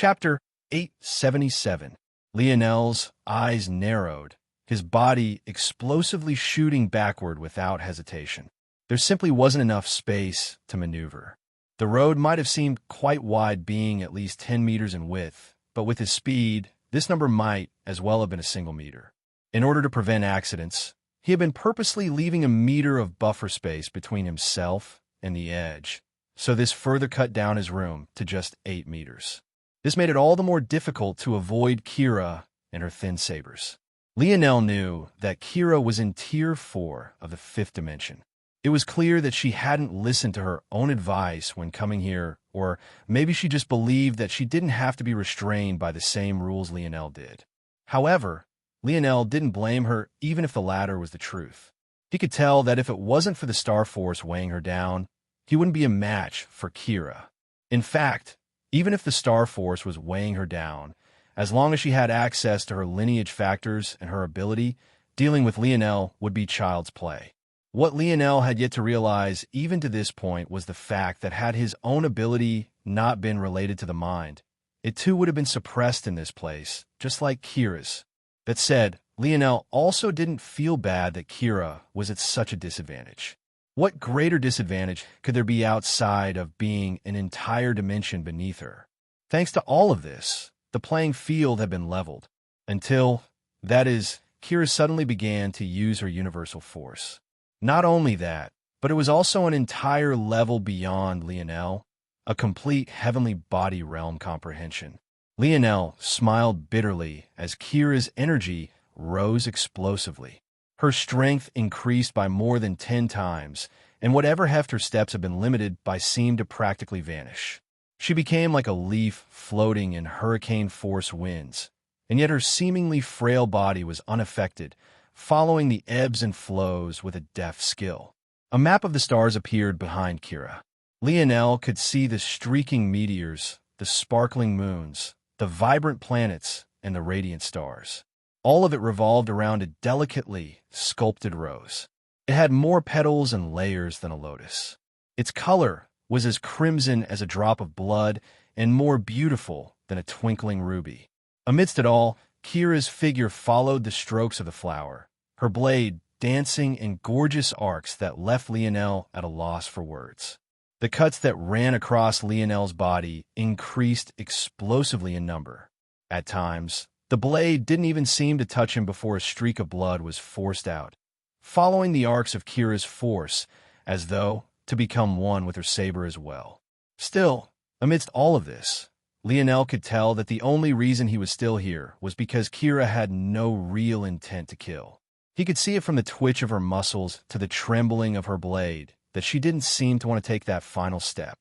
Chapter 877. Lionel's eyes narrowed, his body explosively shooting backward without hesitation. There simply wasn't enough space to maneuver. The road might have seemed quite wide, being at least 10 meters in width, but with his speed, this number might as well have been a single meter. In order to prevent accidents, he had been purposely leaving a meter of buffer space between himself and the edge, so this further cut down his room to just 8 meters. This made it all the more difficult to avoid Kira and her thin sabers. Lionel knew that Kira was in Tier 4 of the 5th dimension. It was clear that she hadn't listened to her own advice when coming here, or maybe she just believed that she didn't have to be restrained by the same rules Lionel did. However, Lionel didn't blame her even if the latter was the truth. He could tell that if it wasn't for the Star Force weighing her down, he wouldn't be a match for Kira. In fact, even if the Star Force was weighing her down, as long as she had access to her lineage factors and her ability, dealing with Lionel would be child's play. What Lionel had yet to realize even to this point was the fact that had his own ability not been related to the mind, it too would have been suppressed in this place, just like Kira's. That said, Lionel also didn't feel bad that Kira was at such a disadvantage. What greater disadvantage could there be outside of being an entire dimension beneath her? Thanks to all of this, the playing field had been leveled. Until, that is, Kira suddenly began to use her universal force. Not only that, but it was also an entire level beyond Lionel, a complete heavenly body realm comprehension. Lionel smiled bitterly as Kira's energy rose explosively. Her strength increased by more than 10 times, and whatever heft her steps had been limited by seemed to practically vanish. She became like a leaf floating in hurricane-force winds, and yet her seemingly frail body was unaffected, following the ebbs and flows with a deft skill. A map of the stars appeared behind Kira. Lionel could see the streaking meteors, the sparkling moons, the vibrant planets, and the radiant stars. All of it revolved around a delicately sculpted rose. It had more petals and layers than a lotus. Its color was as crimson as a drop of blood and more beautiful than a twinkling ruby. Amidst it all, Kira's figure followed the strokes of the flower, her blade dancing in gorgeous arcs that left Lionel at a loss for words. The cuts that ran across Lionel's body increased explosively in number. At times, the blade didn't even seem to touch him before a streak of blood was forced out, following the arcs of Kira's force, as though to become one with her saber as well. Still, amidst all of this, Lionel could tell that the only reason he was still here was because Kira had no real intent to kill. He could see it from the twitch of her muscles to the trembling of her blade that she didn't seem to want to take that final step.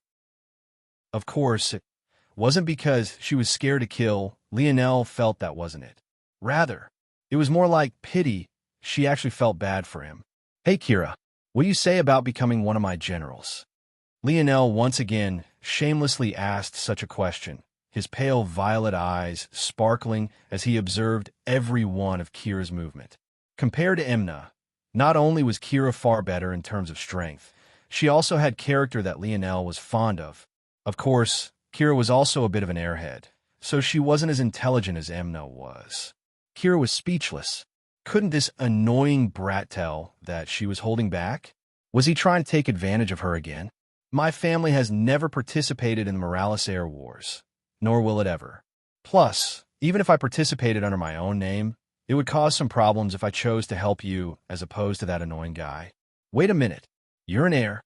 Of course, it wasn't because she was scared to kill. Lionel felt that wasn't it. Rather, it was more like pity. She actually felt bad for him. "Hey, Kira, what do you say about becoming one of my generals?" Lionel once again shamelessly asked such a question, his pale violet eyes sparkling as he observed every one of Kira's movement. Compared to Imna, not only was Kira far better in terms of strength, she also had character that Lionel was fond of. Of course, Kira was also a bit of an airhead, so she wasn't as intelligent as Imna was. Kira was speechless. Couldn't this annoying brat tell that she was holding back? Was he trying to take advantage of her again? My family has never participated in the Morales Air Wars, nor will it ever. Plus, even if I participated under my own name, it would cause some problems if I chose to help you as opposed to that annoying guy. Wait a minute. You're an heir.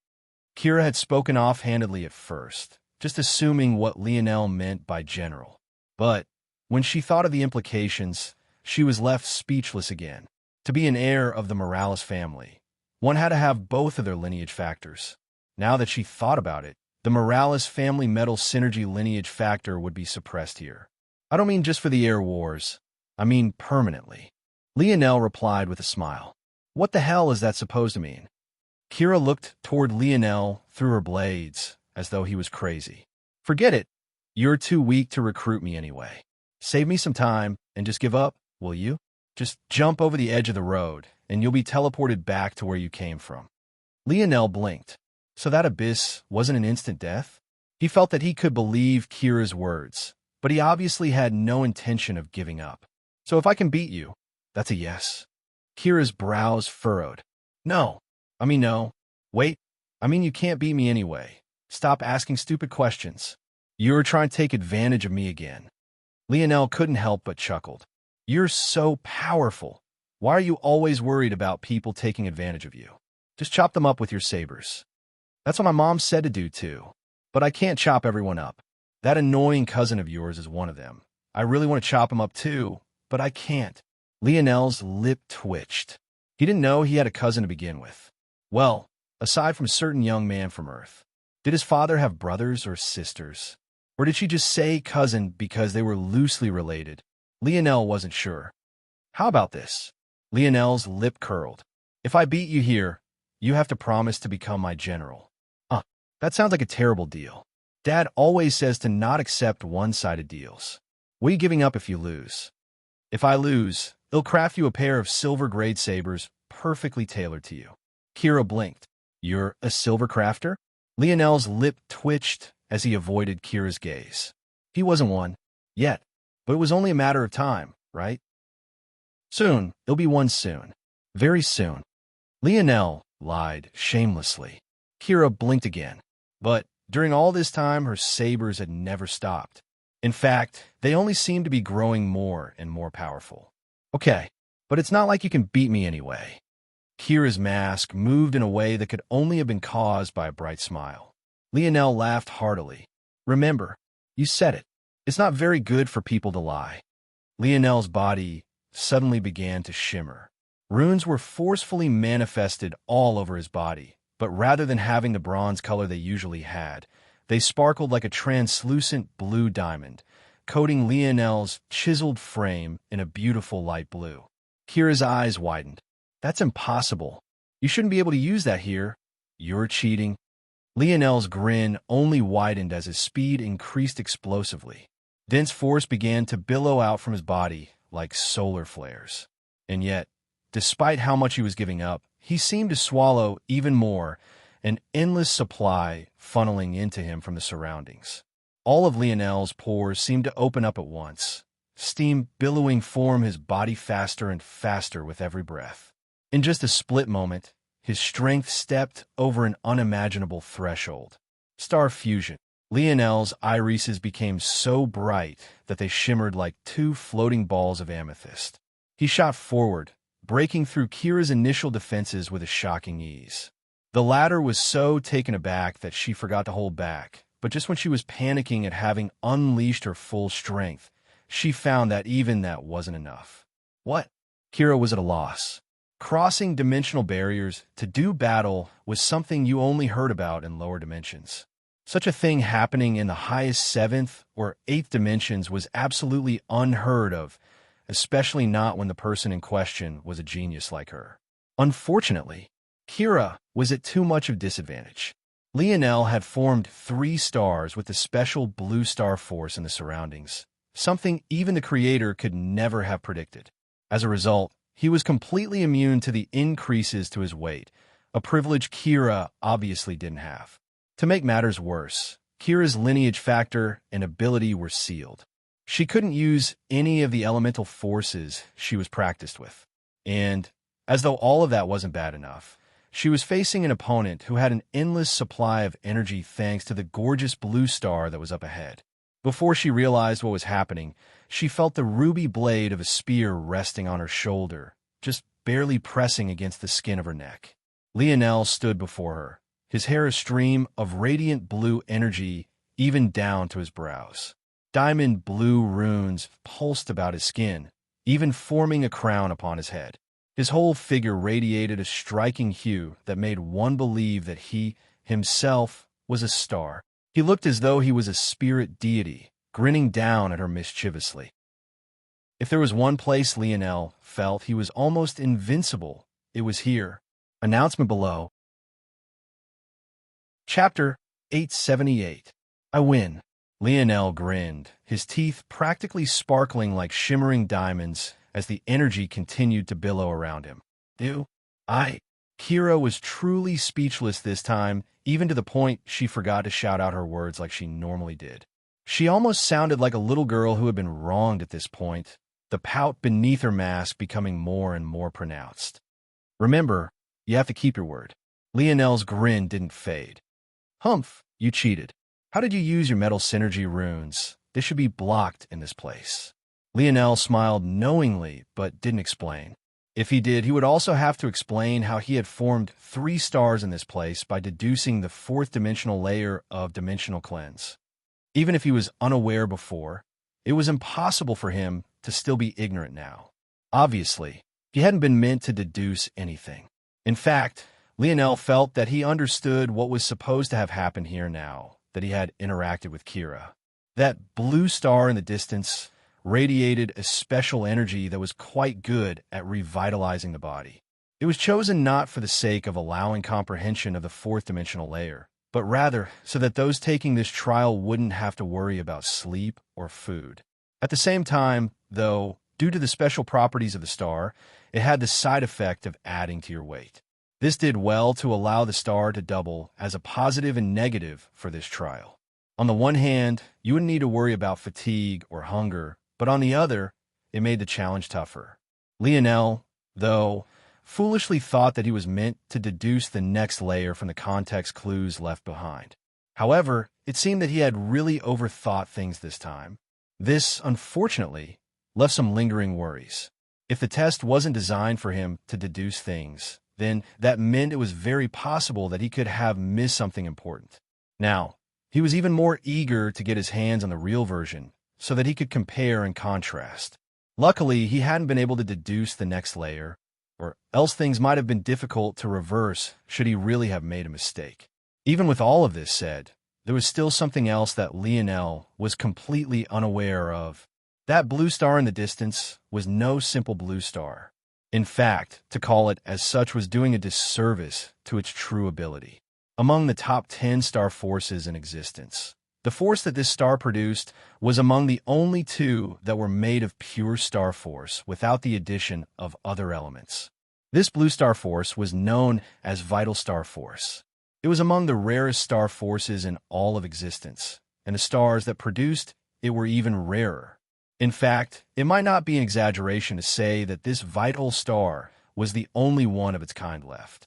Kira had spoken offhandedly at first, just assuming what Lionel meant by general. But when she thought of the implications, she was left speechless again. To be an heir of the Morales family, one had to have both of their lineage factors. Now that she thought about it, the Morales family metal synergy lineage factor would be suppressed here. I don't mean just for the Air Wars. I mean permanently. Lionel replied with a smile. What the hell is that supposed to mean? Kira looked toward Lionel through her blades, as though he was crazy. Forget it. You're too weak to recruit me anyway. Save me some time and just give up, will you? Just jump over the edge of the road, and you'll be teleported back to where you came from. Lionel blinked. So that abyss wasn't an instant death? He felt that he could believe Kira's words, but he obviously had no intention of giving up. So if I can beat you, that's a yes. Kira's brows furrowed. No. No. Wait. You can't beat me anyway. Stop asking stupid questions. You're trying to take advantage of me again. Lionel couldn't help but chuckled. You're so powerful. Why are you always worried about people taking advantage of you? Just chop them up with your sabers. That's what my mom said to do too. But I can't chop everyone up. That annoying cousin of yours is one of them. I really want to chop him up too, but I can't. Lionel's lip twitched. He didn't know he had a cousin to begin with. Well, aside from a certain young man from Earth. Did his father have brothers or sisters? Or did she just say cousin because they were loosely related? Lionel wasn't sure. How about this? Lionel's lip curled. If I beat you here, you have to promise to become my general. That sounds like a terrible deal. Dad always says to not accept one-sided deals. What are you giving up if you lose? If I lose, he'll craft you a pair of silver-grade sabers perfectly tailored to you. Kira blinked. You're a silver crafter? Lionel's lip twitched as he avoided Kira's gaze. He wasn't one. Yet. But it was only a matter of time, right? Soon. He'll be one soon. Very soon. Lionel lied shamelessly. Kira blinked again. But during all this time, her sabers had never stopped. In fact, they only seemed to be growing more and more powerful. Okay, but it's not like you can beat me anyway. Kira's mask moved in a way that could only have been caused by a bright smile. Lionel laughed heartily. Remember, you said it. It's not very good for people to lie. Lionel's body suddenly began to shimmer. Runes were forcefully manifested all over his body, but rather than having the bronze color they usually had, they sparkled like a translucent blue diamond, coating Lionel's chiseled frame in a beautiful light blue. Kira's eyes widened. That's impossible. You shouldn't be able to use that here. You're cheating. Lionel's grin only widened as his speed increased explosively. Dense force began to billow out from his body like solar flares. And yet, despite how much he was giving up, he seemed to swallow even more, an endless supply funneling into him from the surroundings. All of Lionel's pores seemed to open up at once, steam billowing from his body faster and faster with every breath. In just a split moment, his strength stepped over an unimaginable threshold. Star fusion. Lionel's irises became so bright that they shimmered like two floating balls of amethyst. He shot forward, breaking through Kira's initial defenses with a shocking ease. The latter was so taken aback that she forgot to hold back, but just when she was panicking at having unleashed her full strength, she found that even that wasn't enough. What? Kira was at a loss. Crossing dimensional barriers to do battle was something you only heard about in lower dimensions. Such a thing happening in the highest 7th or 8th dimensions was absolutely unheard of, especially not when the person in question was a genius like her. Unfortunately, Kira was at too much of a disadvantage. Lionel had formed 3 stars with the special blue star force in the surroundings, something even the creator could never have predicted. As a result, he was completely immune to the increases to his weight, a privilege Kira obviously didn't have. To make matters worse, Kira's lineage factor and ability were sealed. She couldn't use any of the elemental forces she was practiced with. And, as though all of that wasn't bad enough, she was facing an opponent who had an endless supply of energy thanks to the gorgeous blue star that was up ahead. Before she realized what was happening, she felt the ruby blade of a spear resting on her shoulder, just barely pressing against the skin of her neck. Lionel stood before her, his hair a stream of radiant blue energy even down to his brows. Diamond blue runes pulsed about his skin, even forming a crown upon his head. His whole figure radiated a striking hue that made one believe that he, himself, was a star. He looked as though he was a spirit deity, grinning down at her mischievously. If there was one place Lionel felt he was almost invincible, it was here. Announcement below. Chapter 878. I win. Lionel grinned, his teeth practically sparkling like shimmering diamonds as the energy continued to billow around him. Kira was truly speechless this time, even to the point she forgot to shout out her words like she normally did. She almost sounded like a little girl who had been wronged at this point, the pout beneath her mask becoming more and more pronounced. Remember, you have to keep your word. Lionel's grin didn't fade. Humph, you cheated. How did you use your metal synergy runes? They should be blocked in this place. Lionel smiled knowingly, but didn't explain. If he did, he would also have to explain how he had formed 3 stars in this place by deducing the 4th dimensional layer of dimensional cleanse. Even if he was unaware before, it was impossible for him to still be ignorant now. Obviously, he hadn't been meant to deduce anything. In fact, Lionel felt that he understood what was supposed to have happened here now, that he had interacted with Kira. That blue star in the distance radiated a special energy that was quite good at revitalizing the body. It was chosen not for the sake of allowing comprehension of the 4th dimensional layer, but rather so that those taking this trial wouldn't have to worry about sleep or food. At the same time, though, due to the special properties of the star, it had the side effect of adding to your weight. This did well to allow the star to double as a positive and negative for this trial. On the one hand, you wouldn't need to worry about fatigue or hunger, but on the other, it made the challenge tougher. Lionel, though, foolishly thought that he was meant to deduce the next layer from the context clues left behind. However, it seemed that he had really overthought things this time. This, unfortunately, left some lingering worries. If the test wasn't designed for him to deduce things, then that meant it was very possible that he could have missed something important. Now, he was even more eager to get his hands on the real version so that he could compare and contrast. Luckily, he hadn't been able to deduce the next layer, or else things might have been difficult to reverse should he really have made a mistake. Even with all of this said, there was still something else that Lionel was completely unaware of. That blue star in the distance was no simple blue star. In fact, to call it as such was doing a disservice to its true ability. Among the top 10 star forces in existence, the force that this star produced was among the only 2 that were made of pure star force without the addition of other elements. This blue star force was known as vital star force. It was among the rarest star forces in all of existence, and the stars that produced it were even rarer. In fact, it might not be an exaggeration to say that this vital star was the only one of its kind left.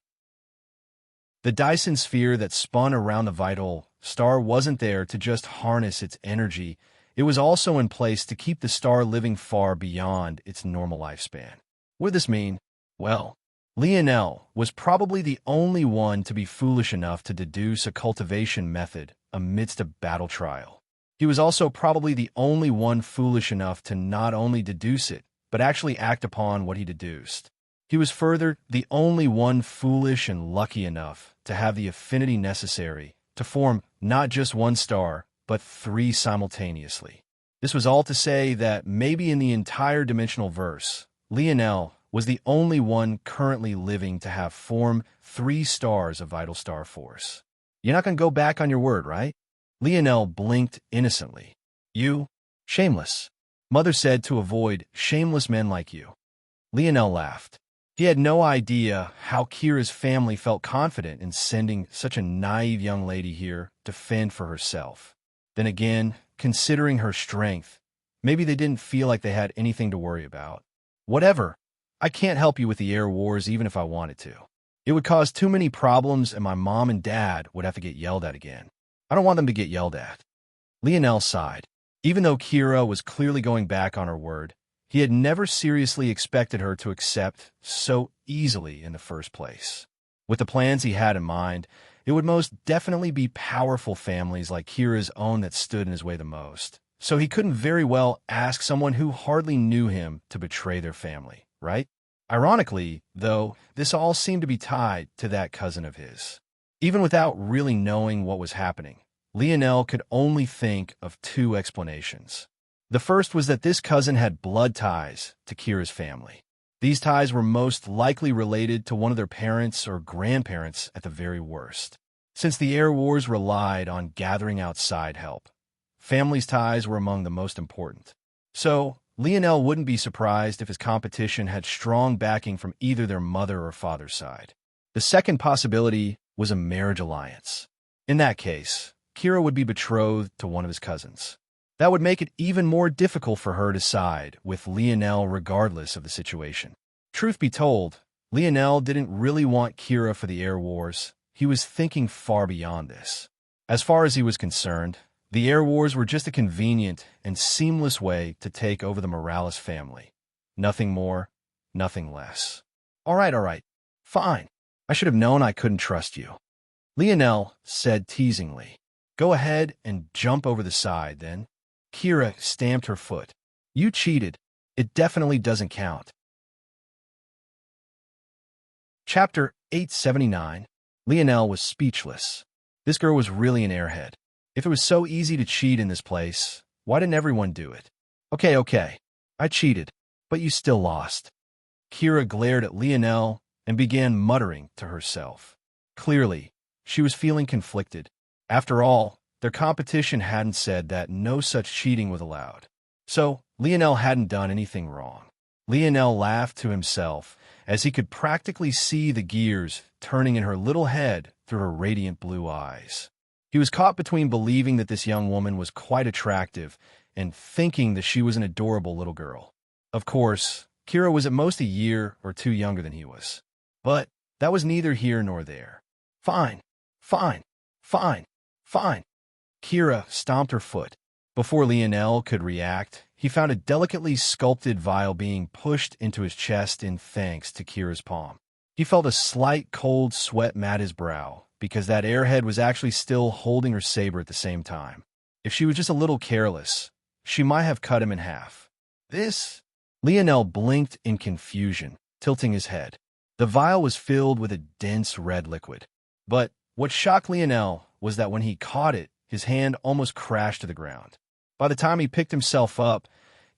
The Dyson sphere that spun around the vital star wasn't there to just harness its energy. It was also in place to keep the star living far beyond its normal lifespan. What did this mean? Well, Lionel was probably the only one to be foolish enough to deduce a cultivation method amidst a battle trial. He was also probably the only one foolish enough to not only deduce it, but actually act upon what he deduced. He was further the only one foolish and lucky enough to have the affinity necessary to form not just one star, but 3 simultaneously. This was all to say that maybe in the entire dimensional verse, Lionel was the only one currently living to have formed 3 stars of vital star force. You're not going to go back on your word, right? Lionel blinked innocently. You? Shameless. Mother said to avoid shameless men like you. Lionel laughed. He had no idea how Kira's family felt confident in sending such a naive young lady here to fend for herself. Then again, considering her strength, maybe they didn't feel like they had anything to worry about. Whatever. I can't help you with the air wars even if I wanted to. It would cause too many problems and my mom and dad would have to get yelled at again. I don't want them to get yelled at. Lionel sighed. Even though Kira was clearly going back on her word, he had never seriously expected her to accept so easily in the first place. With the plans he had in mind, it would most definitely be powerful families like Kira's own that stood in his way the most. So he couldn't very well ask someone who hardly knew him to betray their family, right? Ironically, though, this all seemed to be tied to that cousin of his. Even without really knowing what was happening, Lionel could only think of 2 explanations. The first was that this cousin had blood ties to Kira's family. These ties were most likely related to one of their parents or grandparents at the very worst. Since the air wars relied on gathering outside help, family's ties were among the most important. So, Lionel wouldn't be surprised if his competition had strong backing from either their mother or father's side. The second possibility was a marriage alliance. In that case, Kira would be betrothed to one of his cousins. That would make it even more difficult for her to side with Lionel regardless of the situation. Truth be told, Lionel didn't really want Kira for the Air Wars. He was thinking far beyond this. As far as he was concerned, the Air Wars were just a convenient and seamless way to take over the Morales family. Nothing more, nothing less. All right, fine. I should have known I couldn't trust you, Lionel said teasingly. Go ahead and jump over the side, then. Kira stamped her foot. You cheated. It definitely doesn't count. Chapter 879. Lionel was speechless. This girl was really an airhead. If it was so easy to cheat in this place, why didn't everyone do it? Okay. I cheated, but you still lost. Kira glared at Lionel and began muttering to herself. Clearly, she was feeling conflicted. After all, their competition hadn't said that no such cheating was allowed. So, Lionel hadn't done anything wrong. Lionel laughed to himself as he could practically see the gears turning in her little head through her radiant blue eyes. He was caught between believing that this young woman was quite attractive and thinking that she was an adorable little girl. Of course, Kira was at most a year or two younger than he was. But that was neither here nor there. Fine. Kira stomped her foot. Before Lionel could react, he found a delicately sculpted vial being pushed into his chest in thanks to Kira's palm. He felt a slight cold sweat mat his brow, because that airhead was actually still holding her saber at the same time. If she was just a little careless, she might have cut him in half. This? Lionel blinked in confusion, tilting his head. The vial was filled with a dense red liquid. But what shocked Lionel was that when he caught it, his hand almost crashed to the ground. By the time he picked himself up,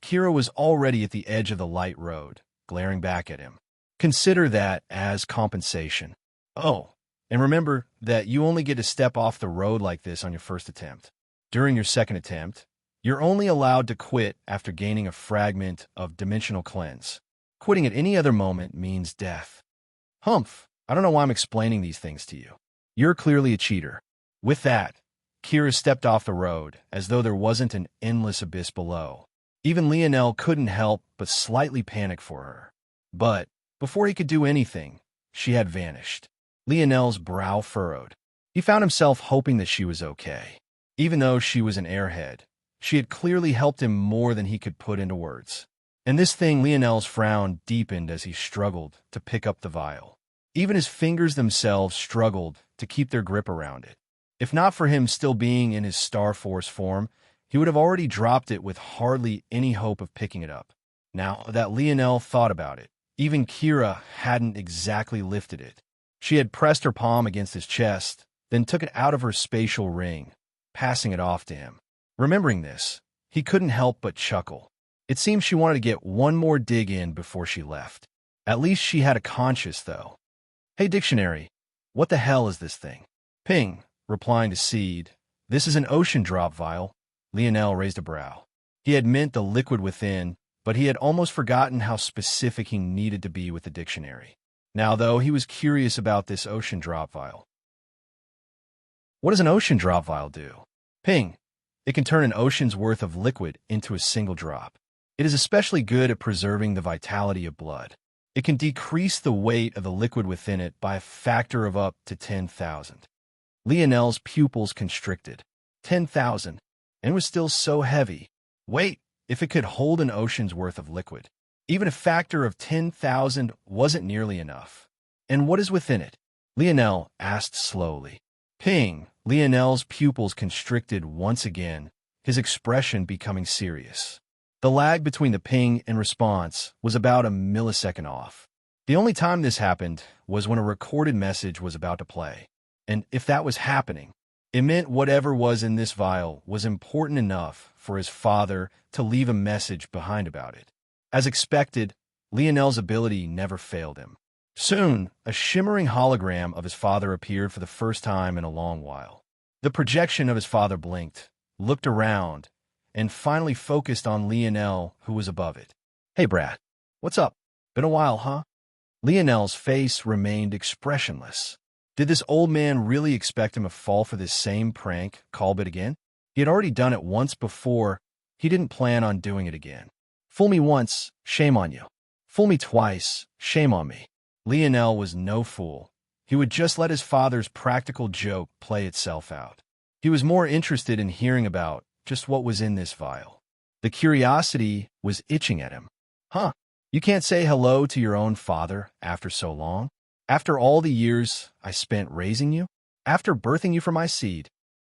Kira was already at the edge of the light road, glaring back at him. Consider that as compensation. Oh, and remember that you only get to step off the road like this on your first attempt. During your second attempt, you're only allowed to quit after gaining a fragment of dimensional cleanse. Quitting at any other moment means death. Humph, I don't know why I'm explaining these things to you. You're clearly a cheater. With that, Kira stepped off the road, as though there wasn't an endless abyss below. Even Lionel couldn't help but slightly panic for her. But before he could do anything, she had vanished. Lionel's brow furrowed. He found himself hoping that she was okay. Even though she was an airhead, she had clearly helped him more than he could put into words. And this thing, Lionel's frown deepened as he struggled to pick up the vial. Even his fingers themselves struggled to keep their grip around it. If not for him still being in his Star Force form, he would have already dropped it with hardly any hope of picking it up. Now that Lionel thought about it, even Kira hadn't exactly lifted it. She had pressed her palm against his chest, then took it out of her spatial ring, passing it off to him. Remembering this, he couldn't help but chuckle. It seemed she wanted to get one more dig in before she left. At least she had a conscience, though. Hey, dictionary, what the hell is this thing? Ping, replying to Seed. This is an ocean drop vial. Lionel raised a brow. He had meant the liquid within, but he had almost forgotten how specific he needed to be with the dictionary. Now, though, he was curious about this ocean drop vial. What does an ocean drop vial do? Ping. It can turn an ocean's worth of liquid into a single drop. It is especially good at preserving the vitality of blood. It can decrease the weight of the liquid within it by a factor of up to 10,000. Lionel's pupils constricted. 10,000. And was still so heavy. Wait, if it could hold an ocean's worth of liquid. Even a factor of 10,000 wasn't nearly enough. And what is within it? Lionel asked slowly. Ping. Lionel's pupils constricted once again, his expression becoming serious. The lag between the ping and response was about a millisecond off. The only time this happened was when a recorded message was about to play. And if that was happening, it meant whatever was in this vial was important enough for his father to leave a message behind about it. As expected, Lionel's ability never failed him. Soon, a shimmering hologram of his father appeared for the first time in a long while. The projection of his father blinked, looked around, and finally focused on Lionel, who was above it. Hey, Brad. What's up? Been a while, huh? Lionel's face remained expressionless. Did this old man really expect him to fall for this same prank, Colbit again? He had already done it once before, He didn't plan on doing it again. Fool me once, shame on you. Fool me twice, shame on me. Lionel was no fool. He would just let his father's practical joke play itself out. He was more interested in hearing about just what was in this vial. The curiosity was itching at him. Huh, you can't say hello to your own father after so long? After all the years I spent raising you? After birthing you from my seed?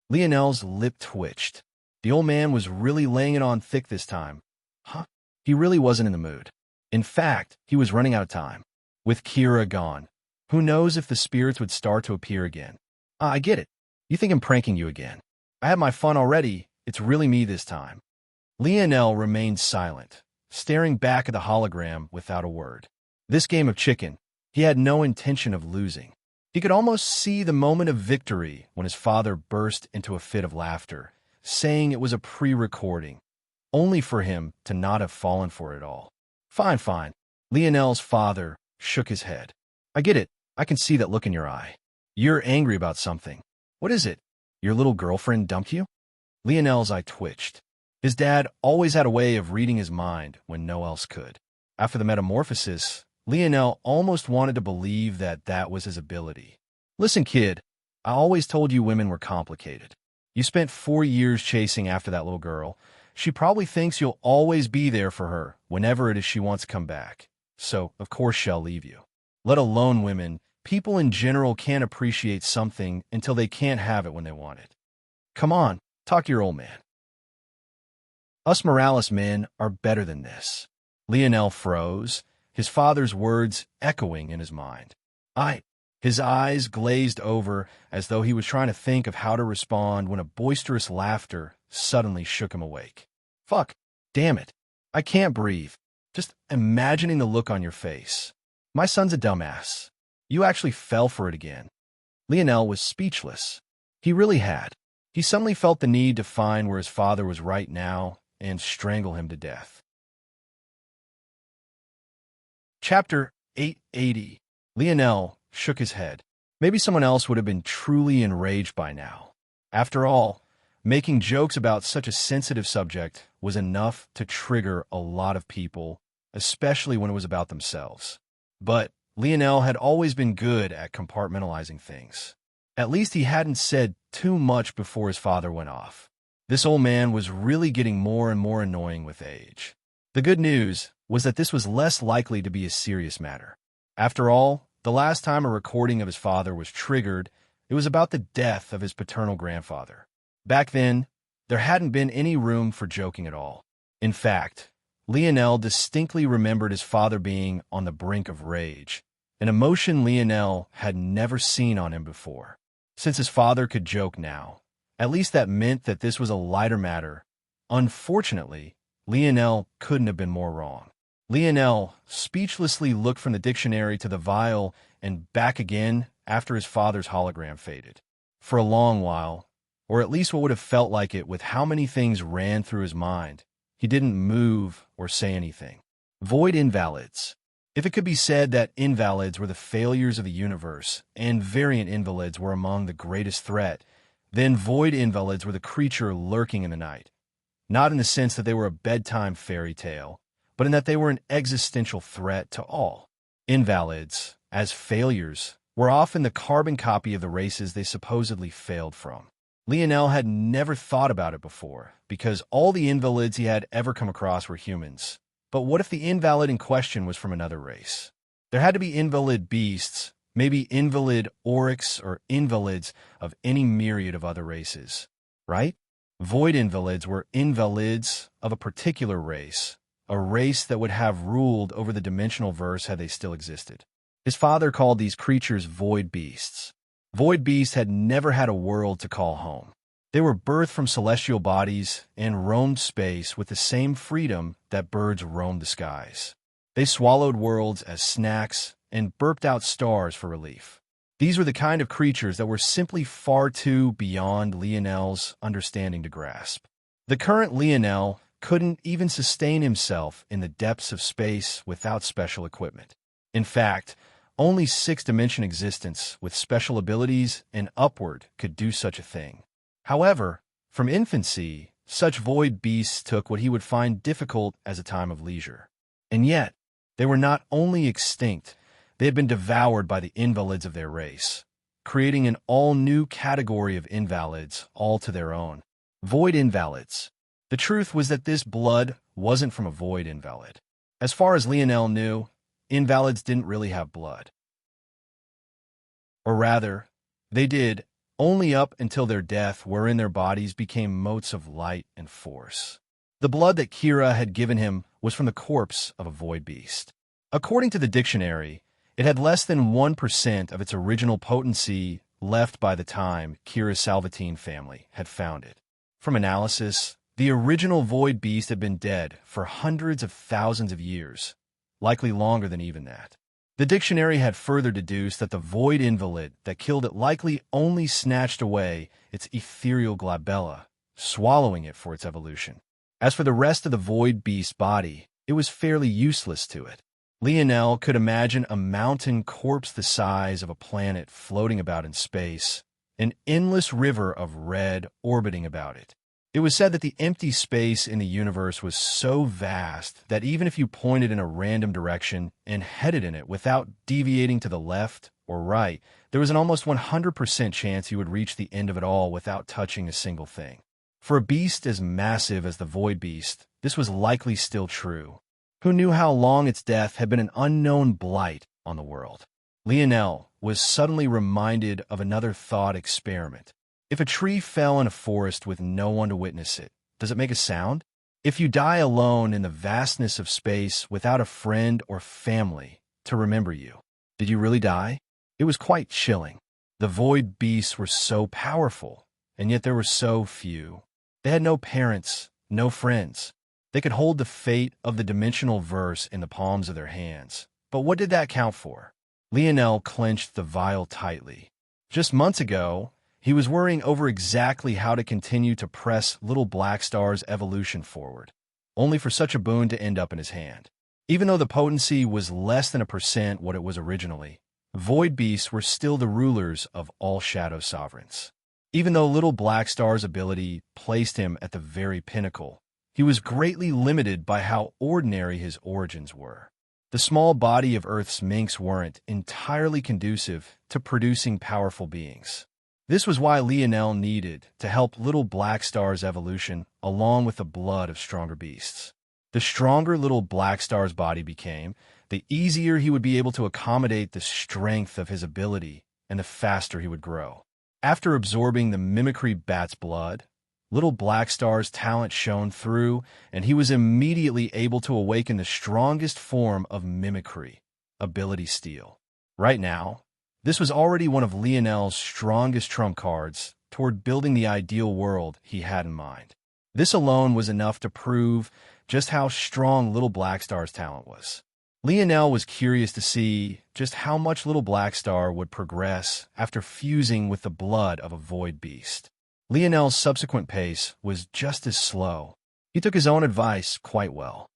Lionel's lip twitched. The old man was really laying it on thick this time. Huh? He really wasn't in the mood. In fact, he was running out of time. With Kira gone, who knows if the spirits would start to appear again? I get it. You think I'm pranking you again. I had my fun already. It's really me this time. Lionel remained silent, staring back at the hologram without a word. This game of chicken, he had no intention of losing. He could almost see the moment of victory when his father burst into a fit of laughter, saying it was a pre-recording, only for him to not have fallen for it all. Fine, fine. Lionel's father shook his head. I get it. I can see that look in your eye. You're angry about something. What is it? Your little girlfriend dumped you? Lionel's eye twitched. His dad always had a way of reading his mind when no else could. After the metamorphosis, Lionel almost wanted to believe that that was his ability. Listen, kid, I always told you women were complicated. You spent 4 years chasing after that little girl. She probably thinks you'll always be there for her whenever it is she wants to come back. So, of course, she'll leave you. Let alone women, people in general can't appreciate something until they can't have it when they want it. Come on, talk to your old man. Us Morales men are better than this. Lionel froze, his father's words echoing in his mind. His eyes glazed over as though he was trying to think of how to respond when a boisterous laughter suddenly shook him awake. Fuck, damn it. I can't breathe. Just imagining the look on your face. My son's a dumbass. You actually fell for it again. Lionel was speechless. He really had. He suddenly felt the need to find where his father was right now and strangle him to death. Chapter 880. Lionel shook his head. Maybe someone else would have been truly enraged by now. After all, making jokes about such a sensitive subject was enough to trigger a lot of people, especially when it was about themselves. But Lionel had always been good at compartmentalizing things. At least he hadn't said too much before his father went off. This old man was really getting more and more annoying with age. The good news was that this was less likely to be a serious matter. After all, the last time a recording of his father was triggered, it was about the death of his paternal grandfather. Back then, there hadn't been any room for joking at all. In fact, Lionel distinctly remembered his father being on the brink of rage, an emotion Lionel had never seen on him before. Since his father could joke now, at least that meant that this was a lighter matter. Unfortunately, Lionel couldn't have been more wrong. Lionel speechlessly looked from the dictionary to the vial and back again after his father's hologram faded. For a long while, or at least what would have felt like it with how many things ran through his mind, he didn't move or say anything. Void invalids. If it could be said that invalids were the failures of the universe and variant invalids were among the greatest threat, then void invalids were the creature lurking in the night. Not in the sense that they were a bedtime fairy tale, but in that they were an existential threat to all. Invalids, as failures, were often the carbon copy of the races they supposedly failed from. Lionel had never thought about it before, because all the invalids he had ever come across were humans. But what if the invalid in question was from another race? There had to be invalid beasts, maybe invalid oryx or invalids of any myriad of other races, right? Void invalids were invalids of a particular race, a race that would have ruled over the dimensional verse had they still existed. His father called these creatures void beasts. Void beasts had never had a world to call home. They were birthed from celestial bodies and roamed space with the same freedom that birds roam the skies. They swallowed worlds as snacks and burped out stars for relief. These were the kind of creatures that were simply far too beyond Lionel's understanding to grasp. The current Lionel couldn't even sustain himself in the depths of space without special equipment. In fact, only six-dimension existence with special abilities and upward could do such a thing. However, from infancy, such void beasts took what he would find difficult as a time of leisure. And yet, they were not only extinct, they had been devoured by the invalids of their race, creating an all-new category of invalids all to their own. Void invalids. The truth was that this blood wasn't from a void invalid. As far as Lionel knew, invalids didn't really have blood. Or rather, they did, only up until their death, wherein their bodies became motes of light and force. The blood that Kira had given him was from the corpse of a void beast. According to the dictionary, it had less than 1% of its original potency left by the time Kira's Salvatine family had found it. From analysis, the original void beast had been dead for hundreds of thousands of years, likely longer than even that. The dictionary had further deduced that the void invalid that killed it likely only snatched away its ethereal glabella, swallowing it for its evolution. As for the rest of the void beast body, it was fairly useless to it. Lionel could imagine a mountain corpse the size of a planet floating about in space, an endless river of red orbiting about it. It was said that the empty space in the universe was so vast that even if you pointed in a random direction and headed in it without deviating to the left or right, there was an almost 100% chance you would reach the end of it all without touching a single thing. For a beast as massive as the Void Beast, this was likely still true. Who knew how long its death had been an unknown blight on the world? Lionel was suddenly reminded of another thought experiment. If a tree fell in a forest with no one to witness it, does it make a sound? If you die alone in the vastness of space without a friend or family to remember you, did you really die? It was quite chilling. The void beasts were so powerful, and yet there were so few. They had no parents, no friends. They could hold the fate of the dimensional verse in the palms of their hands. But what did that count for? Lionel clenched the vial tightly. Just months ago, he was worrying over exactly how to continue to press Little Black Star's evolution forward, only for such a boon to end up in his hand. Even though the potency was less than 1% what it was originally, Void Beasts were still the rulers of all Shadow Sovereigns. Even though Little Black Star's ability placed him at the very pinnacle, he was greatly limited by how ordinary his origins were. The small body of Earth's minks weren't entirely conducive to producing powerful beings. This was why Lionel needed to help Little Black Star's evolution along with the blood of stronger beasts. The stronger Little Black Star's body became, the easier he would be able to accommodate the strength of his ability and the faster he would grow. After absorbing the mimicry bat's blood, Little Black Star's talent shone through, and he was immediately able to awaken the strongest form of mimicry, Ability Steal. Right now, this was already one of Lionel's strongest trump cards toward building the ideal world he had in mind. This alone was enough to prove just how strong Little Black Star's talent was. Lionel was curious to see just how much Little Black Star would progress after fusing with the blood of a void beast. Lionel's subsequent pace was just as slow. He took his own advice quite well.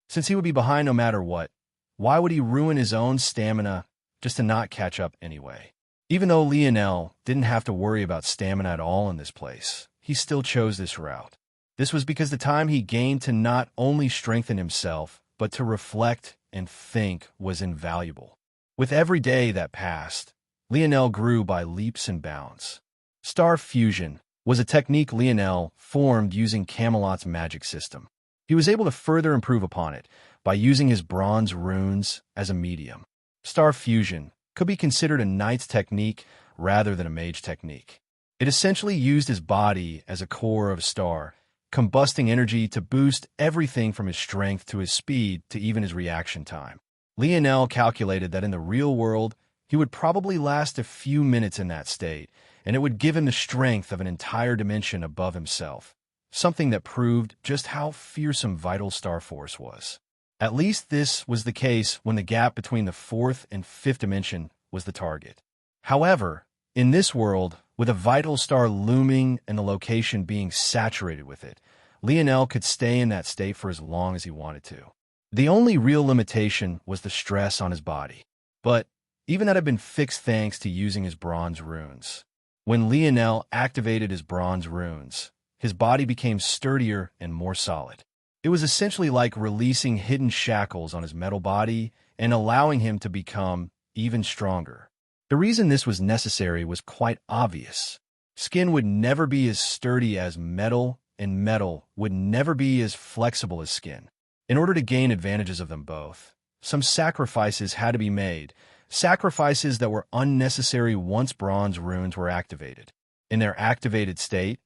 Since he would be behind no matter what, why would he ruin his own stamina just to not catch up anyway? Even though Lionel didn't have to worry about stamina at all in this place, he still chose this route. This was because the time he gained to not only strengthen himself, but to reflect and think was invaluable. With every day that passed, Lionel grew by leaps and bounds. Star Fusion was a technique Lionel formed using Camelot's magic system. He was able to further improve upon it by using his bronze runes as a medium. Star Fusion could be considered a knight's technique rather than a mage technique. It essentially used his body as a core of a star, combusting energy to boost everything from his strength to his speed to even his reaction time. Lionel calculated that in the real world, he would probably last a few minutes in that state, and it would give him the strength of an entire dimension above himself, something that proved just how fearsome Vital Star Force was. At least this was the case when the gap between the fourth and fifth dimension was the target. However, in this world, with a vital star looming and the location being saturated with it, Lionel could stay in that state for as long as he wanted to. The only real limitation was the stress on his body. But even that had been fixed thanks to using his bronze runes. When Lionel activated his bronze runes, his body became sturdier and more solid. It was essentially like releasing hidden shackles on his metal body and allowing him to become even stronger. The reason this was necessary was quite obvious. Skin would never be as sturdy as metal, and metal would never be as flexible as skin. In order to gain advantages of them both, some sacrifices had to be made, sacrifices that were unnecessary once bronze runes were activated. In their activated state,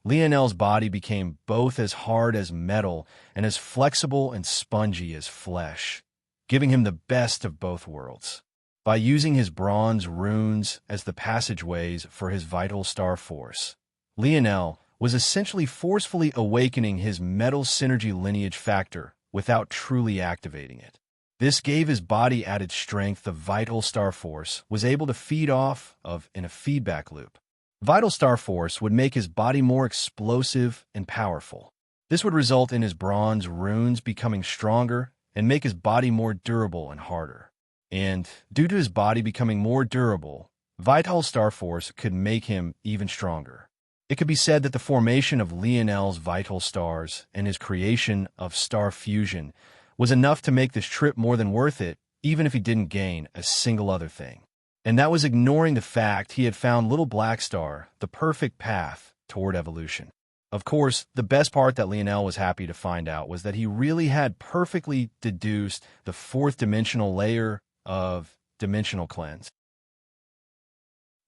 Lionel's body became both as hard as metal and as flexible and spongy as flesh, giving him the best of both worlds. By using his bronze runes as the passageways for his vital star force, Lionel was essentially forcefully awakening his metal synergy lineage factor without truly activating it. This gave his body added strength the vital star force was able to feed off of in a feedback loop. Vital star force would make his body more explosive and powerful. This would result in his bronze runes becoming stronger and make his body more durable and harder. And due to his body becoming more durable, Vital Star Force could make him even stronger. It could be said that the formation of Lionel's vital stars and his creation of star fusion was enough to make this trip more than worth it, even if he didn't gain a single other thing. And that was ignoring the fact he had found Little Black Star, the perfect path toward evolution. Of course, the best part that Lionel was happy to find out was that he really had perfectly deduced the fourth dimensional layer of dimensional cleanse.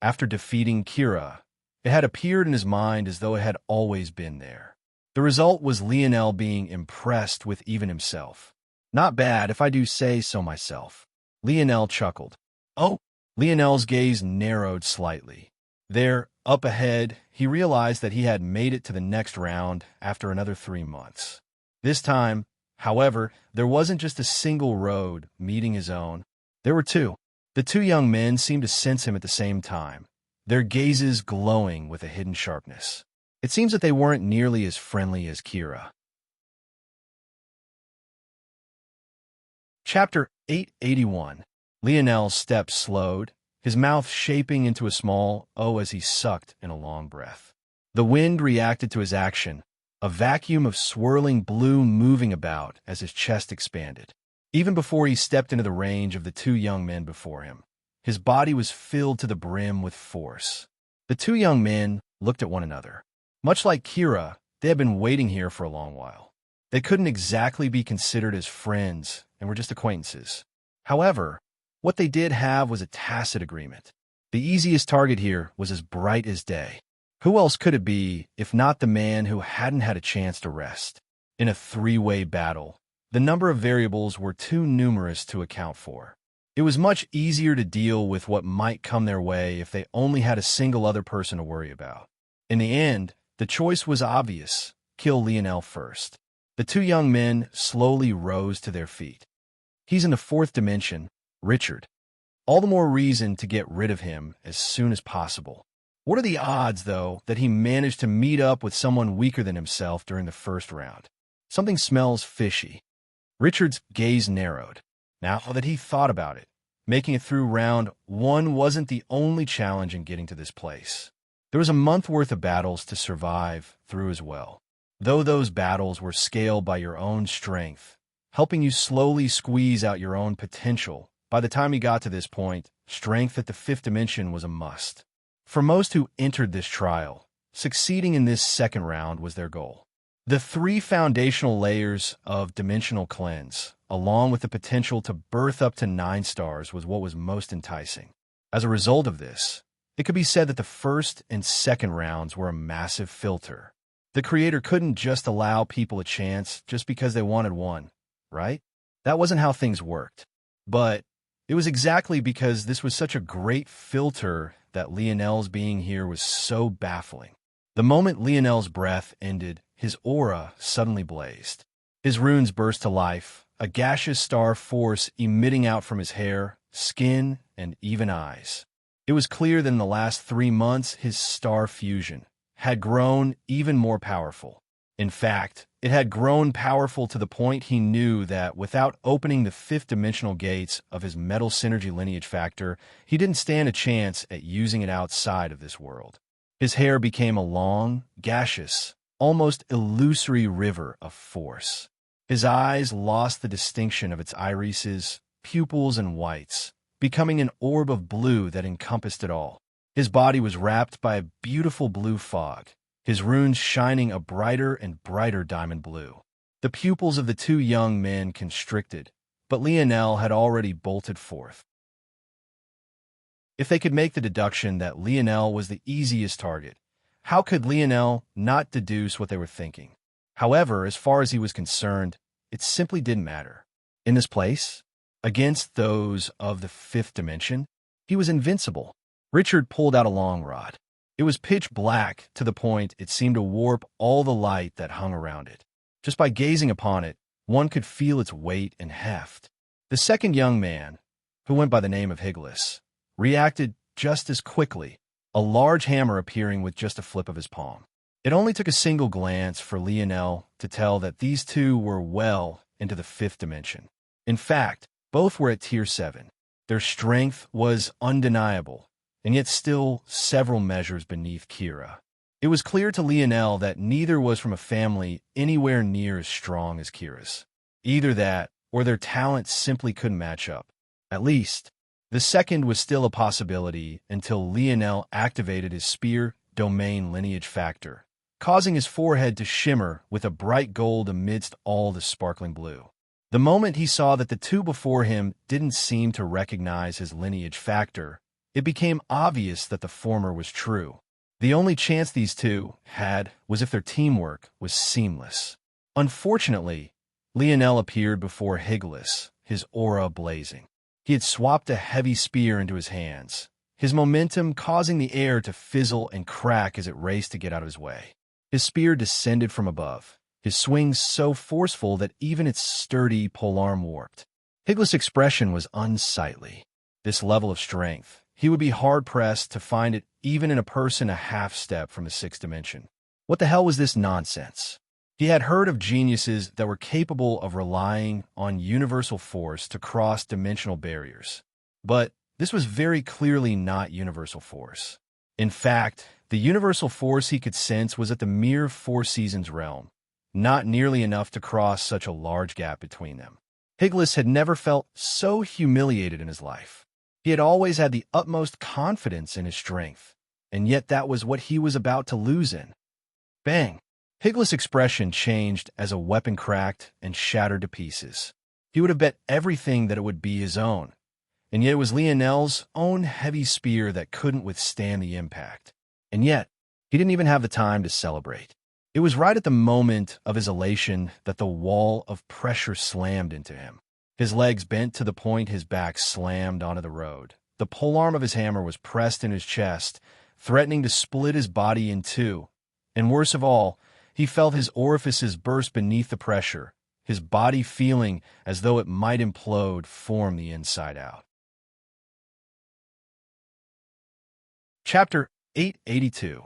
After defeating Kira, it had appeared in his mind as though it had always been there. The result was Lionel being impressed with even himself. Not bad, if I do say so myself. Lionel chuckled. Oh! Lionel's gaze narrowed slightly. There, up ahead, he realized that he had made it to the next round after another 3 months. This time, however, there wasn't just a single road meeting his own. There were two. The two young men seemed to sense him at the same time, their gazes glowing with a hidden sharpness. It seems that they weren't nearly as friendly as Kira. Chapter 881. Lionel's steps slowed, his mouth shaping into a small O as he sucked in a long breath. The wind reacted to his action, a vacuum of swirling blue moving about as his chest expanded. Even before he stepped into the range of the two young men before him, his body was filled to the brim with force. The two young men looked at one another. Much like Kira, they had been waiting here for a long while. They couldn't exactly be considered as friends and were just acquaintances. However, what they did have was a tacit agreement. The easiest target here was as bright as day. Who else could it be if not the man who hadn't had a chance to rest? In a three-way battle, the number of variables were too numerous to account for. It was much easier to deal with what might come their way if they only had a single other person to worry about. In the end, the choice was obvious: kill Lionel first. The two young men slowly rose to their feet. He's in the fourth dimension, Richard. All the more reason to get rid of him as soon as possible. What are the odds, though, that he managed to meet up with someone weaker than himself during the first round? Something smells fishy. Richard's gaze narrowed. Now that he thought about it, making it through round 1 wasn't the only challenge in getting to this place. There was a month worth of battles to survive through as well. Though those battles were scaled by your own strength, helping you slowly squeeze out your own potential. By the time he got to this point, strength at the fifth dimension was a must. For most who entered this trial, succeeding in this second round was their goal. The 3 foundational layers of dimensional cleanse, along with the potential to birth up to 9 stars, was what was most enticing. As a result of this, it could be said that the first and second rounds were a massive filter. The creator couldn't just allow people a chance just because they wanted one, right? That wasn't how things worked. But it was exactly because this was such a great filter that Lionel's being here was so baffling. The moment Lionel's breath ended, his aura suddenly blazed. His runes burst to life, a gaseous star force emitting out from his hair, skin, and even eyes. It was clear that in the last 3 months, his star fusion had grown even more powerful. In fact, it had grown powerful to the point he knew that without opening the 5th dimensional gates of his metal synergy lineage factor, he didn't stand a chance at using it outside of this world. His hair became a long, gaseous, almost illusory river of force. His eyes lost the distinction of its irises, pupils, and whites, becoming an orb of blue that encompassed it all. His body was wrapped by a beautiful blue fog, his runes shining a brighter and brighter diamond blue. The pupils of the two young men constricted, but Lionel had already bolted forth. If they could make the deduction that Lionel was the easiest target, how could Lionel not deduce what they were thinking? However, as far as he was concerned, it simply didn't matter. In this place, against those of the fifth dimension, he was invincible. Richard pulled out a long rod. It was pitch black to the point it seemed to warp all the light that hung around it. Just by gazing upon it, one could feel its weight and heft. The second young man, who went by the name of Higlis, reacted just as quickly, a large hammer appearing with just a flip of his palm. It only took a single glance for Lionel to tell that these two were well into the fifth dimension. In fact, both were at Tier 7. Their strength was undeniable, and yet still several measures beneath Kira. It was clear to Lionel that neither was from a family anywhere near as strong as Kira's. Either that, or their talents simply couldn't match up. At least, the second was still a possibility until Lionel activated his spear domain lineage factor, causing his forehead to shimmer with a bright gold amidst all the sparkling blue. The moment he saw that the two before him didn't seem to recognize his lineage factor, it became obvious that the former was true. The only chance these two had was if their teamwork was seamless. Unfortunately, Lionel appeared before Higlis, his aura blazing. He had swapped a heavy spear into his hands, his momentum causing the air to fizzle and crack as it raced to get out of his way. His spear descended from above, his swing so forceful that even its sturdy polearm warped. Higlis' expression was unsightly. This level of strength, he would be hard-pressed to find it even in a person a half-step from the sixth dimension. What the hell was this nonsense? He had heard of geniuses that were capable of relying on universal force to cross dimensional barriers. But this was very clearly not universal force. In fact, the universal force he could sense was at the mere Four Seasons realm, not nearly enough to cross such a large gap between them. Higlis had never felt so humiliated in his life. He had always had the utmost confidence in his strength, and yet that was what he was about to lose in. Bang! Higlis' expression changed as a weapon cracked and shattered to pieces. He would have bet everything that it would be his own, and yet it was Lionel's own heavy spear that couldn't withstand the impact. And yet, he didn't even have the time to celebrate. It was right at the moment of his elation that the wall of pressure slammed into him. His legs bent to the point his back slammed onto the road. The polearm of his hammer was pressed in his chest, threatening to split his body in two. And worst of all, he felt his orifices burst beneath the pressure, his body feeling as though it might implode from the inside out. Chapter 882.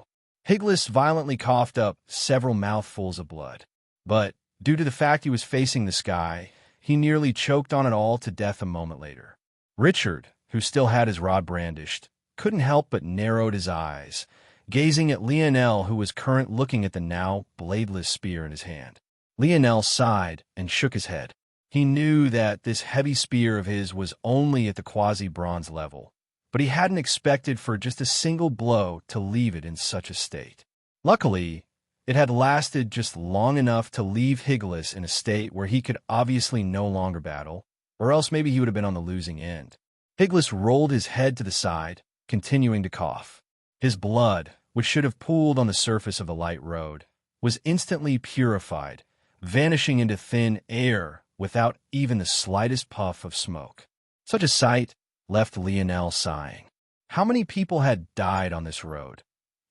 Higlis violently coughed up several mouthfuls of blood. But, due to the fact he was facing the sky, he nearly choked on it all to death a moment later. Richard, who still had his rod brandished, couldn't help but narrowed his eyes, gazing at Lionel, who was looking at the now bladeless spear in his hand. Lionel sighed and shook his head. He knew that this heavy spear of his was only at the quasi-bronze level, but he hadn't expected for just a single blow to leave it in such a state. Luckily, it had lasted just long enough to leave Higlis in a state where he could obviously no longer battle, or else maybe he would have been on the losing end. Higlis rolled his head to the side, continuing to cough. His blood, which should have pooled on the surface of the light road, was instantly purified, vanishing into thin air without even the slightest puff of smoke. Such a sight left Lionel sighing. How many people had died on this road,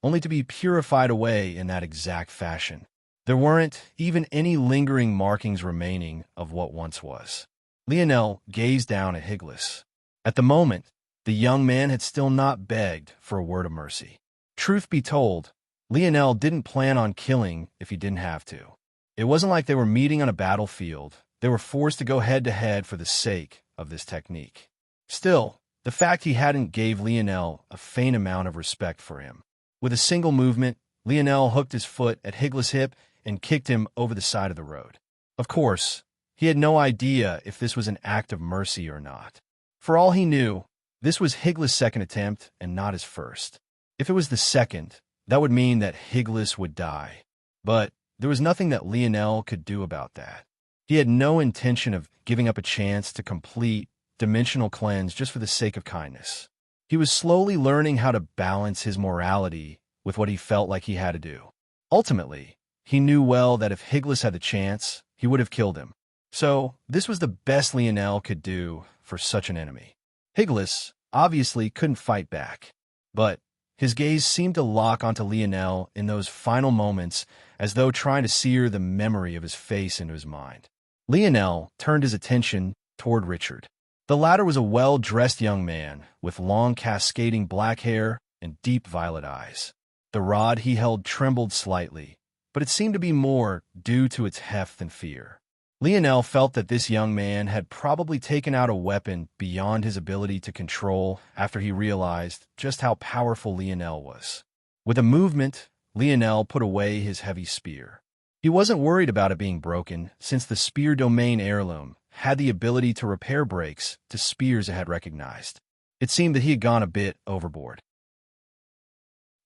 only to be purified away in that exact fashion? There weren't even any lingering markings remaining of what once was. Lionel gazed down at Higlis. At the moment, the young man had still not begged for a word of mercy. Truth be told, Lionel didn't plan on killing if he didn't have to. It wasn't like they were meeting on a battlefield. They were forced to go head-to-head for the sake of this technique. Still, the fact he hadn't gave Lionel a faint amount of respect for him. With a single movement, Lionel hooked his foot at Higlis' hip and kicked him over the side of the road. Of course, he had no idea if this was an act of mercy or not. For all he knew, this was Higlis' second attempt and not his first. If it was the second, that would mean that Higlis would die. But there was nothing that Lionel could do about that. He had no intention of giving up a chance to complete dimensional cleanse just for the sake of kindness. He was slowly learning how to balance his morality with what he felt like he had to do. Ultimately, he knew well that if Higlis had the chance, he would have killed him. So, this was the best Lionel could do for such an enemy. Higlis obviously couldn't fight back, but his gaze seemed to lock onto Lionel in those final moments as though trying to sear the memory of his face into his mind. Lionel turned his attention toward Richard. The latter was a well-dressed young man with long cascading black hair and deep violet eyes. The rod he held trembled slightly, but it seemed to be more due to its heft than fear. Lionel felt that this young man had probably taken out a weapon beyond his ability to control after he realized just how powerful Lionel was. With a movement, Lionel put away his heavy spear. He wasn't worried about it being broken, since the spear domain heirloom had the ability to repair breaks to spears it had recognized. It seemed that he had gone a bit overboard.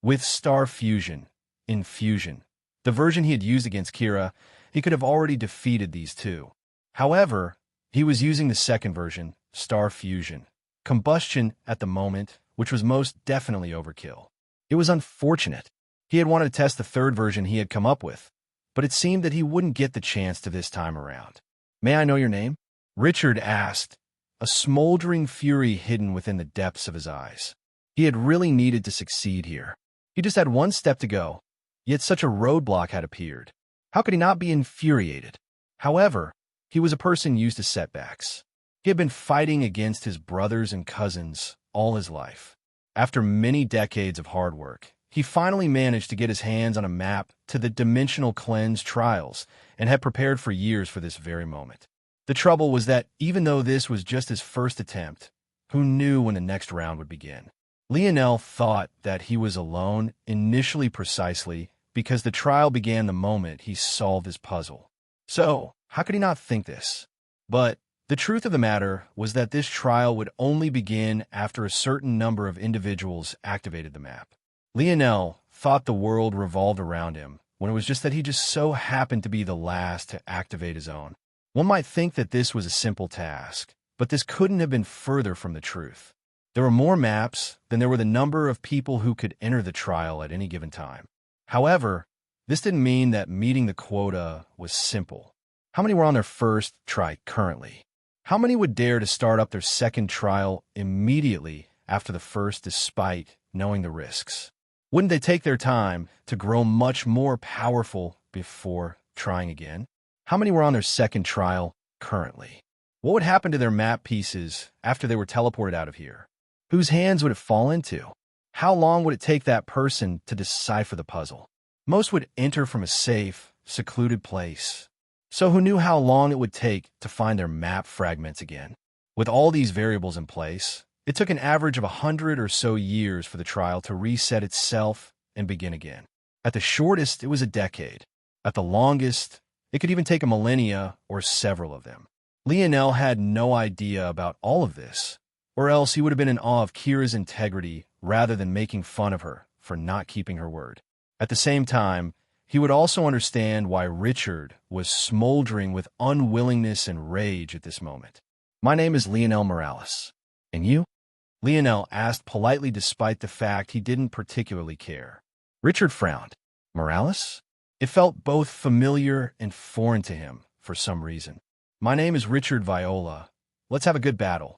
With Star Fusion, Infusion, the version he had used against Kira, he could have already defeated these two. However, he was using the second version, Star Fusion, Combustion at the moment, which was most definitely overkill. It was unfortunate. He had wanted to test the third version he had come up with, but it seemed that he wouldn't get the chance to this time around. "May I know your name?" Richard asked, a smoldering fury hidden within the depths of his eyes. He had really needed to succeed here. He just had one step to go, yet such a roadblock had appeared. How could he not be infuriated? However, he was a person used to setbacks. He had been fighting against his brothers and cousins all his life. After many decades of hard work, he finally managed to get his hands on a map to the Dimensional Cleanse trials and had prepared for years for this very moment. The trouble was that even though this was just his first attempt, who knew when the next round would begin? Lionel thought that he was alone initially precisely because the trial began the moment he solved his puzzle. So, how could he not think this? But the truth of the matter was that this trial would only begin after a certain number of individuals activated the map. Lionel thought the world revolved around him, when it was just that he just so happened to be the last to activate his own. One might think that this was a simple task, but this couldn't have been further from the truth. There were more maps than there were the number of people who could enter the trial at any given time. However, this didn't mean that meeting the quota was simple. How many were on their first try currently? How many would dare to start up their second trial immediately after the first despite knowing the risks? Wouldn't they take their time to grow much more powerful before trying again? How many were on their second trial currently? What would happen to their map pieces after they were teleported out of here? Whose hands would it fall into? How long would it take that person to decipher the puzzle? Most would enter from a safe, secluded place. So who knew how long it would take to find their map fragments again? With all these variables in place, it took an average of 100 or so years for the trial to reset itself and begin again. At the shortest, it was a decade. At the longest, it could even take a millennia or several of them. Lionel had no idea about all of this, or else he would have been in awe of Kira's integrity rather than making fun of her for not keeping her word. At the same time, he would also understand why Richard was smoldering with unwillingness and rage at this moment. "My name is Lionel Morales. And you?" Lionel asked politely despite the fact he didn't particularly care. Richard frowned. "Morales?" It felt both familiar and foreign to him for some reason. "My name is Richard Viola. Let's have a good battle."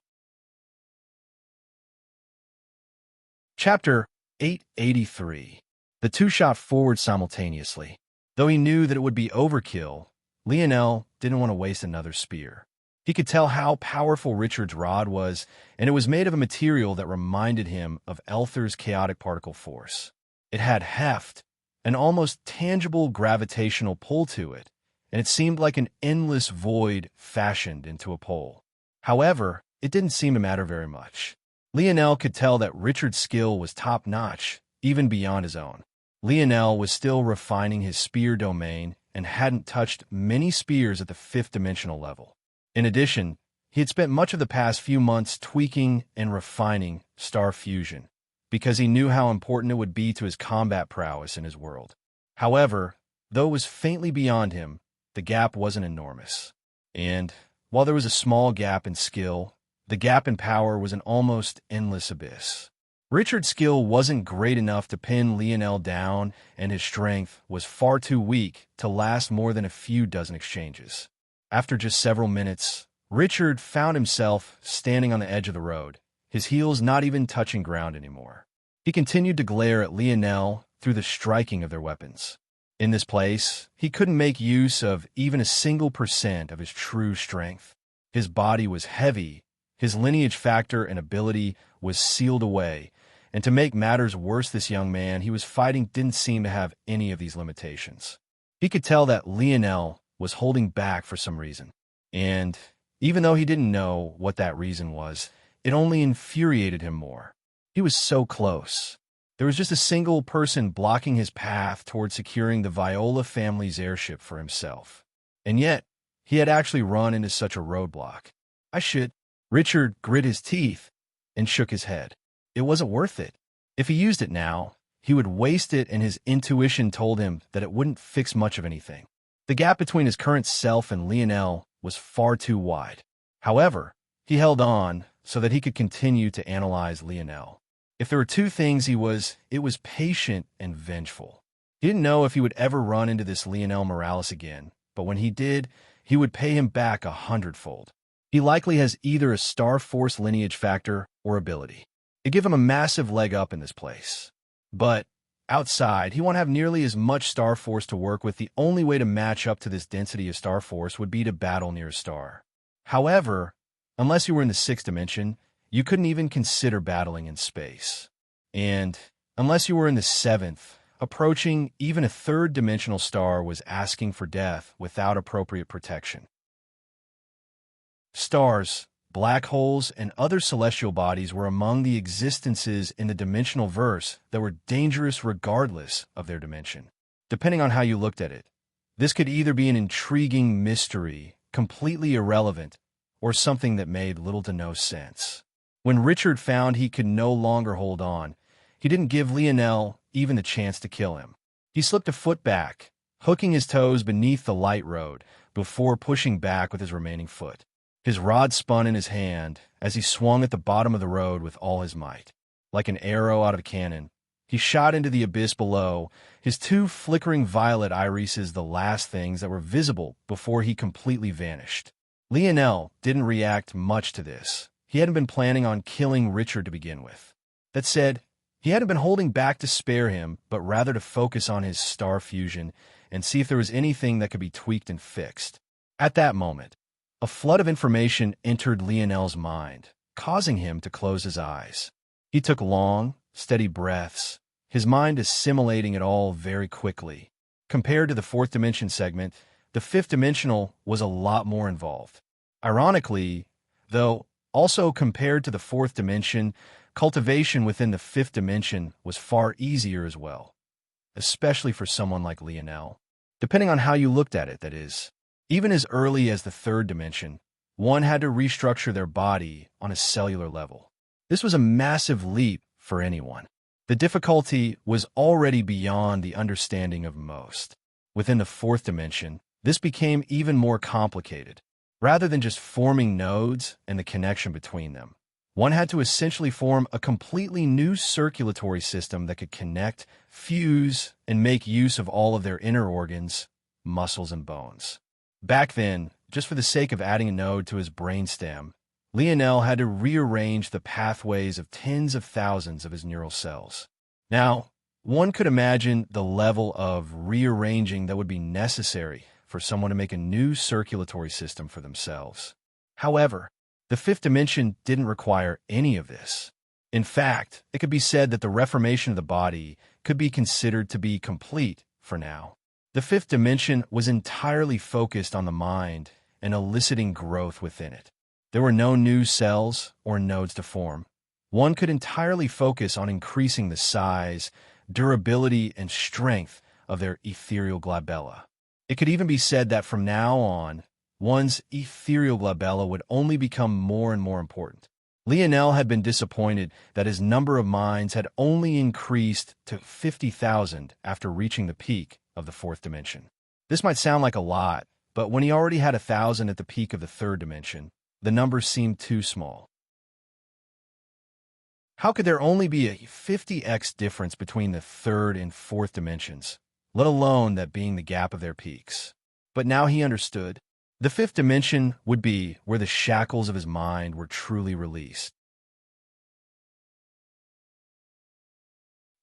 Chapter 883. The two shot forward simultaneously. Though he knew that it would be overkill, Lionel didn't want to waste another spear. He could tell how powerful Richard's rod was, and it was made of a material that reminded him of Elther's chaotic particle force. It had heft, an almost tangible gravitational pull to it, and it seemed like an endless void fashioned into a pole. However, it didn't seem to matter very much. Lionel could tell that Richard's skill was top-notch, even beyond his own. Lionel was still refining his spear domain and hadn't touched many spears at the fifth dimensional level. In addition, he had spent much of the past few months tweaking and refining star fusion, because he knew how important it would be to his combat prowess in his world. However, though it was faintly beyond him, the gap wasn't enormous. And while there was a small gap in skill, the gap in power was an almost endless abyss. Richard's skill wasn't great enough to pin Lionel down, and his strength was far too weak to last more than a few dozen exchanges. After just several minutes, Richard found himself standing on the edge of the road, his heels not even touching ground anymore. He continued to glare at Lionel through the striking of their weapons. In this place, he couldn't make use of even a single % of his true strength. His body was heavy, his lineage factor and ability was sealed away, and to make matters worse, this young man he was fighting didn't seem to have any of these limitations. He could tell that Lionel was holding back for some reason, and even though he didn't know what that reason was, it only infuriated him more. He was so close. There was just a single person blocking his path toward securing the Viola family's airship for himself. And yet, he had actually run into such a roadblock. Richard grit his teeth and shook his head. It wasn't worth it. If he used it now, he would waste it, and his intuition told him that it wouldn't fix much of anything. The gap between his current self and Lionel was far too wide. However, he held on so that he could continue to analyze Lionel. If there were two things it was patient and vengeful. He didn't know if he would ever run into this Lionel Morales again, but when he did, he would pay him back 100-fold. He likely has either a Star Force lineage factor or ability. It gave him a massive leg up in this place. But outside, he won't have nearly as much Star Force to work with. The only way to match up to this density of Star Force would be to battle near a star. However, unless you were in the sixth dimension, you couldn't even consider battling in space. And unless you were in the seventh, approaching even a third-dimensional star was asking for death without appropriate protection. Stars, black holes, and other celestial bodies were among the existences in the dimensional verse that were dangerous regardless of their dimension. Depending on how you looked at it, this could either be an intriguing mystery, completely irrelevant, or something that made little to no sense. When Richard found he could no longer hold on, he didn't give Lionel even the chance to kill him. He slipped a foot back, hooking his toes beneath the light road before pushing back with his remaining foot. His rod spun in his hand as he swung at the bottom of the road with all his might. Like an arrow out of a cannon, he shot into the abyss below, his two flickering violet irises the last things that were visible before he completely vanished. Lionel didn't react much to this. He hadn't been planning on killing Richard to begin with. That said, he hadn't been holding back to spare him, but rather to focus on his star fusion and see if there was anything that could be tweaked and fixed. At that moment, a flood of information entered Lionel's mind, causing him to close his eyes. He took long, steady breaths, his mind assimilating it all very quickly. Compared to the fourth dimension segment, the fifth dimensional was a lot more involved. Ironically, though, also compared to the fourth dimension, cultivation within the fifth dimension was far easier as well, especially for someone like Lionel. Depending on how you looked at it, that is. Even as early as the third dimension, one had to restructure their body on a cellular level. This was a massive leap for anyone. The difficulty was already beyond the understanding of most. Within the fourth dimension, this became even more complicated. Rather than just forming nodes and the connection between them, one had to essentially form a completely new circulatory system that could connect, fuse, and make use of all of their inner organs, muscles, and bones. Back then, just for the sake of adding a node to his brainstem, Lionel had to rearrange the pathways of tens of thousands of his neural cells. Now, one could imagine the level of rearranging that would be necessary for someone to make a new circulatory system for themselves. However, the fifth dimension didn't require any of this. In fact, it could be said that the reformation of the body could be considered to be complete for now. The fifth dimension was entirely focused on the mind and eliciting growth within it. There were no new cells or nodes to form. One could entirely focus on increasing the size, durability, and strength of their ethereal glabella. It could even be said that from now on, one's ethereal glabella would only become more and more important. Lionel had been disappointed that his number of minds had only increased to 50,000 after reaching the peak of the fourth dimension. This might sound like a lot, but when he already had 1,000 at the peak of the third dimension, the number seemed too small. How could there only be a 50x difference between the third and fourth dimensions, let alone that being the gap of their peaks? But now he understood. The fifth dimension would be where the shackles of his mind were truly released.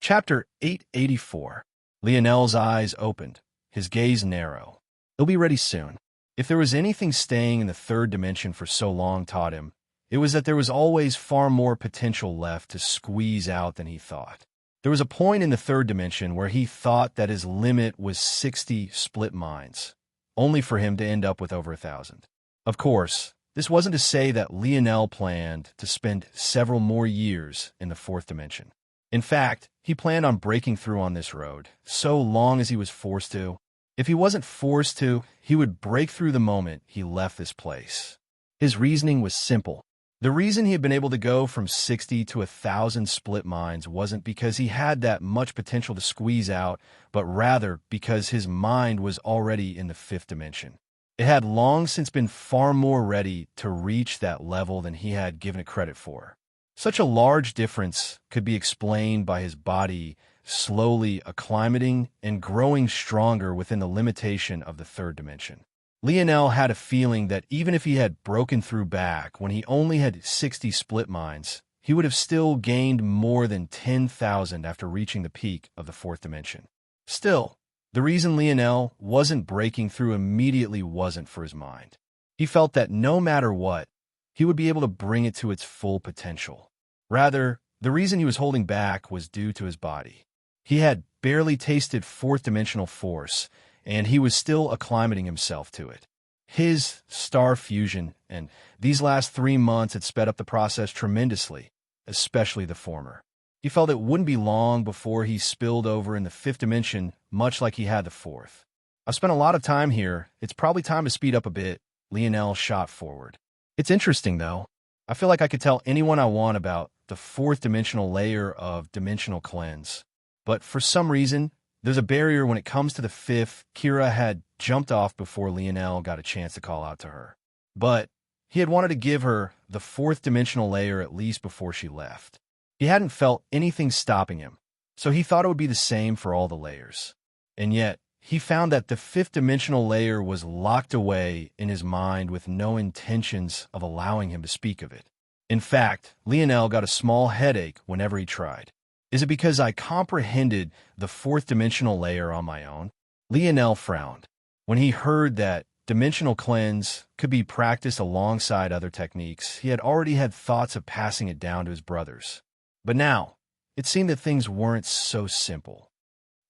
Chapter 884. Lionel's eyes opened, his gaze narrow. He'll be ready soon. If there was anything staying in the third dimension for so long taught him, it was that there was always far more potential left to squeeze out than he thought. There was a point in the third dimension where he thought that his limit was 60 split minds, only for him to end up with over 1,000. Of course, this wasn't to say that Lionel planned to spend several more years in the fourth dimension. In fact, he planned on breaking through on this road, so long as he was forced to. If he wasn't forced to, he would break through the moment he left this place. His reasoning was simple. The reason he had been able to go from 60 to 1,000 split minds wasn't because he had that much potential to squeeze out, but rather because his mind was already in the fifth dimension. It had long since been far more ready to reach that level than he had given it credit for. Such a large difference could be explained by his body slowly acclimating and growing stronger within the limitation of the third dimension. Lionel had a feeling that even if he had broken through back when he only had 60 split minds, he would have still gained more than 10,000 after reaching the peak of the fourth dimension. Still, the reason Lionel wasn't breaking through immediately wasn't for his mind. He felt that no matter what, he would be able to bring it to its full potential. Rather, the reason he was holding back was due to his body. He had barely tasted fourth-dimensional force, and he was still acclimating himself to it. His star fusion and these last 3 months had sped up the process tremendously, especially the former. He felt it wouldn't be long before he spilled over in the fifth dimension, much like he had the fourth. I've spent a lot of time here. It's probably time to speed up a bit. Lionel shot forward. It's interesting, though. I feel like I could tell anyone I want about the fourth dimensional layer of dimensional cleanse. But for some reason, there's a barrier when it comes to the fifth. Kira had jumped off before Lionel got a chance to call out to her. But he had wanted to give her the fourth dimensional layer at least before she left. He hadn't felt anything stopping him, so he thought it would be the same for all the layers. And yet, he found that the fifth dimensional layer was locked away in his mind with no intentions of allowing him to speak of it. In fact, Lionel got a small headache whenever he tried. Is it because I comprehended the fourth dimensional layer on my own? Lionel frowned. When he heard that dimensional cleanse could be practiced alongside other techniques, he had already had thoughts of passing it down to his brothers. But now, it seemed that things weren't so simple.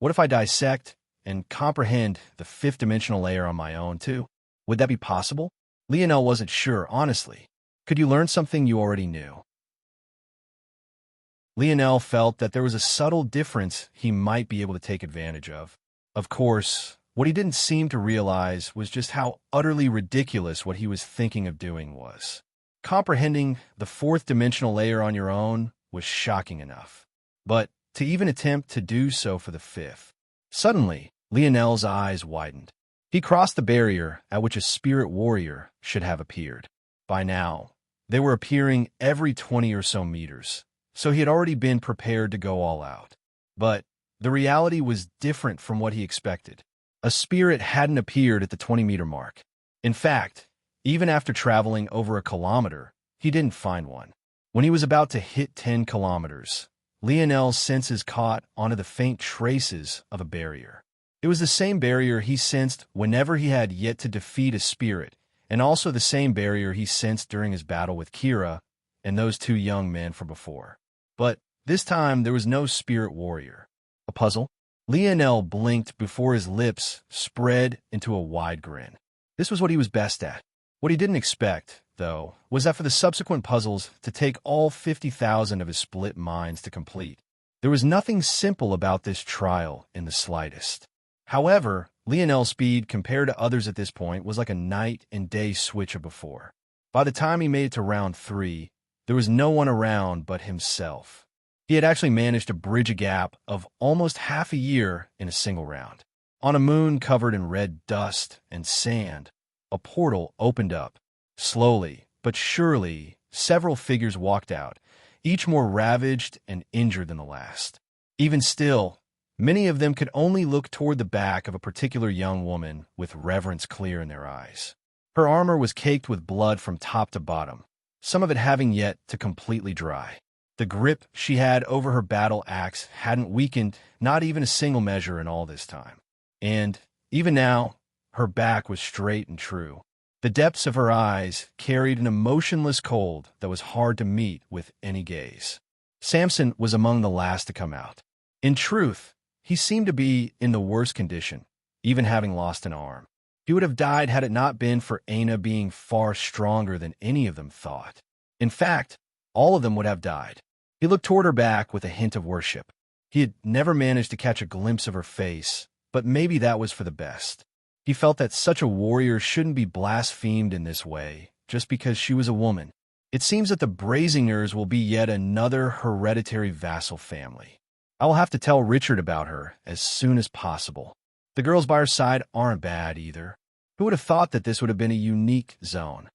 What if I dissect and comprehend the fifth dimensional layer on my own, too? Would that be possible? Lionel wasn't sure, honestly. Could you learn something you already knew? Lionel felt that there was a subtle difference he might be able to take advantage of. Of course, what he didn't seem to realize was just how utterly ridiculous what he was thinking of doing was. Comprehending the fourth dimensional layer on your own was shocking enough. But to even attempt to do so for the fifth. Suddenly, Lionel's eyes widened. He crossed the barrier at which a spirit warrior should have appeared. By now, they were appearing every 20 or so meters, so he had already been prepared to go all out. But the reality was different from what he expected. A spirit hadn't appeared at the 20-meter mark. In fact, even after traveling over a kilometer, he didn't find one. When he was about to hit 10 kilometers, Lionel's senses caught onto the faint traces of a barrier. It was the same barrier he sensed whenever he had yet to defeat a spirit, and also the same barrier he sensed during his battle with Kira and those 2 young men from before. But this time there was no spirit warrior. A puzzle? Lionel blinked before his lips spread into a wide grin. This was what he was best at. What he didn't expect, though, was that for the subsequent puzzles to take all 50,000 of his split minds to complete. There was nothing simple about this trial in the slightest. However, Lionel's speed compared to others at this point was like a night and day switch of before. By the time he made it to round 3, there was no one around but himself. He had actually managed to bridge a gap of almost half a year in a single round. On a moon covered in red dust and sand, a portal opened up. Slowly, but surely, several figures walked out, each more ravaged and injured than the last. Even still, many of them could only look toward the back of a particular young woman with reverence clear in their eyes. Her armor was caked with blood from top to bottom, some of it having yet to completely dry. The grip she had over her battle axe hadn't weakened not even a single measure in all this time. And, even now, her back was straight and true. The depths of her eyes carried an emotionless cold that was hard to meet with any gaze. Samson was among the last to come out. In truth, he seemed to be in the worst condition, even having lost an arm. He would have died had it not been for Aina being far stronger than any of them thought. In fact, all of them would have died. He looked toward her back with a hint of worship. He had never managed to catch a glimpse of her face, but maybe that was for the best. He felt that such a warrior shouldn't be blasphemed in this way, just because she was a woman. It seems that the Brazingers will be yet another hereditary vassal family. I will have to tell Richard about her as soon as possible. The girls by her side aren't bad either. Who would have thought that this would have been a unique zone?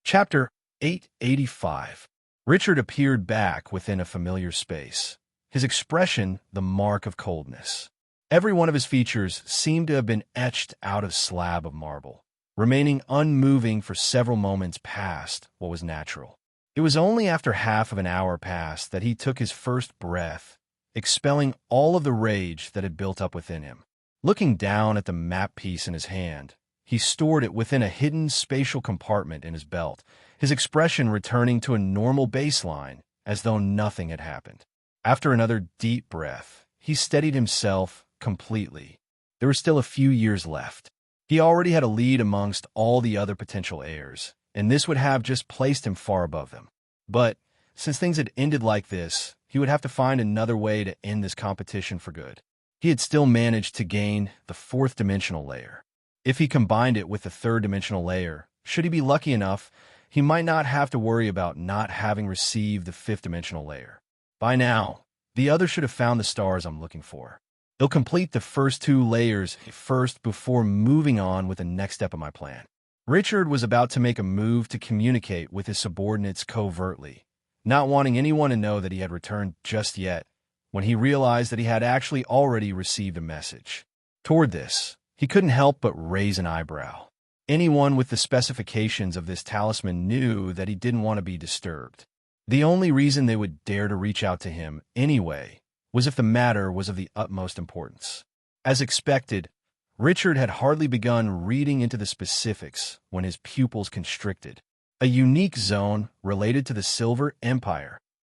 Chapter 885. Richard appeared back within a familiar space, his expression the mark of coldness. Every one of his features seemed to have been etched out of slab of marble, remaining unmoving for several moments past what was natural. It was only after half of an hour passed that he took his first breath, expelling all of the rage that had built up within him. Looking down at the map piece in his hand, he stored it within a hidden spatial compartment in his belt, his expression returning to a normal baseline, as though nothing had happened. After another deep breath, he steadied himself completely. There were still a few years left. He already had a lead amongst all the other potential heirs, and this would have just placed him far above them. But, since things had ended like this, he would have to find another way to end this competition for good. He had still managed to gain the 4th dimensional layer. If he combined it with the 3rd dimensional layer, should he be lucky enough, he might not have to worry about not having received the 5th dimensional layer. By now, the other should have found the stars I'm looking for. He'll complete the first 2 layers first before moving on with the next step of my plan. Richard was about to make a move to communicate with his subordinates covertly, not wanting anyone to know that he had returned just yet, when he realized that he had actually already received a message. Toward this, he couldn't help but raise an eyebrow. Anyone with the specifications of this talisman knew that he didn't want to be disturbed. The only reason they would dare to reach out to him, anyway, was if the matter was of the utmost importance. As expected, Richard had hardly begun reading into the specifics when his pupils constricted. A unique zone related to the Silver Empire.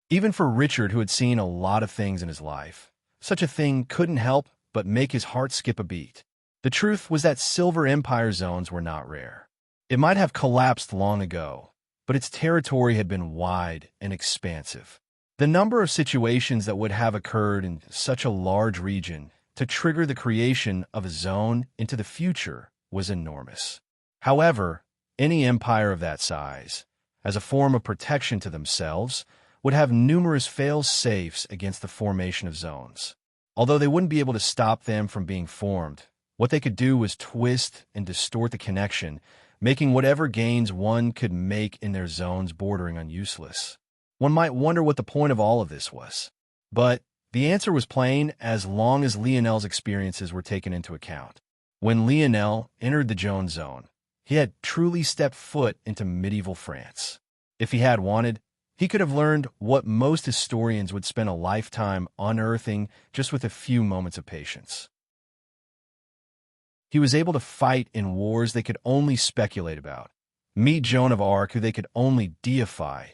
Even for Richard, who had seen a lot of things in his life, such a thing couldn't help but make his heart skip a beat. The truth was that Silver Empire zones were not rare. It might have collapsed long ago, but its territory had been wide and expansive. The number of situations that would have occurred in such a large region to trigger the creation of a zone into the future was enormous. However, any empire of that size, as a form of protection to themselves, would have numerous fail-safes against the formation of zones. Although they wouldn't be able to stop them from being formed, what they could do was twist and distort the connection, making whatever gains one could make in their zones bordering on useless. One might wonder what the point of all of this was. But the answer was plain as long as Lionel's experiences were taken into account. When Lionel entered the Jones Zone, he had truly stepped foot into medieval France. If he had wanted, he could have learned what most historians would spend a lifetime unearthing just with a few moments of patience. He was able to fight in wars they could only speculate about, meet Joan of Arc, who they could only deify,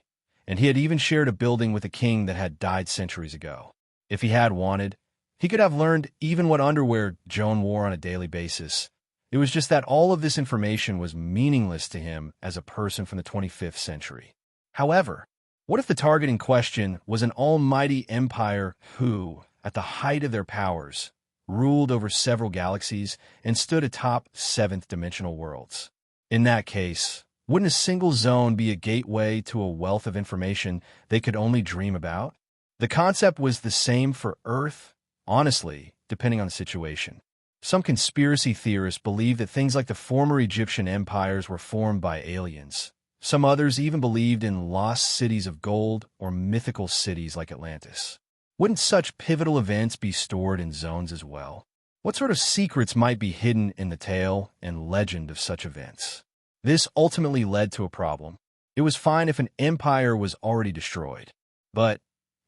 and he had even shared a building with a king that had died centuries ago. If he had wanted, he could have learned even what underwear Joan wore on a daily basis. It was just that all of this information was meaningless to him as a person from the 25th century. However, What if the target in question was an almighty empire who, at the height of their powers, ruled over several galaxies and stood atop seventh-dimensional worlds? In that case, wouldn't a single zone be a gateway to a wealth of information they could only dream about? The concept was the same for Earth, honestly, depending on the situation. Some conspiracy theorists believe that things like the former Egyptian empires were formed by aliens. Some others even believed in lost cities of gold or mythical cities like Atlantis. Wouldn't such pivotal events be stored in zones as well? What sort of secrets might be hidden in the tale and legend of such events? This ultimately led to a problem. It was fine if an empire was already destroyed. But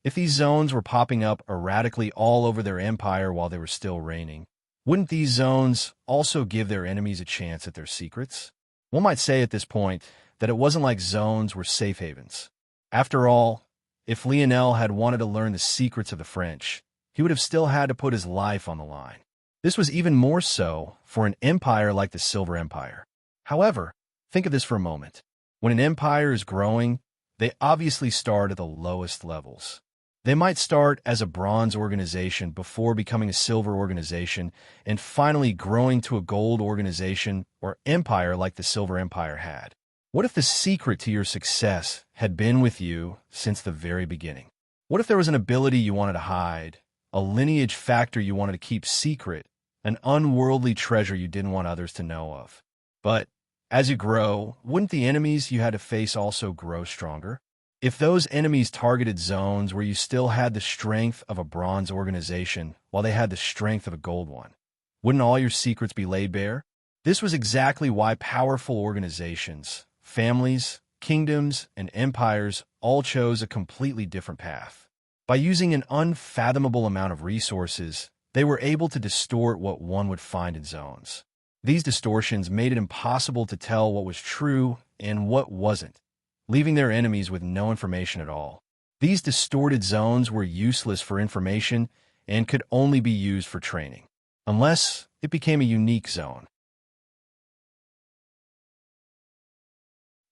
if these zones were popping up erratically all over their empire while they were still reigning, wouldn't these zones also give their enemies a chance at their secrets? One might say at this point that it wasn't like zones were safe havens. After all, if Lionel had wanted to learn the secrets of the French, he would have still had to put his life on the line. This was even more so for an empire like the Silver Empire. However, think of this for a moment. When an empire is growing, they obviously start at the lowest levels. They might start as a bronze organization before becoming a silver organization and finally growing to a gold organization or empire like the Silver Empire had. What if the secret to your success had been with you since the very beginning? What if there was an ability you wanted to hide, a lineage factor you wanted to keep secret, an unworldly treasure you didn't want others to know of? But as you grow, wouldn't the enemies you had to face also grow stronger? If those enemies targeted zones where you still had the strength of a bronze organization while they had the strength of a gold one, wouldn't all your secrets be laid bare? This was exactly why powerful organizations, families, kingdoms, and empires all chose a completely different path. By using an unfathomable amount of resources, they were able to distort what one would find in zones. These distortions made it impossible to tell what was true and what wasn't, leaving their enemies with no information at all. These distorted zones were useless for information and could only be used for training, unless it became a unique zone.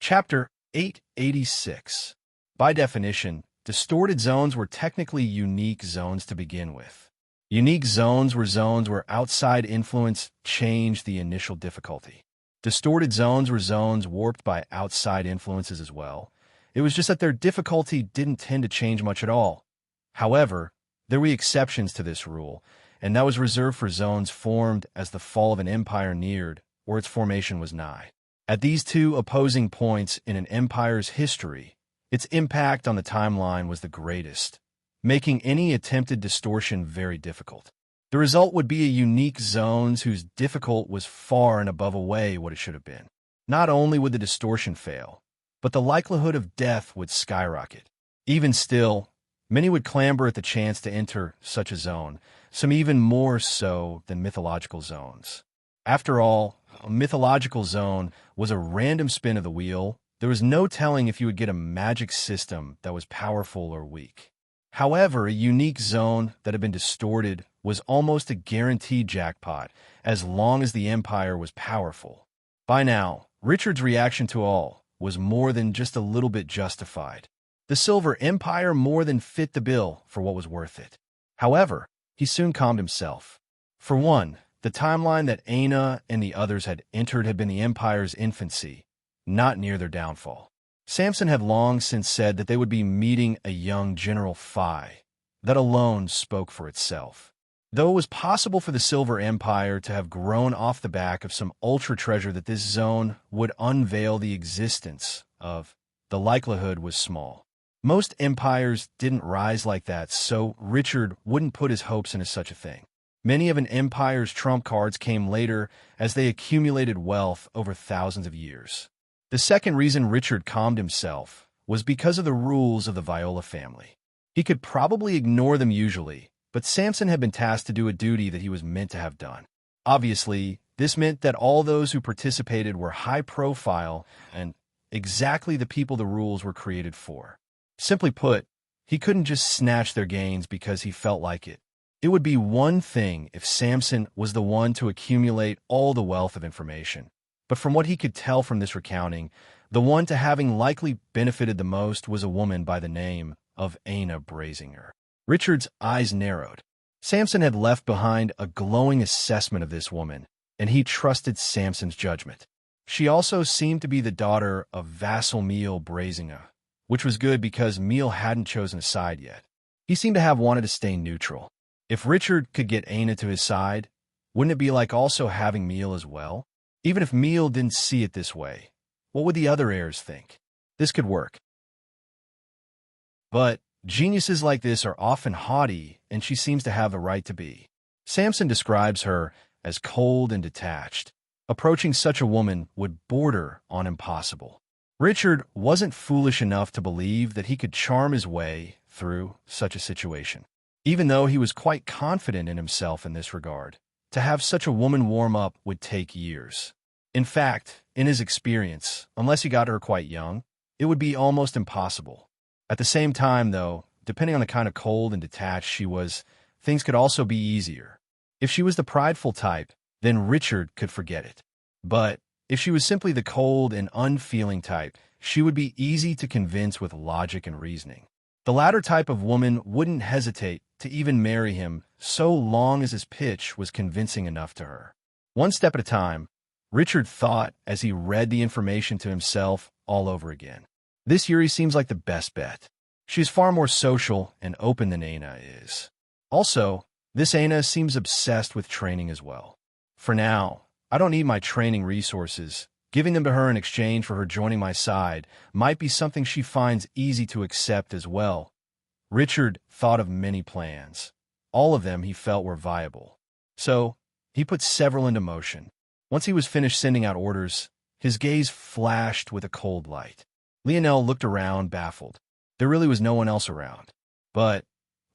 Chapter 886. By definition, distorted zones were technically unique zones to begin with. Unique zones were zones where outside influence changed the initial difficulty. Distorted zones were zones warped by outside influences as well. It was just that their difficulty didn't tend to change much at all. However, there were exceptions to this rule, and that was reserved for zones formed as the fall of an empire neared or its formation was nigh. At these two opposing points in an empire's history, its impact on the timeline was the greatest, making any attempted distortion very difficult. The result would be a unique zones whose difficult was far and above away what it should have been. Not only would the distortion fail, but the likelihood of death would skyrocket. Even still, many would clamber at the chance to enter such a zone, some even more so than mythological zones. After all, a mythological zone was a random spin of the wheel. There was no telling if you would get a magic system that was powerful or weak. However, a unique zone that had been distorted was almost a guaranteed jackpot, as long as the empire was powerful. By now, Richard's reaction to all was more than just a little bit justified. The Silver Empire more than fit the bill for what was worth it. However, he soon calmed himself. For one, the timeline that Aina and the others had entered had been the Empire's infancy, not near their downfall. Samson had long since said that they would be meeting a young General Phi. That alone spoke for itself. Though it was possible for the Silver Empire to have grown off the back of some ultra treasure that this zone would unveil the existence of, the likelihood was small. Most empires didn't rise like that, so Richard wouldn't put his hopes into such a thing. Many of an empire's trump cards came later as they accumulated wealth over thousands of years. The second reason Richard calmed himself was because of the rules of the Viola family. He could probably ignore them usually, but Samson had been tasked to do a duty that he was meant to have done. Obviously, this meant that all those who participated were high profile and exactly the people the rules were created for. Simply put, he couldn't just snatch their gains because he felt like it. It would be one thing if Samson was the one to accumulate all the wealth of information. But from what he could tell from this recounting, The one to having likely benefited the most was a woman by the name of Anna Brasinger. Richard's eyes narrowed. Samson had left behind a glowing assessment of this woman, and he trusted Samson's judgment. She also seemed to be the daughter of vassal Meal Brasinger, which was good because Meal hadn't chosen a side yet. He seemed to have wanted to stay neutral. If Richard could get Anna to his side, wouldn't it be like also having Meal as well? Even if Meal didn't see it this way, what would the other heirs think? This could work. But geniuses like this are often haughty, and she seems to have a right to be. Samson describes her as cold and detached. Approaching such a woman would border on impossible. Richard wasn't foolish enough to believe that he could charm his way through such a situation. Even though he was quite confident in himself in this regard, to have such a woman warm up would take years. In fact, in his experience, unless he got her quite young, it would be almost impossible. At the same time, though, depending on the kind of cold and detached she was, things could also be easier. If she was the prideful type, then Richard could forget it. But if she was simply the cold and unfeeling type, she would be easy to convince with logic and reasoning. The latter type of woman wouldn't hesitate to even marry him so long as his pitch was convincing enough to her. One step at a time, Richard thought as he read the information to himself all over again. This Yuri seems like the best bet. She's far more social and open than Anna is. Also, this Anna seems obsessed with training as well. For now, I don't need my training resources. Giving them to her in exchange for her joining my side might be something she finds easy to accept as well. Richard thought of many plans. All of them he felt were viable. So, he put several into motion. Once he was finished sending out orders, his gaze flashed with a cold light. Lionel looked around, baffled. There really was no one else around. But,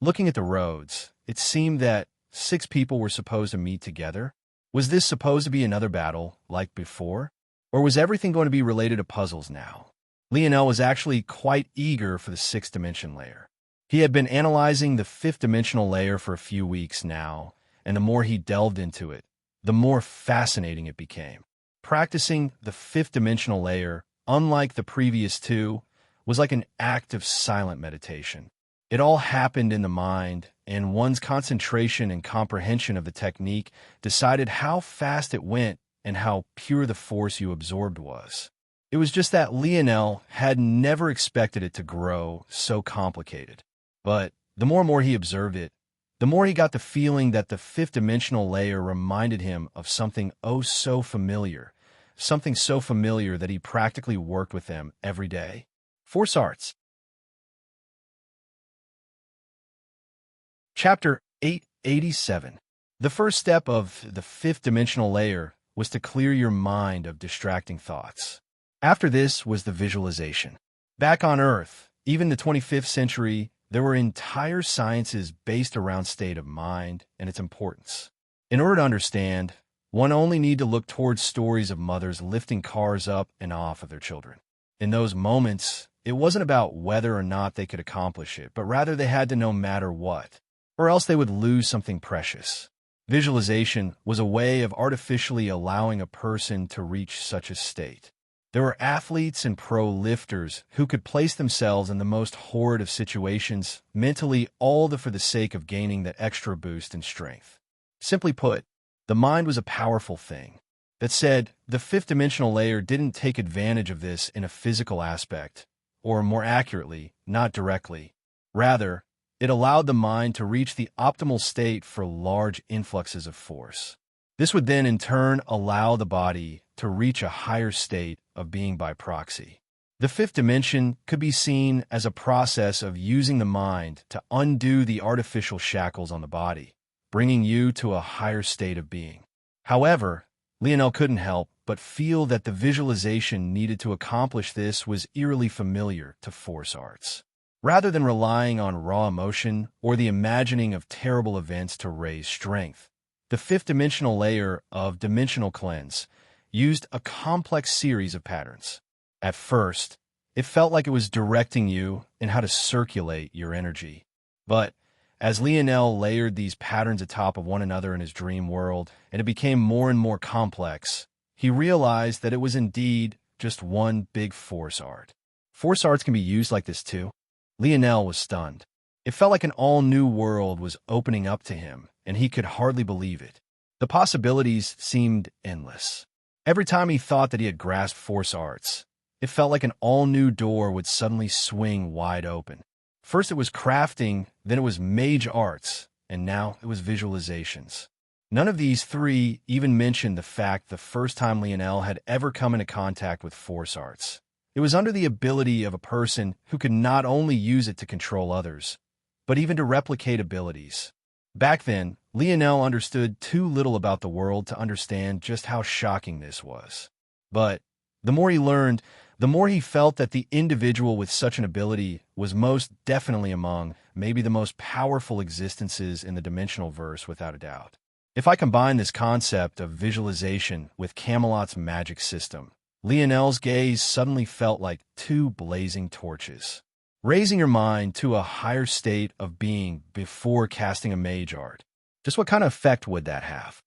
looking at the roads, it seemed that 6 people were supposed to meet together. Was this supposed to be another battle, like before? Or was everything going to be related to puzzles now? Lionel was actually quite eager for the 6th dimension layer. He had been analyzing the 5th dimensional layer for a few weeks now, and the more he delved into it, the more fascinating it became. Practicing the 5th dimensional layer, unlike the previous 2, was like an act of silent meditation. It all happened in the mind, and one's concentration and comprehension of the technique decided how fast it went and how pure the force you absorbed was. It was just that Lionel had never expected it to grow so complicated. But the more and more he observed it, the more he got the feeling that the 5th dimensional layer reminded him of something oh so familiar, something so familiar that he practically worked with them every day. Force Arts. Chapter 887. The first step of the 5th dimensional layer was to clear your mind of distracting thoughts. After this was the visualization. Back on Earth, even the 25th century, there were entire sciences based around state of mind and its importance. In order to understand, one only need to look towards stories of mothers lifting cars up and off of their children. In those moments, it wasn't about whether or not they could accomplish it, but rather they had to no matter what, or else they would lose something precious. Visualization was a way of artificially allowing a person to reach such a state. There were athletes and pro lifters who could place themselves in the most horrid of situations, mentally all for the sake of gaining that extra boost in strength. Simply put, the mind was a powerful thing. That said, the 5th dimensional layer didn't take advantage of this in a physical aspect, or more accurately, not directly. Rather, it allowed the mind to reach the optimal state for large influxes of force. This would then in turn allow the body to reach a higher state of being by proxy. The 5th dimension could be seen as a process of using the mind to undo the artificial shackles on the body, bringing you to a higher state of being. However, Lionel couldn't help but feel that the visualization needed to accomplish this was eerily familiar to force arts. Rather than relying on raw emotion or the imagining of terrible events to raise strength, the 5th dimensional layer of Dimensional Cleanse used a complex series of patterns. At first, it felt like it was directing you in how to circulate your energy. But as Lionel layered these patterns atop of one another in his dream world, and it became more and more complex, he realized that it was indeed just one big force art. Force arts can be used like this too? Lionel was stunned. It felt like an all-new world was opening up to him, and he could hardly believe it. The possibilities seemed endless. Every time he thought that he had grasped force arts, it felt like an all-new door would suddenly swing wide open. First it was crafting, then it was mage arts, and now it was visualizations. None of these three even mentioned the fact the first time Lionel had ever come into contact with force arts. It was under the ability of a person who could not only use it to control others, but even to replicate abilities. Back then, Lionel understood too little about the world to understand just how shocking this was. But the more he learned, the more he felt that the individual with such an ability was most definitely among maybe the most powerful existences in the dimensional verse without a doubt. If I combine this concept of visualization with Camelot's magic system, Lionel's gaze suddenly felt like two blazing torches. Raising your mind to a higher state of being before casting a mage art, just what kind of effect would that have?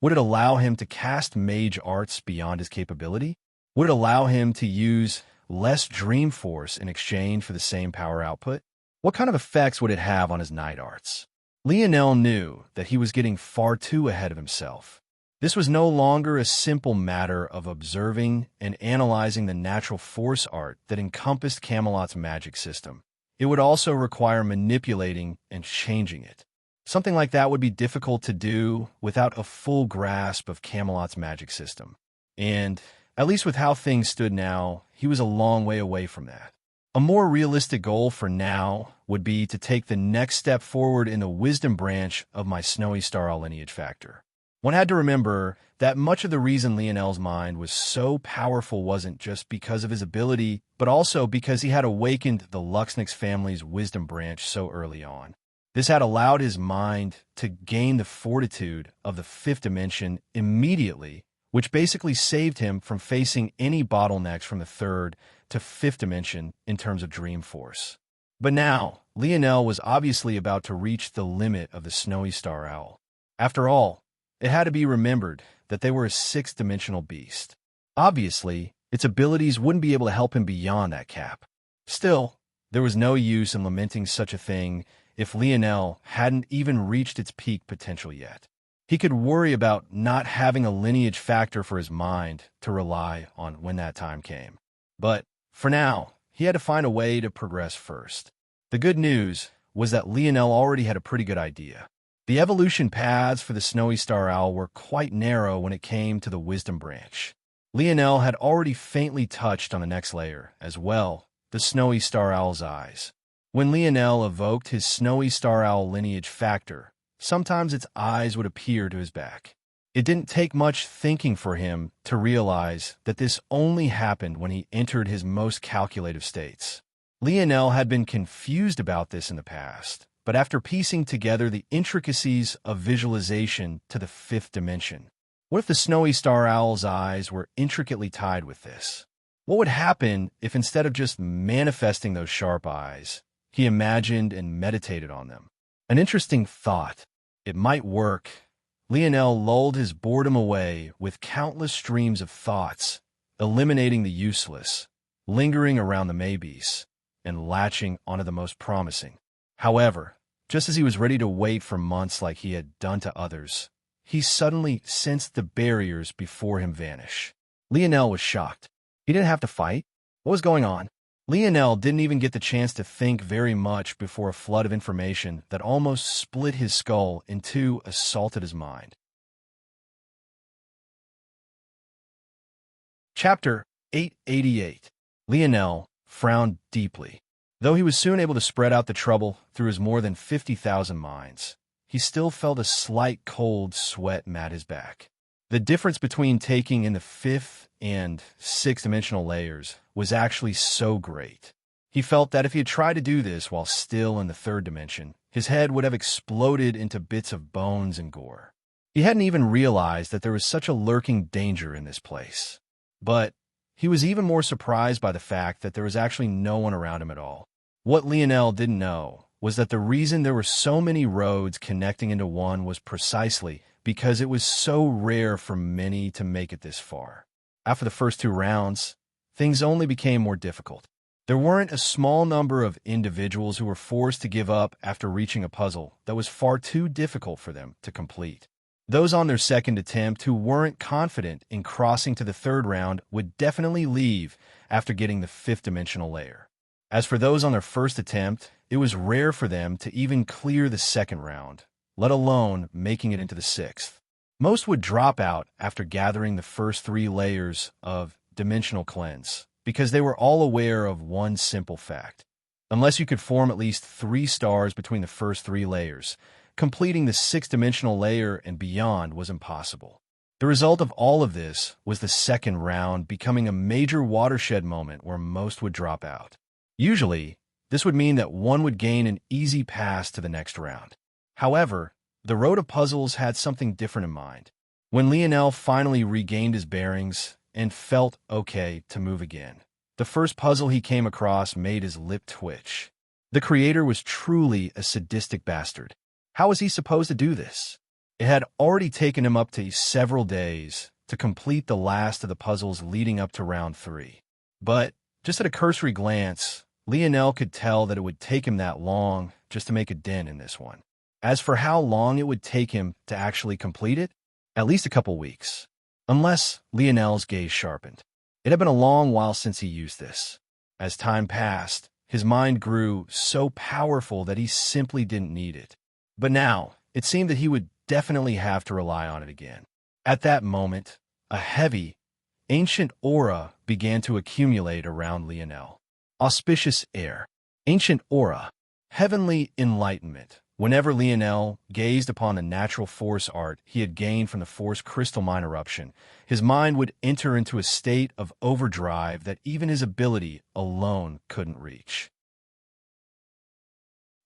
Would it allow him to cast mage arts beyond his capability? Would it allow him to use less dream force in exchange for the same power output? What kind of effects would it have on his night arts? Lionel knew that he was getting far too ahead of himself. This was no longer a simple matter of observing and analyzing the natural force art that encompassed Camelot's magic system. It would also require manipulating and changing it. Something like that would be difficult to do without a full grasp of Camelot's magic system. And, at least with how things stood now, he was a long way away from that. A more realistic goal for now would be to take the next step forward in the wisdom branch of my Snowy Star Owl lineage factor. One had to remember that much of the reason Lionel's mind was so powerful wasn't just because of his ability, but also because he had awakened the Luxnix family's wisdom branch so early on. This had allowed his mind to gain the fortitude of the fifth dimension immediately, which basically saved him from facing any bottlenecks from the third to fifth dimension in terms of dream force. But now, Lionel was obviously about to reach the limit of the Snowy Star Owl. After all, it had to be remembered that they were a sixth-dimensional beast. Obviously, its abilities wouldn't be able to help him beyond that cap. Still, there was no use in lamenting such a thing if Lionel hadn't even reached its peak potential yet. He could worry about not having a lineage factor for his mind to rely on when that time came. But, for now, he had to find a way to progress first. The good news was that Lionel already had a pretty good idea. The evolution paths for the Snowy Star Owl were quite narrow when it came to the Wisdom Branch. Lionel had already faintly touched on the next layer, as well, the Snowy Star Owl's eyes. When Lionel evoked his Snowy Star Owl lineage factor, sometimes its eyes would appear to his back. It didn't take much thinking for him to realize that this only happened when he entered his most calculative states. Lionel had been confused about this in the past, but after piecing together the intricacies of visualization to the fifth dimension, what if the Snowy Star Owl's eyes were intricately tied with this? What would happen if instead of just manifesting those sharp eyes, he imagined and meditated on them? An interesting thought. It might work. Lionel lulled his boredom away with countless streams of thoughts, eliminating the useless, lingering around the maybes, and latching onto the most promising. However, just as he was ready to wait for months like he had done to others, he suddenly sensed the barriers before him vanish. Lionel was shocked. He didn't have to fight. What was going on? Lionel didn't even get the chance to think very much before a flood of information that almost split his skull in two assaulted his mind. Chapter 888. Lionel frowned deeply. Though he was soon able to spread out the trouble through his more than 50,000 minds, he still felt a slight cold sweat mat his back. The difference between taking in the fifth and sixth-dimensional layers was actually so great. He felt that if he had tried to do this while still in the third dimension, his head would have exploded into bits of bones and gore. He hadn't even realized that there was such a lurking danger in this place. But he was even more surprised by the fact that there was actually no one around him at all. What Lionel didn't know was that the reason there were so many roads connecting into one was precisely because it was so rare for many to make it this far. After the first 2 rounds, things only became more difficult. There weren't a small number of individuals who were forced to give up after reaching a puzzle that was far too difficult for them to complete. Those on their second attempt who weren't confident in crossing to the 3rd round would definitely leave after getting the 5th-dimensional layer. As for those on their first attempt, it was rare for them to even clear the 2nd round, let alone making it into the 6th. Most would drop out after gathering the first 3 layers of dimensional cleanse, because they were all aware of one simple fact. Unless you could form at least 3 stars between the first 3 layers, completing the 6th-dimensional layer and beyond was impossible. The result of all of this was the 2nd round becoming a major watershed moment where most would drop out. Usually, this would mean that one would gain an easy pass to the next round. However, the road of puzzles had something different in mind. When Lionel finally regained his bearings and felt okay to move again, the first puzzle he came across made his lip twitch. The creator was truly a sadistic bastard. How was he supposed to do this? It had already taken him up to several days to complete the last of the puzzles leading up to round 3. But, just at a cursory glance, Lionel could tell that it would take him that long just to make a dent in this one. As for how long it would take him to actually complete it, at least a couple weeks. Unless Lionel's gaze sharpened. It had been a long while since he used this. As time passed, his mind grew so powerful that he simply didn't need it. But now, it seemed that he would definitely have to rely on it again. At that moment, a heavy, ancient aura began to accumulate around Lionel. Auspicious air, ancient aura, heavenly enlightenment. Whenever Lionel gazed upon the natural force art he had gained from the force crystal mine eruption, his mind would enter into a state of overdrive that even his ability alone couldn't reach.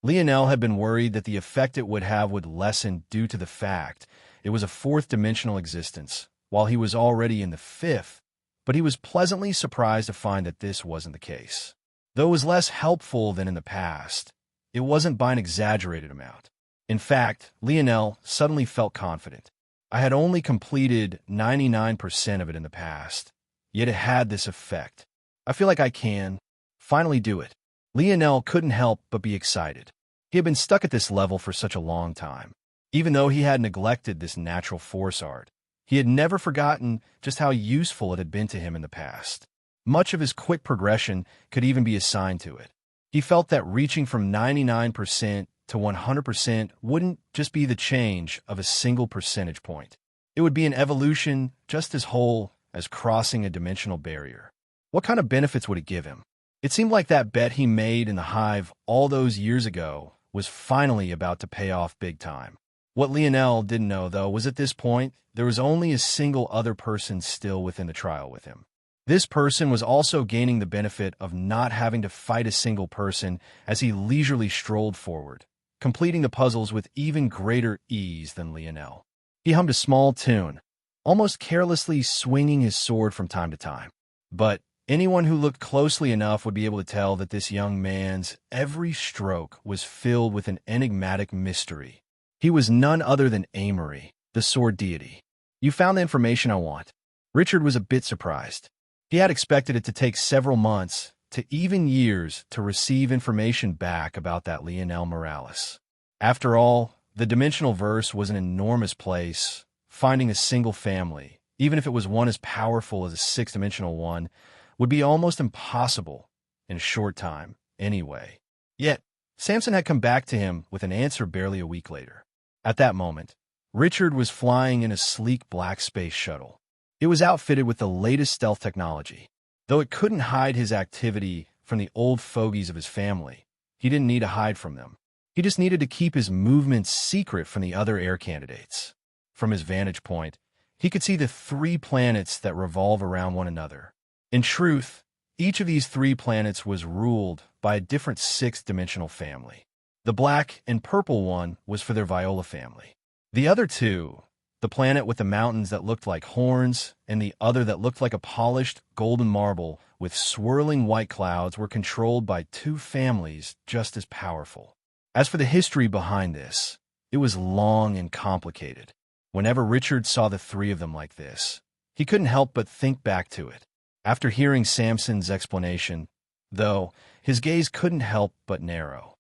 Lionel had been worried that the effect it would have would lessen due to the fact it was a 4th-dimensional existence, while he was already in the 5th, but he was pleasantly surprised to find that this wasn't the case. Though it was less helpful than in the past, it wasn't by an exaggerated amount. In fact, Lionel suddenly felt confident. I had only completed 99% of it in the past, yet it had this effect. I feel like I can finally do it. Lionel couldn't help but be excited. He had been stuck at this level for such a long time. Even though he had neglected this natural force art, he had never forgotten just how useful it had been to him in the past. Much of his quick progression could even be assigned to it. He felt that reaching from 99% to 100% wouldn't just be the change of a single percentage point. It would be an evolution just as whole as crossing a dimensional barrier. What kind of benefits would it give him? It seemed like that bet he made in the hive all those years ago was finally about to pay off big time. What Lionel didn't know, though, was at this point, there was only a single other person still within the trial with him. This person was also gaining the benefit of not having to fight a single person as he leisurely strolled forward, completing the puzzles with even greater ease than Lionel. He hummed a small tune, almost carelessly swinging his sword from time to time. But anyone who looked closely enough would be able to tell that this young man's every stroke was filled with an enigmatic mystery. He was none other than Amory, the sword deity. You found the information I want. Richard was a bit surprised. He had expected it to take several months to even years to receive information back about that Lionel Morales. After all, the dimensional verse was an enormous place. Finding a single family, even if it was one as powerful as a 6th-dimensional one, would be almost impossible in a short time anyway. Yet, Samson had come back to him with an answer barely a week later. At that moment, Richard was flying in a sleek black space shuttle. It was outfitted with the latest stealth technology. Though it couldn't hide his activity from the old fogies of his family, he didn't need to hide from them. He just needed to keep his movements secret from the other air candidates. From his vantage point, he could see the 3 planets that revolve around one another. In truth, each of these 3 planets was ruled by a different 6th-dimensional family. The black and purple one was for their Viola family. The other 2, the planet with the mountains that looked like horns and the other that looked like a polished golden marble with swirling white clouds, were controlled by 2 families just as powerful. As for the history behind this, it was long and complicated. Whenever Richard saw the three of them like this, he couldn't help but think back to it. After hearing Samson's explanation, though, his gaze couldn't help but narrow.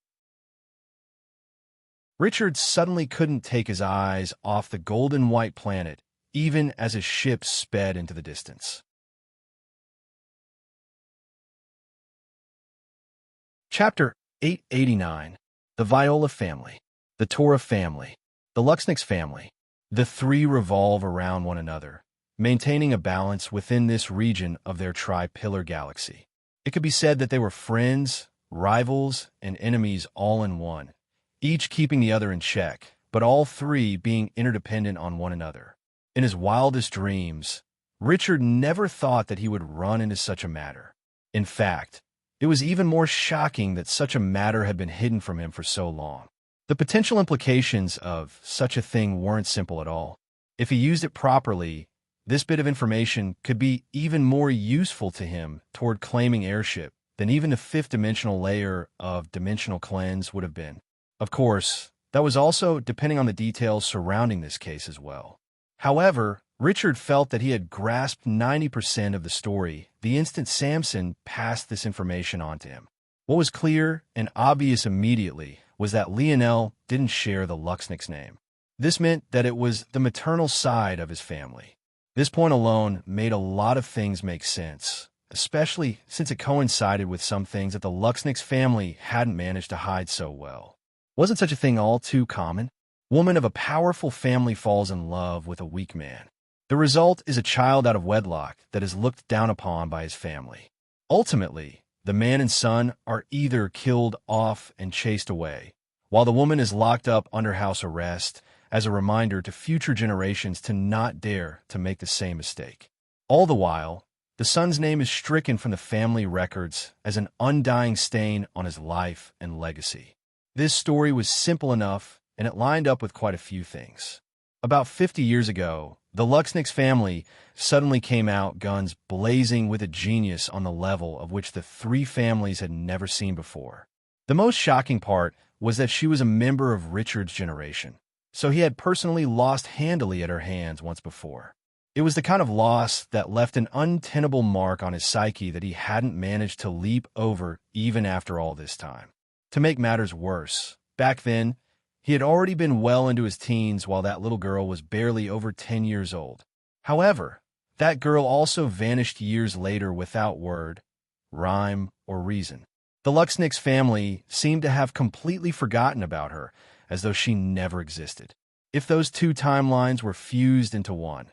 Richard suddenly couldn't take his eyes off the golden white planet, even as his ship sped into the distance. Chapter 889. The Viola Family. The Torah Family. The Luxnix Family. The three revolve around one another, maintaining a balance within this region of their tri-pillar galaxy. It could be said that they were friends, rivals, and enemies all in one, each keeping the other in check, but all three being interdependent on one another. In his wildest dreams, Richard never thought that he would run into such a matter. In fact, it was even more shocking that such a matter had been hidden from him for so long. The potential implications of such a thing weren't simple at all. If he used it properly, this bit of information could be even more useful to him toward claiming heirship than even the fifth-dimensional layer of dimensional cleanse would have been. Of course, that was also depending on the details surrounding this case as well. However, Richard felt that he had grasped 90% of the story the instant Samson passed this information on to him. What was clear and obvious immediately was that Lionel didn't share the Luxnix name. This meant that it was the maternal side of his family. This point alone made a lot of things make sense, especially since it coincided with some things that the Luxnix family hadn't managed to hide so well. Wasn't such a thing all too common? Woman of a powerful family falls in love with a weak man. The result is a child out of wedlock that is looked down upon by his family. Ultimately, the man and son are either killed off and chased away, while the woman is locked up under house arrest as a reminder to future generations to not dare to make the same mistake. All the while, the son's name is stricken from the family records as an undying stain on his life and legacy. This story was simple enough, and it lined up with quite a few things. About 50 years ago, the Luxnix family suddenly came out guns blazing with a genius on the level of which the three families had never seen before. The most shocking part was that she was a member of Richard's generation, so he had personally lost handily at her hands once before. It was the kind of loss that left an untenable mark on his psyche that he hadn't managed to leap over even after all this time. To make matters worse, back then, he had already been well into his teens while that little girl was barely over 10 years old. However, that girl also vanished years later without word, rhyme, or reason. The Luxnix family seemed to have completely forgotten about her, as though she never existed. If those two timelines were fused into one,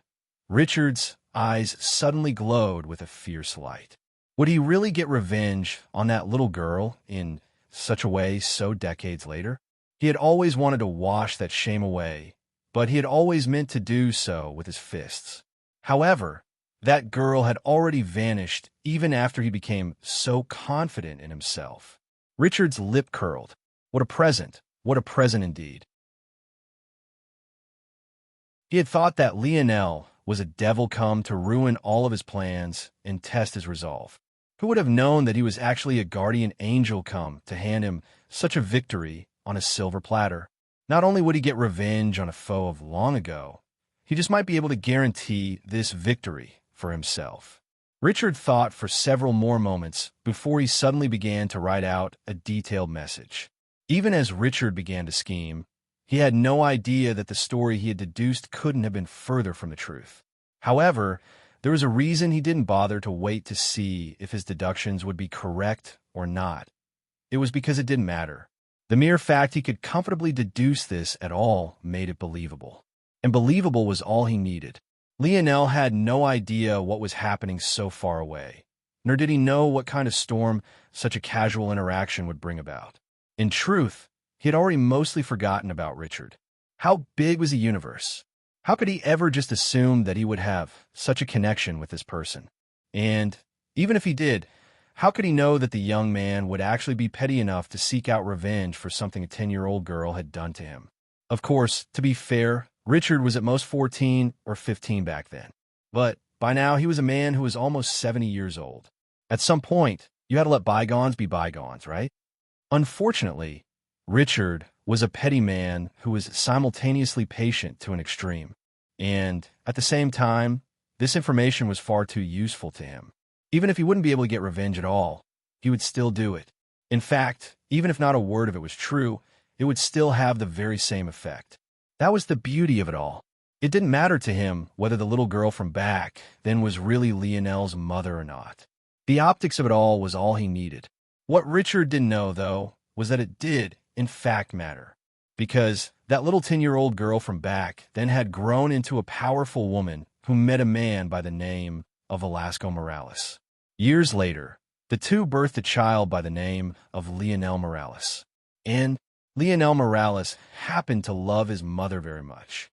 Richard's eyes suddenly glowed with a fierce light. Would he really get revenge on that little girl in such a way so decades later? He had always wanted to wash that shame away, but he had always meant to do so with his fists. However, that girl had already vanished even after he became so confident in himself. Richard's lip curled. What a present! What a present indeed. He had thought that Lionel was a devil come to ruin all of his plans and test his resolve. Who would have known that he was actually a guardian angel come to hand him such a victory on a silver platter? Not only would he get revenge on a foe of long ago, he just might be able to guarantee this victory for himself. Richard thought for several more moments before he suddenly began to write out a detailed message. Even as Richard began to scheme, he had no idea that the story he had deduced couldn't have been further from the truth. However, there was a reason he didn't bother to wait to see if his deductions would be correct or not. It was because it didn't matter. The mere fact he could comfortably deduce this at all made it believable. And believable was all he needed. Lionel had no idea what was happening so far away, nor did he know what kind of storm such a casual interaction would bring about. In truth, he had already mostly forgotten about Richard. How big was the universe? How could he ever just assume that he would have such a connection with this person? And even if he did, how could he know that the young man would actually be petty enough to seek out revenge for something a 10-year-old girl had done to him? Of course, to be fair, Richard was at most 14 or 15 back then. But by now, he was a man who was almost 70 years old. At some point, you had to let bygones be bygones, right? Unfortunately, Richard was a petty man who was simultaneously patient to an extreme. And at the same time, this information was far too useful to him. Even if he wouldn't be able to get revenge at all, he would still do it. In fact, even if not a word of it was true, it would still have the very same effect. That was the beauty of it all. It didn't matter to him whether the little girl from back then was really Lionel's mother or not. The optics of it all was all he needed. What Richard didn't know, though, was that it did, in fact, matter. Because that little 10-year-old girl from back then had grown into a powerful woman who met a man by the name of Velasco Morales. Years later, the two birthed a child by the name of Lionel Morales. And Lionel Morales happened to love his mother very much.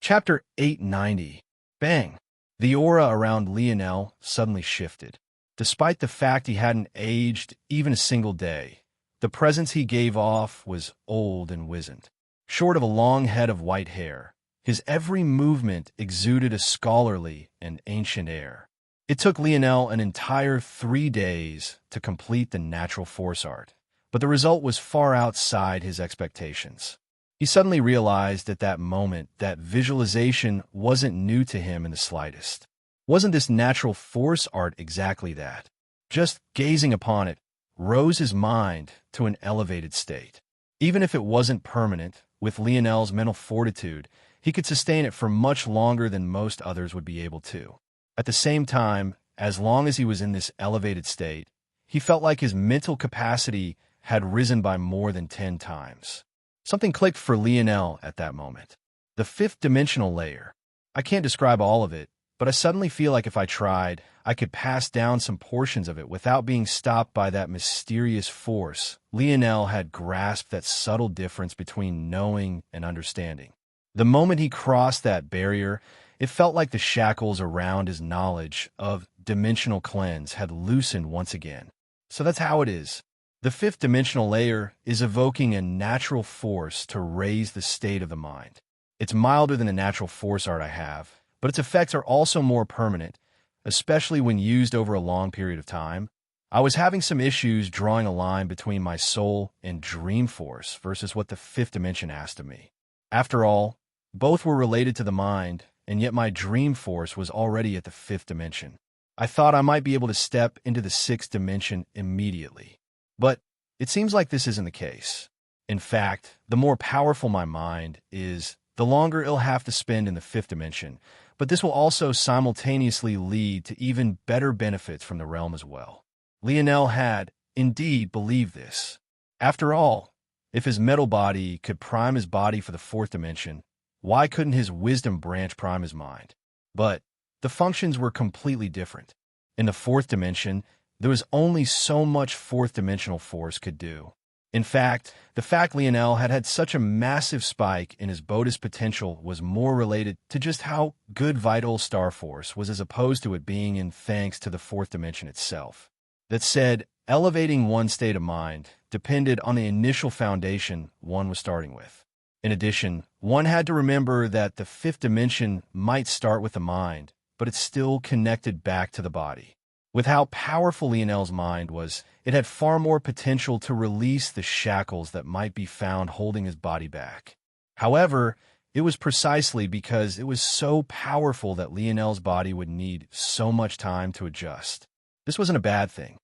Chapter 890. Bang! The aura around Lionel suddenly shifted. Despite the fact he hadn't aged even a single day, the presence he gave off was old and wizened. Short of a long head of white hair, his every movement exuded a scholarly and ancient air. It took Lionel an entire 3 days to complete the natural force art, but the result was far outside his expectations. He suddenly realized at that moment that visualization wasn't new to him in the slightest. Wasn't this natural force art exactly that? Just gazing upon it rose his mind to an elevated state. Even if it wasn't permanent, with Lionel's mental fortitude, he could sustain it for much longer than most others would be able to. At the same time, as long as he was in this elevated state, he felt like his mental capacity had risen by more than 10 times. Something clicked for Lionel at that moment. The fifth dimensional layer. I can't describe all of it, but I suddenly feel like if I tried, I could pass down some portions of it without being stopped by that mysterious force. Lionel had grasped that subtle difference between knowing and understanding. The moment he crossed that barrier, it felt like the shackles around his knowledge of dimensional cleanse had loosened once again. So that's how it is. The fifth dimensional layer is evoking a natural force to raise the state of the mind. It's milder than the natural force art I have, but its effects are also more permanent, especially when used over a long period of time. I was having some issues drawing a line between my soul and dream force versus what the fifth dimension asked of me. After all, both were related to the mind, and yet my dream force was already at the fifth dimension. I thought I might be able to step into the sixth dimension immediately. But it seems like this isn't the case. In fact, the more powerful my mind is, the longer it'll have to spend in the fifth dimension, but this will also simultaneously lead to even better benefits from the realm as well. Lionel had, indeed, believed this. After all, if his metal body could prime his body for the fourth dimension, why couldn't his wisdom branch prime his mind? But the functions were completely different. In the fourth dimension, there was only so much fourth-dimensional force could do. In fact, the fact Lionel had had such a massive spike in his Bodhi's potential was more related to just how good Vital Star Force was as opposed to it being in thanks to the fourth dimension itself. That said, elevating one's state of mind depended on the initial foundation one was starting with. In addition, one had to remember that the fifth dimension might start with the mind, but it's still connected back to the body. With how powerful Lionel's mind was, it had far more potential to release the shackles that might be found holding his body back. However, it was precisely because it was so powerful that Lionel's body would need so much time to adjust. This wasn't a bad thing.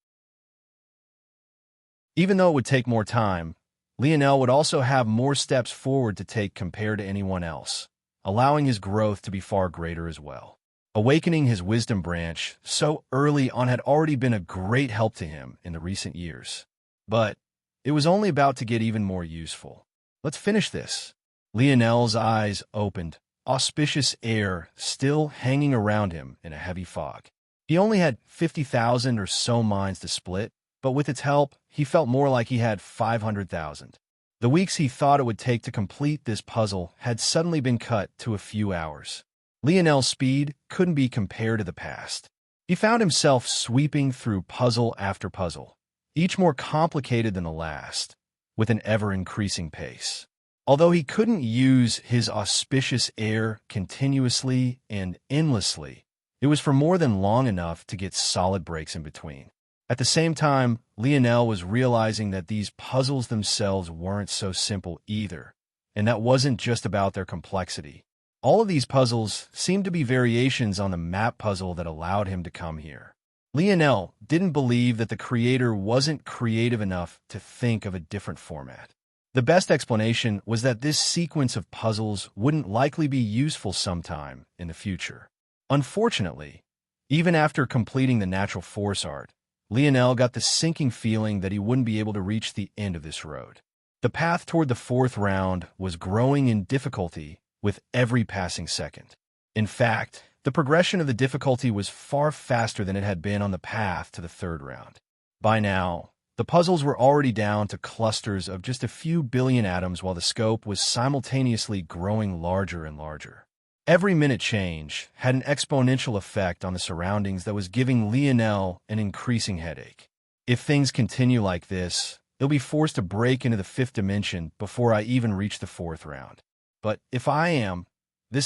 Even though it would take more time, Lionel would also have more steps forward to take compared to anyone else, allowing his growth to be far greater as well. Awakening his wisdom branch so early on had already been a great help to him in the recent years. But it was only about to get even more useful. Let's finish this. Lionel's eyes opened, auspicious air still hanging around him in a heavy fog. He only had 50,000 or so minds to split, but with its help, he felt more like he had 500,000. The weeks he thought it would take to complete this puzzle had suddenly been cut to a few hours. Lionel's speed couldn't be compared to the past. He found himself sweeping through puzzle after puzzle, each more complicated than the last, with an ever-increasing pace. Although he couldn't use his auspicious air continuously and endlessly, it was for more than long enough to get solid breaks in between. At the same time, Lionel was realizing that these puzzles themselves weren't so simple either. And that wasn't just about their complexity. All of these puzzles seemed to be variations on the map puzzle that allowed him to come here. Lionel didn't believe that the creator wasn't creative enough to think of a different format. The best explanation was that this sequence of puzzles wouldn't likely be useful sometime in the future. Unfortunately, even after completing the natural force art, Lionel got the sinking feeling that he wouldn't be able to reach the end of this road. The path toward the fourth round was growing in difficulty with every passing second. In fact, the progression of the difficulty was far faster than it had been on the path to the third round. By now, the puzzles were already down to clusters of just a few billion atoms while the scope was simultaneously growing larger and larger. Every minute change had an exponential effect on the surroundings that was giving Lionel an increasing headache. If things continue like this, they'll be forced to break into the fifth dimension before I even reach the fourth round. But if I am,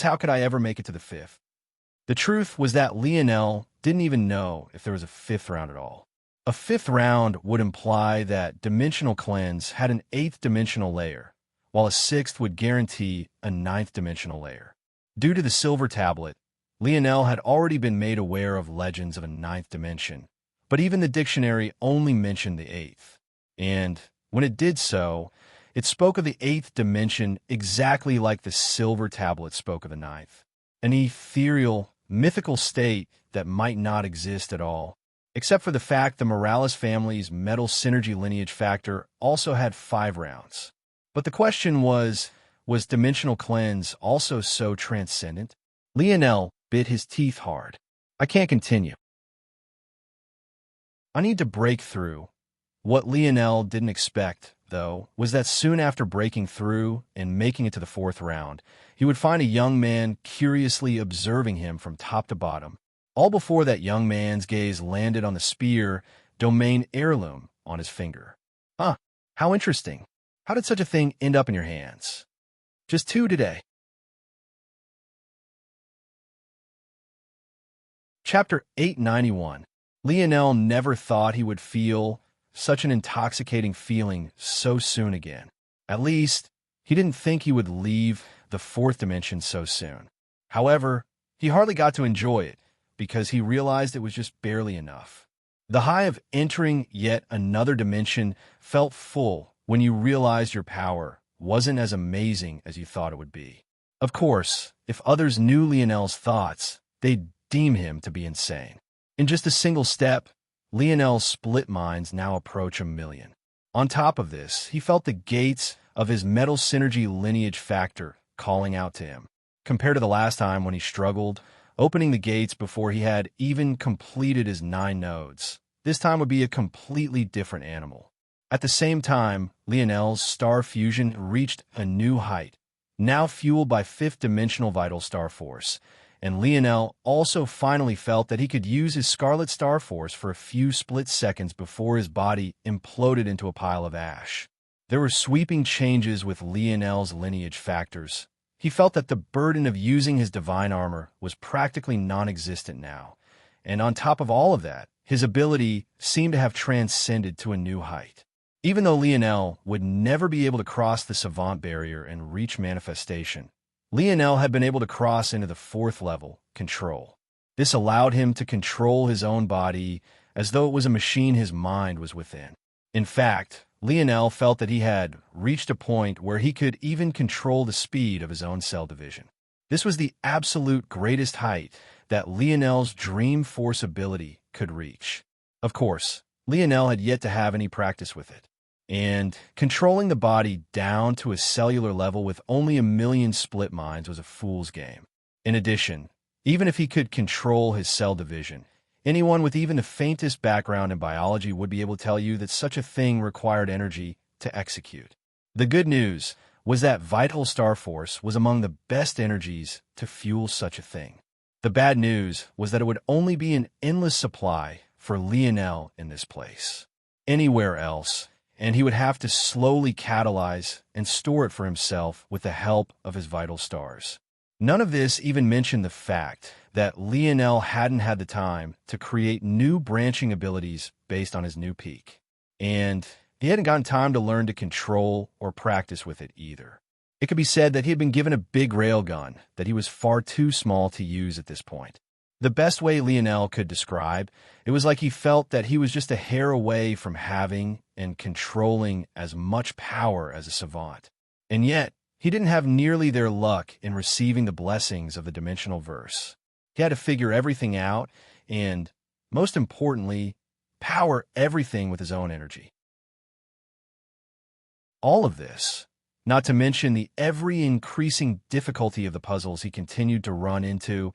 how could I ever make it to the fifth? The truth was that Lionel didn't even know if there was a fifth round at all. A fifth round would imply that Dimensional Cleanse had an eighth dimensional layer, while a sixth would guarantee a ninth dimensional layer. Due to the silver tablet, Lionel had already been made aware of legends of a ninth dimension, but even the dictionary only mentioned the eighth. And when it did so, it spoke of the eighth dimension exactly like the silver tablet spoke of the ninth. An ethereal, mythical state that might not exist at all, except for the fact the Morales family's metal synergy lineage factor also had 5 rounds. But the question was Dimensional Cleanse also so transcendent? Lionel bit his teeth hard. I can't continue. I need to break through. What Lionel didn't expect, though, was that soon after breaking through and making it to the fourth round, he would find a young man curiously observing him from top to bottom, all before that young man's gaze landed on the spear domain heirloom on his finger. Huh, how interesting. How did such a thing end up in your hands? Just 2 today. Chapter 891. Lionel never thought he would feel such an intoxicating feeling so soon again. At least, he didn't think he would leave the fourth dimension so soon. However, he hardly got to enjoy it because he realized it was just barely enough. The high of entering yet another dimension felt full when you realized your power wasn't as amazing as you thought it would be. Of course, if others knew Lionel's thoughts, they'd deem him to be insane. In just a single step, Lionel's split minds now approach 1,000,000. On top of this, he felt the gates of his metal synergy lineage factor calling out to him. Compared to the last time when he struggled, opening the gates before he had even completed his 9 nodes, this time would be a completely different animal. At the same time, Lionel's star fusion reached a new height, now fueled by 5th dimensional vital star force, and Lionel also finally felt that he could use his Scarlet Star Force for a few split seconds before his body imploded into a pile of ash. There were sweeping changes with Lionel's lineage factors. He felt that the burden of using his divine armor was practically non-existent now, and on top of all of that, his ability seemed to have transcended to a new height. Even though Lionel would never be able to cross the savant barrier and reach manifestation, Lionel had been able to cross into the 4th level, control. This allowed him to control his own body as though it was a machine his mind was within. In fact, Lionel felt that he had reached a point where he could even control the speed of his own cell division. This was the absolute greatest height that Lionel's Dream Force ability could reach. Of course, Lionel had yet to have any practice with it. And controlling the body down to a cellular level with only 1,000,000 split minds was a fool's game. In addition, even if he could control his cell division, anyone with even the faintest background in biology would be able to tell you that such a thing required energy to execute. The good news was that Vital Star Force was among the best energies to fuel such a thing. The bad news was that it would only be an endless supply for Lionel in this place. Anywhere else, and he would have to slowly catalyze and store it for himself with the help of his vital stars. None of this even mentioned the fact that Lionel hadn't had the time to create new branching abilities based on his new peak. And he hadn't gotten time to learn to control or practice with it either. It could be said that he had been given a big railgun that he was far too small to use at this point. The best way Lionel could describe, it was like he felt that he was just a hair away from having and controlling as much power as a savant. And yet, he didn't have nearly their luck in receiving the blessings of the dimensional verse. He had to figure everything out and, most importantly, power everything with his own energy. All of this, not to mention the ever-increasing difficulty of the puzzles he continued to run into,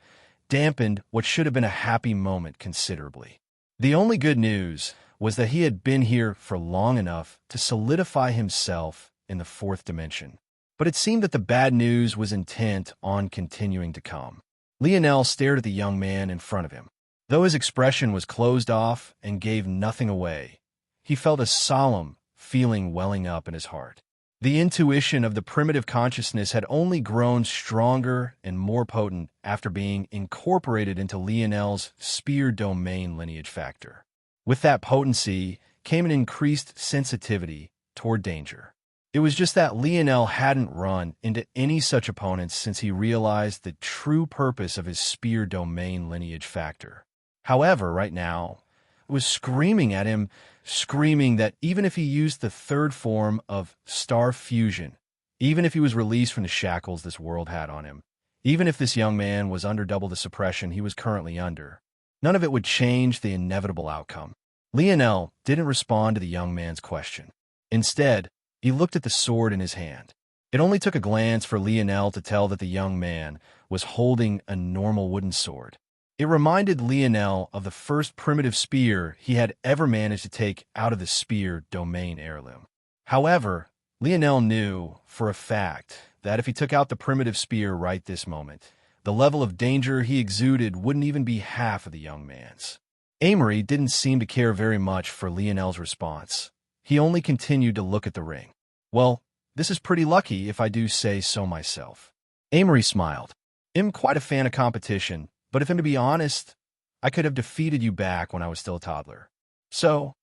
dampened what should have been a happy moment considerably. The only good news was that he had been here for long enough to solidify himself in the fourth dimension. But it seemed that the bad news was intent on continuing to come. Lionel stared at the young man in front of him. Though his expression was closed off and gave nothing away, he felt a solemn feeling welling up in his heart. The intuition of the primitive consciousness had only grown stronger and more potent after being incorporated into Lionel's spear domain lineage factor. With that potency came an increased sensitivity toward danger. It was just that Lionel hadn't run into any such opponents since he realized the true purpose of his spear domain lineage factor. However, right now, it was screaming at him, screaming that even if he used the third form of star fusion, even if he was released from the shackles this world had on him, even if this young man was under double the suppression he was currently under, none of it would change the inevitable outcome. Lionel didn't respond to the young man's question. Instead, he looked at the sword in his hand. It only took a glance for Lionel to tell that the young man was holding a normal wooden sword. It reminded Lionel of the first primitive spear he had ever managed to take out of the spear domain heirloom. However, Lionel knew for a fact that if he took out the primitive spear right this moment, the level of danger he exuded wouldn't even be half of the young man's. Amory didn't seem to care very much for Lionel's response. He only continued to look at the ring. Well, this is pretty lucky if I do say so myself. Amory smiled. I'm quite a fan of competition, but if I'm to be honest, I could have defeated you back when I was still a toddler. So,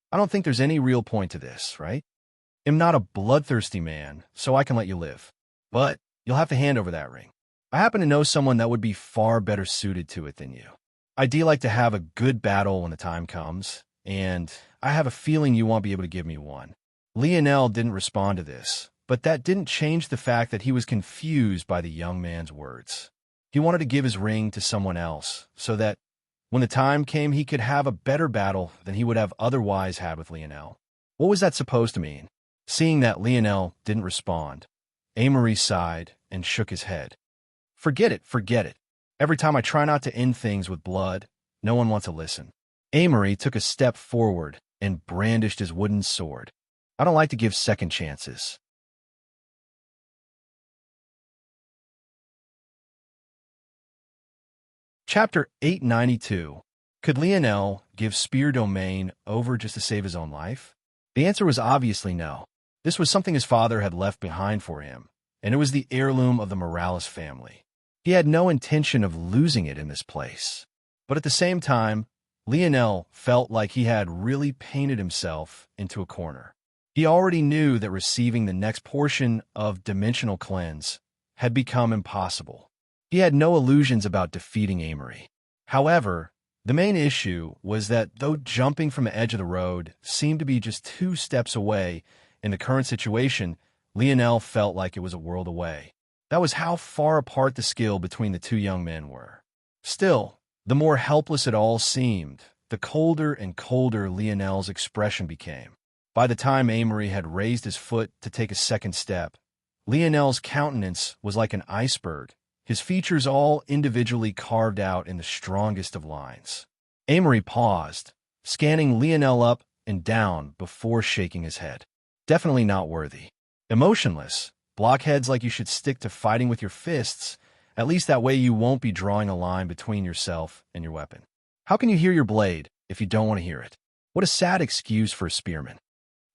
I don't think there's any real point to this, right? I'm not a bloodthirsty man, so I can let you live. But you'll have to hand over that ring. I happen to know someone that would be far better suited to it than you. I do like to have a good battle when the time comes, and I have a feeling you won't be able to give me one. Lionel didn't respond to this, but that didn't change the fact that he was confused by the young man's words. He wanted to give his ring to someone else, so that when the time came he could have a better battle than he would have otherwise had with Lionel. What was that supposed to mean? Seeing that Lionel didn't respond, Amory sighed and shook his head. Forget it, forget it. Every time I try not to end things with blood, no one wants to listen. Amory took a step forward and brandished his wooden sword. I don't like to give second chances. Chapter 892. Could Lionel give Spear Domain over just to save his own life? The answer was obviously no. This was something his father had left behind for him, and it was the heirloom of the Morales family. He had no intention of losing it in this place. But at the same time, Lionel felt like he had really painted himself into a corner. He already knew that receiving the next portion of Dimensional Cleanse had become impossible. He had no illusions about defeating Amory. However, the main issue was that though jumping from the edge of the road seemed to be just 2 steps away, in the current situation, Lionel felt like it was a world away. That was how far apart the skill between the 2 young men were. Still, the more helpless it all seemed, the colder and colder Lionel's expression became. By the time Amory had raised his foot to take a second step, Lionel's countenance was like an iceberg, his features all individually carved out in the strongest of lines. Amory paused, scanning Lionel up and down before shaking his head. Definitely not worthy. Emotionless, blockheads like you should stick to fighting with your fists. At least that way you won't be drawing a line between yourself and your weapon. How can you hear your blade if you don't want to hear it? What a sad excuse for a spearman.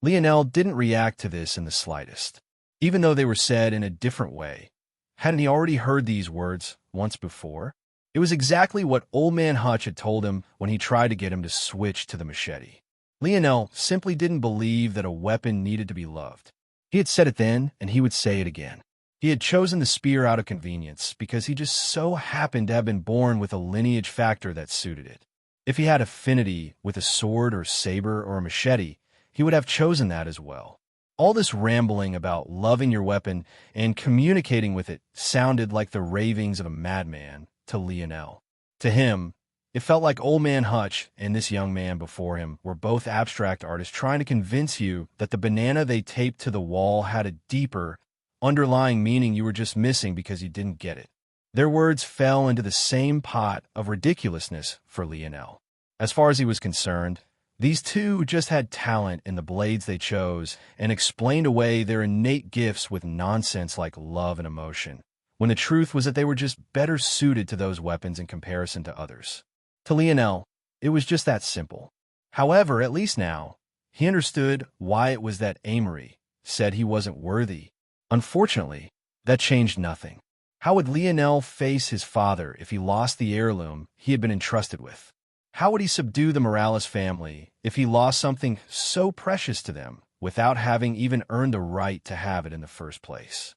Lionel didn't react to this in the slightest, even though they were said in a different way. Hadn't he already heard these words once before? It was exactly what Old Man Hutch had told him when he tried to get him to switch to the machete. Lionel simply didn't believe that a weapon needed to be loved. He had said it then, and he would say it again. He had chosen the spear out of convenience because he just so happened to have been born with a lineage factor that suited it. If he had affinity with a sword or saber or a machete, he would have chosen that as well. All this rambling about loving your weapon and communicating with it sounded like the ravings of a madman to Lionel. To him, it felt like Old Man Hutch and this young man before him were both abstract artists trying to convince you that the banana they taped to the wall had a deeper, underlying meaning you were just missing because you didn't get it. Their words fell into the same pot of ridiculousness for Lionel. As far as he was concerned, these two just had talent in the blades they chose and explained away their innate gifts with nonsense like love and emotion, when the truth was that they were just better suited to those weapons in comparison to others. To Lionel, it was just that simple. However, at least now, he understood why it was that Amory said he wasn't worthy. Unfortunately, that changed nothing. How would Lionel face his father if he lost the heirloom he had been entrusted with? How would he subdue the Morales family if he lost something so precious to them without having even earned the right to have it in the first place?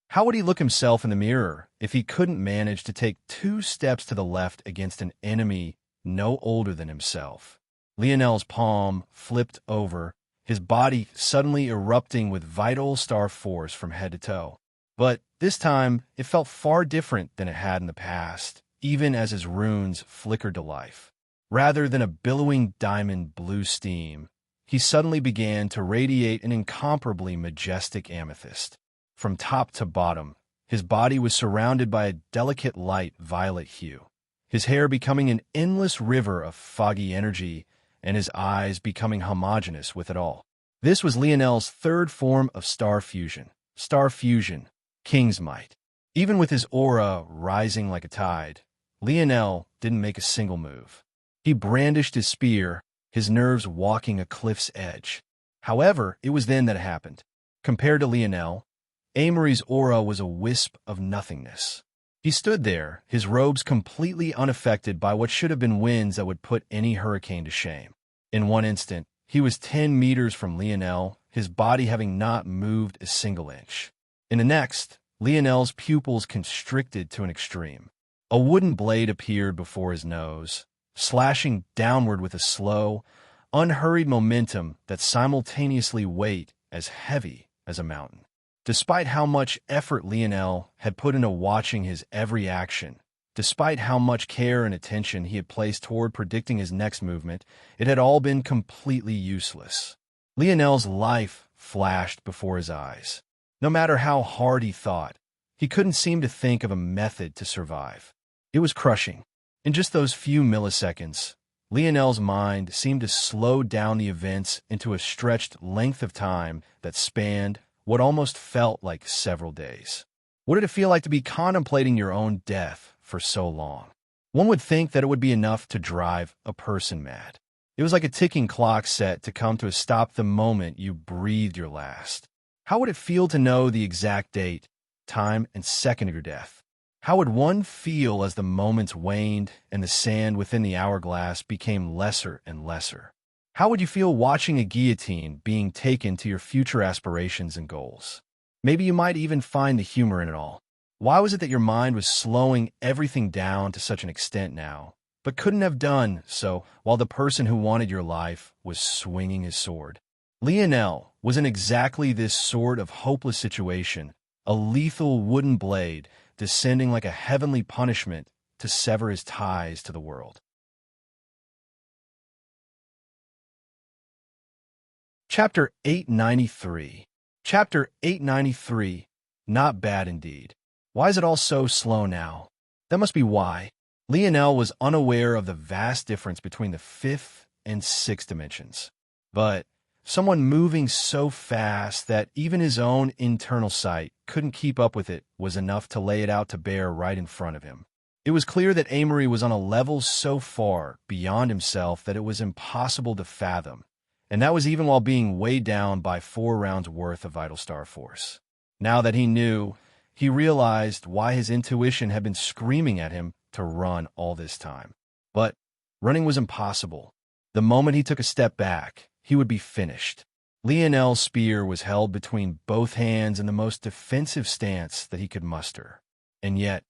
How would he look himself in the mirror if he couldn't manage to take 2 steps to the left against an enemy no older than himself? Lionel's palm flipped over, his body suddenly erupting with vital star force from head to toe. But this time, it felt far different than it had in the past, even as his runes flickered to life. Rather than a billowing diamond blue steam, he suddenly began to radiate an incomparably majestic amethyst. From top to bottom, his body was surrounded by a delicate light violet hue, his hair becoming an endless river of foggy energy, and his eyes becoming homogeneous with it all. This was Lionel's 3rd form of star fusion, King's Might. Even with his aura rising like a tide, Lionel didn't make a single move. He brandished his spear, his nerves walking a cliff's edge. However, it was then that it happened. Compared to Lionel, Amory's aura was a wisp of nothingness. He stood there, his robes completely unaffected by what should have been winds that would put any hurricane to shame. In one instant, he was 10 meters from Lionel, his body having not moved a single inch. In the next, Lionel's pupils constricted to an extreme. A wooden blade appeared before his nose, slashing downward with a slow, unhurried momentum that simultaneously weighed as heavy as a mountain. Despite how much effort Lionel had put into watching his every action, despite how much care and attention he had placed toward predicting his next movement, it had all been completely useless. Lionel's life flashed before his eyes. No matter how hard he thought, he couldn't seem to think of a method to survive. It was crushing. In just those few milliseconds, Lionel's mind seemed to slow down the events into a stretched length of time that spanned what almost felt like several days. What did it feel like to be contemplating your own death for so long? One would think that it would be enough to drive a person mad. It was like a ticking clock set to come to a stop the moment you breathed your last. How would it feel to know the exact date, time, and second of your death? How would one feel as the moments waned and the sand within the hourglass became lesser and lesser? How would you feel watching a guillotine being taken to your future aspirations and goals? Maybe you might even find the humor in it all. Why was it that your mind was slowing everything down to such an extent now, but couldn't have done so while the person who wanted your life was swinging his sword? Lionel was in exactly this sort of hopeless situation, a lethal wooden blade descending like a heavenly punishment to sever his ties to the world. Chapter 893. Chapter 893. Not bad indeed. Why is it all so slow now? That must be why. Lionel was unaware of the vast difference between the 5th and 6th dimensions. But someone moving so fast that even his own internal sight couldn't keep up with it was enough to lay it out to bear right in front of him. It was clear that Amory was on a level so far beyond himself that it was impossible to fathom. And that was even while being weighed down by 4 rounds worth of vital star force. Now that he knew, he realized why his intuition had been screaming at him to run all this time. But running was impossible. The moment he took a step back, he would be finished. Lionel's spear was held between both hands in the most defensive stance that he could muster. And yet,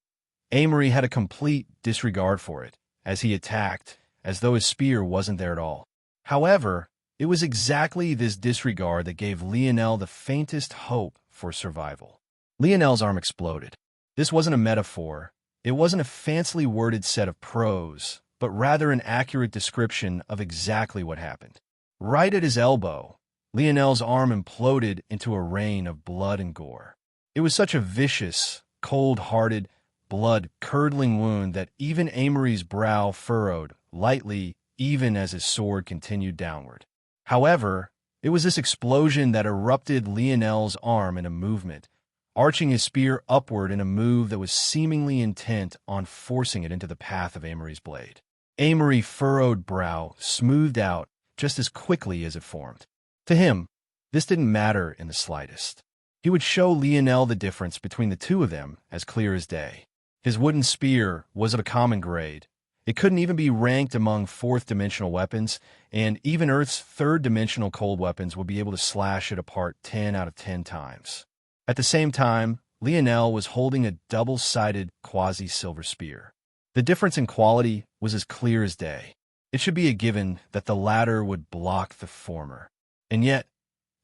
Amory had a complete disregard for it, as he attacked, as though his spear wasn't there at all. However, it was exactly this disregard that gave Lionel the faintest hope for survival. Lionel's arm exploded. This wasn't a metaphor. It wasn't a fancily worded set of prose, but rather an accurate description of exactly what happened. Right at his elbow, Lionel's arm imploded into a rain of blood and gore. It was such a vicious, cold-hearted, blood-curdling wound that even Amory's brow furrowed lightly even as his sword continued downward. However, it was this explosion that erupted Lionel's arm in a movement, arching his spear upward in a move that was seemingly intent on forcing it into the path of Amory's blade. Amory's furrowed brow smoothed out just as quickly as it formed. To him, this didn't matter in the slightest. He would show Lionel the difference between the two of them as clear as day. His wooden spear was of a common grade. It couldn't even be ranked among fourth-dimensional weapons, and even Earth's third-dimensional cold weapons would be able to slash it apart 10 out of 10 times. At the same time, Lionel was holding a double-sided quasi-silver spear. The difference in quality was as clear as day. It should be a given that the latter would block the former. And yet,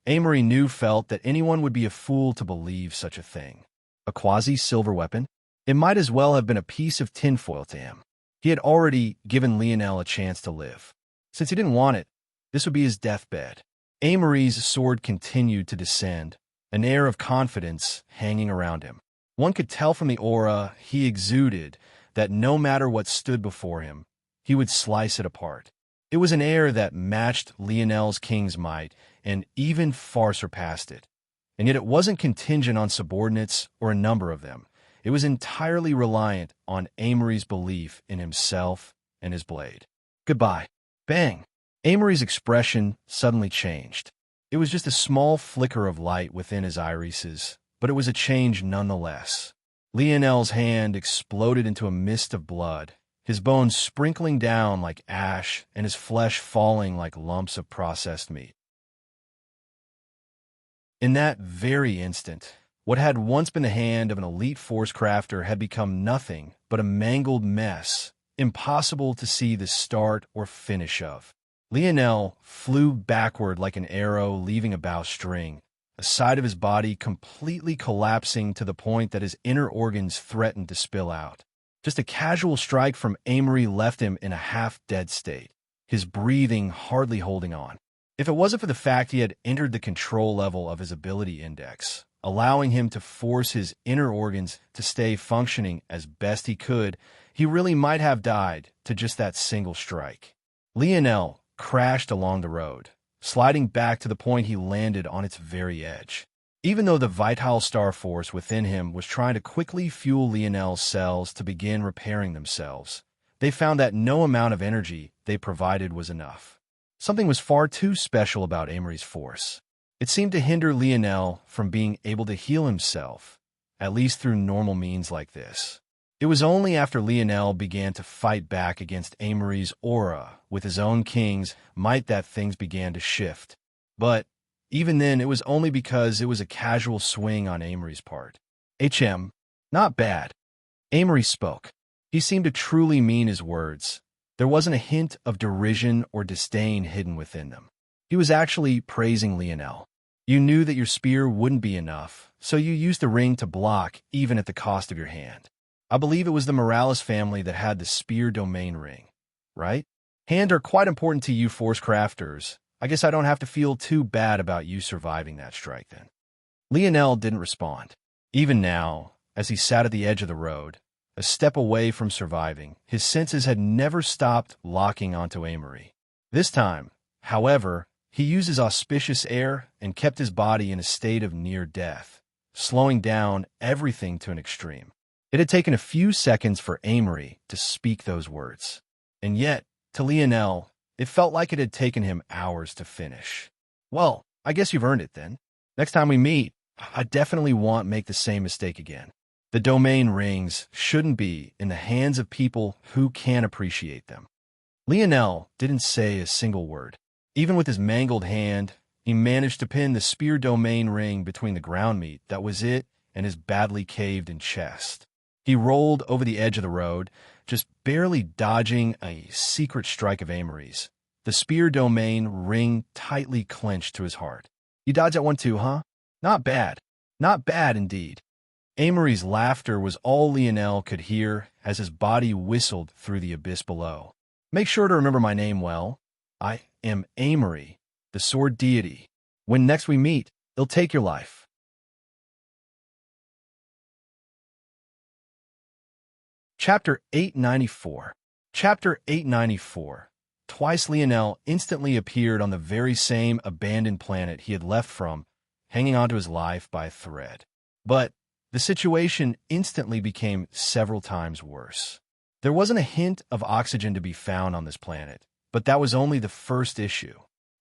Amory felt that anyone would be a fool to believe such a thing. A quasi-silver weapon? It might as well have been a piece of tinfoil to him. He had already given Lionel a chance to live. Since he didn't want it, this would be his deathbed. Amory's sword continued to descend, an air of confidence hanging around him. One could tell from the aura he exuded that no matter what stood before him, he would slice it apart. It was an air that matched Lionel's king's might and even far surpassed it. And yet it wasn't contingent on subordinates or a number of them. It was entirely reliant on Amory's belief in himself and his blade. Goodbye. Bang! Amory's expression suddenly changed. It was just a small flicker of light within his irises, but it was a change nonetheless. Lionel's hand exploded into a mist of blood, his bones sprinkling down like ash and his flesh falling like lumps of processed meat. In that very instant, what had once been the hand of an elite force crafter had become nothing but a mangled mess, impossible to see the start or finish of. Lionel flew backward like an arrow leaving a bowstring, a side of his body completely collapsing to the point that his inner organs threatened to spill out. Just a casual strike from Amory left him in a half-dead state, his breathing hardly holding on. If it wasn't for the fact he had entered the control level of his ability index, allowing him to force his inner organs to stay functioning as best he could, he really might have died to just that single strike. Lionel crashed along the road, sliding back to the point he landed on its very edge. Even though the vital star force within him was trying to quickly fuel Lionel's cells to begin repairing themselves, they found that no amount of energy they provided was enough. Something was far too special about Amory's force. It seemed to hinder Lionel from being able to heal himself, at least through normal means like this. It was only after Lionel began to fight back against Amory's aura with his own king's might that things began to shift. But even then, it was only because it was a casual swing on Amory's part. Not bad. Amory spoke. He seemed to truly mean his words. There wasn't a hint of derision or disdain hidden within them. He was actually praising Lionel. You knew that your spear wouldn't be enough, so you used the ring to block even at the cost of your hand. I believe it was the Morales family that had the spear domain ring, right? Hand are quite important to you force crafters. I guess I don't have to feel too bad about you surviving that strike then. Lionel didn't respond. Even now, as he sat at the edge of the road, a step away from surviving, his senses had never stopped locking onto Amory. This time, however, he used his auspicious air and kept his body in a state of near death, slowing down everything to an extreme. It had taken a few seconds for Amory to speak those words, and yet, to Lionel, it felt like it had taken him hours to finish. Well, I guess you've earned it then. Next time we meet, I definitely won't make the same mistake again. The domain rings shouldn't be in the hands of people who can't appreciate them. Lionel didn't say a single word. Even with his mangled hand, He managed to pin the spear domain ring between the ground meat, that was it, and his badly caved-in chest. He rolled over the edge of the road, just barely dodging a secret strike of Amory's. The spear domain ring tightly clenched to his heart. You dodged that one too, huh? Not bad. Not bad indeed. Amory's laughter was all Lionel could hear as his body whistled through the abyss below. Make sure to remember my name well. I am Amory, the sword deity. When next we meet, it'll take your life. Chapter 894. Chapter 894. Twice Lionel instantly appeared on the very same abandoned planet he had left from, hanging onto his life by a thread. But the situation instantly became several times worse. There wasn't a hint of oxygen to be found on this planet, but that was only the first issue.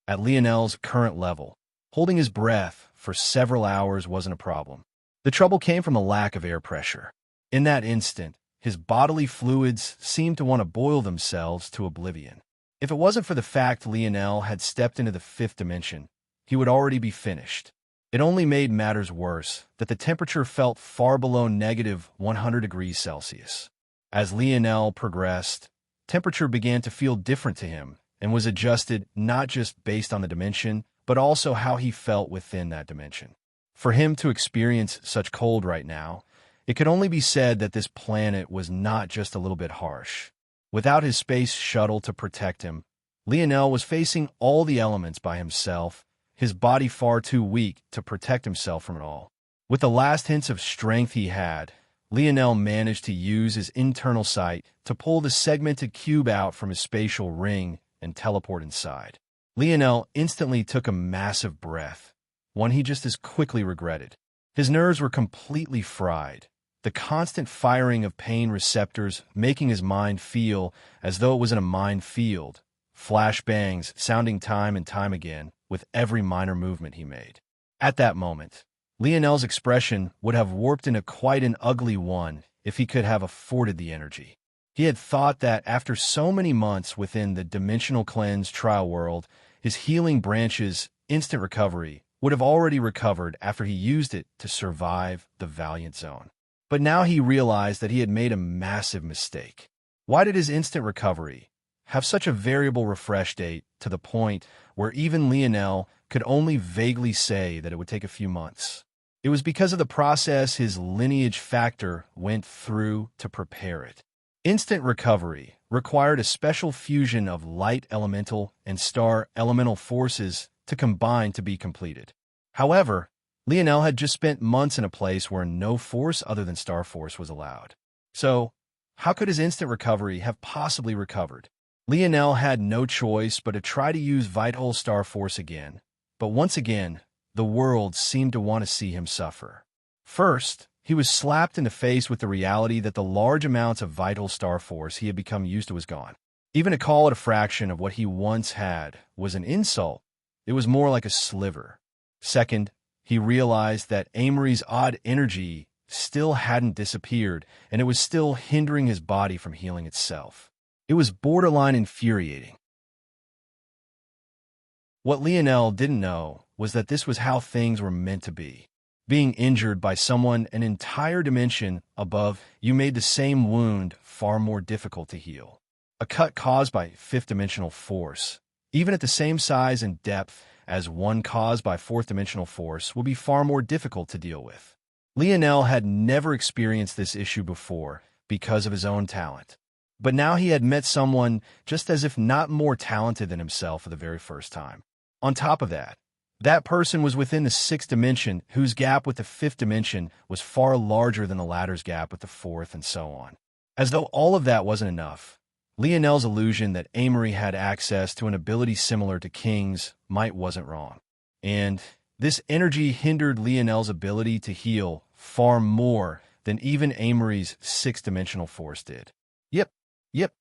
At Lionel's current level, holding his breath for several hours wasn't a problem. The trouble came from the lack of air pressure. In that instant, his bodily fluids seemed to want to boil themselves to oblivion. If it wasn't for the fact Lionel had stepped into the fifth dimension, he would already be finished. It only made matters worse that the temperature felt far below negative 100 degrees Celsius. As Lionel progressed, temperature began to feel different to him and was adjusted not just based on the dimension, but also how he felt within that dimension. For him to experience such cold right now, it could only be said that this planet was not just a little bit harsh. Without his space shuttle to protect him, Lionel was facing all the elements by himself, his body far too weak to protect himself from it all. With the last hints of strength he had, Lionel managed to use his internal sight to pull the segmented cube out from his spatial ring and teleport inside. Lionel instantly took a massive breath, one he just as quickly regretted. His nerves were completely fried, the constant firing of pain receptors making his mind feel as though it was in a minefield, flashbangs sounding time and time again with every minor movement he made. At that moment, Lionel's expression would have warped into quite an ugly one if he could have afforded the energy. He had thought that after so many months within the Dimensional Cleanse trial world, his healing branch's instant recovery would have already recovered after he used it to survive the Valiant Zone. But now he realized that he had made a massive mistake. Why did his instant recovery have such a variable refresh date to the point where even Lionel could only vaguely say that it would take a few months? It was because of the process his lineage factor went through to prepare it. Instant recovery required a special fusion of light elemental and star elemental forces to combine to be completed. However, Lionel had just spent months in a place where no force other than star force was allowed. So, how could his instant recovery have possibly recovered? Lionel had no choice but to try to use vital star force again. But once again, the world seemed to want to see him suffer. First, he was slapped in the face with the reality that the large amounts of vital star force he had become used to was gone. Even to call it a fraction of what he once had was an insult. It was more like a sliver. Second, he realized that Amory's odd energy still hadn't disappeared, and it was still hindering his body from healing itself. It was borderline infuriating. What Lionel didn't know was that this was how things were meant to be. Being injured by someone an entire dimension above you made the same wound far more difficult to heal. A cut caused by fifth-dimensional force, even at the same size and depth as one caused by fourth-dimensional force, will be far more difficult to deal with. Lionel had never experienced this issue before because of his own talent. But now he had met someone just as if not more talented than himself for the very first time. On top of that, that person was within the sixth dimension, whose gap with the fifth dimension was far larger than the latter's gap with the fourth, and so on. As though all of that wasn't enough, Lionel's illusion that Amory had access to an ability similar to King's might wasn't wrong. And this energy hindered Lionel's ability to heal far more than even Amory's sixth-dimensional force did. Yep.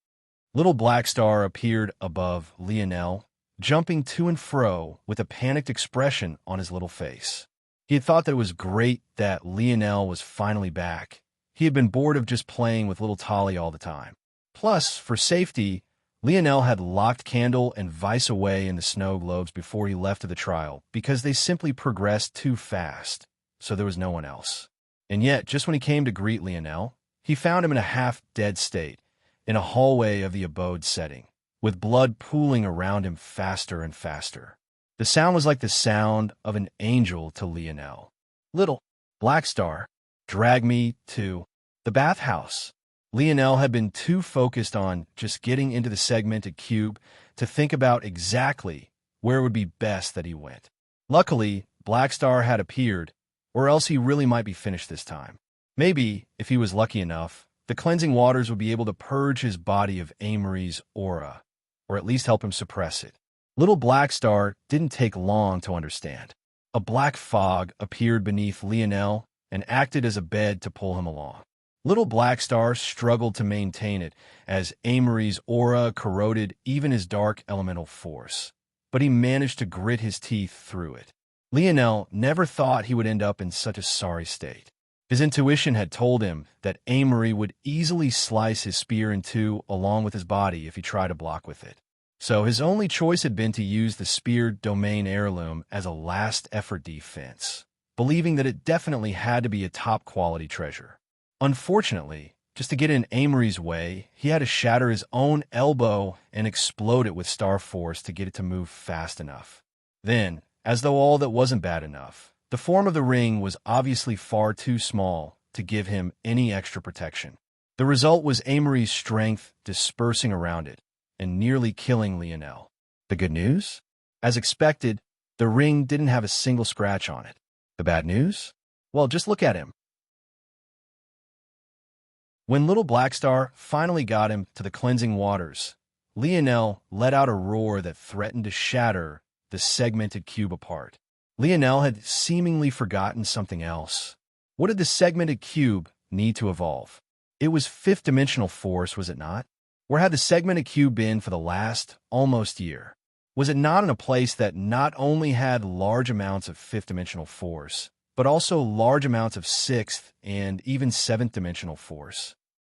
Little Black Star appeared above Lionel, jumping to and fro with a panicked expression on his little face. He had thought that it was great that Lionel was finally back. He had been bored of just playing with little Tolly all the time. Plus, for safety, Lionel had locked Candle and Vice away in the snow globes before he left to the trial because they simply progressed too fast, so there was no one else. And yet, just when he came to greet Lionel, he found him in a half-dead state, in a hallway of the abode setting, with blood pooling around him faster and faster. The sound was like the sound of an angel to Lionel. "Little Blackstar, drag me to the bathhouse." Lionel had been too focused on just getting into the segmented cube to think about exactly where it would be best that he went. Luckily, Blackstar had appeared, or else he really might be finished this time. Maybe, if he was lucky enough, the cleansing waters would be able to purge his body of Amory's aura, or at least help him suppress it. Little Blackstar didn't take long to understand. A black fog appeared beneath Lionel and acted as a bed to pull him along. Little Blackstar struggled to maintain it as Amory's aura corroded even his dark elemental force, but he managed to grit his teeth through it. Lionel never thought he would end up in such a sorry state. His intuition had told him that Amory would easily slice his spear in two along with his body if he tried to block with it. So his only choice had been to use the spear domain heirloom as a last-effort defense, believing that it definitely had to be a top-quality treasure. Unfortunately, just to get in Amory's way, he had to shatter his own elbow and explode it with star force to get it to move fast enough. Then, as though all that wasn't bad enough, the form of the ring was obviously far too small to give him any extra protection. The result was Amory's strength dispersing around it and nearly killing Lionel. The good news? As expected, the ring didn't have a single scratch on it. The bad news? Well, just look at him. When Little Blackstar finally got him to the cleansing waters, Lionel let out a roar that threatened to shatter the segmented cube apart. Lionel had seemingly forgotten something else. What did the segmented cube need to evolve? It was fifth-dimensional force, was it not? Where had the segmented cube been for the last almost year? Was it not in a place that not only had large amounts of fifth-dimensional force, but also large amounts of sixth and even seventh-dimensional force?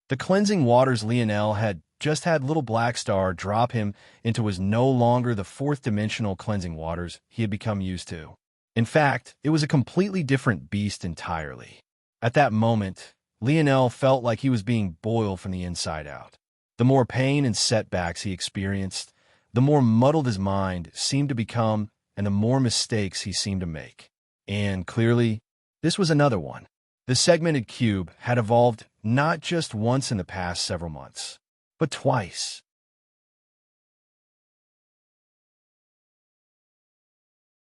The cleansing waters Lionel had just had Little Blackstar drop him into was no longer the fourth-dimensional cleansing waters he had become used to. In fact, it was a completely different beast entirely. At that moment, Lionel felt like he was being boiled from the inside out. The more pain and setbacks he experienced, the more muddled his mind seemed to become and the more mistakes he seemed to make. And clearly, this was another one. The segmented cube had evolved not just once in the past several months, but twice.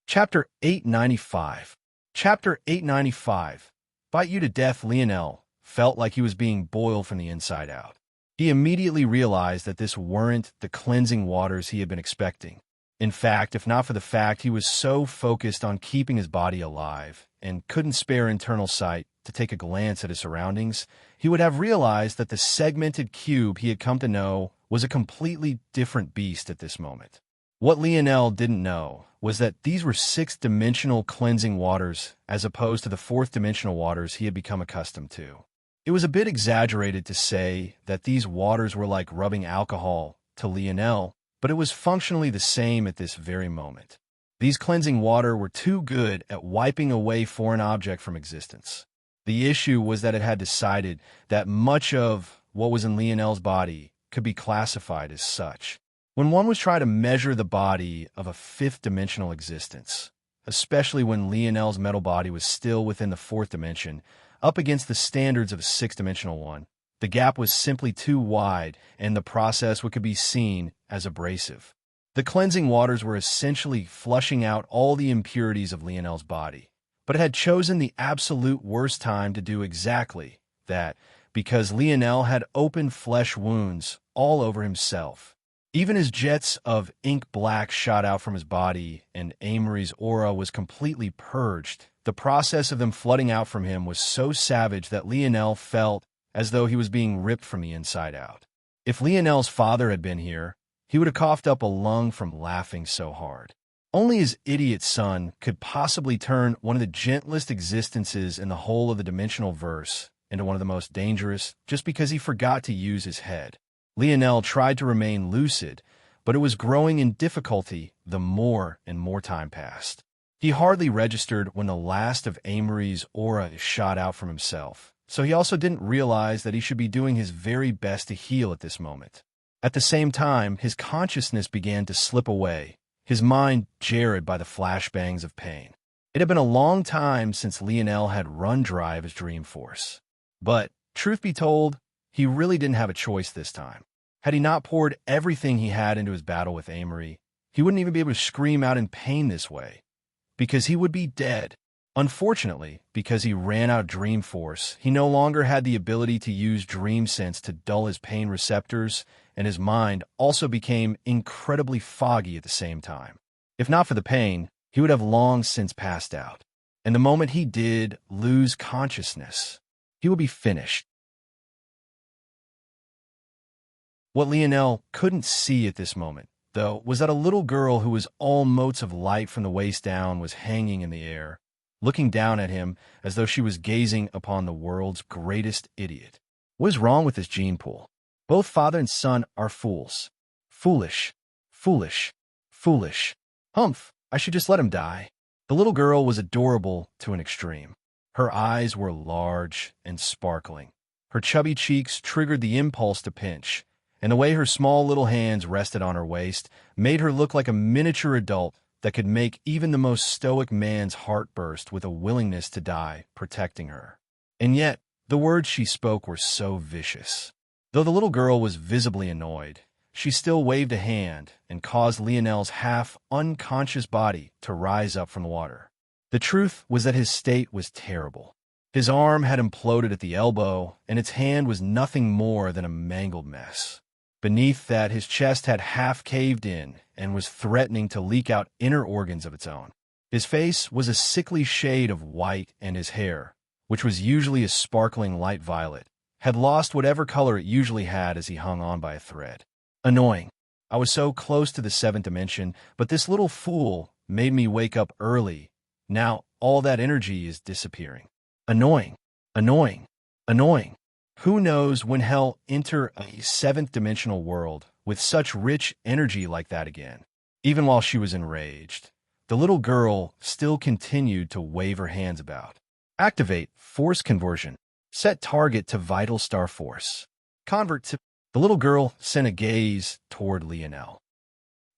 Chapter 895. Chapter 895. Bite you to death. Lionel felt like he was being boiled from the inside out. He immediately realized that this weren't the cleansing waters he had been expecting. In fact, if not for the fact he was so focused on keeping his body alive and couldn't spare internal sight to take a glance at his surroundings, he would have realized that the segmented cube he had come to know was a completely different beast at this moment. What Lionel didn't know was that these were sixth-dimensional cleansing waters as opposed to the fourth-dimensional waters he had become accustomed to. It was a bit exaggerated to say that these waters were like rubbing alcohol to Lionel, but it was functionally the same at this very moment. These cleansing water were too good at wiping away foreign object from existence. The issue was that it had decided that much of what was in Lionel's body could be classified as such. When one was trying to measure the body of a fifth-dimensional existence, especially when Lionel's metal body was still within the fourth dimension, up against the standards of a sixth-dimensional one, the gap was simply too wide, and the process what could be seen as abrasive. The cleansing waters were essentially flushing out all the impurities of Lionel's body, but it had chosen the absolute worst time to do exactly that, because Lionel had open flesh wounds all over himself. Even as jets of ink black shot out from his body and Amory's aura was completely purged, the process of them flooding out from him was so savage that Lionel felt as though he was being ripped from the inside out. If Lionel's father had been here, he would have coughed up a lung from laughing so hard. Only his idiot son could possibly turn one of the gentlest existences in the whole of the dimensional verse into one of the most dangerous just because he forgot to use his head. Lionel tried to remain lucid, but it was growing in difficulty the more and more time passed. He hardly registered when the last of Amory's aura shot out from himself, so he also didn't realize that he should be doing his very best to heal at this moment. At the same time, his consciousness began to slip away, his mind jarred by the flashbangs of pain. It had been a long time since Lionel had run dry of his dream force. But, truth be told, he really didn't have a choice this time. Had he not poured everything he had into his battle with Amory, he wouldn't even be able to scream out in pain this way, because he would be dead. Unfortunately, because he ran out of dream force, he no longer had the ability to use dream sense to dull his pain receptors, and his mind also became incredibly foggy at the same time. If not for the pain, he would have long since passed out. And the moment he did lose consciousness, he would be finished. What Lionel couldn't see at this moment, though, was that a little girl who was all motes of light from the waist down was hanging in the air, looking down at him as though she was gazing upon the world's greatest idiot. What is wrong with this gene pool? Both father and son are fools. Foolish, foolish, foolish. Humph, I should just let him die. The little girl was adorable to an extreme. Her eyes were large and sparkling. Her chubby cheeks triggered the impulse to pinch, and the way her small little hands rested on her waist made her look like a miniature adult that could make even the most stoic man's heart burst with a willingness to die protecting her. And yet, the words she spoke were so vicious. Though the little girl was visibly annoyed, she still waved a hand and caused Lionel's half-unconscious body to rise up from the water. The truth was that his state was terrible. His arm had imploded at the elbow, and its hand was nothing more than a mangled mess. Beneath that, his chest had half caved in and was threatening to leak out inner organs of its own. His face was a sickly shade of white, and his hair, which was usually a sparkling light violet, had lost whatever color it usually had as he hung on by a thread. Annoying. I was so close to the seventh dimension, but this little fool made me wake up early. Now all that energy is disappearing. Annoying. Annoying. Annoying. Who knows when he'll enter a seventh-dimensional world with such rich energy like that again? Even while she was enraged, the little girl still continued to wave her hands about. Activate force conversion. Set target to vital star force. Convert to... The little girl sent a gaze toward Lionel.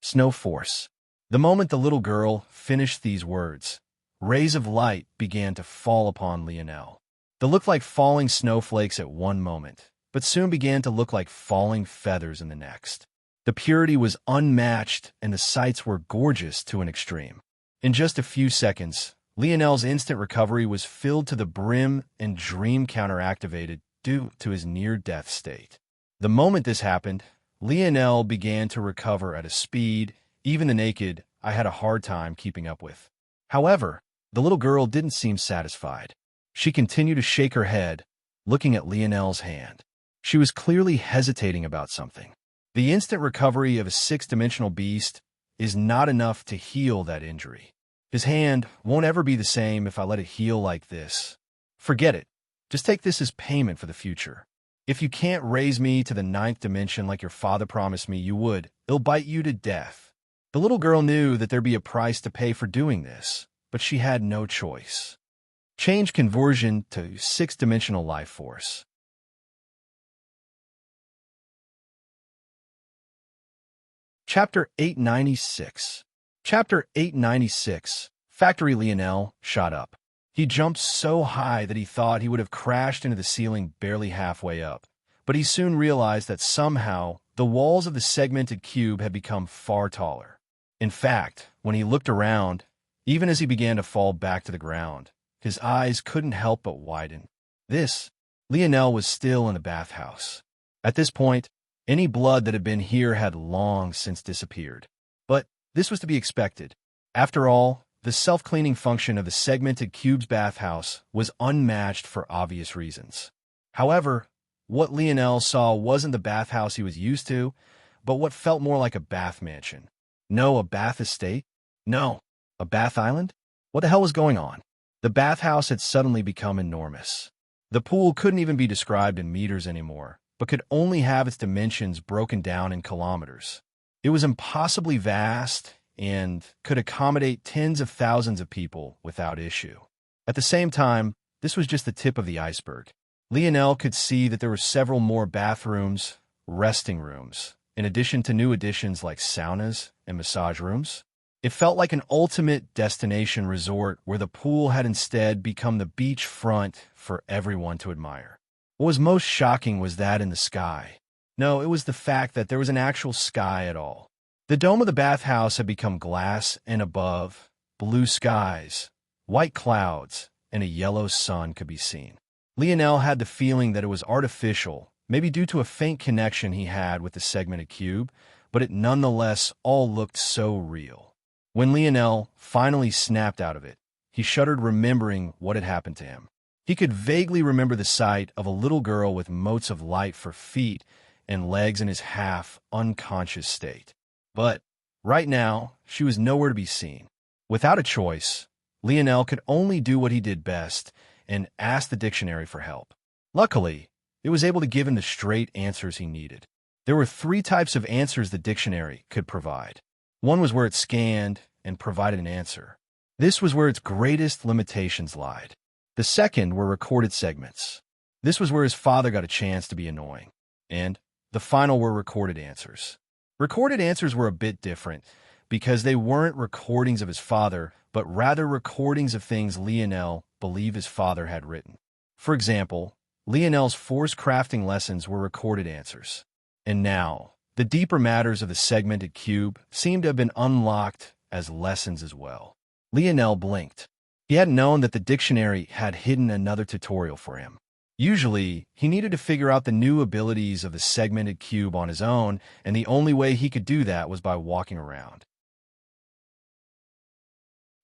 Snow force. The moment the little girl finished these words, rays of light began to fall upon Lionel. They looked like falling snowflakes at one moment, but soon began to look like falling feathers in the next. The purity was unmatched, and the sights were gorgeous to an extreme. In just a few seconds, Lionel's instant recovery was filled to the brim and dream counter activated due to his near-death state. The moment this happened, Lionel began to recover at a speed even the naked I had a hard time keeping up with. However, the little girl didn't seem satisfied. She continued to shake her head, looking at Lionel's hand. She was clearly hesitating about something. The instant recovery of a sixth-dimensional beast is not enough to heal that injury. His hand won't ever be the same if I let it heal like this. Forget it. Just take this as payment for the future. If you can't raise me to the ninth dimension like your father promised me you would, it'll bite you to death. The little girl knew that there'd be a price to pay for doing this, but she had no choice. Change conversion to sixth-dimensional life force. Chapter 896. Chapter 896. Factory Lionel shot up. He jumped so high that he thought he would have crashed into the ceiling barely halfway up, but he soon realized that somehow the walls of the segmented cube had become far taller. In fact, when he looked around, even as he began to fall back to the ground, his eyes couldn't help but widen. Lionel was still in the bathhouse. At this point, any blood that had been here had long since disappeared. But this was to be expected. After all, the self-cleaning function of the segmented cube's bathhouse was unmatched for obvious reasons. However, what Lionel saw wasn't the bathhouse he was used to, but what felt more like a bath mansion. No, a bath estate? No, a bath island? What the hell was going on? The bathhouse had suddenly become enormous. The pool couldn't even be described in meters anymore, but could only have its dimensions broken down in kilometers. It was impossibly vast and could accommodate tens of thousands of people without issue. At the same time, this was just the tip of the iceberg. Lionel could see that there were several more bathrooms, resting rooms, in addition to new additions like saunas and massage rooms. It felt like an ultimate destination resort where the pool had instead become the beach front for everyone to admire. What was most shocking was that in the sky. No, it was the fact that there was an actual sky at all. The dome of the bathhouse had become glass, and above, blue skies, white clouds, and a yellow sun could be seen. Lionel had the feeling that it was artificial, maybe due to a faint connection he had with the segmented cube, but it nonetheless all looked so real. When Lionel finally snapped out of it, he shuddered, remembering what had happened to him. He could vaguely remember the sight of a little girl with motes of light for feet and legs in his half-unconscious state. But right now, she was nowhere to be seen. Without a choice, Lionel could only do what he did best and ask the dictionary for help. Luckily, it was able to give him the straight answers he needed. There were 3 types of answers the dictionary could provide. One was where it scanned and provided an answer. This was where its greatest limitations lied. The second were recorded segments. This was where his father got a chance to be annoying. And the final were recorded answers. Recorded answers were a bit different because they weren't recordings of his father, but rather recordings of things Lionel believed his father had written. For example, Lionel's force crafting lessons were recorded answers. And now, the deeper matters of the segmented cube seemed to have been unlocked as lessons as well. Lionel blinked. He hadn't known that the dictionary had hidden another tutorial for him. Usually, he needed to figure out the new abilities of the segmented cube on his own, and the only way he could do that was by walking around.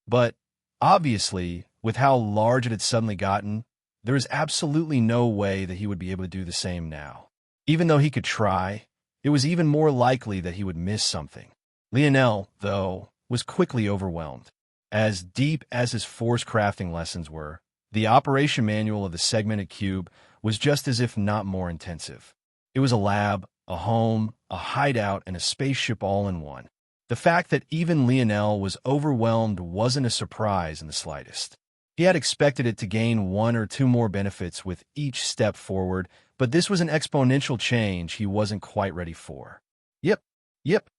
But, obviously, with how large it had suddenly gotten, there was absolutely no way that he would be able to do the same now. Even though he could try, it was even more likely that he would miss something. Lionel, though, was quickly overwhelmed. As deep as his force crafting lessons were, the operation manual of the segmented cube was just as if not more intensive. It was a lab, a home, a hideout, and a spaceship all in one. The fact that even Lionel was overwhelmed wasn't a surprise in the slightest. He had expected it to gain 1 or 2 more benefits with each step forward, but this was an exponential change he wasn't quite ready for. Yep.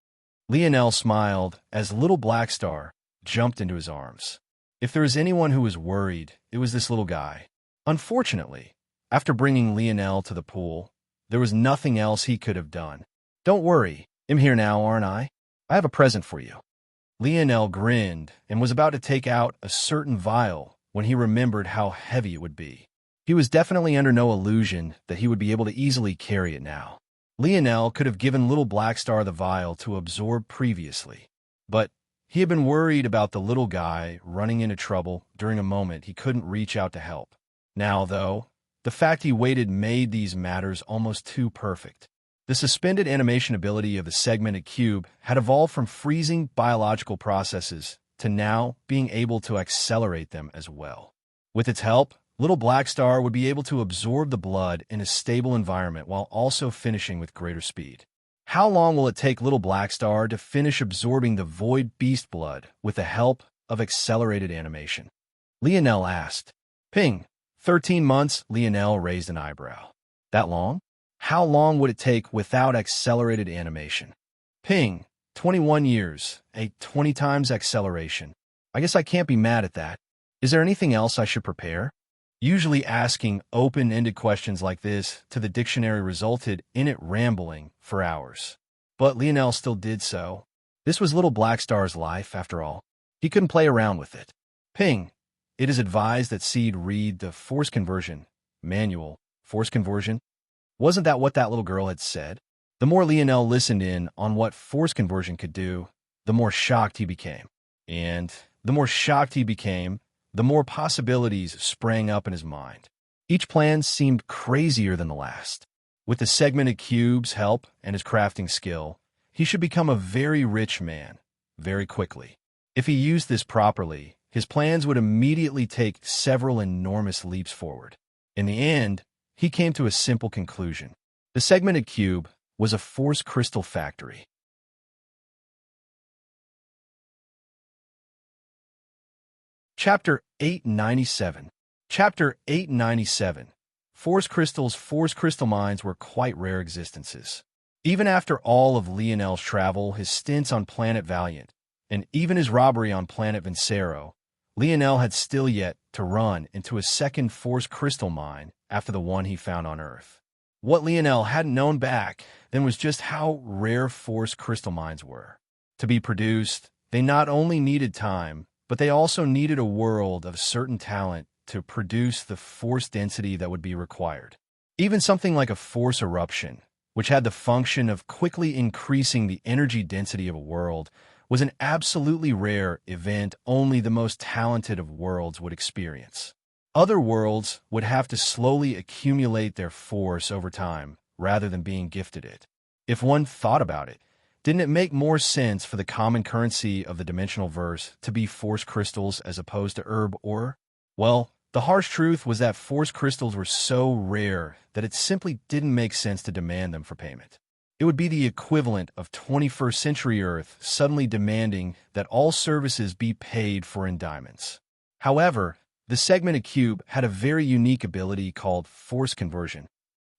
Lionel smiled as little Black Star jumped into his arms. If there was anyone who was worried, it was this little guy. Unfortunately, after bringing Lionel to the pool, there was nothing else he could have done. "Don't worry, I'm here now, aren't I? I have a present for you." Lionel grinned and was about to take out a certain vial when he remembered how heavy it would be. He was definitely under no illusion that he would be able to easily carry it now. Lionel could have given little Black Star the vial to absorb previously, but he had been worried about the little guy running into trouble during a moment he couldn't reach out to help. Now, though, the fact he waited made these matters almost too perfect. The suspended animation ability of the segmented cube had evolved from freezing biological processes to now being able to accelerate them as well. With its help, little Black Star would be able to absorb the blood in a stable environment while also finishing with greater speed. How long will it take little Black Star to finish absorbing the void beast blood with the help of accelerated animation? Lionel asked. Ping. 13 months, Lionel raised an eyebrow. That long? How long would it take without accelerated animation? Ping. 21 years, a 20 times acceleration. I guess I can't be mad at that. Is there anything else I should prepare? Usually asking open-ended questions like this to the dictionary resulted in it rambling for hours. But Lionel still did so. This was little Black Star's life, after all. He couldn't play around with it. Ping. It is advised that Seed read the force conversion manual. Force conversion? Wasn't that what that little girl had said? The more Lionel listened in on what force conversion could do, the more shocked he became. And the more shocked he became, the more possibilities sprang up in his mind. Each plan seemed crazier than the last. With the segmented cube's help and his crafting skill, he should become a very rich man, very quickly. If he used this properly, his plans would immediately take several enormous leaps forward. In the end, he came to a simple conclusion. The segmented cube was a force crystal factory. Chapter 897. Chapter 897. Force crystals. Force crystal mines were quite rare existences. Even after all of Lionel's travel, his stints on planet Valiant, and even his robbery on planet Vincero, Lionel had still yet to run into a second force crystal mine after the one he found on Earth. What Lionel hadn't known back then was just how rare force crystal mines were. To be produced, they not only needed time, but they also needed a world of certain talent to produce the force density that would be required. Even something like a force eruption, which had the function of quickly increasing the energy density of a world, was an absolutely rare event only the most talented of worlds would experience. Other worlds would have to slowly accumulate their force over time rather than being gifted it. If one thought about it, didn't it make more sense for the common currency of the dimensional verse to be force crystals as opposed to herb ore? Well, the harsh truth was that force crystals were so rare that it simply didn't make sense to demand them for payment. It would be the equivalent of 21st century Earth suddenly demanding that all services be paid for in diamonds. However, the segmented cube had a very unique ability called force conversion.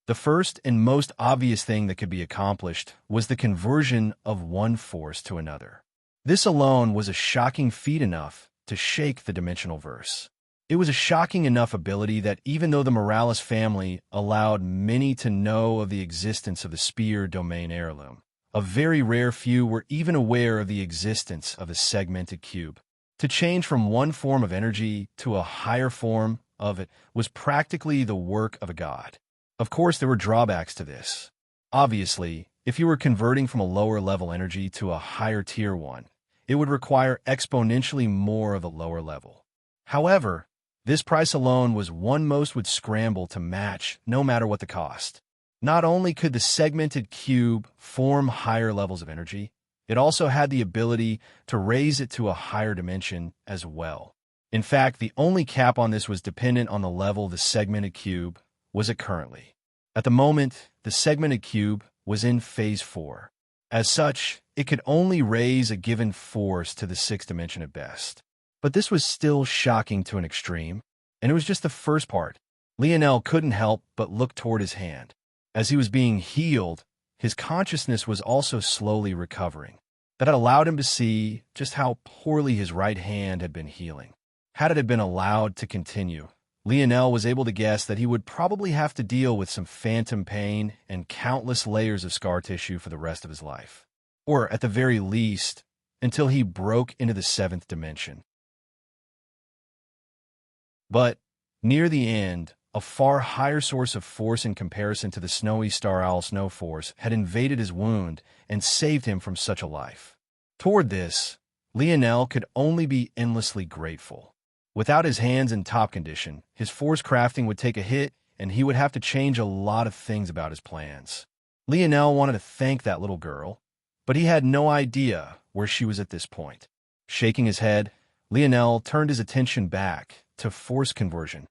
The first and most obvious thing that could be accomplished was the conversion of one force to another. This alone was a shocking feat enough to shake the dimensional verse. It was a shocking enough ability that even though the Morales family allowed many to know of the existence of the Spear domain heirloom, a very rare few were even aware of the existence of the segmented cube. To change from one form of energy to a higher form of it was practically the work of a god. Of course, there were drawbacks to this. Obviously, if you were converting from a lower level energy to a higher tier one, it would require exponentially more of the lower level. However, this price alone was one most would scramble to match no matter what the cost. Not only could the segmented cube form higher levels of energy, it also had the ability to raise it to a higher dimension as well. In fact, the only cap on this was dependent on the level the segmented cube was at currently. At the moment, the segmented cube was in phase 4. As such, it could only raise a given force to the 6th dimension at best. But this was still shocking to an extreme, and it was just the first part. Lionel couldn't help but look toward his hand. As he was being healed, his consciousness was also slowly recovering. That had allowed him to see just how poorly his right hand had been healing. Had it been allowed to continue, Lionel was able to guess that he would probably have to deal with some phantom pain and countless layers of scar tissue for the rest of his life. Or, at the very least, until he broke into the 7th dimension. But, near the end, a far higher source of force in comparison to the snowy Star Owl Snow Force had invaded his wound and saved him from such a life. Toward this, Lionel could only be endlessly grateful. Without his hands in top condition, his force crafting would take a hit, and he would have to change a lot of things about his plans. Lionel wanted to thank that little girl, but he had no idea where she was at this point. Shaking his head, Lionel turned his attention back to force conversion.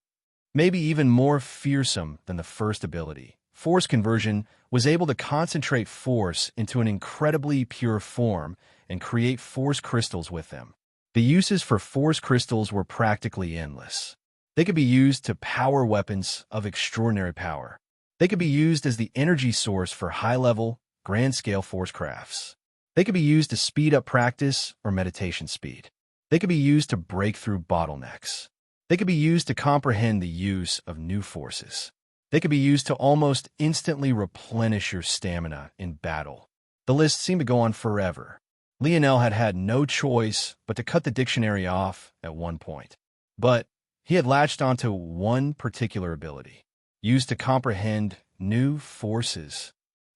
Maybe even more fearsome than the first ability, force conversion was able to concentrate force into an incredibly pure form and create force crystals with them. The uses for force crystals were practically endless. They could be used to power weapons of extraordinary power. They could be used as the energy source for high-level, grand-scale force crafts. They could be used to speed up practice or meditation speed. They could be used to break through bottlenecks. They could be used to comprehend the use of new forces. They could be used to almost instantly replenish your stamina in battle. The list seemed to go on forever. Lionel had had no choice but to cut the dictionary off at one point. But he had latched onto one particular ability, used to comprehend new forces.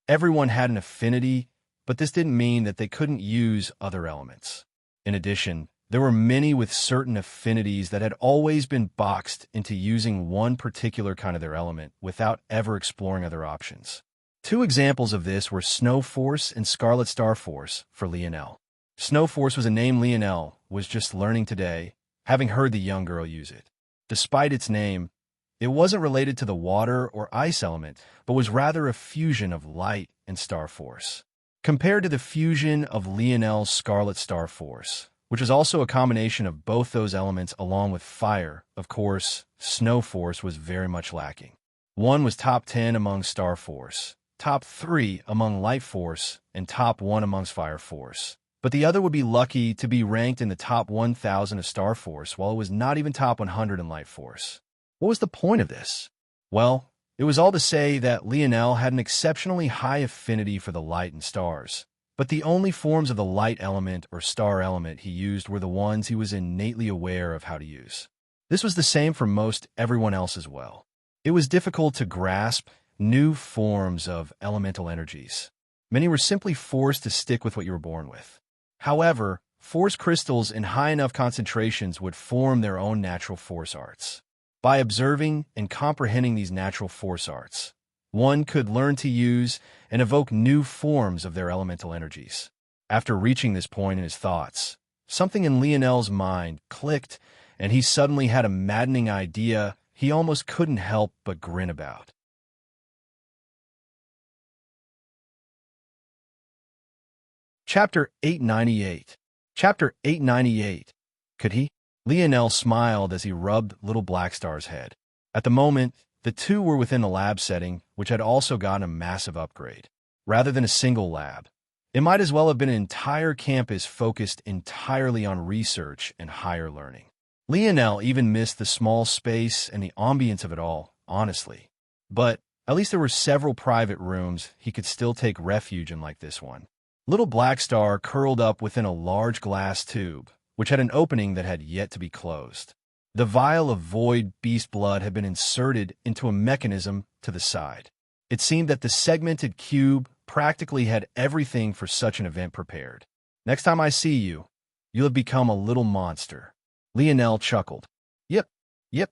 Everyone had an affinity, but this didn't mean that they couldn't use other elements. In addition, there were many with certain affinities that had always been boxed into using one particular kind of their element without ever exploring other options. 2 examples of this were Snow Force and Scarlet Star Force for Lionel. Snow Force was a name Lionel was just learning today, having heard the young girl use it. Despite its name, It wasn't related to the water or ice element, but was rather a fusion of light and star force. Compared to the fusion of Lionel's Scarlet Star Force, which is also a combination of both those elements along with fire, of course, Snow Force was very much lacking. One was top 10 among Star Force, top 3 among Light Force, and top 1 amongst Fire Force. But the other would be lucky to be ranked in the top 1,000 of Star Force, while it was not even top 100 in Light Force. What was the point of this? Well, it was all to say that Lionel had an exceptionally high affinity for the light and stars, but the only forms of the light element or star element he used were the ones he was innately aware of how to use. This was the same for most everyone else as well. It was difficult to grasp new forms of elemental energies. Many were simply forced to stick with what you were born with. However, force crystals in high enough concentrations would form their own natural force arts. By observing and comprehending these natural force arts, one could learn to use and evoke new forms of their elemental energies. After reaching this point in his thoughts, something in Lionel's mind clicked, and he suddenly had a maddening idea he almost couldn't help but grin about. Chapter 898. Chapter 898. Could he? Lionel smiled as he rubbed Little Blackstar's head. At the moment, the two were within a lab setting, which had also gotten a massive upgrade. Rather than a single lab, it might as well have been an entire campus focused entirely on research and higher learning. Lionel even missed the small space and the ambience of it all, honestly. But at least there were several private rooms he could still take refuge in like this one. Little Blackstar curled up within a large glass tube, which had an opening that had yet to be closed. The vial of void beast blood had been inserted into a mechanism to the side. It seemed that the segmented cube practically had everything for such an event prepared. Next time I see you, you'll have become a little monster. Lionel chuckled. Yep, yep.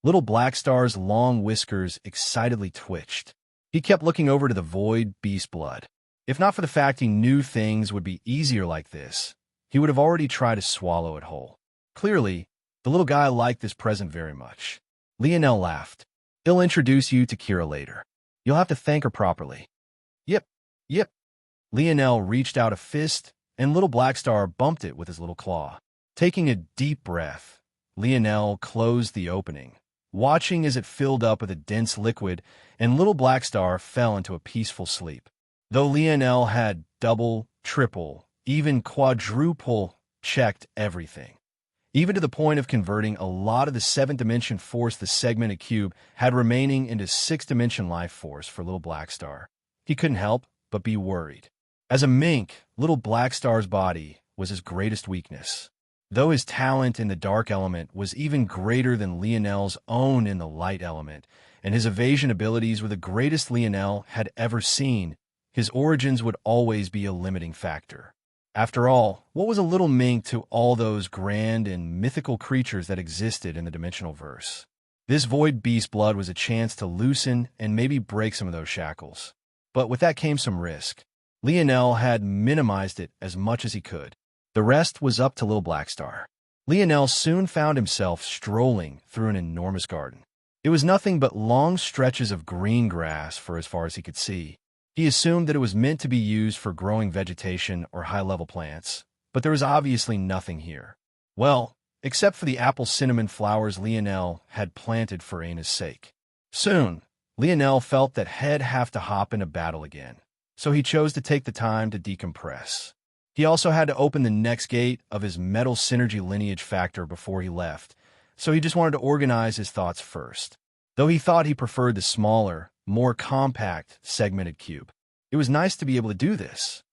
Little Blackstar's long whiskers excitedly twitched. He kept looking over to the void beast blood. If not for the fact he knew things would be easier like this, he would have already tried to swallow it whole. Clearly, the little guy liked this present very much. Lionel laughed. He'll introduce you to Kira later. You'll have to thank her properly. Yep, yep. Lionel reached out a fist, and Little Blackstar bumped it with his little claw. Taking a deep breath, Lionel closed the opening, watching as it filled up with a dense liquid, and Little Blackstar fell into a peaceful sleep. Though Lionel had double, triple, even quadruple checked everything, even to the point of converting a lot of the 7th-dimension force the segmented cube had remaining into 6th-dimension life force for Little Blackstar, he couldn't help but be worried. As a mink, Little Blackstar's body was his greatest weakness. Though his talent in the dark element was even greater than Lionel's own in the light element, and his evasion abilities were the greatest Lionel had ever seen, his origins would always be a limiting factor. After all, what was a little mink to all those grand and mythical creatures that existed in the dimensional verse? This void beast blood was a chance to loosen and maybe break some of those shackles. But with that came some risk. Lionel had minimized it as much as he could. The rest was up to Little Blackstar. Lionel soon found himself strolling through an enormous garden. It was nothing but long stretches of green grass for as far as he could see. He assumed that it was meant to be used for growing vegetation or high-level plants, but there was obviously nothing here. Well, except for the apple cinnamon flowers Lionel had planted for Aina's sake. Soon, Lionel felt that he'd have to hop into battle again, so he chose to take the time to decompress. He also had to open the next gate of his metal synergy lineage factor before he left, so he just wanted to organize his thoughts first. Though he thought he preferred the smaller, more compact, segmented cube, it was nice to be able to do this.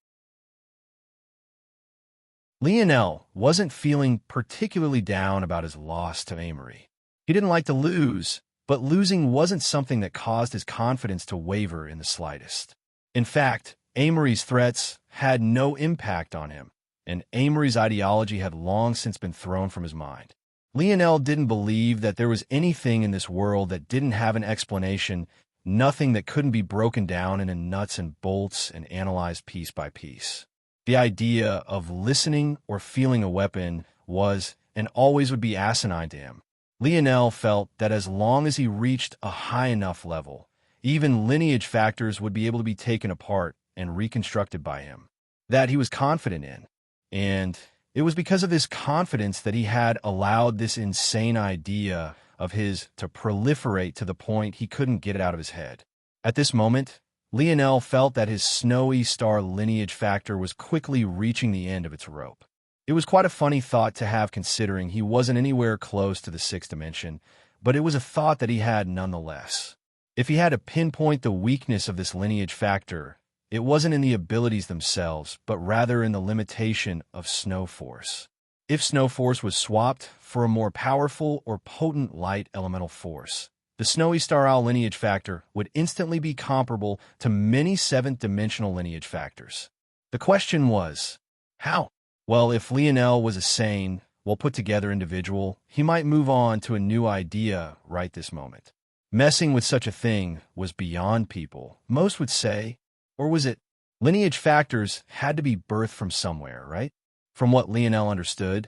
Lionel wasn't feeling particularly down about his loss to Amory. He didn't like to lose, but losing wasn't something that caused his confidence to waver in the slightest. In fact, Amory's threats had no impact on him, and Amory's ideology had long since been thrown from his mind. Lionel didn't believe that there was anything in this world that didn't have an explanation, nothing that couldn't be broken down into nuts and bolts and analyzed piece by piece. The idea of listening or feeling a weapon was and always would be asinine to him. Lionel felt that as long as he reached a high enough level, even lineage factors would be able to be taken apart and reconstructed by him. That he was confident in. And it was because of this confidence that he had allowed this insane idea of his to proliferate to the point he couldn't get it out of his head. At this moment, Lionel felt that his snowy star lineage factor was quickly reaching the end of its rope. It was quite a funny thought to have, considering he wasn't anywhere close to the sixth dimension, but it was a thought that he had nonetheless. If he had to pinpoint the weakness of this lineage factor, it wasn't in the abilities themselves, but rather in the limitation of Snow Force. If Snow Force was swapped for a more powerful or potent light elemental force, the Snowy Star Owl lineage factor would instantly be comparable to many seventh-dimensional lineage factors. The question was, how? Well, if Lionel was a sane, well-put-together individual, he might move on to a new idea right this moment. Messing with such a thing was beyond people, most would say. Or was it? Lineage factors had to be birthed from somewhere, right? From what Lionel understood,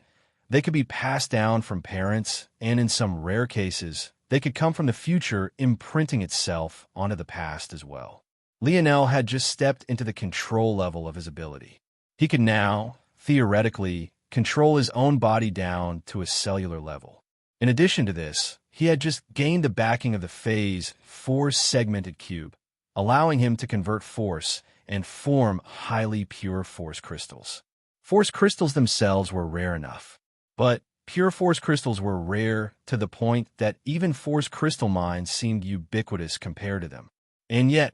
they could be passed down from parents, and in some rare cases, they could come from the future, imprinting itself onto the past as well. Lionel had just stepped into the control level of his ability. He could now, theoretically, control his own body down to a cellular level. In addition to this, he had just gained the backing of the Phase 4 segmented cube, allowing him to convert force and form highly pure force crystals. Force crystals themselves were rare enough, but pure force crystals were rare to the point that even force crystal mines seemed ubiquitous compared to them. And yet,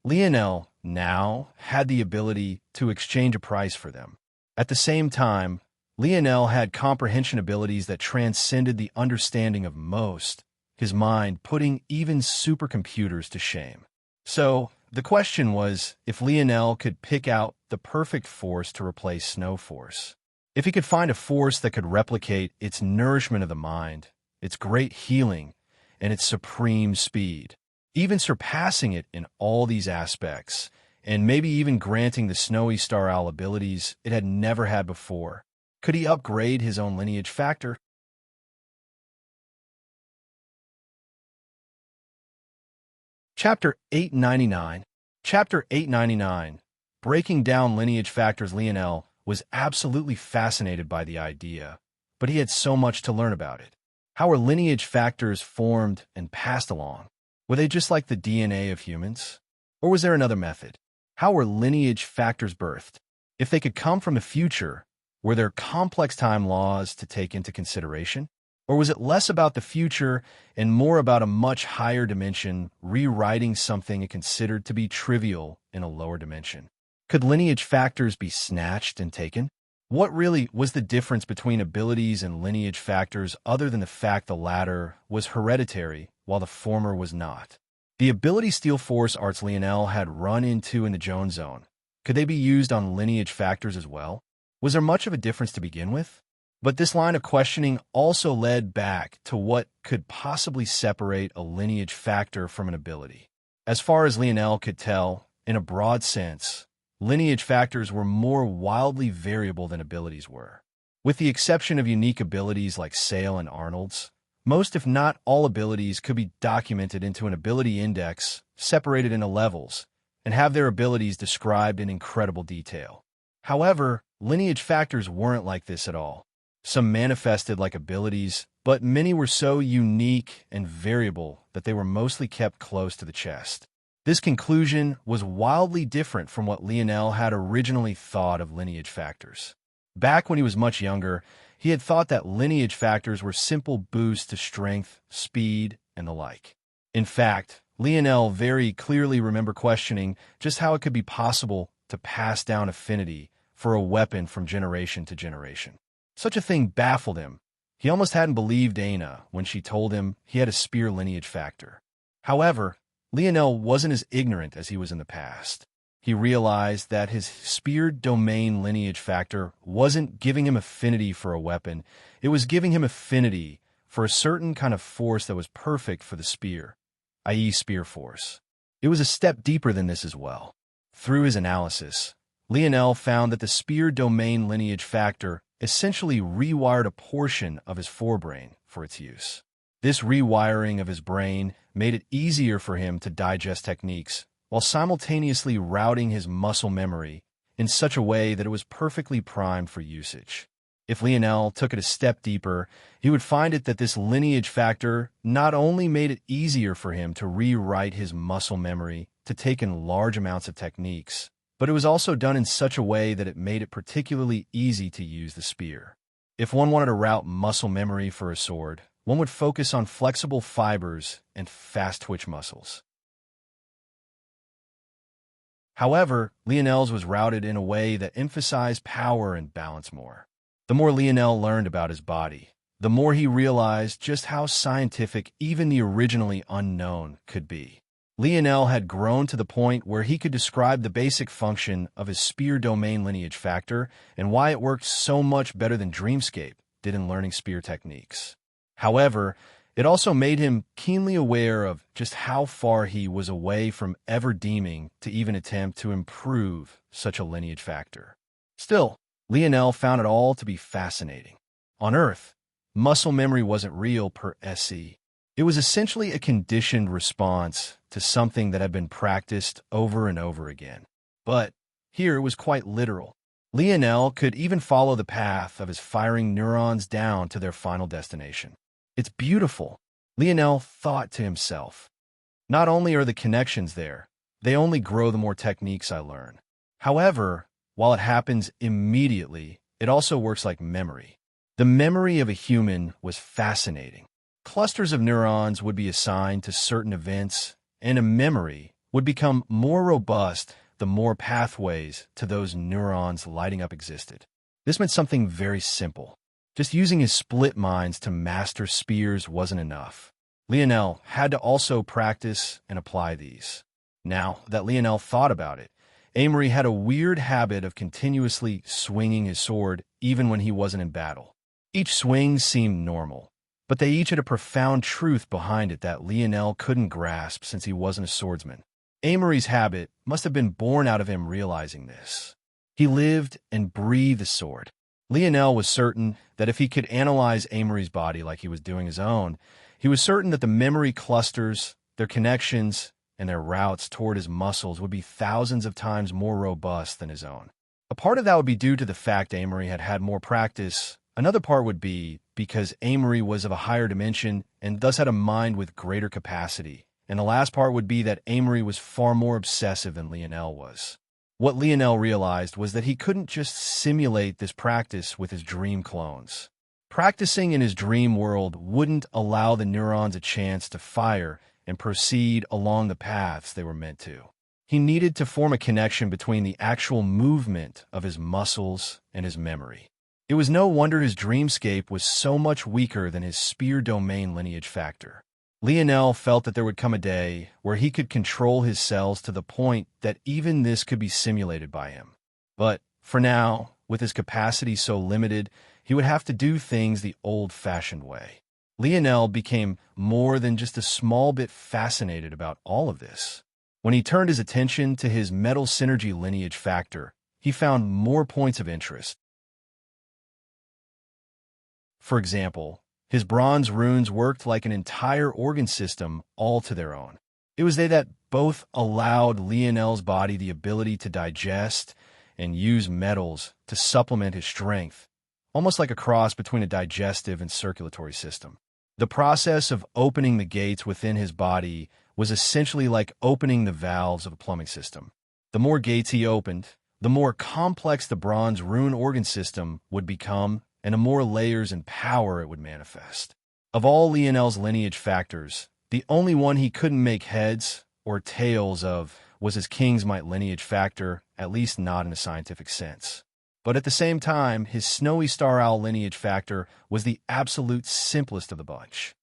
Lionel now had the ability to exchange a price for them. At the same time, Lionel had comprehension abilities that transcended the understanding of most, his mind putting even supercomputers to shame. So, the question was if Lionel could pick out the perfect force to replace Snow Force. If he could find a force that could replicate its nourishment of the mind, its great healing, and its supreme speed, even surpassing it in all these aspects, and maybe even granting the Snowy Star Owl abilities it had never had before, could he upgrade his own lineage factor? Chapter 899. Chapter 899. Breaking down lineage factors. Lionel was absolutely fascinated by the idea, but he had so much to learn about it. How were lineage factors formed and passed along? Were they just like the DNA of humans? Or was there another method? How were lineage factors birthed? If they could come from the future, were there complex time laws to take into consideration? Or was it less about the future and more about a much higher dimension rewriting something it considered to be trivial in a lower dimension? Could lineage factors be snatched and taken? What really was the difference between abilities and lineage factors other than the fact the latter was hereditary while the former was not? The ability Steel Force Arts Lionel had run into in the Jones Zone, could they be used on lineage factors as well? Was there much of a difference to begin with? But this line of questioning also led back to what could possibly separate a lineage factor from an ability. As far as Lionel could tell, in a broad sense, lineage factors were more wildly variable than abilities were. With the exception of unique abilities like Sale and Arnold's, most if not all abilities could be documented into an ability index, separated into levels, and have their abilities described in incredible detail. However, lineage factors weren't like this at all. Some manifested like abilities, but many were so unique and variable that they were mostly kept close to the chest. This conclusion was wildly different from what Lionel had originally thought of lineage factors. Back when he was much younger, he had thought that lineage factors were simple boosts to strength, speed, and the like. In fact, Lionel very clearly remembered questioning just how it could be possible to pass down affinity for a weapon from generation to generation. Such a thing baffled him. He almost hadn't believed Aina when she told him he had a spear lineage factor. However, Lionel wasn't as ignorant as he was in the past. He realized that his spear domain lineage factor wasn't giving him affinity for a weapon, it was giving him affinity for a certain kind of force that was perfect for the spear, i.e. spear force. It was a step deeper than this as well. Through his analysis, Lionel found that the spear domain lineage factor essentially rewired a portion of his forebrain for its use. This rewiring of his brain made it easier for him to digest techniques, while simultaneously routing his muscle memory in such a way that it was perfectly primed for usage. If Lionel took it a step deeper, he would find it that this lineage factor not only made it easier for him to rewrite his muscle memory to take in large amounts of techniques, but it was also done in such a way that it made it particularly easy to use the spear. If one wanted to route muscle memory for a sword, one would focus on flexible fibers and fast twitch muscles. However, Lionel's was routed in a way that emphasized power and balance more. The more Lionel learned about his body, the more he realized just how scientific even the originally unknown could be. Lionel had grown to the point where he could describe the basic function of his spear domain lineage factor and why it worked so much better than Dreamscape did in learning spear techniques. However, it also made him keenly aware of just how far he was away from ever deeming to even attempt to improve such a lineage factor. Still, Lionel found it all to be fascinating. On Earth, muscle memory wasn't real per se. It was essentially a conditioned response to something that had been practiced over and over again. But here it was quite literal. Lionel could even follow the path of his firing neurons down to their final destination. It's beautiful, Lionel thought to himself. Not only are the connections there, they only grow the more techniques I learn. However, while it happens immediately, it also works like memory. The memory of a human was fascinating. Clusters of neurons would be assigned to certain events, and a memory would become more robust the more pathways to those neurons lighting up existed. This meant something very simple. Just using his split minds to master spears wasn't enough. Lionel had to also practice and apply these. Now that Lionel thought about it, Amory had a weird habit of continuously swinging his sword even when he wasn't in battle. Each swing seemed normal, but they each had a profound truth behind it that Lionel couldn't grasp since he wasn't a swordsman. Amory's habit must have been born out of him realizing this. He lived and breathed the sword. Lionel was certain that if he could analyze Amory's body like he was doing his own, he was certain that the memory clusters, their connections, and their routes toward his muscles would be thousands of times more robust than his own. A part of that would be due to the fact Amory had had more practice. Another part would be because Amory was of a higher dimension and thus had a mind with greater capacity. And the last part would be that Amory was far more obsessive than Lionel was. What Lionel realized was that he couldn't just simulate this practice with his dream clones. Practicing in his dream world wouldn't allow the neurons a chance to fire and proceed along the paths they were meant to. He needed to form a connection between the actual movement of his muscles and his memory. It was no wonder his dreamscape was so much weaker than his spear domain lineage factor. Lionel felt that there would come a day where he could control his cells to the point that even this could be simulated by him. But for now, with his capacity so limited, he would have to do things the old-fashioned way. Lionel became more than just a small bit fascinated about all of this. When he turned his attention to his metal synergy lineage factor, he found more points of interest. For example, his bronze runes worked like an entire organ system all to their own. It was they that both allowed Lionel's body the ability to digest and use metals to supplement his strength, almost like a cross between a digestive and circulatory system. The process of opening the gates within his body was essentially like opening the valves of a plumbing system. The more gates he opened, the more complex the bronze rune organ system would become, and the more layers and power it would manifest. Of all Lionel's lineage factors, the only one he couldn't make heads or tails of was his King's Might lineage factor, at least not in a scientific sense. But at the same time, his Snowy Star Owl lineage factor was the absolute simplest of the bunch.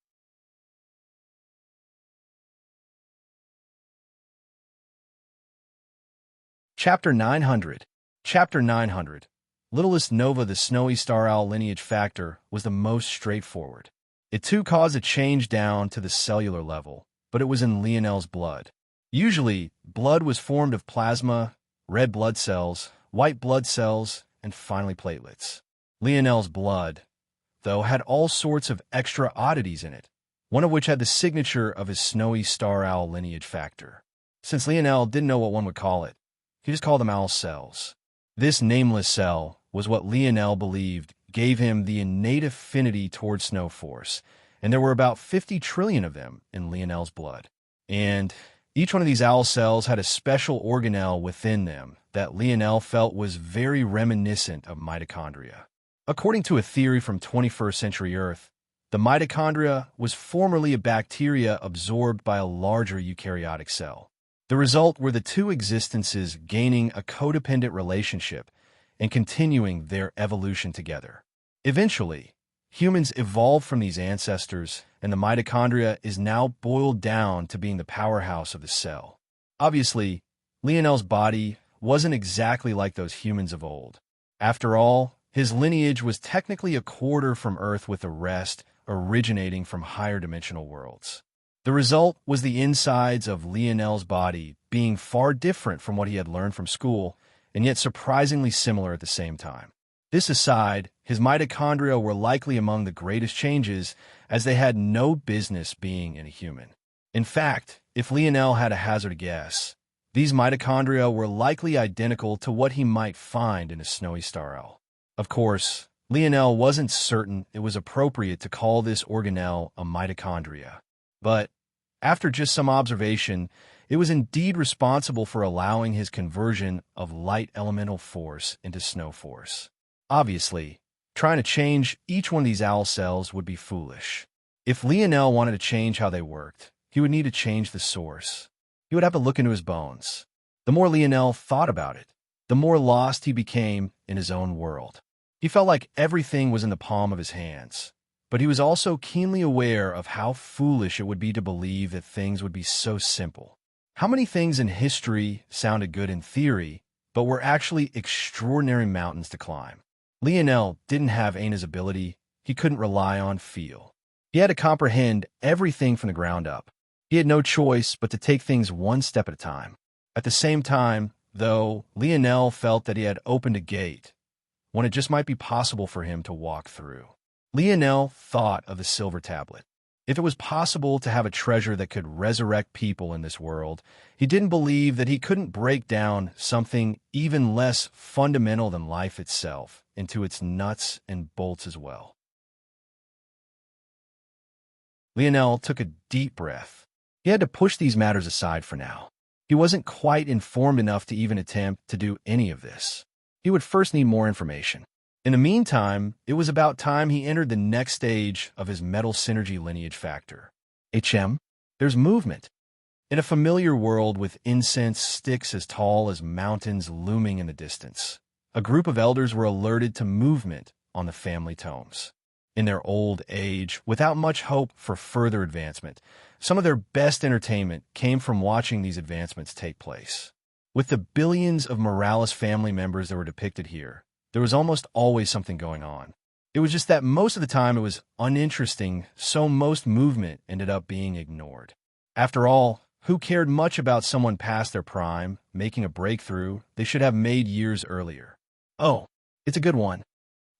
Chapter 900. Chapter 900. Littlest Nova, the Snowy Star Owl lineage factor, was the most straightforward. It too caused a change down to the cellular level, but it was in Lionel's blood. Usually, blood was formed of plasma, red blood cells, white blood cells, and finally platelets. Lionel's blood, though, had all sorts of extra oddities in it. one of which had the signature of his snowy star owl lineage factor. Since Lionel didn't know what one would call it, he just called them owl cells. This nameless cell was what Lionel believed gave him the innate affinity towards snow force, and there were about 50 trillion of them in Lionel's blood. And each one of these owl cells had a special organelle within them that Lionel felt was very reminiscent of mitochondria. According to a theory from 21st century Earth, the mitochondria was formerly a bacteria absorbed by a larger eukaryotic cell. The result were the two existences gaining a codependent relationship and continuing their evolution together. Eventually, humans evolved from these ancestors, and the mitochondria is now boiled down to being the powerhouse of the cell. Obviously, Lionel's body wasn't exactly like those humans of old. After all, his lineage was technically a quarter from Earth, with the rest originating from higher dimensional worlds. The result was the insides of Lionel's body being far different from what he had learned from school, and yet surprisingly similar at the same time. This aside, his mitochondria were likely among the greatest changes, as they had no business being in a human. In fact, if Lionel had a hazard a guess, these mitochondria were likely identical to what he might find in a snowy star owl. Of course, Lionel wasn't certain it was appropriate to call this organelle a mitochondria, but after just some observation, it was indeed responsible for allowing his conversion of light elemental force into snow force. Obviously, trying to change each one of these owl cells would be foolish. If Lionel wanted to change how they worked, he would need to change the source. He would have to look into his bones. The more Lionel thought about it, the more lost he became in his own world. He felt like everything was in the palm of his hands, but he was also keenly aware of how foolish it would be to believe that things would be so simple. How many things in history sounded good in theory, but were actually extraordinary mountains to climb? Lionel didn't have Aina's ability. He couldn't rely on feel. He had to comprehend everything from the ground up. He had no choice but to take things one step at a time. At the same time, though, Lionel felt that he had opened a gate, when it just might be possible for him to walk through. Lionel thought of the silver tablet. If it was possible to have a treasure that could resurrect people in this world, he didn't believe that he couldn't break down something even less fundamental than life itself into its nuts and bolts as well. Lionel took a deep breath. He had to push these matters aside for now. He wasn't quite informed enough to even attempt to do any of this. He would first need more information. In the meantime, it was about time he entered the next stage of his metal synergy lineage factor. There's movement. In a familiar world with incense sticks as tall as mountains looming in the distance, a group of elders were alerted to movement on the family tomes. In their old age, without much hope for further advancement, some of their best entertainment came from watching these advancements take place. With the billions of Morales family members that were depicted here, there was almost always something going on. It was just that most of the time it was uninteresting, so most movement ended up being ignored. After all, who cared much about someone past their prime, making a breakthrough they should have made years earlier? Oh, it's a good one.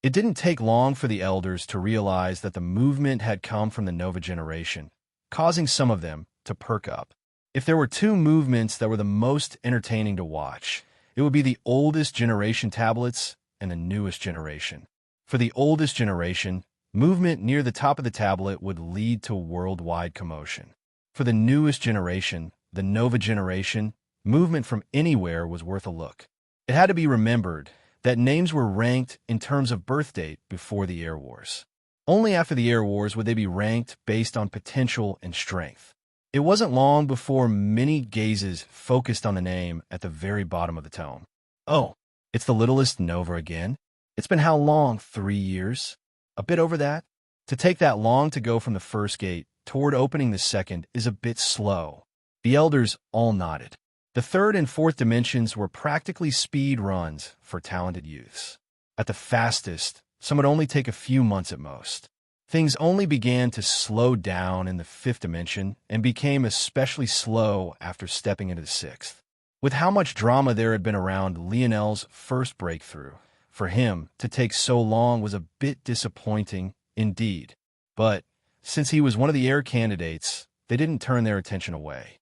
It didn't take long for the elders to realize that the movement had come from the Nova generation, causing some of them to perk up. If there were two movements that were the most entertaining to watch, it would be the oldest generation tablets and the newest generation. For the oldest generation, movement near the top of the tablet would lead to worldwide commotion. For the newest generation, the Nova generation, movement from anywhere was worth a look. It had to be remembered that names were ranked in terms of birth date before the Air Wars. Only after the Air Wars would they be ranked based on potential and strength. It wasn't long before many gazes focused on the name at the very bottom of the tome. Oh, it's the littlest Nova again? It's been how long? 3 years? A bit over that? To take that long to go from the first gate toward opening the second is a bit slow. The elders all nodded. The third and fourth dimensions were practically speed runs for talented youths. At the fastest, some would only take a few months at most. Things only began to slow down in the fifth dimension and became especially slow after stepping into the sixth. With how much drama there had been around Lionel's first breakthrough, for him to take so long was a bit disappointing indeed. But since he was one of the heir candidates, they didn't turn their attention away.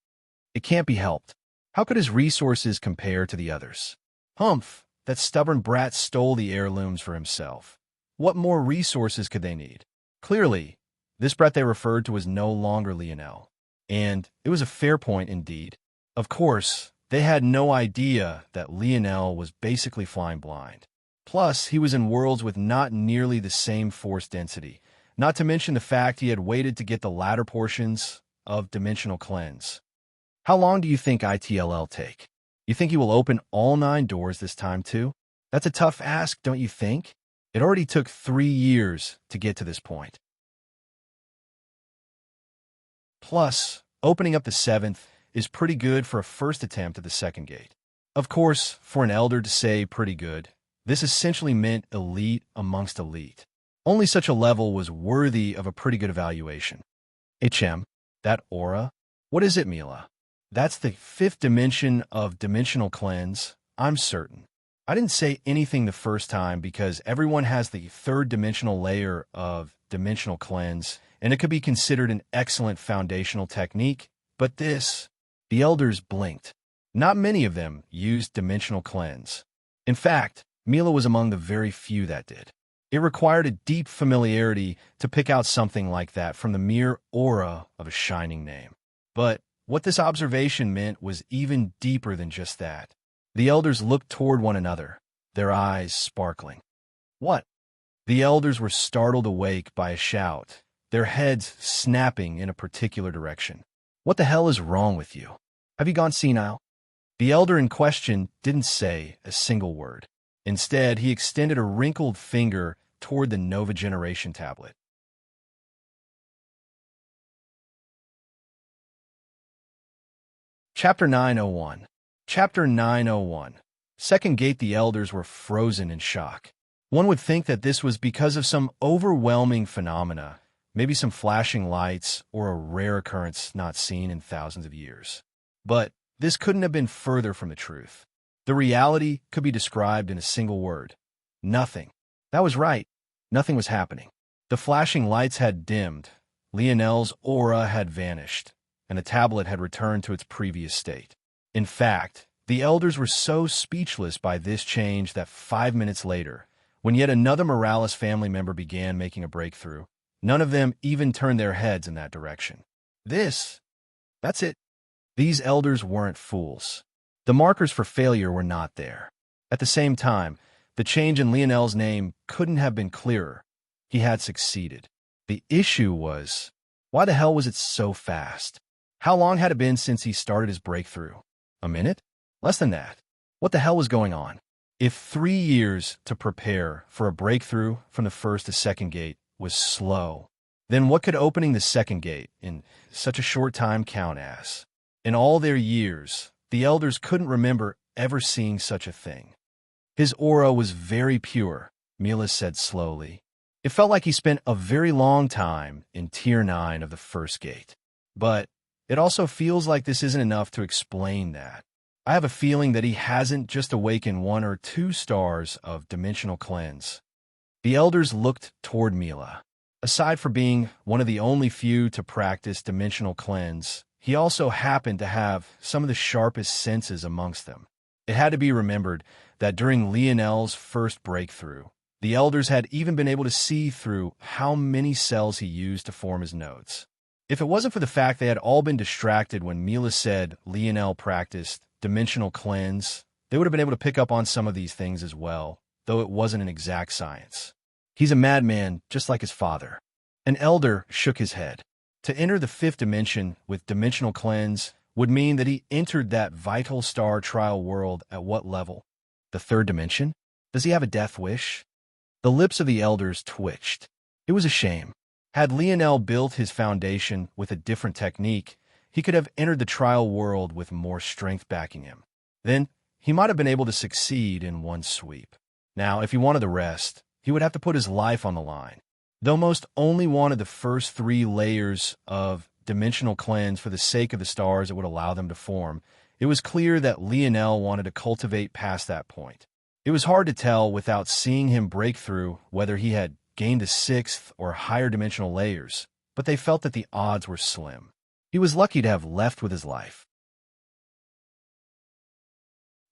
It can't be helped. How could his resources compare to the others? Humph, that stubborn brat stole the heirlooms for himself. What more resources could they need? Clearly, this brat they referred to was no longer Lionel. And it was a fair point indeed. Of course, they had no idea that Lionel was basically flying blind. Plus, he was in worlds with not nearly the same force density, not to mention the fact he had waited to get the latter portions of Dimensional Cleanse. How long do you think ITLL take? You think he will open all 9 doors this time too? That's a tough ask, don't you think? It already took 3 years to get to this point. Plus, opening up the 7th is pretty good for a first attempt at the second gate. Of course, for an elder to say pretty good, this essentially meant elite amongst elite. Only such a level was worthy of a pretty good evaluation. HM, that aura? What is it, Mila? That's the 5th dimension of Dimensional Cleanse, I'm certain. I didn't say anything the first time because everyone has the 3rd dimensional layer of Dimensional Cleanse, and it could be considered an excellent foundational technique, but this, the elders blinked. Not many of them used Dimensional Cleanse. In fact, Mila was among the very few that did. It required a deep familiarity to pick out something like that from the mere aura of a shining name. But what this observation meant was even deeper than just that. The elders looked toward one another, their eyes sparkling. What? The elders were startled awake by a shout, their heads snapping in a particular direction. What the hell is wrong with you? Have you gone senile? The elder in question didn't say a single word. Instead, he extended a wrinkled finger toward the Nova Generation tablet. Chapter 901. Chapter 901. Second gate. The elders were frozen in shock. One would think that this was because of some overwhelming phenomena, maybe some flashing lights or a rare occurrence not seen in thousands of years. But this couldn't have been further from the truth. The reality could be described in a single word. Nothing. That was right. Nothing was happening. The flashing lights had dimmed, Lionel's aura had vanished, and the tablet had returned to its previous state. In fact, the elders were so speechless by this change that 5 minutes later, when yet another Morales family member began making a breakthrough, none of them even turned their heads in that direction. That's it. These elders weren't fools. The markers for failure were not there. At the same time, the change in Lionel's name couldn't have been clearer. He had succeeded. The issue was, why the hell was it so fast? How long had it been since he started his breakthrough? A minute? Less than that. What the hell was going on? If 3 years to prepare for a breakthrough from the first to second gate was slow, then what could opening the second gate in such a short time count as? In all their years, the elders couldn't remember ever seeing such a thing. His aura was very pure, Mila said slowly. It felt like he spent a very long time in Tier 9 of the first gate. But it also feels like this isn't enough to explain that. I have a feeling that he hasn't just awakened 1 or 2 stars of Dimensional Cleanse. The elders looked toward Mila. Aside from being one of the only few to practice Dimensional Cleanse, he also happened to have some of the sharpest senses amongst them. It had to be remembered that during Lionel's first breakthrough, the elders had even been able to see through how many cells he used to form his nodes. If it wasn't for the fact they had all been distracted when Mila said Lionel practiced Dimensional Cleanse, they would have been able to pick up on some of these things as well, though it wasn't an exact science. He's a madman, just like his father. An elder shook his head. To enter the 5th dimension with Dimensional Cleanse would mean that he entered that vital star trial world at what level? The 3rd dimension? Does he have a death wish? The lips of the elders twitched. It was a shame. Had Lionel built his foundation with a different technique, he could have entered the trial world with more strength backing him. Then, he might have been able to succeed in one sweep. Now, if he wanted the rest, he would have to put his life on the line. Though most only wanted the first 3 layers of Dimensional Cleanse for the sake of the stars it would allow them to form, it was clear that Lionel wanted to cultivate past that point. It was hard to tell without seeing him break through whether he had gained the 6th or higher dimensional layers, but they felt that the odds were slim. He was lucky to have left with his life.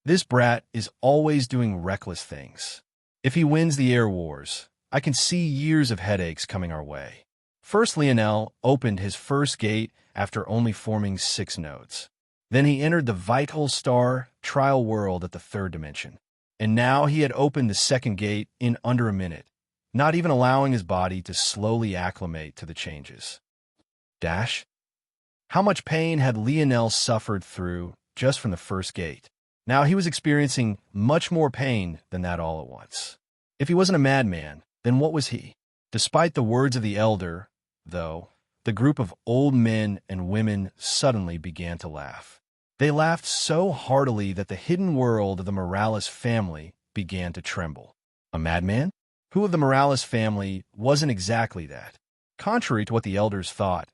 This brat is always doing reckless things. If he wins the air wars, I can see years of headaches coming our way. First, Lionel opened his first gate after only forming 6 nodes. Then he entered the Vital Star trial world at the 3rd dimension. And now he had opened the 2nd gate in under a minute, not even allowing his body to slowly acclimate to the changes. How much pain had Lionel suffered through just from the first gate? Now he was experiencing much more pain than that all at once. If he wasn't a madman, then what was he? Despite the words of the elder, though, the group of old men and women suddenly began to laugh. They laughed so heartily that the hidden world of the Morales family began to tremble. A madman? Who of the Morales family wasn't exactly that? Contrary to what the elders thought,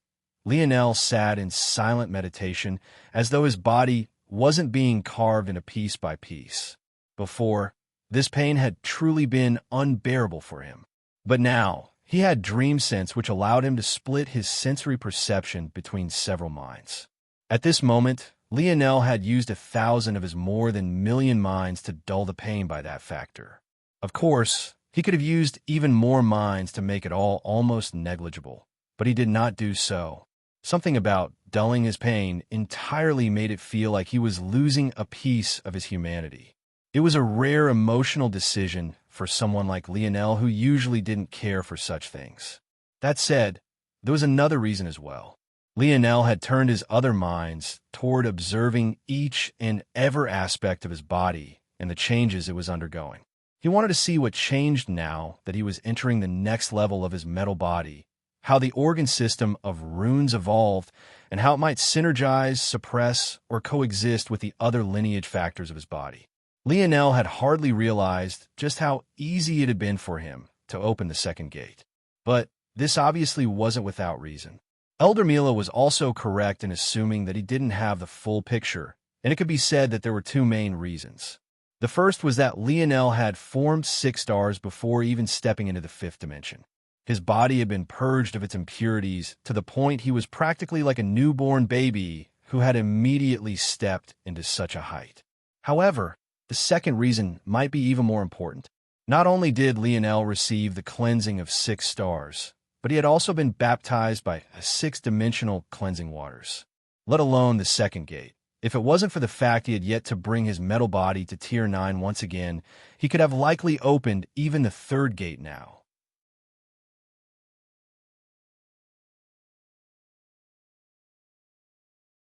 Lionel sat in silent meditation as though his body wasn't being carved into piece by piece. Before, this pain had truly been unbearable for him. But now, he had dream sense which allowed him to split his sensory perception between several minds. At this moment, Lionel had used 1,000 of his more than million minds to dull the pain by that factor. Of course, he could have used even more minds to make it all almost negligible, but he did not do so. Something about dulling his pain entirely made it feel like he was losing a piece of his humanity. It was a rare emotional decision for someone like Lionel who usually didn't care for such things. That said, there was another reason as well. Lionel had turned his other minds toward observing each and every aspect of his body and the changes it was undergoing. He wanted to see what changed now that he was entering the next level of his metal body, how the organ system of runes evolved, and how it might synergize, suppress, or coexist with the other lineage factors of his body. Lionel had hardly realized just how easy it had been for him to open the 2nd gate. But this obviously wasn't without reason. Elder Mila was also correct in assuming that he didn't have the full picture, and it could be said that there were 2 main reasons. The first was that Lionel had formed 6 stars before even stepping into the 5th dimension. His body had been purged of its impurities to the point he was practically like a newborn baby who had immediately stepped into such a height. However, the second reason might be even more important. Not only did Lionel receive the cleansing of 6 stars, but he had also been baptized by 6-dimensional cleansing waters, let alone the 2nd gate. If it wasn't for the fact he had yet to bring his metal body to Tier 9 once again, he could have likely opened even the 3rd gate now.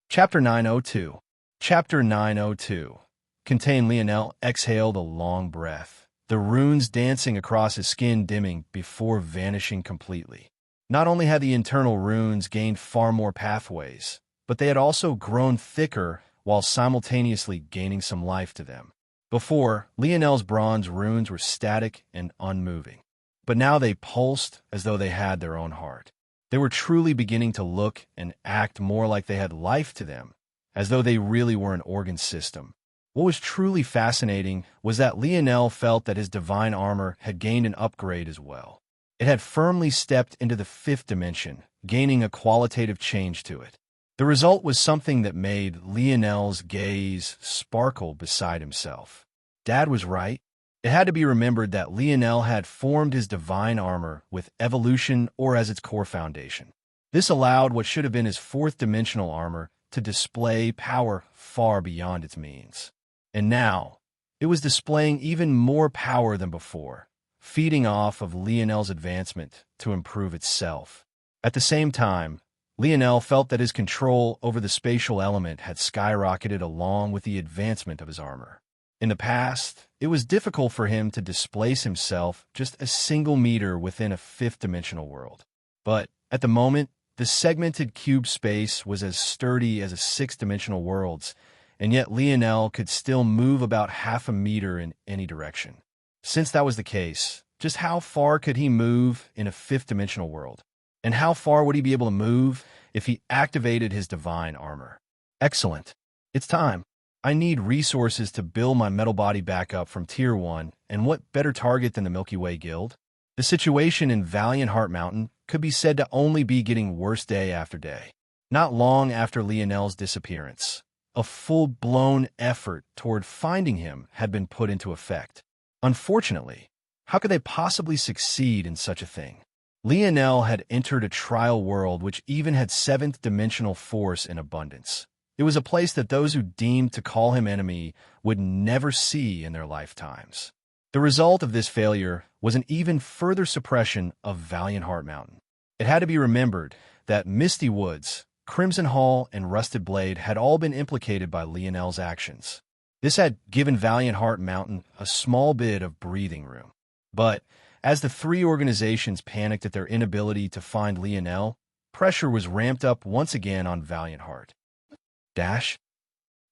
Chapter 902. Chapter 902. Contained Lionel exhaled a long breath, the runes dancing across his skin dimming before vanishing completely. Not only had the internal runes gained far more pathways, but they had also grown thicker while simultaneously gaining some life to them. Before, Lionel's bronze runes were static and unmoving, but now they pulsed as though they had their own heart. They were truly beginning to look and act more like they had life to them, as though they really were an organ system. What was truly fascinating was that Lionel felt that his divine armor had gained an upgrade as well. It had firmly stepped into the 5th dimension, gaining a qualitative change to it. The result was something that made Lionel's gaze sparkle beside himself. Dad was right. It had to be remembered that Lionel had formed his divine armor with evolution or as its core foundation. This allowed what should have been his 4th-dimensional armor to display power far beyond its means. And now, it was displaying even more power than before, feeding off of Lionel's advancement to improve itself. At the same time, Lionel felt that his control over the spatial element had skyrocketed along with the advancement of his armor. In the past, it was difficult for him to displace himself just a single meter within a 5th-dimensional world. But at the moment, the segmented cube space was as sturdy as a 6th-dimensional world's, and yet Lionel could still move about half a meter in any direction. Since that was the case, just how far could he move in a 5th-dimensional world? And how far would he be able to move if he activated his divine armor? Excellent. It's time. I need resources to build my metal body back up from Tier 1, and what better target than the Milky Way Guild? The situation in Valiant Heart Mountain could be said to only be getting worse day after day. Not long after Lionel's disappearance, a full-blown effort toward finding him had been put into effect. Unfortunately, how could they possibly succeed in such a thing? Lionel had entered a trial world which even had seventh-dimensional force in abundance. It was a place that those who deemed to call him enemy would never see in their lifetimes. The result of this failure was an even further suppression of Valiant Heart Mountain. It had to be remembered that Misty Woods, Crimson Hall, and Rusted Blade had all been implicated by Lionel's actions. This had given Valiant Heart Mountain a small bit of breathing room. But as the three organizations panicked at their inability to find Lionel, pressure was ramped up once again on Valiant Heart.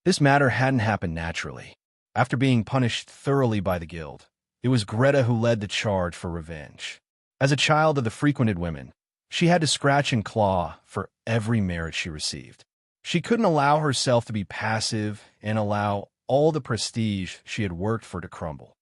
This matter hadn't happened naturally. After being punished thoroughly by the guild, it was Greta who led the charge for revenge. As a child of the frequented women, she had to scratch and claw for every merit she received. She couldn't allow herself to be passive and allow all the prestige she had worked for to crumble.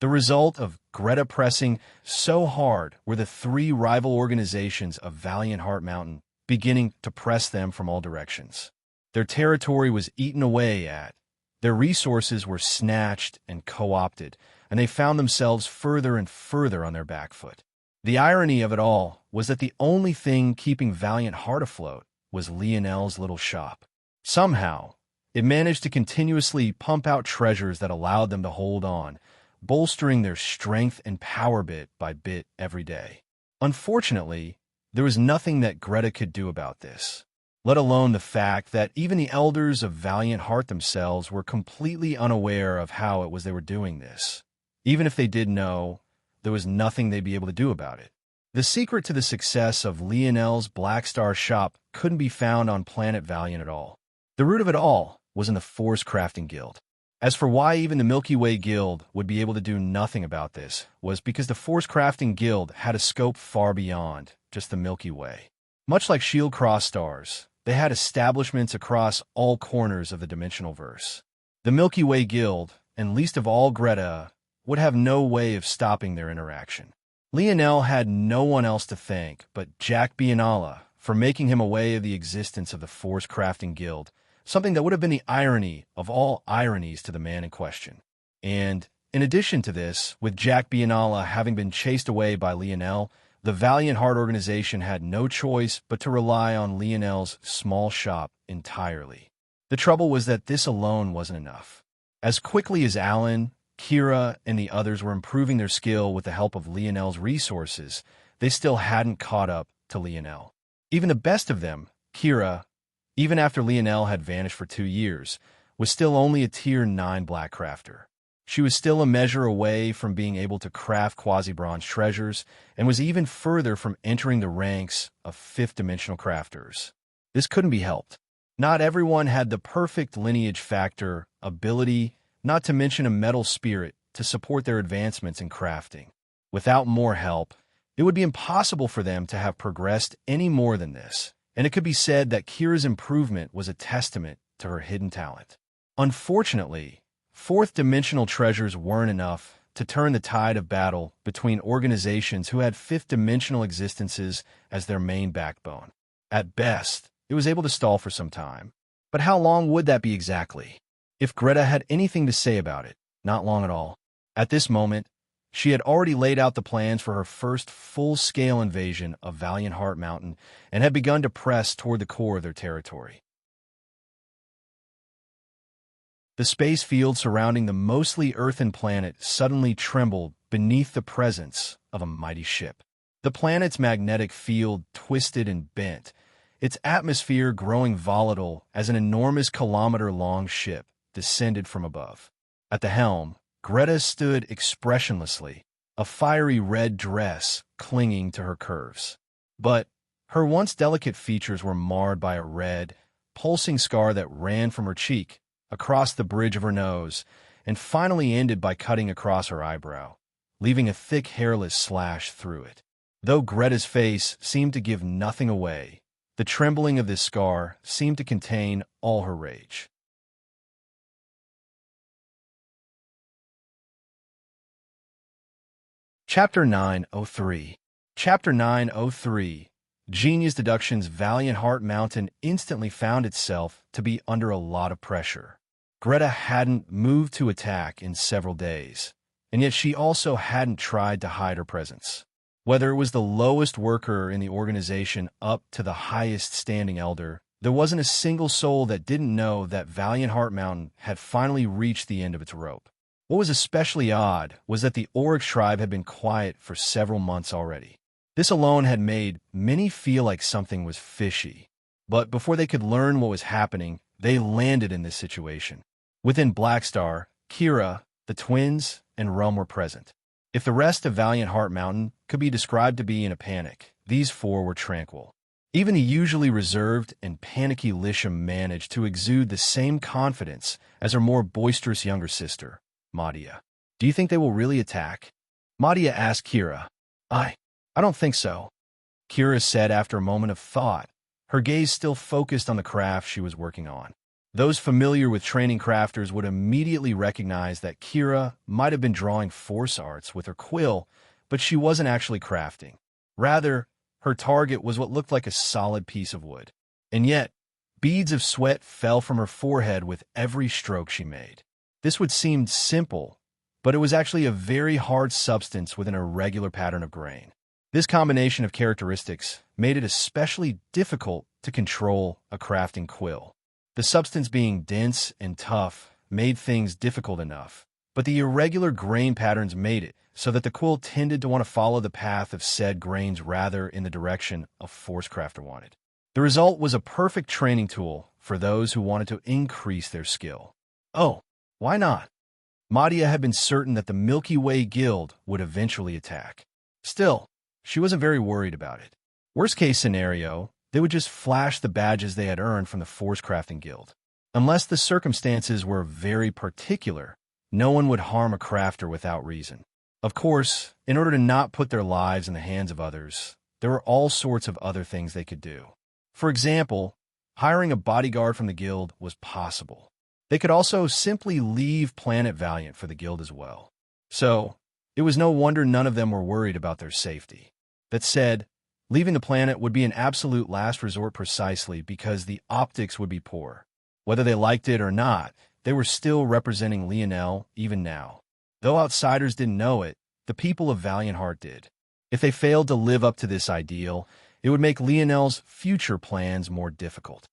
The result of Greta pressing so hard were the three rival organizations of Valiant Heart Mountain beginning to press them from all directions. Their territory was eaten away at, their resources were snatched and co-opted, and they found themselves further and further on their back foot. The irony of it all was that the only thing keeping Valiant Heart afloat was Lionel's little shop. Somehow, it managed to continuously pump out treasures that allowed them to hold on, bolstering their strength and power bit by bit every day. Unfortunately, there was nothing that Greta could do about this, let alone the fact that even the elders of Valiant Heart themselves were completely unaware of how it was they were doing this. Even if they did know, there was nothing they'd be able to do about it. The secret to the success of Lionel's Black Star shop couldn't be found on Planet Valiant at all. The root of it all was in the Force Crafting Guild. As for why even the Milky Way Guild would be able to do nothing about this, was because the Force Crafting Guild had a scope far beyond just the Milky Way. Much like Shield Cross stars, they had establishments across all corners of the dimensional verse. The Milky Way Guild, and least of all Greta, would have no way of stopping their interaction. Lionel had no one else to thank but Jack Biennala for making him aware of the existence of the Force Crafting Guild, something that would have been the irony of all ironies to the man in question. And, in addition to this, with Jack Biennala having been chased away by Lionel, the Valiant Heart organization had no choice but to rely on Lionel's small shop entirely. The trouble was that this alone wasn't enough. As quickly as Alan, Kira, and the others were improving their skill with the help of Lionel's resources, they still hadn't caught up to Lionel. Even the best of them, Kira, even after Lionel had vanished for 2 years, was still only a Tier 9 Black Crafter. She was still a measure away from being able to craft quasi-bronze treasures, and was even further from entering the ranks of 5th-dimensional crafters. This couldn't be helped. Not everyone had the perfect lineage factor, ability, not to mention a metal spirit, to support their advancements in crafting. Without more help, it would be impossible for them to have progressed any more than this, and it could be said that Kira's improvement was a testament to her hidden talent. Unfortunately, 4th-dimensional treasures weren't enough to turn the tide of battle between organizations who had 5th-dimensional existences as their main backbone. At best, it was able to stall for some time. But how long would that be exactly? If Greta had anything to say about it, not long at all. At this moment, she had already laid out the plans for her first full-scale invasion of Valiant Heart Mountain and had begun to press toward the core of their territory. The space field surrounding the mostly earthen planet suddenly trembled beneath the presence of a mighty ship. The planet's magnetic field twisted and bent, its atmosphere growing volatile as an enormous kilometer-long ship descended from above. At the helm, Greta stood expressionlessly, a fiery red dress clinging to her curves. But her once delicate features were marred by a red, pulsing scar that ran from her cheek, across the bridge of her nose, and finally ended by cutting across her eyebrow, leaving a thick hairless slash through it. Though Greta's face seemed to give nothing away, the trembling of this scar seemed to contain all her rage. Chapter 903. Chapter 903. Genius Deduction's Valiant Heart Mountain instantly found itself to be under a lot of pressure. Greta hadn't moved to attack in several days, and yet she also hadn't tried to hide her presence. Whether it was the lowest worker in the organization up to the highest standing elder, there wasn't a single soul that didn't know that Valiant Heart Mountain had finally reached the end of its rope. What was especially odd was that the Oryx tribe had been quiet for several months already. This alone had made many feel like something was fishy. But before they could learn what was happening, they landed in this situation. Within Blackstar, Kira, the twins, and Rum were present. If the rest of Valiant Heart Mountain could be described to be in a panic, these four were tranquil. Even the usually reserved and panicky Lisham managed to exude the same confidence as her more boisterous younger sister, Madia. "Do you think they will really attack?" Madia asked Kira. I don't think so," Kira said after a moment of thought, her gaze still focused on the craft she was working on. Those familiar with training crafters would immediately recognize that Kira might have been drawing force arts with her quill, but she wasn't actually crafting. Rather, her target was what looked like a solid piece of wood. And yet, beads of sweat fell from her forehead with every stroke she made. This would seem simple, but it was actually a very hard substance with an irregular pattern of grain. This combination of characteristics made it especially difficult to control a crafting quill. The substance being dense and tough made things difficult enough, but the irregular grain patterns made it so that the quill tended to want to follow the path of said grains rather in the direction a force crafter wanted. The result was a perfect training tool for those who wanted to increase their skill. Oh, why not? Madia had been certain that the Milky Way Guild would eventually attack. Still, she wasn't very worried about it. Worst case scenario, they would just flash the badges they had earned from the Force Crafting Guild. Unless the circumstances were very particular, no one would harm a crafter without reason. Of course, in order to not put their lives in the hands of others, there were all sorts of other things they could do. For example, hiring a bodyguard from the guild was possible. They could also simply leave Planet Valiant for the guild as well. So, it was no wonder none of them were worried about their safety. That said, leaving the planet would be an absolute last resort precisely because the optics would be poor. Whether they liked it or not, they were still representing Lionel even now. Though outsiders didn't know it, the people of Valiant Heart did. If they failed to live up to this ideal, it would make Lionel's future plans more difficult.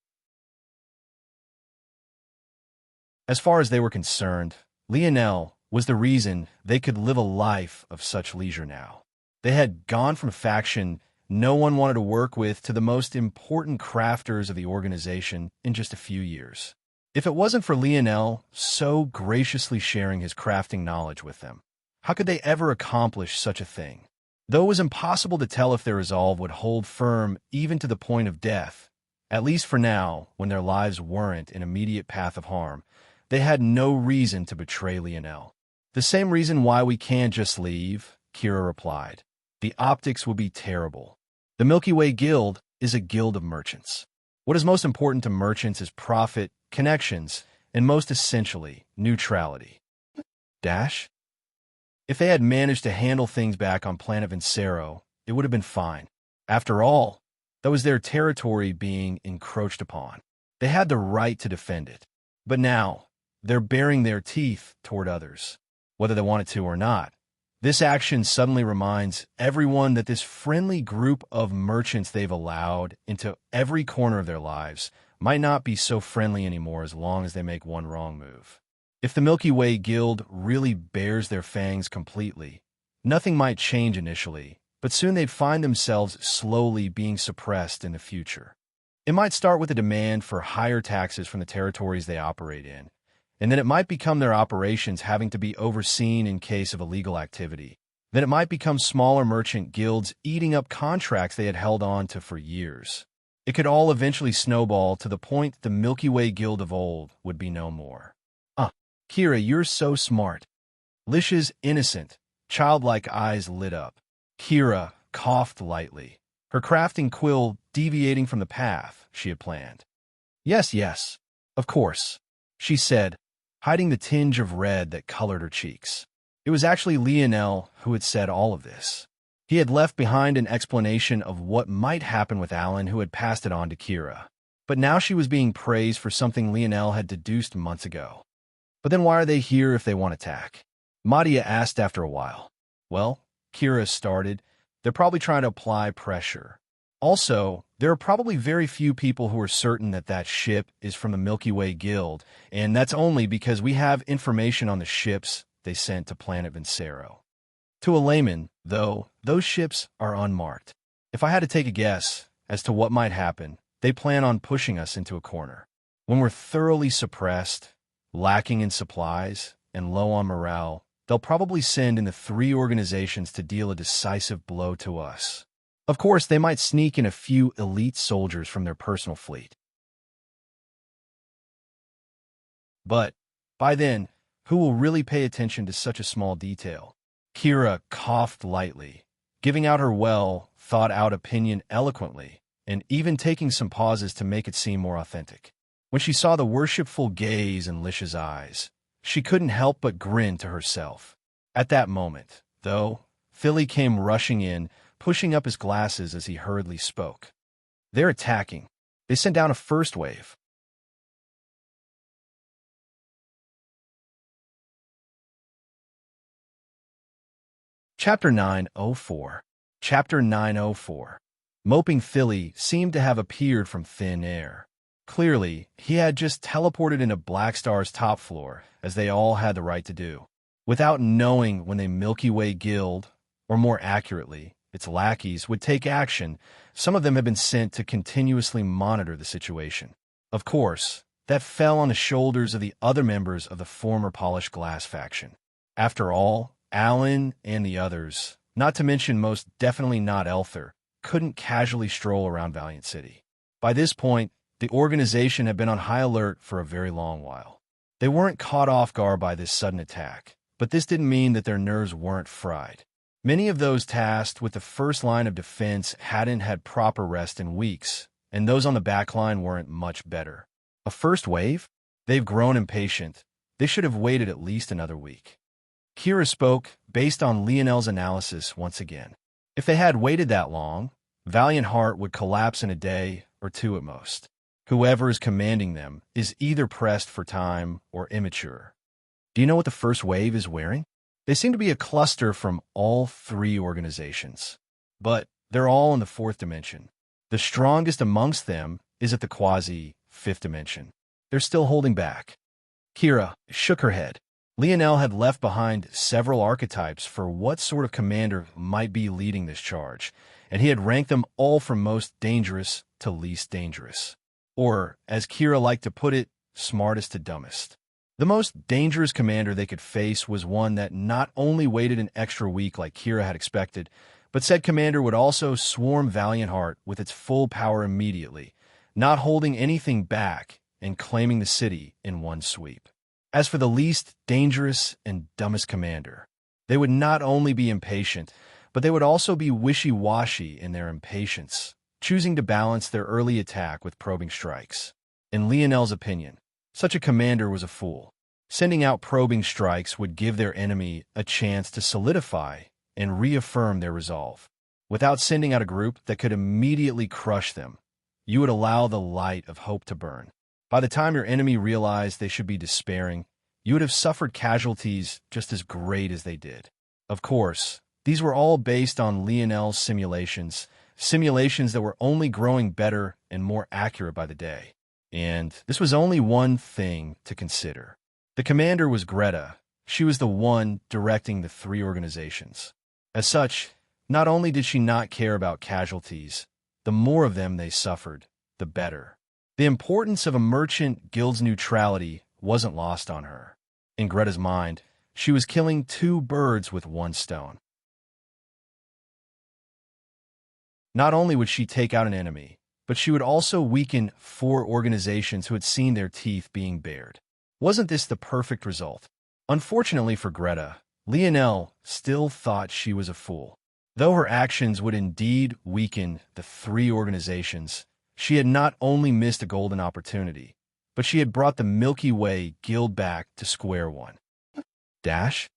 As far as they were concerned, Lionel was the reason they could live a life of such leisure now. They had gone from a faction no one wanted to work with to the most important crafters of the organization in just a few years. If it wasn't for Lionel so graciously sharing his crafting knowledge with them, how could they ever accomplish such a thing? Though it was impossible to tell if their resolve would hold firm even to the point of death, at least for now, when their lives weren't an immediate path of harm, they had no reason to betray Lionel. "The same reason why we can't just leave," Kira replied. "The optics will be terrible. The Milky Way Guild is a guild of merchants. What is most important to merchants is profit, connections, and most essentially, neutrality. Dash? If they had managed to handle things back on planet Vincero, it would have been fine. After all, that was their territory being encroached upon. They had the right to defend it. But now, they're baring their teeth toward others, whether they wanted to or not. This action suddenly reminds everyone that this friendly group of merchants they've allowed into every corner of their lives might not be so friendly anymore as long as they make one wrong move. If the Milky Way Guild really bares their fangs completely, nothing might change initially, but soon they'd find themselves slowly being suppressed in the future. It might start with a demand for higher taxes from the territories they operate in, and then it might become their operations having to be overseen in case of illegal activity. Then it might become smaller merchant guilds eating up contracts they had held on to for years. It could all eventually snowball to the point the Milky Way Guild of old would be no more. Kira, you're so smart. Lish's innocent, childlike eyes lit up. Kira coughed lightly, her crafting quill deviating from the path she had planned. Yes, of course, she said, hiding the tinge of red that colored her cheeks. It was actually Lionel who had said all of this. He had left behind an explanation of what might happen with Alan, who had passed it on to Kira. But now she was being praised for something Lionel had deduced months ago. But then why are they here if they want to attack? Madia asked after a while. Well, Kira started, they're probably trying to apply pressure. Also, there are probably very few people who are certain that that ship is from the Milky Way Guild, and that's only because we have information on the ships they sent to planet Vincero. To a layman, though, those ships are unmarked. If I had to take a guess as to what might happen, they plan on pushing us into a corner. When we're thoroughly suppressed, lacking in supplies, and low on morale, they'll probably send in the 3 organizations to deal a decisive blow to us. Of course, they might sneak in a few elite soldiers from their personal fleet. But, by then, who will really pay attention to such a small detail? Kira coughed lightly, giving out her well-thought-out opinion eloquently, and even taking some pauses to make it seem more authentic. When she saw the worshipful gaze in Lish's eyes, she couldn't help but grin to herself. At that moment, though, Philly came rushing in, pushing up his glasses as he hurriedly spoke. They're attacking. They sent down a first wave. Chapter 904. Chapter 904. Moping Philly seemed to have appeared from thin air. Clearly, he had just teleported into Blackstar's top floor, as they all had the right to do. Without knowing when the Milky Way Guild, or more accurately, its lackeys, would take action, some of them had been sent to continuously monitor the situation. Of course, that fell on the shoulders of the other members of the former Polished Glass faction. After all, Alan and the others, not to mention most definitely not Elther, couldn't casually stroll around Valiant City. By this point, the organization had been on high alert for a very long while. They weren't caught off guard by this sudden attack, but this didn't mean that their nerves weren't fried. Many of those tasked with the first line of defense hadn't had proper rest in weeks, and those on the back line weren't much better. A first wave? They've grown impatient. They should have waited at least another week. Kira spoke, based on Lionel's analysis once again. If they had waited that long, Valiant Heart would collapse in a day or 2 at most. Whoever is commanding them is either pressed for time or immature. Do you know what the first wave is wearing? They seem to be a cluster from all 3 organizations. But they're all in the 4th dimension. The strongest amongst them is at the quasi-5th dimension. They're still holding back. Kira shook her head. Lionel had left behind several archetypes for what sort of commander might be leading this charge, and he had ranked them all from most dangerous to least dangerous. Or, as Kira liked to put it, smartest to dumbest. The most dangerous commander they could face was one that not only waited an extra week like Kira had expected, but said commander would also swarm Valiant Heart with its full power immediately, not holding anything back and claiming the city in one sweep. As for the least dangerous and dumbest commander, they would not only be impatient, but they would also be wishy-washy in their impatience, choosing to balance their early attack with probing strikes. In Lionel's opinion, such a commander was a fool. Sending out probing strikes would give their enemy a chance to solidify and reaffirm their resolve. Without sending out a group that could immediately crush them, you would allow the light of hope to burn. By the time your enemy realized they should be despairing, you would have suffered casualties just as great as they did. Of course, these were all based on Lionel's simulations that were only growing better and more accurate by the day. And this was only one thing to consider. The commander was Greta. She was the one directing the 3 organizations. As such, not only did she not care about casualties, the more of them they suffered, the better. The importance of a merchant guild's neutrality wasn't lost on her. In Greta's mind, she was killing 2 birds with 1 stone. Not only would she take out an enemy, but she would also weaken 4 organizations who had seen their teeth being bared. Wasn't this the perfect result? Unfortunately for Greta, Lionel still thought she was a fool. Though her actions would indeed weaken the 3 organizations, she had not only missed a golden opportunity, but she had brought the Milky Way Guild back to square one. Dash?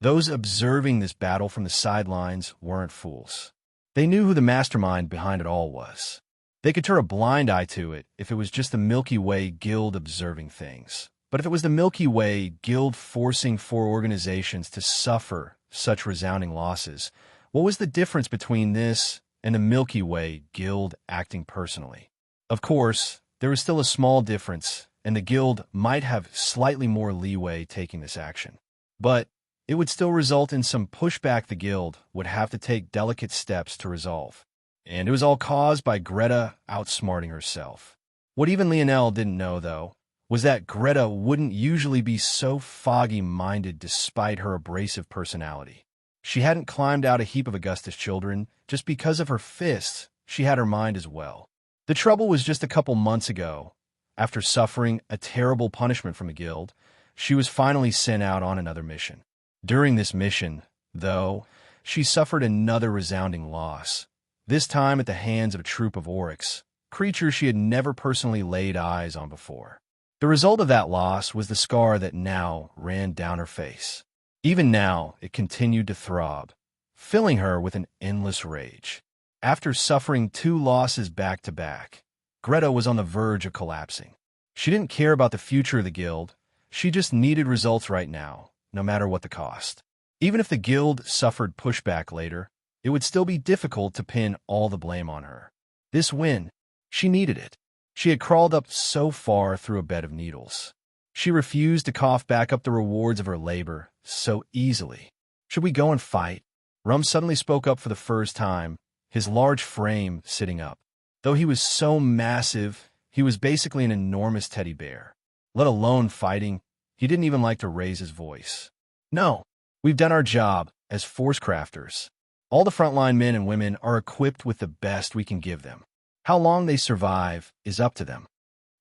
Those observing this battle from the sidelines weren't fools. They knew who the mastermind behind it all was. They could turn a blind eye to it if it was just the Milky Way Guild observing things. But if it was the Milky Way Guild forcing four organizations to suffer such resounding losses, what was the difference between this and the Milky Way Guild acting personally? Of course, there was still a small difference, and the Guild might have slightly more leeway taking this action. But it would still result in some pushback the Guild would have to take delicate steps to resolve. And it was all caused by Greta outsmarting herself. What even Lionel didn't know, though, was that Greta wouldn't usually be so foggy-minded despite her abrasive personality. She hadn't climbed out a heap of Augustus children just because of her fists. She had her mind as well. The trouble was just a couple months ago, after suffering a terrible punishment from the Guild, she was finally sent out on another mission. During this mission, though, she suffered another resounding loss, this time at the hands of a troop of Oryx, creatures she had never personally laid eyes on before. The result of that loss was the scar that now ran down her face. Even now, it continued to throb, filling her with an endless rage. After suffering 2 losses back-to-back, Greta was on the verge of collapsing. She didn't care about the future of the Guild. She just needed results right now, no matter what the cost. Even if the Guild suffered pushback later, it would still be difficult to pin all the blame on her. This win, she needed it. She had crawled up so far through a bed of needles. She refused to cough back up the rewards of her labor so easily. "Should we go and fight?" Rum suddenly spoke up for the first time, his large frame sitting up. Though he was so massive, he was basically an enormous teddy bear. Let alone fighting, he didn't even like to raise his voice. "No, we've done our job as force crafters. All the frontline men and women are equipped with the best we can give them. How long they survive is up to them,"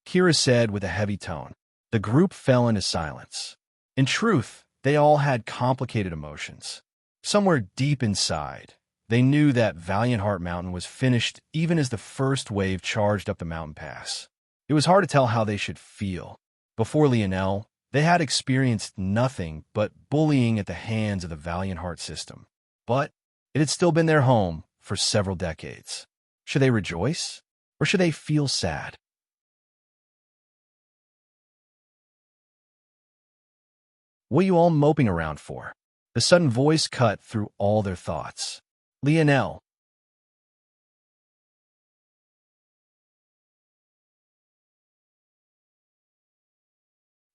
Kira said with a heavy tone. The group fell into silence. In truth, they all had complicated emotions. Somewhere deep inside, they knew that Valiant Heart Mountain was finished even as the first wave charged up the mountain pass. It was hard to tell how they should feel. Before Lionel, they had experienced nothing but bullying at the hands of the Valiant Heart system. But it had still been their home for several decades. Should they rejoice, or should they feel sad? "What are you all moping around for?" The sudden voice cut through all their thoughts. Lionel.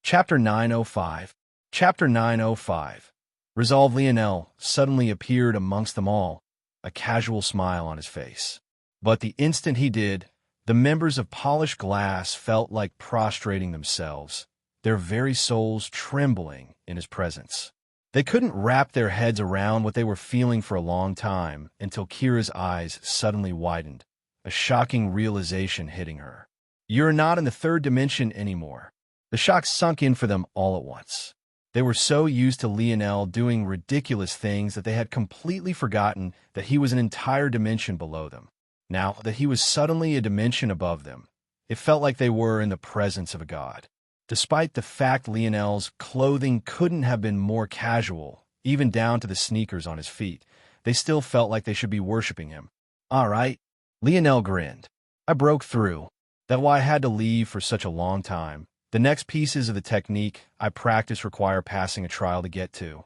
Chapter 905. Chapter 905. Resolve Lionel suddenly appeared amongst them all, a casual smile on his face. But the instant he did, the members of Polished Glass felt like prostrating themselves, their very souls trembling in his presence. They couldn't wrap their heads around what they were feeling for a long time until Kira's eyes suddenly widened, a shocking realization hitting her. "You're not in the 3rd dimension anymore." The shock sunk in for them all at once. They were so used to Lionel doing ridiculous things that they had completely forgotten that he was an entire dimension below them. Now that he was suddenly a dimension above them, it felt like they were in the presence of a god. Despite the fact Lionel's clothing couldn't have been more casual, even down to the sneakers on his feet, they still felt like they should be worshiping him. "All right," Lionel grinned. "I broke through. That's why I had to leave for such a long time. The next pieces of the technique I practice require passing a trial to get to."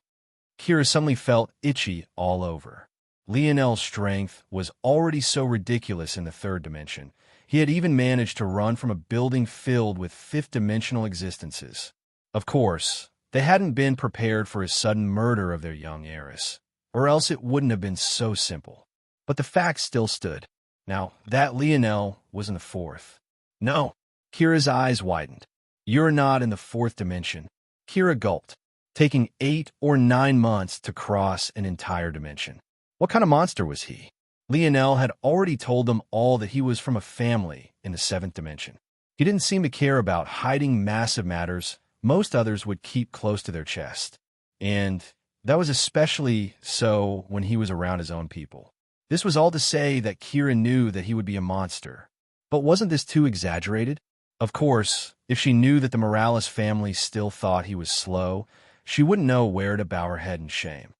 Kira suddenly felt itchy all over. Lionel's strength was already so ridiculous in the 3rd dimension. He had even managed to run from a building filled with 5th-dimensional existences. Of course, they hadn't been prepared for his sudden murder of their young heiress, or else it wouldn't have been so simple. But the fact still stood. Now, that Lionel was in the 4th. "No." Kira's eyes widened. "You're not in the 4th dimension." Kira gulped, taking 8 or 9 months to cross an entire dimension. What kind of monster was he? Lionel had already told them all that he was from a family in the 7th dimension. He didn't seem to care about hiding massive matters most others would keep close to their chest. And that was especially so when he was around his own people. This was all to say that Kira knew that he would be a monster. But wasn't this too exaggerated? Of course, if she knew that the Morales family still thought he was slow, she wouldn't know where to bow her head in shame.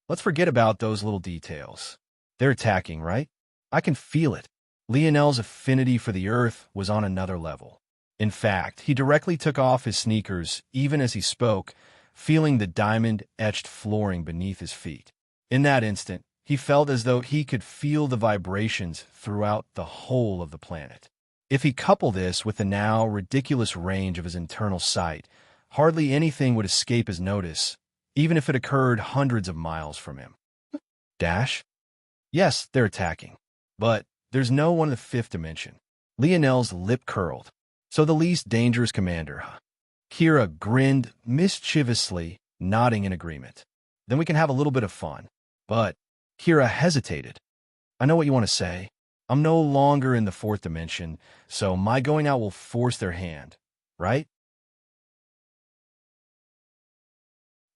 Let's forget about those little details. They're attacking, right? I can feel it. Lionel's affinity for the earth was on another level. In fact, he directly took off his sneakers even as he spoke, feeling the diamond-etched flooring beneath his feet. In that instant, he felt as though he could feel the vibrations throughout the whole of the planet. If he coupled this with the now ridiculous range of his internal sight, hardly anything would escape his notice, even if it occurred hundreds of miles from him. Dash? Yes, they're attacking. But there's no one in the fifth dimension. Lionel's lip curled. So the least dangerous commander, huh? Kira grinned mischievously, nodding in agreement. Then we can have a little bit of fun. But Kira hesitated. I know what you want to say. I'm no longer in the fourth dimension, so my going out will force their hand, right?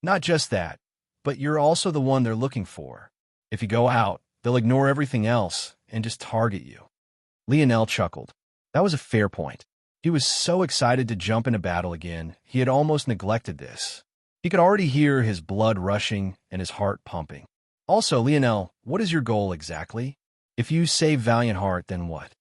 Not just that, but you're also the one they're looking for. If you go out, they'll ignore everything else and just target you. Lionel chuckled. That was a fair point. He was so excited to jump into battle again, he had almost neglected this. He could already hear his blood rushing and his heart pumping. Also, Lionel, what is your goal exactly? If you save Valiant Heart, then what?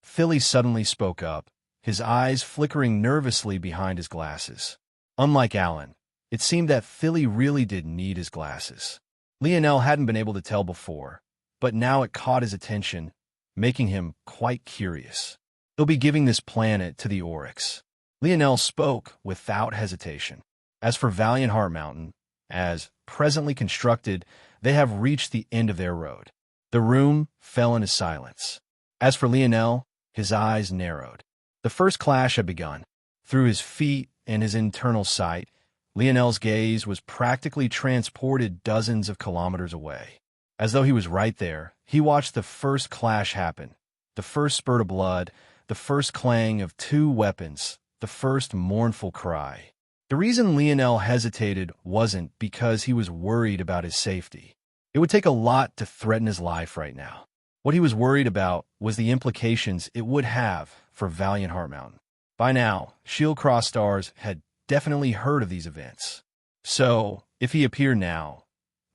Philly suddenly spoke up, his eyes flickering nervously behind his glasses. Unlike Alan, it seemed that Philly really did need his glasses. Lionel hadn't been able to tell before, but now it caught his attention, making him quite curious. He'll be giving this planet to the Oryx. Lionel spoke without hesitation. As for Valiant Heart Mountain, as presently constructed, they have reached the end of their road. The room fell into silence. As for Lionel, his eyes narrowed. The first clash had begun. Through his feet and his internal sight, Lionel's gaze was practically transported dozens of kilometers away. As though he was right there, he watched the first clash happen, the first spurt of blood, the first clang of two weapons, the first mournful cry. The reason Lionel hesitated wasn't because he was worried about his safety. It would take a lot to threaten his life right now. What he was worried about was the implications it would have for Valiant Heart Mountain. By now, Shield Cross Stars had definitely heard of these events. So, if he appeared now,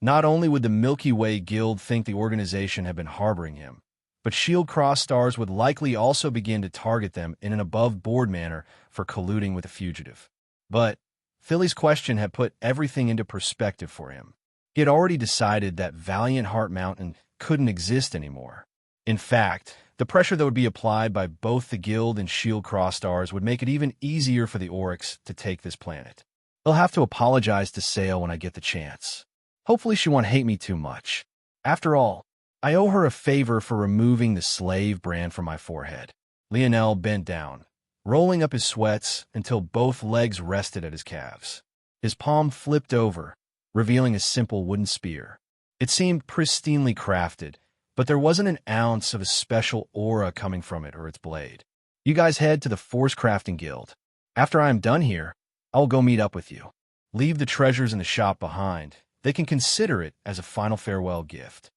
not only would the Milky Way Guild think the organization had been harboring him, but Shield Cross Stars would likely also begin to target them in an above-board manner for colluding with the fugitive. But Philly's question had put everything into perspective for him. He had already decided that Valiant Heart Mountain couldn't exist anymore. In fact, the pressure that would be applied by both the Guild and Shield Cross Stars would make it even easier for the Oryx to take this planet. He'll have to apologize to Sail when I get the chance. Hopefully she won't hate me too much. After all, I owe her a favor for removing the slave brand from my forehead. Lionel bent down, rolling up his sweats until both legs rested at his calves. His palm flipped over, revealing a simple wooden spear. It seemed pristinely crafted, but there wasn't an ounce of a special aura coming from it or its blade. You guys head to the Force Crafting Guild. After I am done here, I'll go meet up with you. Leave the treasures in the shop behind. They can consider it as a final farewell gift.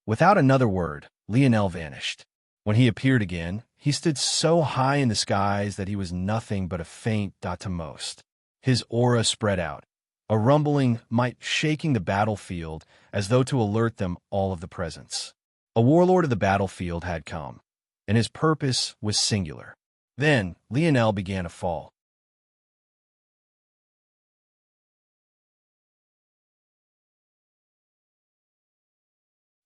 Without another word, Lionel vanished. When he appeared again, he stood so high in the skies that he was nothing but a faint dot to most. His aura spread out, a rumbling might shaking the battlefield as though to alert them all of the presence. A warlord of the battlefield had come, and his purpose was singular. Then Lionel began to fall.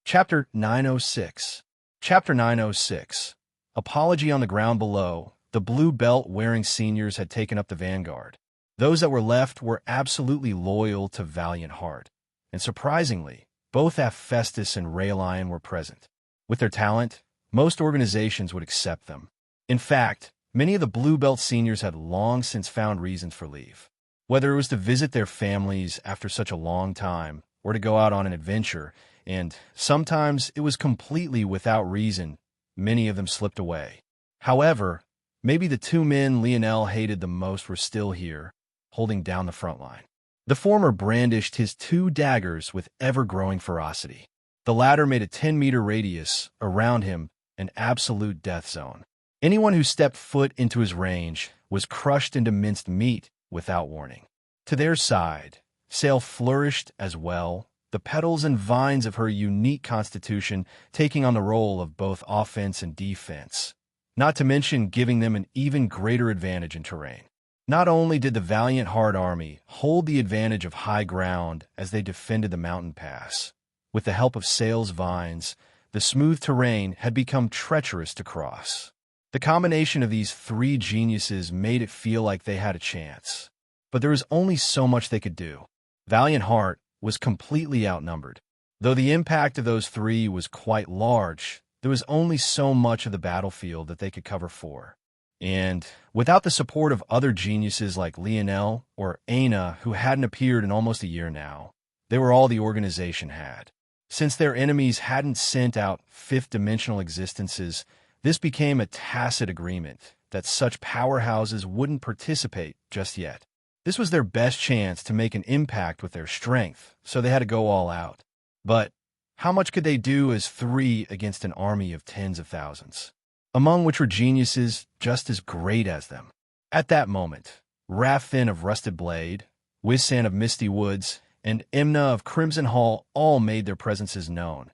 Chapter 906. Chapter 906. Apology on the ground below. The blue belt-wearing seniors had taken up the vanguard. Those that were left were absolutely loyal to Valiant Heart, and surprisingly, both Hephaestus and Raylion were present. With their talent, most organizations would accept them. In fact, many of the blue belt seniors had long since found reasons for leave. Whether it was to visit their families after such a long time, or to go out on an adventure, and sometimes it was completely without reason, many of them slipped away. However, maybe the two men Lionel hated the most were still here, holding down the front line. The former brandished his two daggers with ever-growing ferocity. The latter made a 10-meter radius around him an absolute death zone. Anyone who stepped foot into his range was crushed into minced meat without warning. To their side, Sail flourished as well, the petals and vines of her unique constitution taking on the role of both offense and defense, not to mention giving them an even greater advantage in terrain. Not only did the valiant Hard Army hold the advantage of high ground as they defended the mountain pass, with the help of Sail's vines, the smooth terrain had become treacherous to cross. The combination of these three geniuses made it feel like they had a chance. But there was only so much they could do. Valiant Heart was completely outnumbered. Though the impact of those three was quite large, there was only so much of the battlefield that they could cover for. And without the support of other geniuses like Lionel or Aina, who hadn't appeared in almost a year now, they were all the organization had. Since their enemies hadn't sent out fifth-dimensional existences, this became a tacit agreement that such powerhouses wouldn't participate just yet. This was their best chance to make an impact with their strength, so they had to go all out. But how much could they do as three against an army of tens of thousands, among which were geniuses just as great as them? At that moment, Raffin of Rusted Blade, Wisan of Misty Woods, and Imna of Crimson Hall all made their presences known,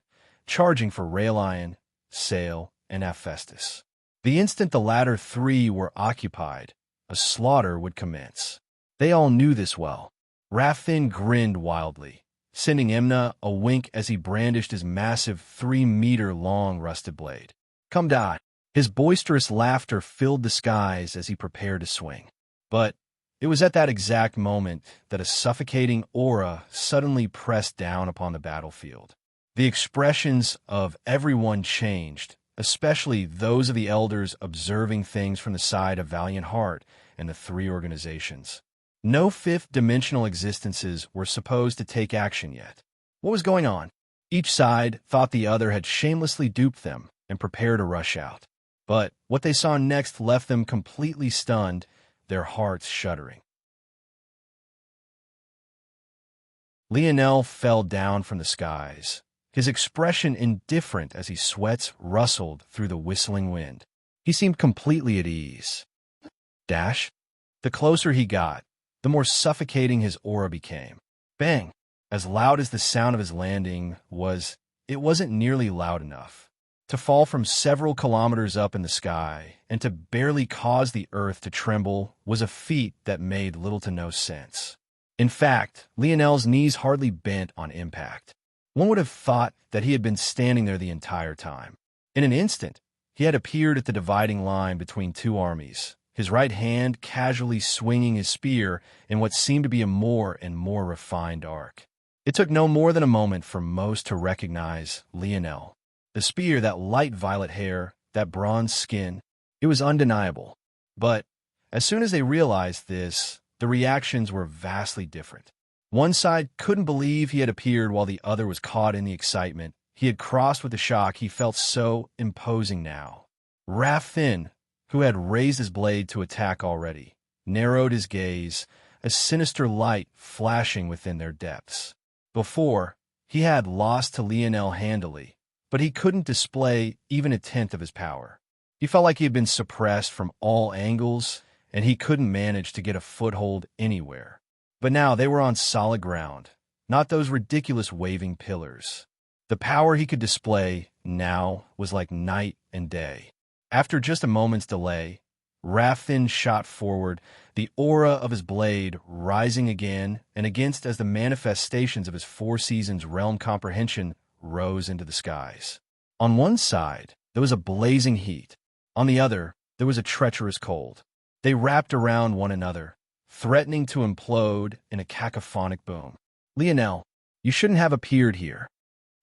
charging for Raelion, Sail, and Hephaestus. The instant the latter three were occupied, a slaughter would commence. They all knew this well. Raffin grinned wildly, sending Imna a wink as he brandished his massive 3-meter-long rusted blade. "Come die." His boisterous laughter filled the skies as he prepared to swing. But it was at that exact moment that a suffocating aura suddenly pressed down upon the battlefield. The expressions of everyone changed, especially those of the elders observing things from the side of Valiant Heart and the three organizations. No fifth-dimensional existences were supposed to take action yet. What was going on? Each side thought the other had shamelessly duped them and prepared to rush out. But what they saw next left them completely stunned, their hearts shuddering. Lionel fell down from the skies, his expression indifferent as his sweats rustled through the whistling wind. He seemed completely at ease. Dash. The closer he got, the more suffocating his aura became. Bang! As loud as the sound of his landing was, it wasn't nearly loud enough. To fall from several kilometers up in the sky and to barely cause the earth to tremble was a feat that made little to no sense. In fact, Lionel's knees hardly bent on impact. One would have thought that he had been standing there the entire time. In an instant, he had appeared at the dividing line between two armies, his right hand casually swinging his spear in what seemed to be a more and more refined arc. It took no more than a moment for most to recognize Lionel. The spear, that light violet hair, that bronze skin, it was undeniable. But as soon as they realized this, the reactions were vastly different. One side couldn't believe he had appeared while the other was caught in the excitement. He had crossed with the shock. He felt so imposing now. Raffin, who had raised his blade to attack already, narrowed his gaze, a sinister light flashing within their depths. Before, he had lost to Lionel handily, but he couldn't display even a tenth of his power. He felt like he had been suppressed from all angles, and he couldn't manage to get a foothold anywhere. But now they were on solid ground, not those ridiculous waving pillars. The power he could display now was like night and day. After just a moment's delay, Raffin shot forward, the aura of his blade rising again and against as the manifestations of his four seasons realm comprehension rose into the skies. On one side, there was a blazing heat. On the other, there was a treacherous cold. They wrapped around one another, threatening to implode in a cacophonic boom. "Lionel, you shouldn't have appeared here."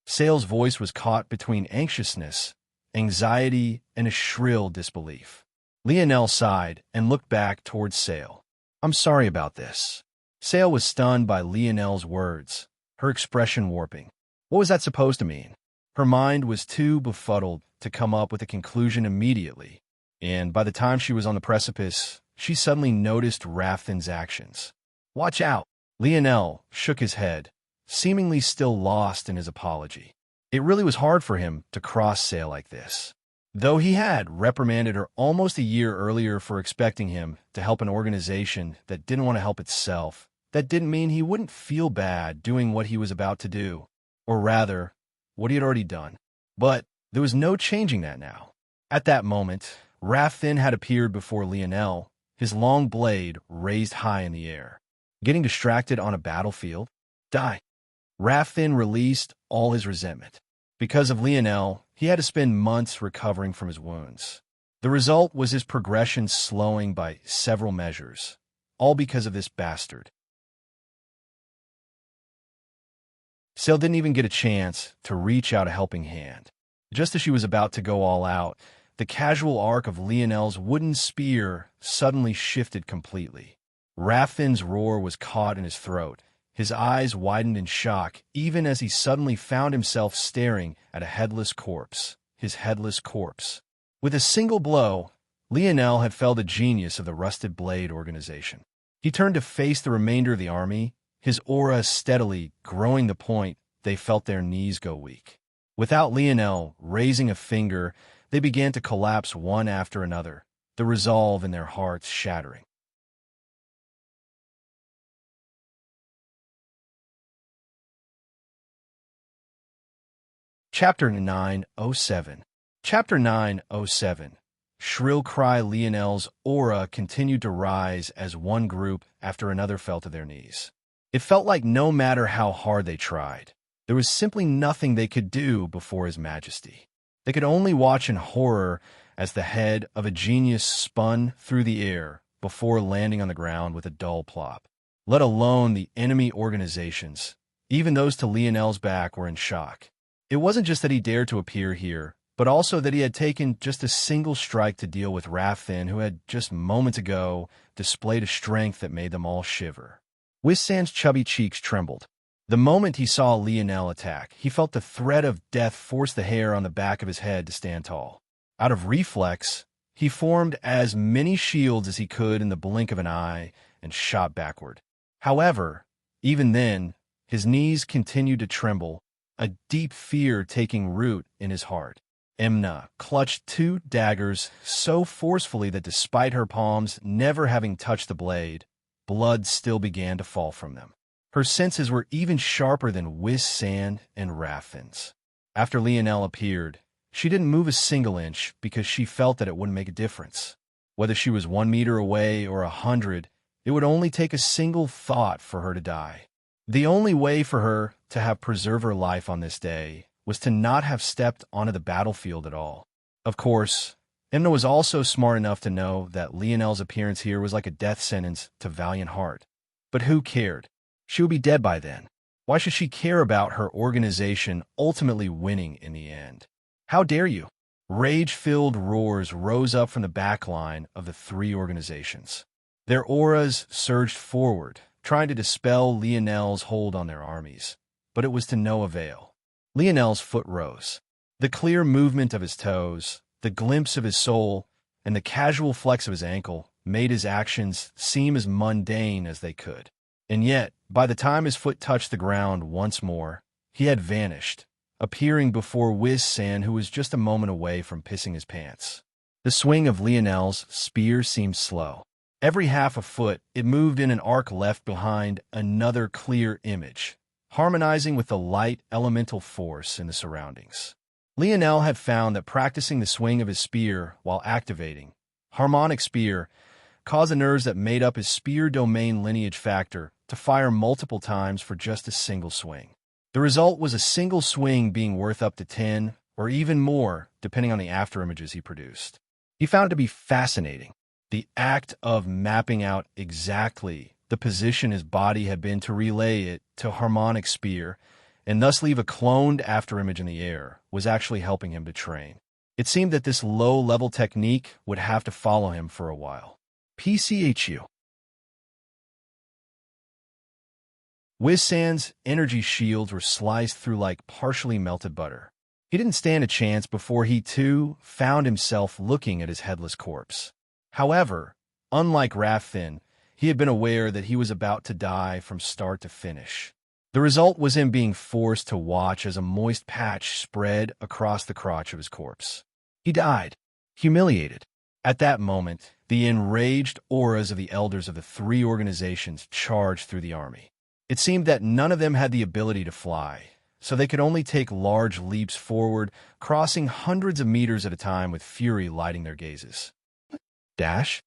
Sail's voice was caught between anxiousness, anxiety, and a shrill disbelief. Lionel sighed and looked back towards Sail. "I'm sorry about this." Sail was stunned by Lionel's words, her expression warping. What was that supposed to mean? Her mind was too befuddled to come up with a conclusion immediately, and by the time she was on the precipice, she suddenly noticed Raffin's actions. "Watch out!" Lionel shook his head, seemingly still lost in his apology. It really was hard for him to cross Sail like this. Though he had reprimanded her almost a year earlier for expecting him to help an organization that didn't want to help itself, that didn't mean he wouldn't feel bad doing what he was about to do, or rather, what he had already done. But there was no changing that now. At that moment, Raffin had appeared before Lionel, his long blade raised high in the air. Getting distracted on a battlefield? Die. Raffin released all his resentment. Because of Lionel, he had to spend months recovering from his wounds. The result was his progression slowing by several measures, all because of this bastard. Sale didn't even get a chance to reach out a helping hand. Just as she was about to go all out, the casual arc of Lionel's wooden spear suddenly shifted completely. Raffin's roar was caught in his throat. His eyes widened in shock, even as he suddenly found himself staring at a headless corpse. His headless corpse. With a single blow, Lionel had felled the genius of the Rusted Blade organization. He turned to face the remainder of the army, his aura steadily growing the point they felt their knees go weak. Without Lionel raising a finger, they began to collapse one after another, the resolve in their hearts shattering. Chapter 907. Chapter 907. Shrill cry. Lionel's aura continued to rise as one group after another fell to their knees. It felt like no matter how hard they tried, there was simply nothing they could do before His Majesty. They could only watch in horror as the head of a genius spun through the air before landing on the ground with a dull plop. Let alone the enemy organizations. Even those to Lionel's back were in shock. It wasn't just that he dared to appear here, but also that he had taken just a single strike to deal with Raffin, who had just moments ago displayed a strength that made them all shiver. Wissand's chubby cheeks trembled. The moment he saw Lionel attack, he felt the threat of death force the hair on the back of his head to stand tall. Out of reflex, he formed as many shields as he could in the blink of an eye and shot backward. However, even then, his knees continued to tremble, a deep fear taking root in his heart. Emna clutched two daggers so forcefully that despite her palms never having touched the blade, blood still began to fall from them. Her senses were even sharper than Wissand and Raffin's. After Lionel appeared, she didn't move a single inch because she felt that it wouldn't make a difference. Whether she was 1 meter away or 100, it would only take a single thought for her to die. The only way for her to have preserved her life on this day was to not have stepped onto the battlefield at all. Of course, Emna was also smart enough to know that Lionel's appearance here was like a death sentence to Valiant Heart. But who cared? She would be dead by then. Why should she care about her organization ultimately winning in the end? How dare you? Rage-filled roars rose up from the back line of the three organizations. Their auras surged forward, trying to dispel Lionel's hold on their armies. But it was to no avail. Lionel's foot rose. The clear movement of his toes, the glimpse of his soul, and the casual flex of his ankle made his actions seem as mundane as they could. And yet, by the time his foot touched the ground once more, he had vanished, appearing before Wissand, who was just a moment away from pissing his pants. The swing of Lionel's spear seemed slow. Every half a foot, it moved in an arc left behind another clear image, harmonizing with the light elemental force in the surroundings. Lionel had found that practicing the swing of his spear while activating harmonic spear caused the nerves that made up his spear domain lineage factor to fire multiple times for just a single swing. The result was a single swing being worth up to 10 or even more, depending on the afterimages he produced. He found it to be fascinating, the act of mapping out exactly the position his body had been to relay it to harmonic spear, and thus leave a cloned afterimage in the air, was actually helping him to train. It seemed that this low-level technique would have to follow him for a while. PCHU. Wissand's energy shields were sliced through like partially melted butter. He didn't stand a chance before he, too, found himself looking at his headless corpse. However, unlike Raffin, he had been aware that he was about to die from start to finish. The result was him being forced to watch as a moist patch spread across the crotch of his corpse. He died, humiliated. At that moment, The enraged auras of the elders of the three organizations charged through the army. It seemed that none of them had the ability to fly, so they could only take large leaps forward, crossing hundreds of meters at a time with fury lighting their gazes. Dash?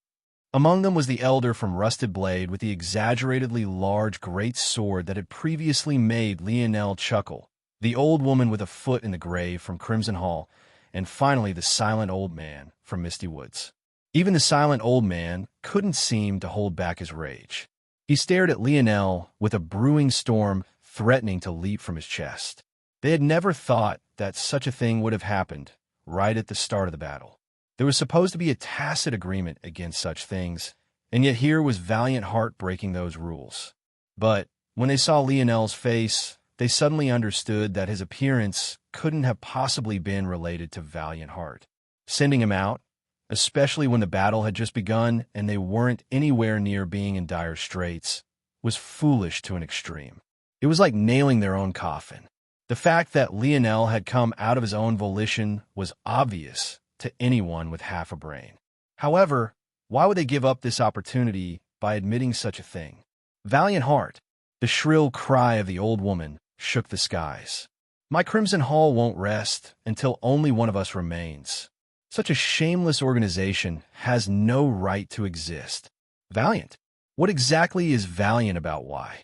Among them was the elder from Rusted Blade with the exaggeratedly large great sword that had previously made Lionel chuckle, the old woman with a foot in the grave from Crimson Hall, and finally the silent old man from Misty Woods. Even the silent old man couldn't seem to hold back his rage. He stared at Lionel with a brewing storm threatening to leap from his chest. They had never thought that such a thing would have happened right at the start of the battle. There was supposed to be a tacit agreement against such things, and yet here was Valiant Heart breaking those rules. But when they saw Lionel's face, they suddenly understood that his appearance couldn't have possibly been related to Valiant Heart. Sending him out, especially when the battle had just begun and they weren't anywhere near being in dire straits, was foolish to an extreme. It was like nailing their own coffin. The fact that Lionel had come out of his own volition was obvious to anyone with half a brain. However, why would they give up this opportunity by admitting such a thing? Valiant Heart, the shrill cry of the old woman, shook the skies. My Crimson Hall won't rest until only one of us remains. Such a shameless organization has no right to exist. Valiant? What exactly is valiant about why?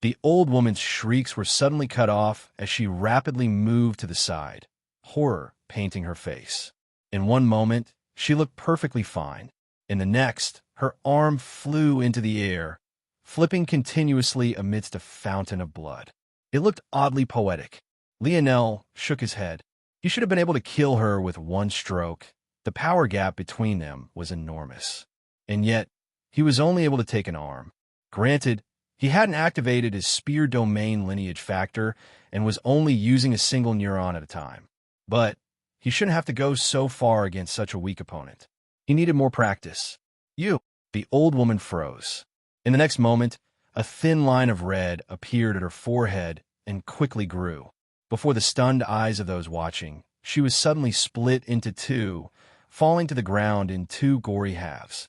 The old woman's shrieks were suddenly cut off as she rapidly moved to the side, horror painting her face. In one moment, she looked perfectly fine. In the next, her arm flew into the air, flipping continuously amidst a fountain of blood. It looked oddly poetic. Lionel shook his head. He should have been able to kill her with one stroke. The power gap between them was enormous. And yet, he was only able to take an arm. Granted, he hadn't activated his spear domain lineage factor and was only using a single neuron at a time. But he shouldn't have to go so far against such a weak opponent. He needed more practice. The old woman froze. In the next moment, a thin line of red appeared at her forehead and quickly grew. Before the stunned eyes of those watching, she was suddenly split into two, falling to the ground in two gory halves.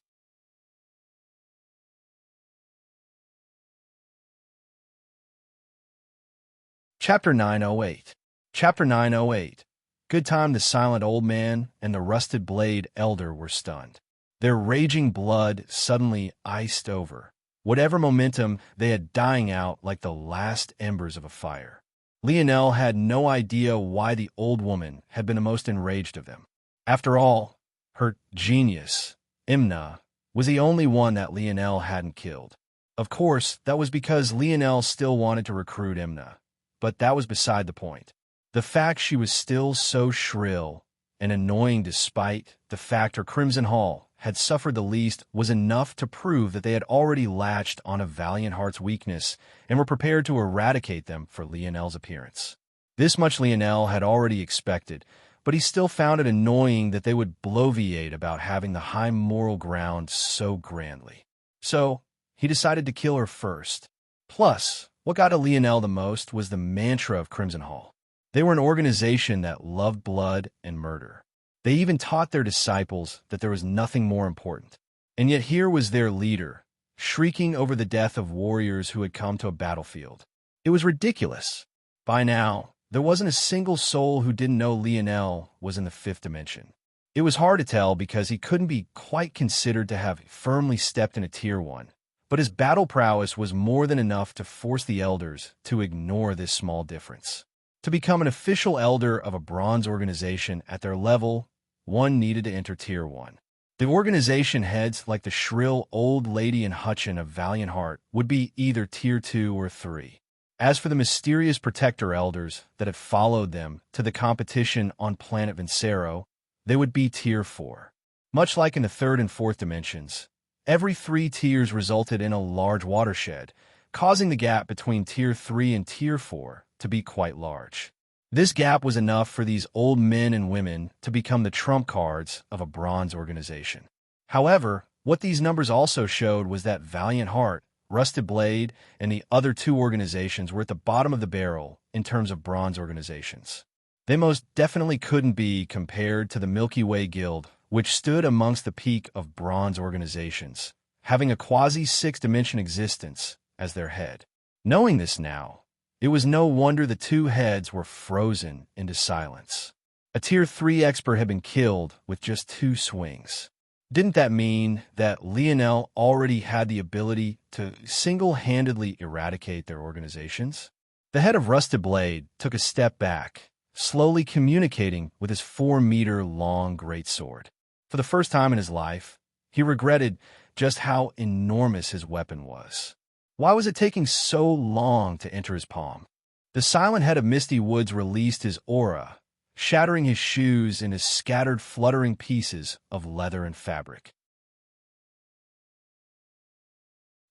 Chapter 908. Chapter 908. Good time the silent old man and the rusted blade elder were stunned. Their raging blood suddenly iced over, whatever momentum they had dying out like the last embers of a fire. Lionel had no idea why the old woman had been the most enraged of them. After all, her genius, Imna, was the only one that Lionel hadn't killed. Of course, that was because Lionel still wanted to recruit Imna, but that was beside the point. The fact she was still so shrill and annoying despite the fact her Crimson Hall had suffered the least was enough to prove that they had already latched on a Valiant Heart's weakness and were prepared to eradicate them for Lionel's appearance. This much Lionel had already expected, but he still found it annoying that they would bloviate about having the high moral ground so grandly. So, he decided to kill her first. Plus, what got to Lionel the most was the mantra of Crimson Hall. They were an organization that loved blood and murder. They even taught their disciples that there was nothing more important. And yet here was their leader, shrieking over the death of warriors who had come to a battlefield. It was ridiculous. By now, there wasn't a single soul who didn't know Lionel was in the fifth dimension. It was hard to tell because he couldn't be quite considered to have firmly stepped into Tier 1, but his battle prowess was more than enough to force the elders to ignore this small difference. To become an official elder of a bronze organization at their level, one needed to enter Tier 1. The organization heads, like the shrill old lady in Hutchin of Valiant Heart, would be either Tier 2 or 3. As for the mysterious protector elders that had followed them to the competition on planet Vincero, they would be Tier 4. Much like in the third and fourth dimensions, every 3 tiers resulted in a large watershed, causing the gap between Tier 3 and Tier 4 to be quite large. This gap was enough for these old men and women to become the trump cards of a bronze organization. However, what these numbers also showed was that Valiant Heart, Rusted Blade, and the other 2 organizations were at the bottom of the barrel in terms of bronze organizations. They most definitely couldn't be compared to the Milky Way Guild which stood amongst the peak of bronze organizations, having a quasi-six-dimension existence as their head. Knowing this now, it was no wonder the two heads were frozen into silence. A Tier 3 expert had been killed with just 2 swings. Didn't that mean that Lionel already had the ability to single-handedly eradicate their organizations? The head of Rusted Blade took a step back, slowly communicating with his 4-meter-long greatsword. For the first time in his life, he regretted just how enormous his weapon was. Why was it taking so long to enter his palm? The silent head of Misty Woods released his aura, shattering his shoes into scattered fluttering pieces of leather and fabric.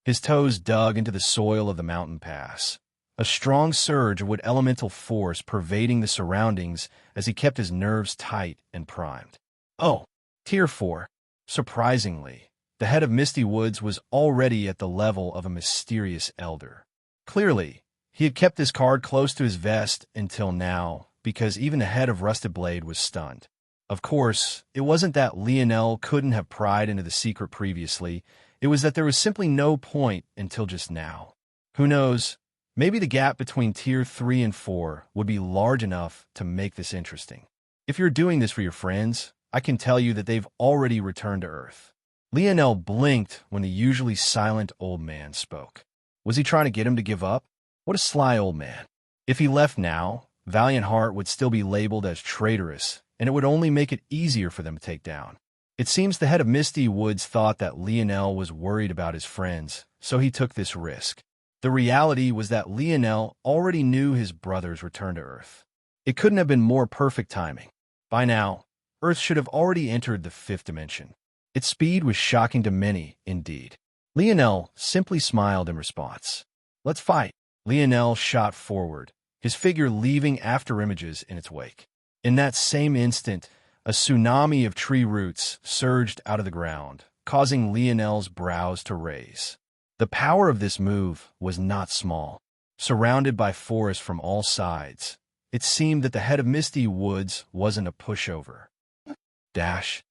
His toes dug into the soil of the mountain pass, a strong surge of wood elemental force pervading the surroundings as he kept his nerves tight and primed. Oh, Tier 4. Surprisingly, the head of Misty Woods was already at the level of a mysterious elder. Clearly, he had kept this card close to his vest until now, because even the head of Rusted Blade was stunned. Of course, it wasn't that Lionel couldn't have pried into the secret previously, it was that there was simply no point until just now. Who knows, maybe the gap between Tier 3 and 4 would be large enough to make this interesting. If you're doing this for your friends, I can tell you that they've already returned to Earth. Lionel blinked when the usually silent old man spoke. Was he trying to get him to give up? What a sly old man. If he left now, Valiant Heart would still be labeled as traitorous, and it would only make it easier for them to take down. It seems the head of Misty Woods thought that Lionel was worried about his friends, so he took this risk. The reality was that Lionel already knew his brother's return to Earth. It couldn't have been more perfect timing. By now, Earth should have already entered the 5th dimension. Its speed was shocking to many, indeed. Lionel simply smiled in response. Let's fight. Lionel shot forward, his figure leaving afterimages in its wake. In that same instant, a tsunami of tree roots surged out of the ground, causing Lionel's brows to raise. The power of this move was not small. Surrounded by forest from all sides, it seemed that the head of Misty Woods wasn't a pushover. Dash.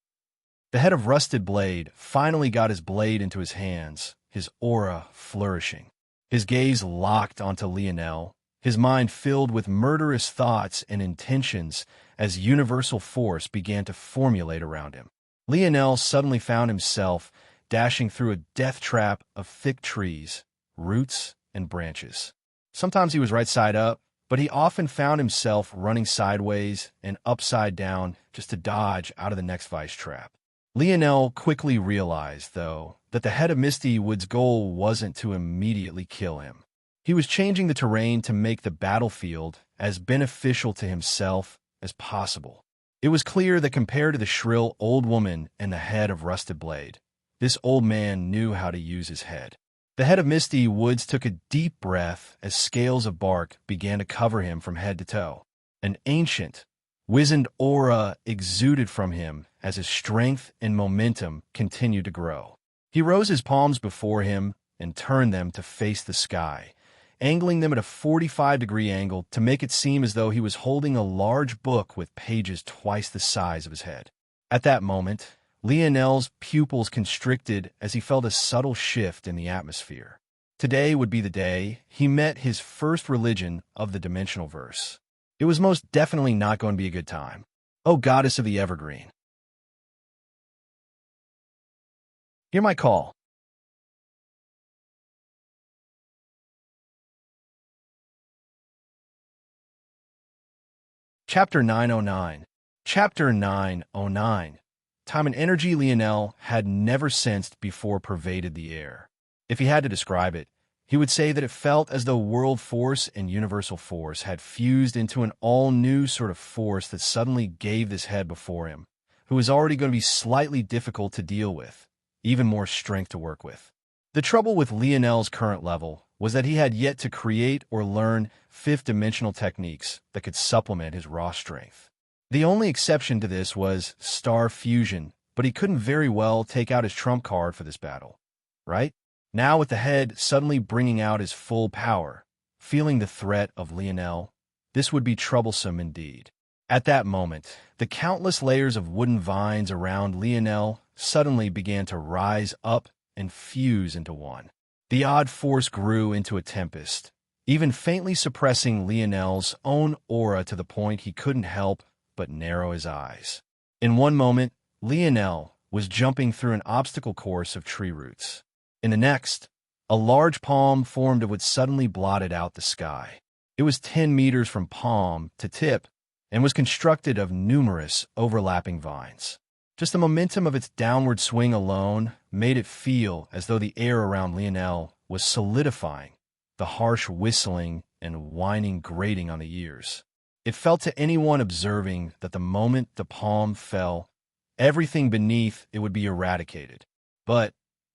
The head of Rusted Blade finally got his blade into his hands, his aura flourishing. His gaze locked onto Lionel, his mind filled with murderous thoughts and intentions as universal force began to formulate around him. Lionel suddenly found himself dashing through a death trap of thick trees, roots, and branches. Sometimes he was right side up, but he often found himself running sideways and upside down just to dodge out of the next vice trap. Lionel quickly realized, though, that the head of Misty Woods' goal wasn't to immediately kill him. He was changing the terrain to make the battlefield as beneficial to himself as possible. It was clear that compared to the shrill old woman and the head of Rusted Blade, this old man knew how to use his head. The head of Misty Woods took a deep breath as scales of bark began to cover him from head to toe. An ancient, wizened aura exuded from him as his strength and momentum continued to grow. He rose his palms before him and turned them to face the sky, angling them at a 45-degree angle to make it seem as though he was holding a large book with pages twice the size of his head. At that moment, Lionel's pupils constricted as he felt a subtle shift in the atmosphere. Today would be the day he met his first religion of the dimensional verse. It was most definitely not going to be a good time. O goddess of the evergreen, hear my call. Chapter 909. Chapter 909. Time and energy Lionel had never sensed before pervaded the air. If he had to describe it, he would say that it felt as though world force and universal force had fused into an all-new sort of force that suddenly gave this head before him, who was already going to be slightly difficult to deal with, even more strength to work with. The trouble with Lionel's current level was that he had yet to create or learn fifth-dimensional techniques that could supplement his raw strength. The only exception to this was Star Fusion, but he couldn't very well take out his trump card for this battle, right? Now with the head suddenly bringing out his full power, feeling the threat of Lionel, this would be troublesome indeed. At that moment, the countless layers of wooden vines around Lionel suddenly began to rise up and fuse into one. The odd force grew into a tempest, even faintly suppressing Lionel's own aura to the point he couldn't help but narrow his eyes. In one moment, Lionel was jumping through an obstacle course of tree roots. In the next, a large palm formed and would suddenly blotted out the sky. It was 10 meters from palm to tip and was constructed of numerous overlapping vines. Just the momentum of its downward swing alone made it feel as though the air around Lionel was solidifying, the harsh whistling and whining grating on the ears. It felt to anyone observing that the moment the palm fell, everything beneath it would be eradicated. But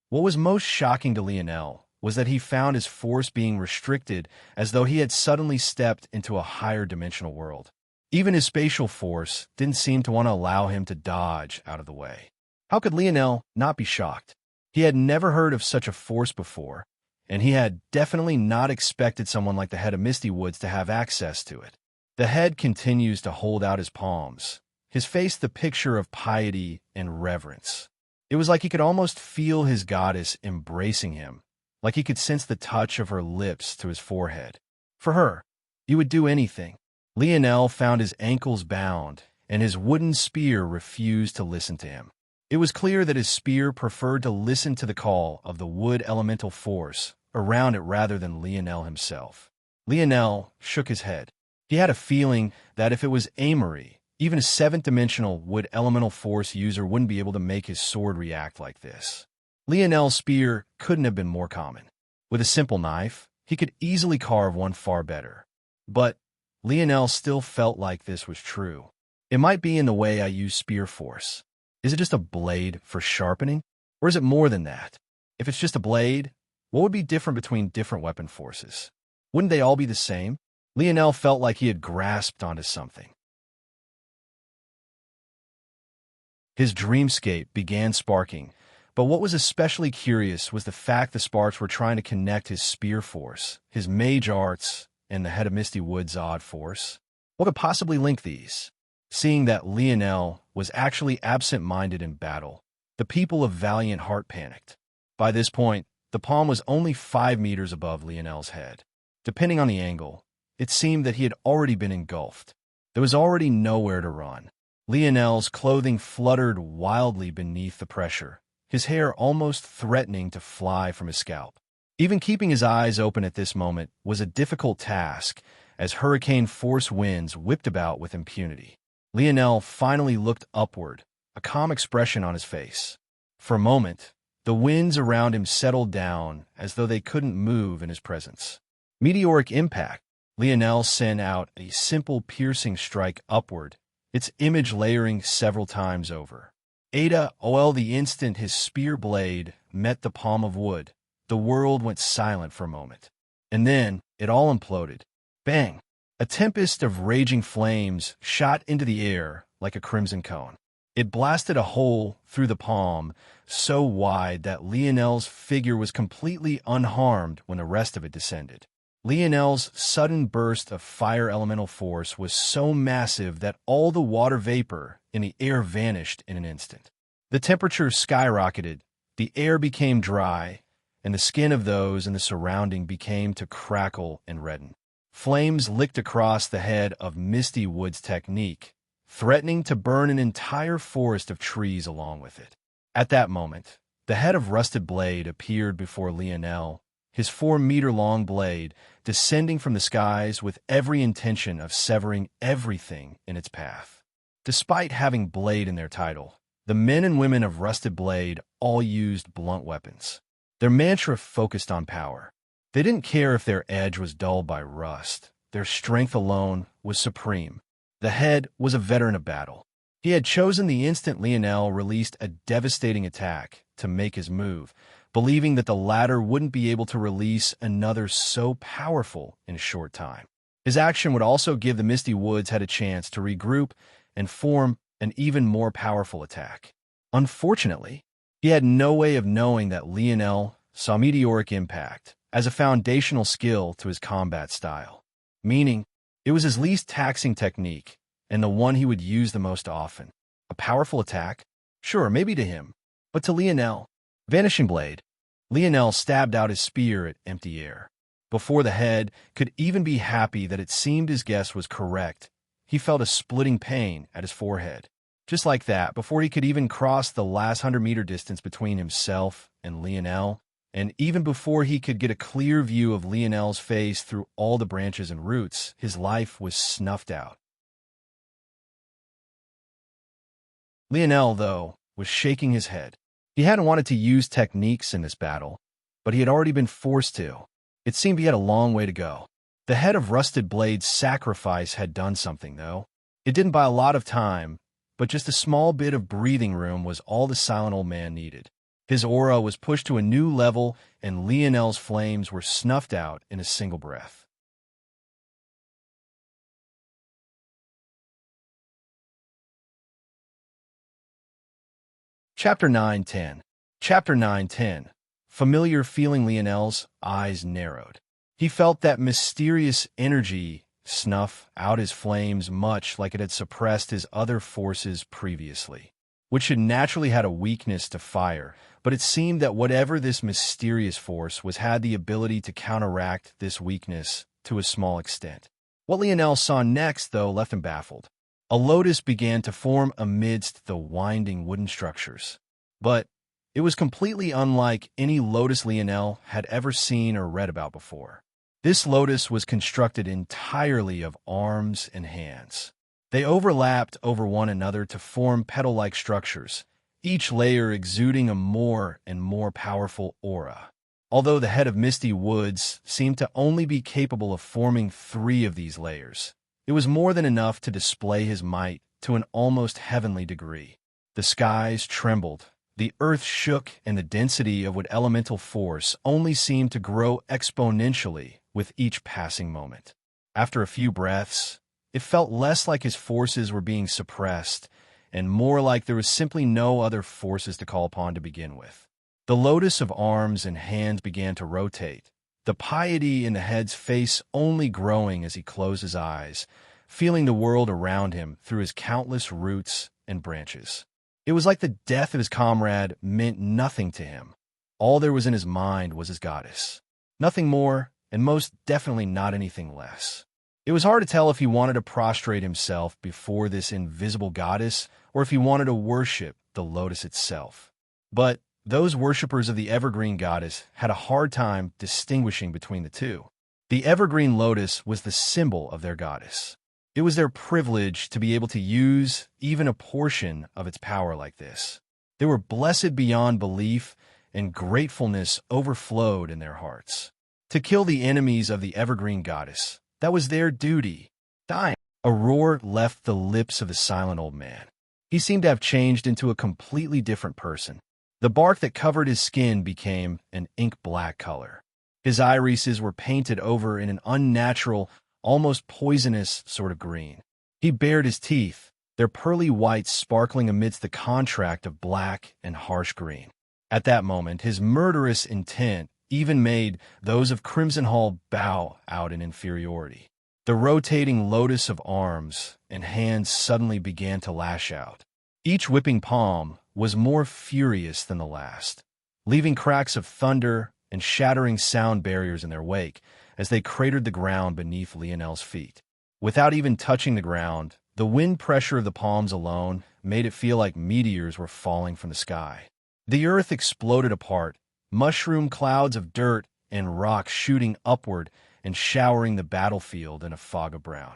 what was most shocking to Lionel was that he found his force being restricted as though he had suddenly stepped into a higher dimensional world. Even his spatial force didn't seem to want to allow him to dodge out of the way. How could Lionel not be shocked? He had never heard of such a force before, and he had definitely not expected someone like the head of Misty Woods to have access to it. The head continues to hold out his palms, his face the picture of piety and reverence. It was like he could almost feel his goddess embracing him, like he could sense the touch of her lips to his forehead. For her, he would do anything. Lionel found his ankles bound, and his wooden spear refused to listen to him. It was clear that his spear preferred to listen to the call of the wood elemental force around it rather than Lionel himself. Lionel shook his head. He had a feeling that if it was Amory, even a 7th-dimensional wood elemental force user wouldn't be able to make his sword react like this. Lionel's spear couldn't have been more common. With a simple knife, he could easily carve one far better. But Lionel still felt like this was true. It might be in the way I use spear force. Is it just a blade for sharpening? Or is it more than that? If it's just a blade, what would be different between different weapon forces? Wouldn't they all be the same? Lionel felt like he had grasped onto something. His dreamscape began sparking, but what was especially curious was the fact the sparks were trying to connect his spear force, his mage arts, and the head of Misty Woods' odd force. What could possibly link these? Seeing that Lionel was actually absent-minded in battle, the people of Valiant Heart panicked. By this point, the palm was only 5 meters above Lionel's head. Depending on the angle, it seemed that he had already been engulfed. There was already nowhere to run. Lionel's clothing fluttered wildly beneath the pressure, his hair almost threatening to fly from his scalp. Even keeping his eyes open at this moment was a difficult task, as hurricane-force winds whipped about with impunity. Lionel finally looked upward, a calm expression on his face. For a moment, the winds around him settled down as though they couldn't move in his presence. Meteoric impact. Lionel sent out a simple piercing strike upward, its image layering several times over. Ada, the instant his spear blade met the palm of wood, the world went silent for a moment. And then it all imploded. Bang! A tempest of raging flames shot into the air like a crimson cone. It blasted a hole through the palm so wide that Lionel's figure was completely unharmed when the rest of it descended. Lionel's sudden burst of fire elemental force was so massive that all the water vapor in the air vanished in an instant. The temperature skyrocketed, the air became dry, and the skin of those in the surrounding began to crackle and redden. Flames licked across the head of Misty Woods' technique, threatening to burn an entire forest of trees along with it. At that moment, the head of Rusted Blade appeared before Lionel, his 4-meter-long blade descending from the skies with every intention of severing everything in its path. Despite having blade in their title, the men and women of Rusted Blade all used blunt weapons. Their mantra focused on power. They didn't care if their edge was dulled by rust. Their strength alone was supreme. The head was a veteran of battle. He had chosen the instant Lionel released a devastating attack to make his move, believing that the latter wouldn't be able to release another so powerful in a short time. His action would also give the Misty Woods had a chance to regroup and form an even more powerful attack. Unfortunately, he had no way of knowing that Lionel saw meteoric impact as a foundational skill to his combat style, meaning it was his least taxing technique, and the one he would use the most often. A powerful attack? Sure, maybe to him. But to Lionel? Vanishing blade. Lionel stabbed out his spear at empty air. Before the head could even be happy that it seemed his guess was correct, he felt a splitting pain at his forehead. Just like that, before he could even cross the last 100-meter distance between himself and Lionel, and even before he could get a clear view of Lionel's face through all the branches and roots, his life was snuffed out. Lionel, though, was shaking his head. He hadn't wanted to use techniques in this battle, but he had already been forced to. It seemed he had a long way to go. The head of Rusted Blade's sacrifice had done something, though. It didn't buy a lot of time, but just a small bit of breathing room was all the silent old man needed. His aura was pushed to a new level, and Lionel's flames were snuffed out in a single breath. Chapter 9:10. Chapter 9:10. Familiar feeling. Lionel's eyes narrowed. He felt that mysterious energy snuff out his flames much like it had suppressed his other forces previously, which had naturally had a weakness to fire, but it seemed that whatever this mysterious force was had the ability to counteract this weakness to a small extent. What Lionel saw next, though, left him baffled. A lotus began to form amidst the winding wooden structures. But it was completely unlike any lotus Lionel had ever seen or read about before. This lotus was constructed entirely of arms and hands. They overlapped over one another to form petal-like structures, each layer exuding a more and more powerful aura. Although the head of Misty Woods seemed to only be capable of forming 3 of these layers, it was more than enough to display his might to an almost heavenly degree. The skies trembled, the earth shook, and the density of what elemental force only seemed to grow exponentially with each passing moment. After a few breaths, it felt less like his forces were being suppressed and more like there was simply no other forces to call upon to begin with. The lotus of arms and hands began to rotate, the piety in the head's face only growing as he closed his eyes, feeling the world around him through his countless roots and branches. It was like the death of his comrade meant nothing to him. All there was in his mind was his goddess. Nothing more, and most definitely not anything less. It was hard to tell if he wanted to prostrate himself before this invisible goddess or if he wanted to worship the lotus itself. But those worshippers of the evergreen goddess had a hard time distinguishing between the two. The evergreen lotus was the symbol of their goddess. It was their privilege to be able to use even a portion of its power like this. They were blessed beyond belief, and gratefulness overflowed in their hearts. To kill the enemies of the evergreen goddess, that was their duty. Dying. A roar left the lips of the silent old man. He seemed to have changed into a completely different person. The bark that covered his skin became an ink-black color. His irises were painted over in an unnatural, almost poisonous sort of green. He bared his teeth, their pearly whites sparkling amidst the contrast of black and harsh green. At that moment, his murderous intent even made those of Crimson Hall bow out in inferiority. The rotating lotus of arms and hands suddenly began to lash out. Each whipping palm was more furious than the last, leaving cracks of thunder and shattering sound barriers in their wake as they cratered the ground beneath Lionel's feet. Without even touching the ground, the wind pressure of the palms alone made it feel like meteors were falling from the sky. The earth exploded apart, mushroom clouds of dirt and rock shooting upward and showering the battlefield in a fog of brown.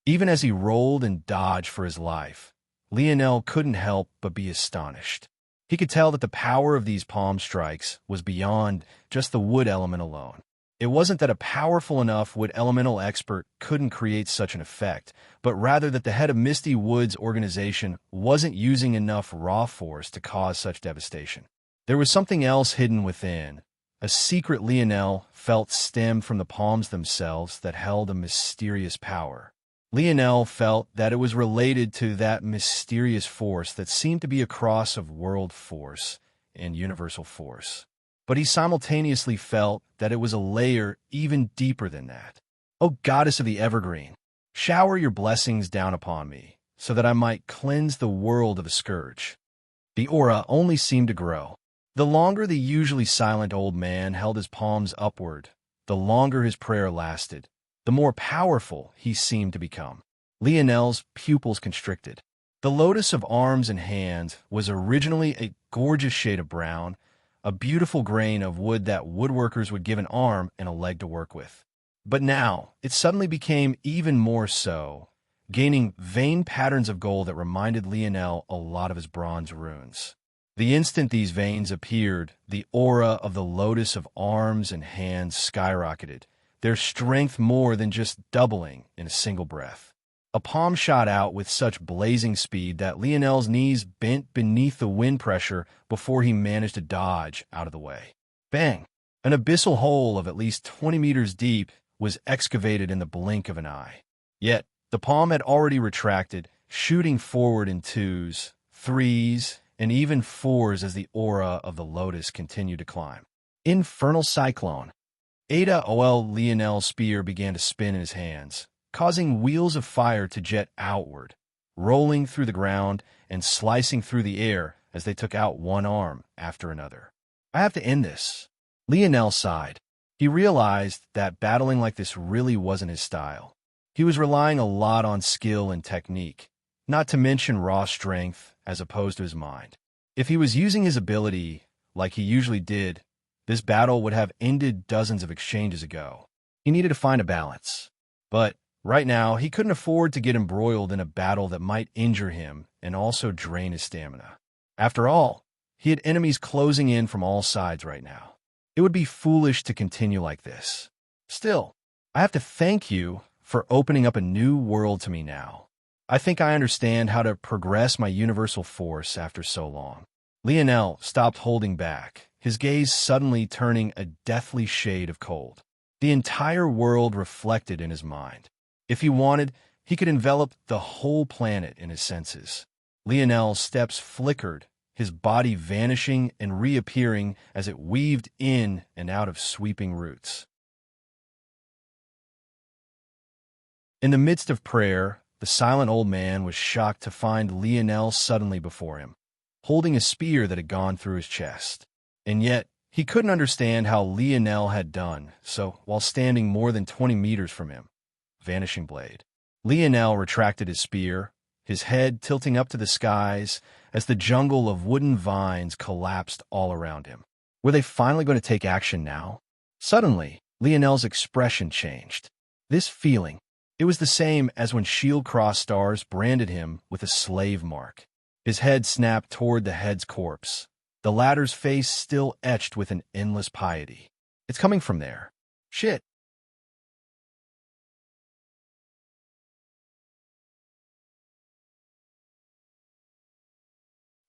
Even as he rolled and dodged for his life, Lionel couldn't help but be astonished. He could tell that the power of these palm strikes was beyond just the wood element alone. It wasn't that a powerful enough wood elemental expert couldn't create such an effect, but rather that the head of Misty Woods' organization wasn't using enough raw force to cause such devastation. There was something else hidden within, a secret Lionel felt stemmed from the palms themselves that held a mysterious power. Lionel felt that it was related to that mysterious force that seemed to be a cross of world force and universal force. But he simultaneously felt that it was a layer even deeper than that. O goddess of the evergreen, shower your blessings down upon me, so that I might cleanse the world of a scourge. The aura only seemed to grow. The longer the usually silent old man held his palms upward, the longer his prayer lasted, the more powerful he seemed to become. Lionel's pupils constricted. The lotus of arms and hands was originally a gorgeous shade of brown, a beautiful grain of wood that woodworkers would give an arm and a leg to work with. But now, it suddenly became even more so, gaining veined patterns of gold that reminded Lionel a lot of his bronze runes. The instant these veins appeared, the aura of the lotus of arms and hands skyrocketed, their strength more than just doubling in a single breath. A palm shot out with such blazing speed that Lionel's knees bent beneath the wind pressure before he managed to dodge out of the way. Bang! An abyssal hole of at least 20 meters deep was excavated in the blink of an eye. Yet, the palm had already retracted, shooting forward in 2s, 3s, and even 4s as the aura of the lotus continued to climb. Infernal cyclone. Ada Ol Lionel's spear began to spin in his hands, causing wheels of fire to jet outward, rolling through the ground and slicing through the air as they took out one arm after another. I have to end this. Lionel sighed. He realized that battling like this really wasn't his style. He was relying a lot on skill and technique, not to mention raw strength as opposed to his mind. If he was using his ability like he usually did, this battle would have ended dozens of exchanges ago. He needed to find a balance. But right now, he couldn't afford to get embroiled in a battle that might injure him and also drain his stamina. After all, he had enemies closing in from all sides right now. It would be foolish to continue like this. Still, I have to thank you for opening up a new world to me now. I think I understand how to progress my universal force after so long. Lionel stopped holding back, his gaze suddenly turning a deathly shade of cold. The entire world reflected in his mind. If he wanted, he could envelop the whole planet in his senses. Lionel's steps flickered, his body vanishing and reappearing as it weaved in and out of sweeping roots. In the midst of prayer, the silent old man was shocked to find Lionel suddenly before him, holding a spear that had gone through his chest. And yet, he couldn't understand how Lionel had done so while standing more than 20 meters from him. Vanishing blade. Lionel retracted his spear, his head tilting up to the skies as the jungle of wooden vines collapsed all around him. Were they finally going to take action now? Suddenly, Lionel's expression changed. This feeling, it was the same as when Shield Cross Stars branded him with a slave mark. His head snapped toward the head's corpse, the latter's face still etched with an endless piety. It's coming from there. Shit.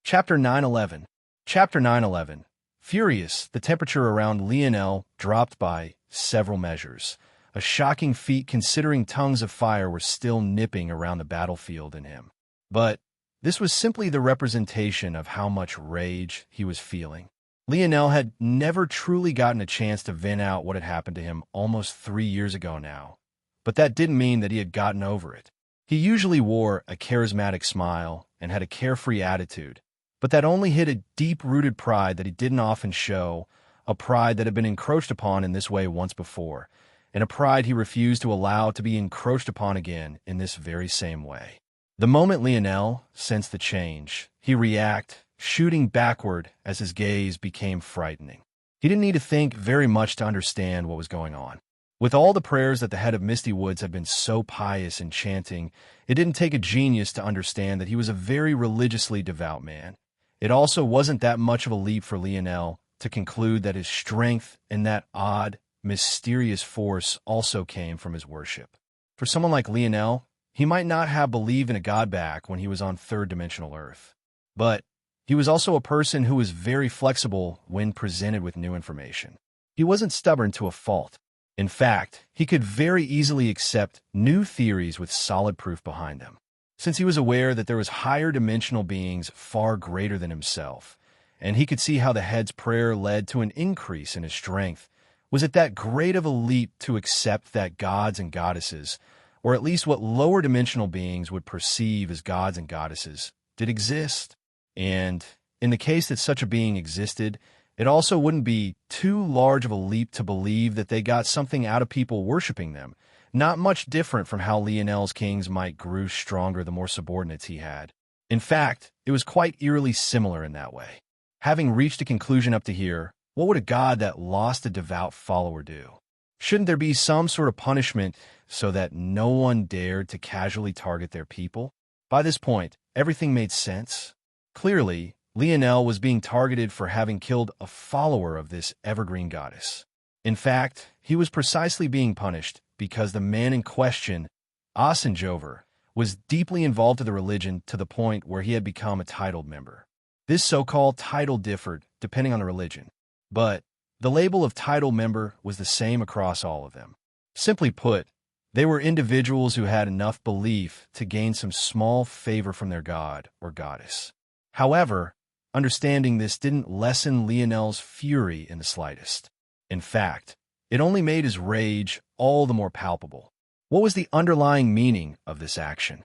Chapter 911. Chapter 911. Furious, the temperature around Lionel dropped by several measures. A shocking feat considering tongues of fire were still nipping around the battlefield in him. But this was simply the representation of how much rage he was feeling. Lionel had never truly gotten a chance to vent out what had happened to him almost 3 years ago now. But that didn't mean that he had gotten over it. He usually wore a charismatic smile and had a carefree attitude, but that only hid a deep-rooted pride that he didn't often show, a pride that had been encroached upon in this way once before, and a pride he refused to allow to be encroached upon again in this very same way. The moment Lionel sensed the change, he reacted, shooting backward as his gaze became frightening. He didn't need to think very much to understand what was going on. With all the prayers that the head of Misty Woods had been so pious and chanting, it didn't take a genius to understand that he was a very religiously devout man. It also wasn't that much of a leap for Lionel to conclude that his strength and that odd, mysterious force also came from his worship. For someone like Lionel, he might not have believed in a god back when he was on third-dimensional Earth. But he was also a person who was very flexible when presented with new information. He wasn't stubborn to a fault. In fact, he could very easily accept new theories with solid proof behind them. Since he was aware that there was higher dimensional beings far greater than himself, and he could see how the head's prayer led to an increase in his strength, Was it that great of a leap to accept that gods and goddesses, or at least what lower dimensional beings would perceive as gods and goddesses, did exist? And in the case that such a being existed, it also wouldn't be too large of a leap to believe that they got something out of people worshiping them, not much different from how Lionel's king's might grew stronger the more subordinates he had. In fact, it was quite eerily similar in that way. Having reached a conclusion up to here, what would a god that lost a devout follower do? Shouldn't there be some sort of punishment so that no one dared to casually target their people? By this point, everything made sense. Clearly, Lionel was being targeted for having killed a follower of this evergreen goddess. In fact, he was precisely being punished because the man in question, Asenjover, was deeply involved in the religion to the point where he had become a titled member. This so-called title differed depending on the religion, but the label of title member was the same across all of them. Simply put, they were individuals who had enough belief to gain some small favor from their god or goddess. However, understanding this didn't lessen Lionel's fury in the slightest. In fact, it only made his rage all the more palpable. What was the underlying meaning of this action?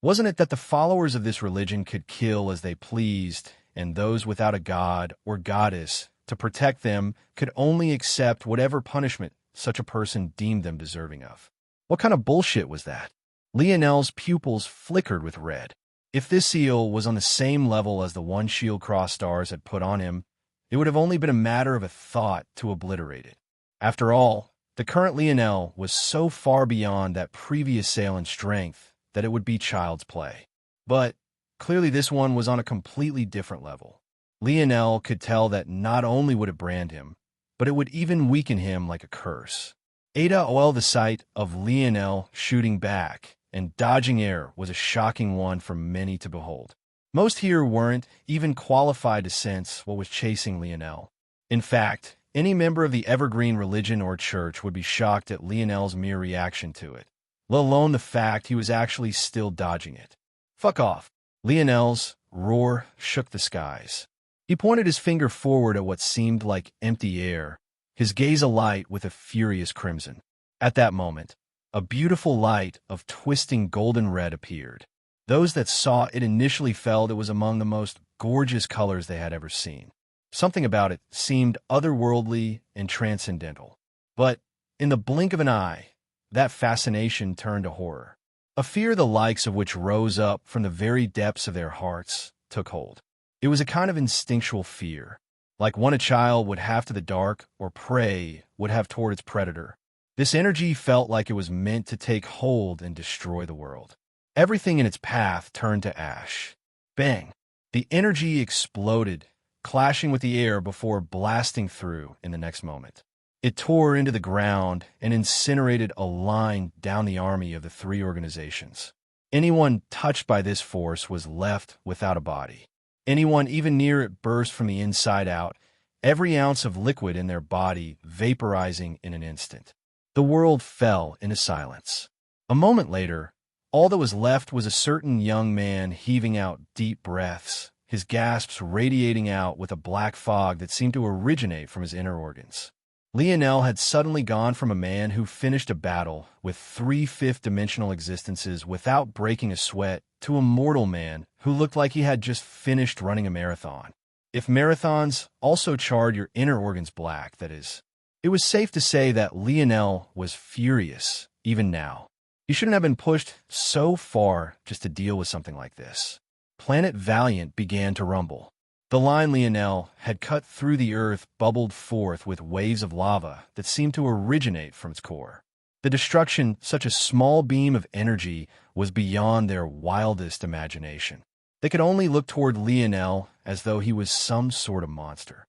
Wasn't it that the followers of this religion could kill as they pleased, and those without a god or goddess to protect them could only accept whatever punishment such a person deemed them deserving of? What kind of bullshit was that? Lionel's pupils flickered with red. If this seal was on the same level as the one shield cross stars had put on him, it would have only been a matter of a thought to obliterate it. After all, the current Lionel was so far beyond that previous sale in strength that it would be child's play. But clearly this one was on a completely different level. Lionel could tell that not only would it brand him, but it would even weaken him like a curse. The sight of Lionel shooting back and dodging air was a shocking one for many to behold. Most here weren't even qualified to sense what was chasing Lionel. In fact, any member of the evergreen religion or church would be shocked at Lionel's mere reaction to it, let alone the fact he was actually still dodging it. Fuck off. Lionel's roar shook the skies. He pointed his finger forward at what seemed like empty air, his gaze alight with a furious crimson. At that moment, a beautiful light of twisting golden red appeared. Those that saw it initially felt it was among the most gorgeous colors they had ever seen. Something about it seemed otherworldly and transcendental. But in the blink of an eye, that fascination turned to horror. A fear the likes of which rose up from the very depths of their hearts took hold. It was a kind of instinctual fear, like one a child would have to the dark or prey would have toward its predator. This energy felt like it was meant to take hold and destroy the world. Everything in its path turned to ash. Bang! The energy exploded, clashing with the air before blasting through in the next moment. It tore into the ground and incinerated a line down the army of the three organizations. Anyone touched by this force was left without a body. Anyone even near it burst from the inside out, every ounce of liquid in their body vaporizing in an instant. The world fell into silence. A moment later, all that was left was a certain young man heaving out deep breaths, his gasps radiating out with a black fog that seemed to originate from his inner organs. Lionel had suddenly gone from a man who finished a battle with 3 fifth-dimensional existences without breaking a sweat to a mortal man who looked like he had just finished running a marathon. If marathons also charred your inner organs black, that is. It was safe to say that Lionel was furious, even now. He shouldn't have been pushed so far just to deal with something like this. Planet Valiant began to rumble. The line Lionel had cut through the earth bubbled forth with waves of lava that seemed to originate from its core. The destruction, such a small beam of energy, was beyond their wildest imagination. They could only look toward Lionel as though he was some sort of monster.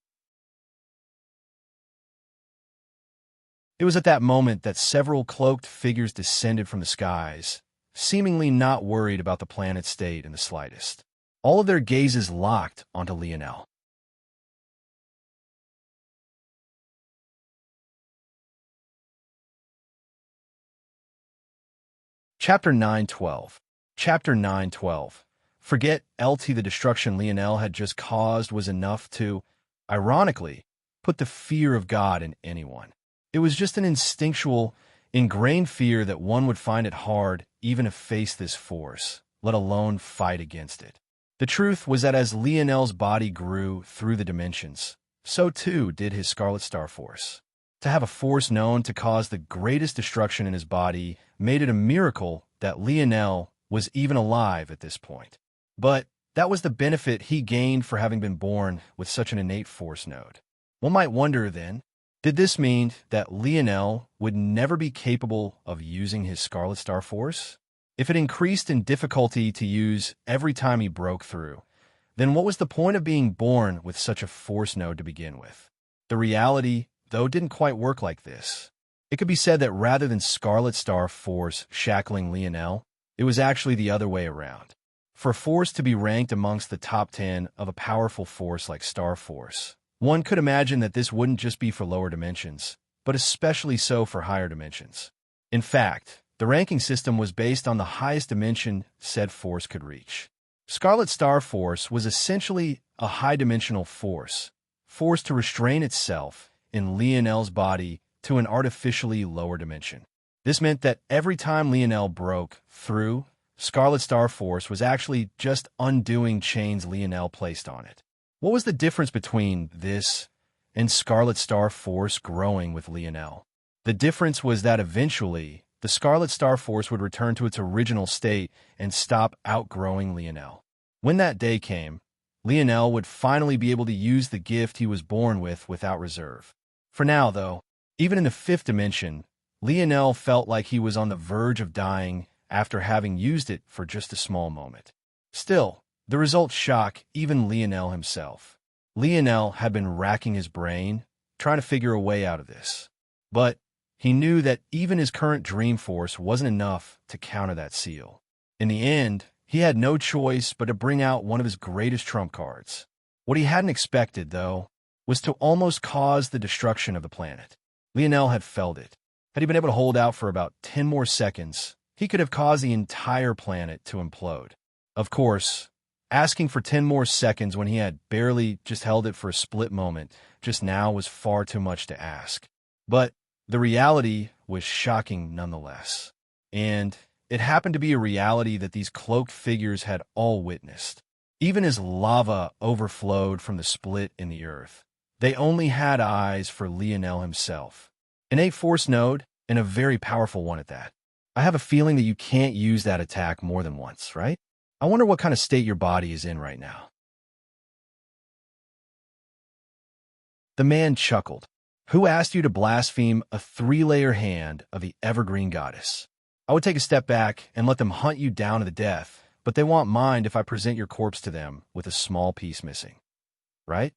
It was at that moment that several cloaked figures descended from the skies, seemingly not worried about the planet's state in the slightest. All of their gazes locked onto Lionel. Chapter 9:12. Chapter 9:12. Forget LT the destruction Lionel had just caused was enough to... ironically, put the fear of God in anyone. It was just an instinctual, ingrained fear that one would find it hard even to face this force, let alone fight against it. The truth was that as Lionel's body grew through the dimensions, so too did his Scarlet Star Force. To have a force known to cause the greatest destruction in his body made it a miracle that Lionel was even alive at this point. But that was the benefit he gained for having been born with such an innate force node. One might wonder, then, did this mean that Lionel would never be capable of using his Scarlet Star Force? If it increased in difficulty to use every time he broke through, then what was the point of being born with such a force node to begin with? The reality, though, didn't quite work like this. It could be said that rather than Scarlet Star Force shackling Lionel, it was actually the other way around. For a force to be ranked amongst the top 10 of a powerful force like Star Force, one could imagine that this wouldn't just be for lower dimensions, but especially so for higher dimensions. In fact, the ranking system was based on the highest dimension said force could reach. Scarlet Star Force was essentially a high-dimensional force, forced to restrain itself in Lionel's body to an artificially lower dimension. This meant that every time Lionel broke through, Scarlet Star Force was actually just undoing chains Lionel placed on it. What was the difference between this and Scarlet Star Force growing with Lionel? The difference was that eventually, the Scarlet Star Force would return to its original state and stop outgrowing Lionel. When that day came, Lionel would finally be able to use the gift he was born with without reserve. For now, though, even in the fifth dimension, Lionel felt like he was on the verge of dying after having used it for just a small moment. Still, the results shock even Lionel himself. Lionel had been racking his brain, trying to figure a way out of this. But he knew that even his current dream force wasn't enough to counter that seal. In the end, he had no choice but to bring out one of his greatest trump cards. What he hadn't expected, though, was to almost cause the destruction of the planet. Lionel had felt it. Had he been able to hold out for about 10 more seconds, he could have caused the entire planet to implode. Of course, asking for 10 more seconds when he had barely just held it for a split moment just now was far too much to ask. But the reality was shocking nonetheless. And it happened to be a reality that these cloaked figures had all witnessed. Even as lava overflowed from the split in the earth, they only had eyes for Lionel himself. An 8 force node, and a very powerful one at that. I have a feeling that you can't use that attack more than once, right? I wonder what kind of state your body is in right now. The man chuckled. Who asked you to blaspheme a 3-layer hand of the evergreen goddess? I would take a step back and let them hunt you down to the death, but they won't mind if I present your corpse to them with a small piece missing. Right?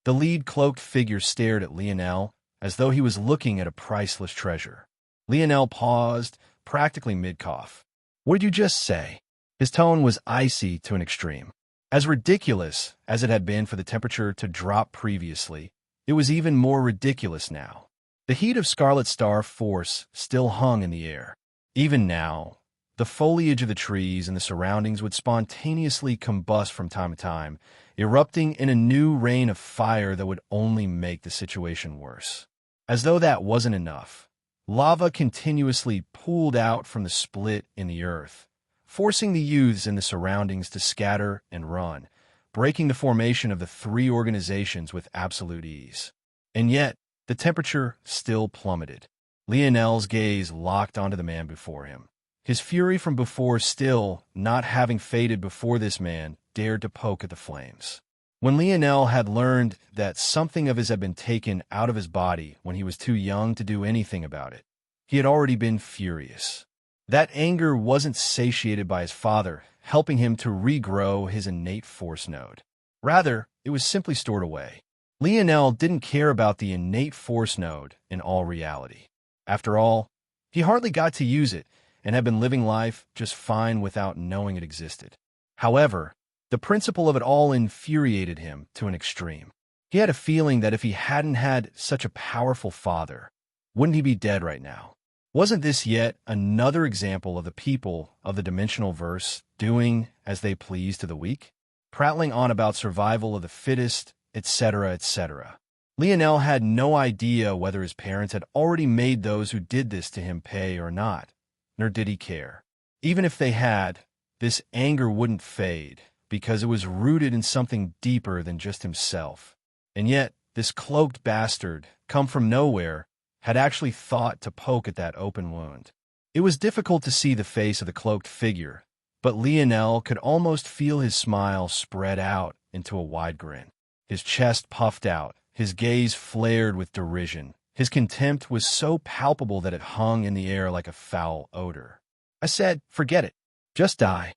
The lead cloaked figure stared at Lionel as though he was looking at a priceless treasure. Lionel paused, practically mid-cough. What did you just say? His tone was icy to an extreme. As ridiculous as it had been for the temperature to drop previously, it was even more ridiculous now. The heat of Scarlet Star Force still hung in the air. Even now, the foliage of the trees and the surroundings would spontaneously combust from time to time, erupting in a new rain of fire that would only make the situation worse. As though that wasn't enough, lava continuously pooled out from the split in the earth, forcing the youths in the surroundings to scatter and run, breaking the formation of the 3 organizations with absolute ease. And yet, the temperature still plummeted. Lionel's gaze locked onto the man before him. His fury from before still not having faded before this man dared to poke at the flames. When Lionel had learned that something of his had been taken out of his body when he was too young to do anything about it, he had already been furious. That anger wasn't satiated by his father, helping him to regrow his innate force node. Rather, it was simply stored away. Lionel didn't care about the innate force node in all reality. After all, he hardly got to use it and had been living life just fine without knowing it existed. However, the principle of it all infuriated him to an extreme. He had a feeling that if he hadn't had such a powerful father, wouldn't he be dead right now? Wasn't this yet another example of the people of the dimensional verse doing as they please to the weak? Prattling on about survival of the fittest etc., etc. Lionel had no idea whether his parents had already made those who did this to him pay or not, nor did he care. Even if they had, this anger wouldn't fade, because it was rooted in something deeper than just himself. And yet, this cloaked bastard, come from nowhere, had actually thought to poke at that open wound. It was difficult to see the face of the cloaked figure, but Lionel could almost feel his smile spread out into a wide grin. His chest puffed out, his gaze flared with derision. His contempt was so palpable that it hung in the air like a foul odor. I said, "Forget it. Just die,"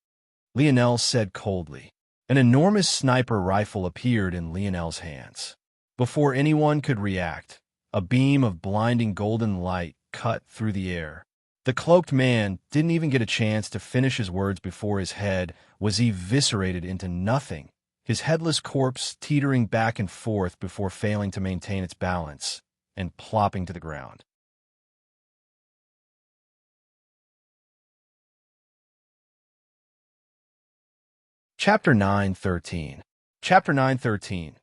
Lionel said coldly. An enormous sniper rifle appeared in Lionel's hands. Before anyone could react, a beam of blinding golden light cut through the air. The cloaked man didn't even get a chance to finish his words before his head was eviscerated into nothing, his headless corpse teetering back and forth before failing to maintain its balance and plopping to the ground. Chapter 9:13. Chapter 9:13.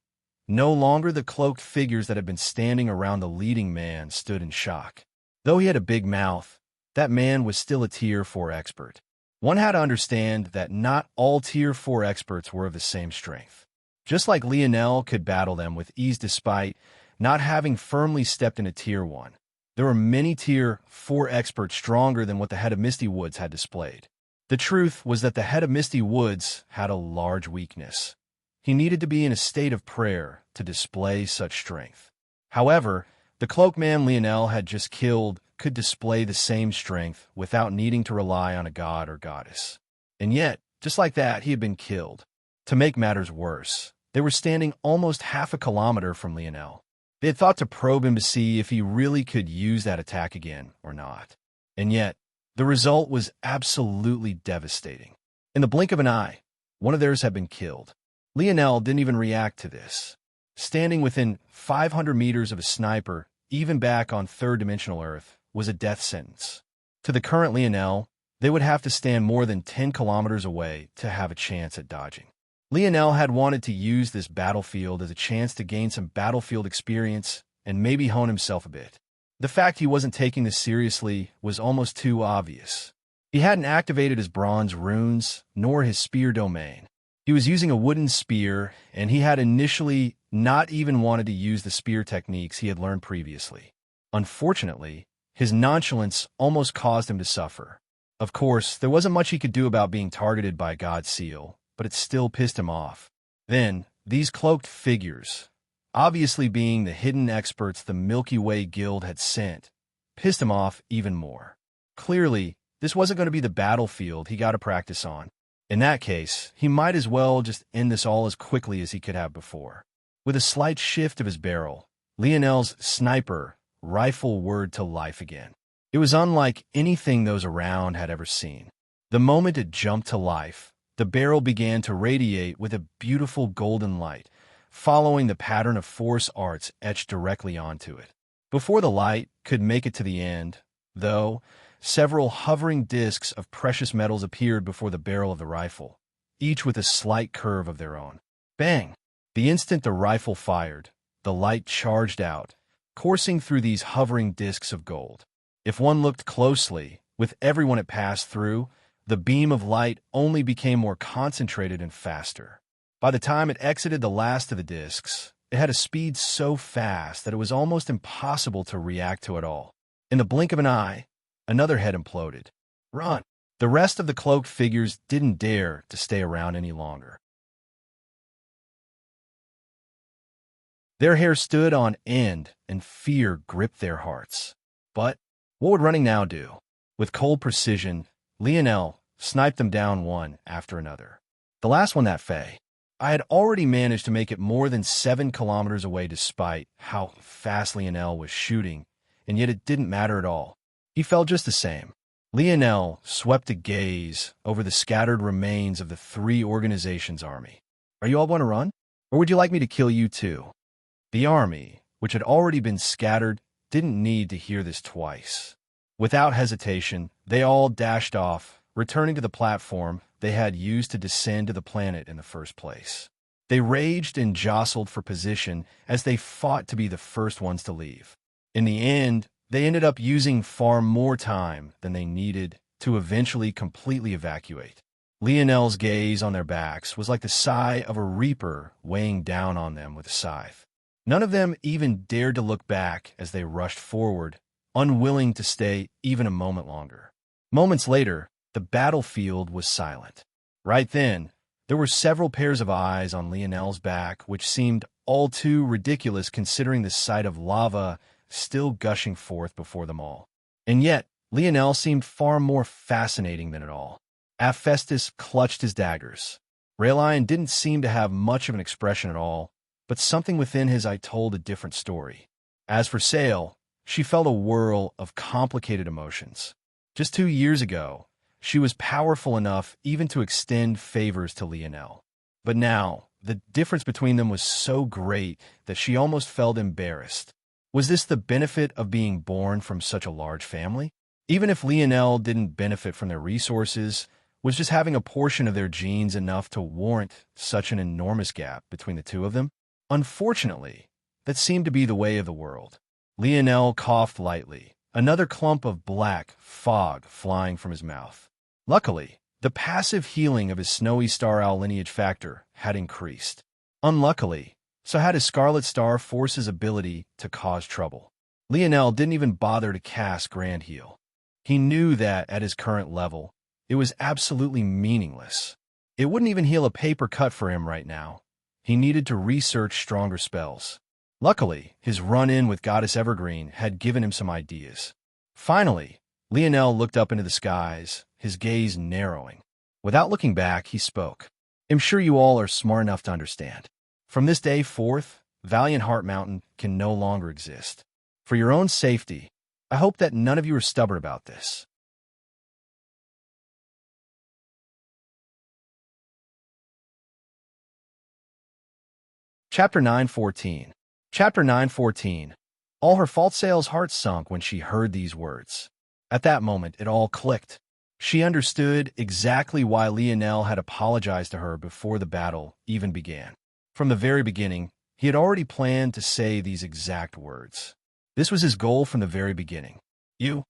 No longer the cloaked figures that had been standing around the leading man stood in shock. Though he had a big mouth, that man was still a Tier 4 expert. One had to understand that not all Tier 4 experts were of the same strength. Just like Lionel could battle them with ease despite not having firmly stepped into Tier 1, there were many Tier 4 experts stronger than what the head of Misty Woods had displayed. The truth was that the head of Misty Woods had a large weakness. He needed to be in a state of prayer to display such strength. However, the cloaked man Lionel had just killed could display the same strength without needing to rely on a god or goddess. And yet, just like that, he had been killed. To make matters worse, they were standing almost half a kilometer from Lionel. They had thought to probe him to see if he really could use that attack again or not. And yet, the result was absolutely devastating. In the blink of an eye, one of theirs had been killed. Lionel didn't even react to this. Standing within 500 meters of a sniper, even back on third-dimensional Earth, was a death sentence. To the current Lionel, they would have to stand more than 10 kilometers away to have a chance at dodging. Lionel had wanted to use this battlefield as a chance to gain some battlefield experience and maybe hone himself a bit. The fact he wasn't taking this seriously was almost too obvious. He hadn't activated his bronze runes, nor his spear domain. He was using a wooden spear, and he had initially not even wanted to use the spear techniques he had learned previously. Unfortunately, his nonchalance almost caused him to suffer. Of course, there wasn't much he could do about being targeted by God's seal, but it still pissed him off. Then, these cloaked figures, obviously being the hidden experts the Milky Way Guild had sent, pissed him off even more. Clearly, this wasn't going to be the battlefield he got to practice on. In that case, he might as well just end this all as quickly as he could have before. With a slight shift of his barrel, Lionel's sniper rifle whirred to life again. It was unlike anything those around had ever seen. The moment it jumped to life, the barrel began to radiate with a beautiful golden light, following the pattern of force arts etched directly onto it. Before the light could make it to the end, though, several hovering discs of precious metals appeared before the barrel of the rifle, each with a slight curve of their own. Bang! The instant the rifle fired, the light charged out, coursing through these hovering discs of gold. If one looked closely, with everyone it passed through, the beam of light only became more concentrated and faster. By the time it exited the last of the discs, it had a speed so fast that it was almost impossible to react to it all. In the blink of an eye, another head imploded. Run! The rest of the cloaked figures didn't dare to stay around any longer. Their hair stood on end, and fear gripped their hearts. But what would running now do? With cold precision, Lionel sniped them down one after another. The last one that fay. I had already managed to make it more than 7 kilometers away despite how fast Lionel was shooting, and yet it didn't matter at all. He fell just the same. Lionel swept a gaze over the scattered remains of the 3 organizations' army. Are you all going to run? Or would you like me to kill you too? The army, which had already been scattered, didn't need to hear this twice. Without hesitation, they all dashed off, returning to the platform they had used to descend to the planet in the first place. They raged and jostled for position as they fought to be the first ones to leave. In the end, they ended up using far more time than they needed to eventually completely evacuate. Lionel's gaze on their backs was like the sigh of a reaper weighing down on them with a scythe. None of them even dared to look back as they rushed forward, unwilling to stay even a moment longer. Moments later, the battlefield was silent. Right then, there were several pairs of eyes on Lionel's back, which seemed all too ridiculous considering the sight of lava still gushing forth before them all. And yet, Lionel seemed far more fascinating than it all. Hephaestus clutched his daggers. Raelion didn't seem to have much of an expression at all, but something within his eye told a different story. As for Sail, she felt a whirl of complicated emotions. Just 2 years ago, she was powerful enough even to extend favors to Lionel. But now, the difference between them was so great that she almost felt embarrassed. Was this the benefit of being born from such a large family? Even if Lionel didn't benefit from their resources, was just having a portion of their genes enough to warrant such an enormous gap between the two of them? Unfortunately, that seemed to be the way of the world. Lionel coughed lightly, another clump of black fog flying from his mouth. Luckily, the passive healing of his snowy star owl lineage factor had increased. Unluckily, so had his Scarlet Star Force's ability to cause trouble. Lionel didn't even bother to cast Grand Heal. He knew that, at his current level, it was absolutely meaningless. It wouldn't even heal a paper cut for him right now. He needed to research stronger spells. Luckily, his run-in with Goddess Evergreen had given him some ideas. Finally, Lionel looked up into the skies, his gaze narrowing. Without looking back, he spoke. I'm sure you all are smart enough to understand. From this day forth, Valiant Heart Mountain can no longer exist. For your own safety, I hope that none of you are stubborn about this. Chapter 9:14. Chapter 9:14. All her false sail's heart sunk when she heard these words. At that moment, it all clicked. She understood exactly why Lionel had apologized to her before the battle even began. From the very beginning, he had already planned to say these exact words. This was his goal from the very beginning. You,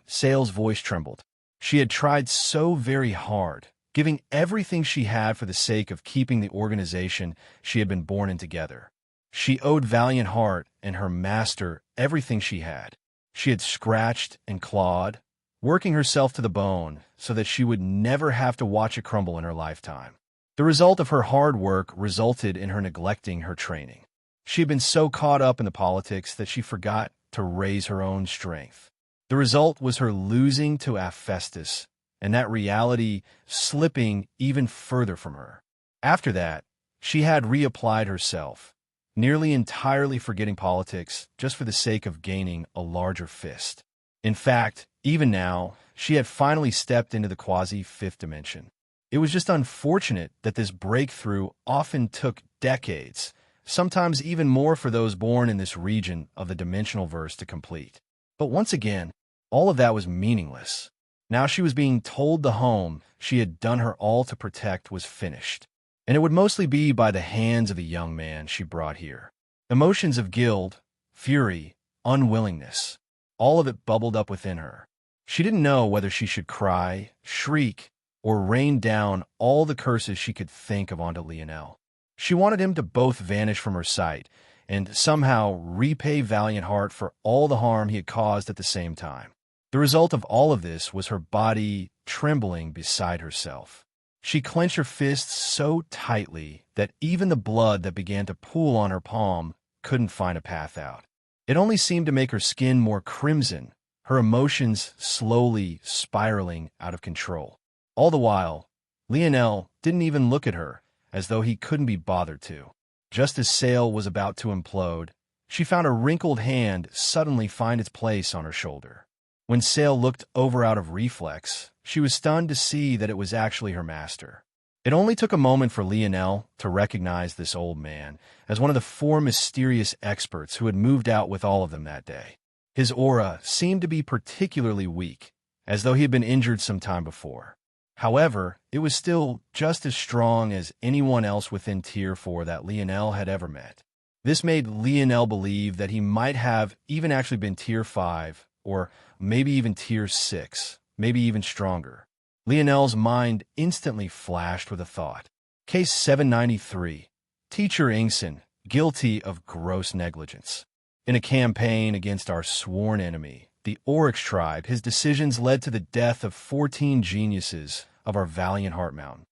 Sail's voice trembled. She had tried so very hard, giving everything she had for the sake of keeping the organization she had been born in together. She owed Valiant Heart and her master everything she had. She had scratched and clawed, working herself to the bone so that she would never have to watch it crumble in her lifetime. The result of her hard work resulted in her neglecting her training. She had been so caught up in the politics that she forgot to raise her own strength. The result was her losing to Hephaestus, and that reality slipping even further from her. After that, she had reapplied herself, nearly entirely forgetting politics just for the sake of gaining a larger fist. In fact, even now, she had finally stepped into the quasi-fifth dimension. It was just unfortunate that this breakthrough often took decades, sometimes even more for those born in this region of the dimensional verse to complete. But once again, all of that was meaningless. Now she was being told the home she had done her all to protect was finished, and it would mostly be by the hands of a young man she brought here. Emotions of guilt, fury, unwillingness, all of it bubbled up within her. She didn't know whether she should cry, shriek, or rain down all the curses she could think of onto Lionel. She wanted him to both vanish from her sight and somehow repay Valiant Heart for all the harm he had caused at the same time. The result of all of this was her body trembling beside herself. She clenched her fists so tightly that even the blood that began to pool on her palm couldn't find a path out. It only seemed to make her skin more crimson, her emotions slowly spiraling out of control. All the while, Lionel didn't even look at her, as though he couldn't be bothered to. Just as Sail was about to implode, she found a wrinkled hand suddenly find its place on her shoulder. When Sail looked over out of reflex, she was stunned to see that it was actually her master. It only took a moment for Lionel to recognize this old man as one of the 4 mysterious experts who had moved out with all of them that day. His aura seemed to be particularly weak, as though he had been injured some time before. However, it was still just as strong as anyone else within Tier 4 that Lionel had ever met. This made Lionel believe that he might have even actually been Tier 5, or maybe even Tier 6, maybe even stronger. Lionel's mind instantly flashed with a thought. Case 793. Teacher Ingson, guilty of gross negligence. In a campaign against our sworn enemy, the Oryx tribe, his decisions led to the death of 14 geniuses of our valiant Heart Mountain.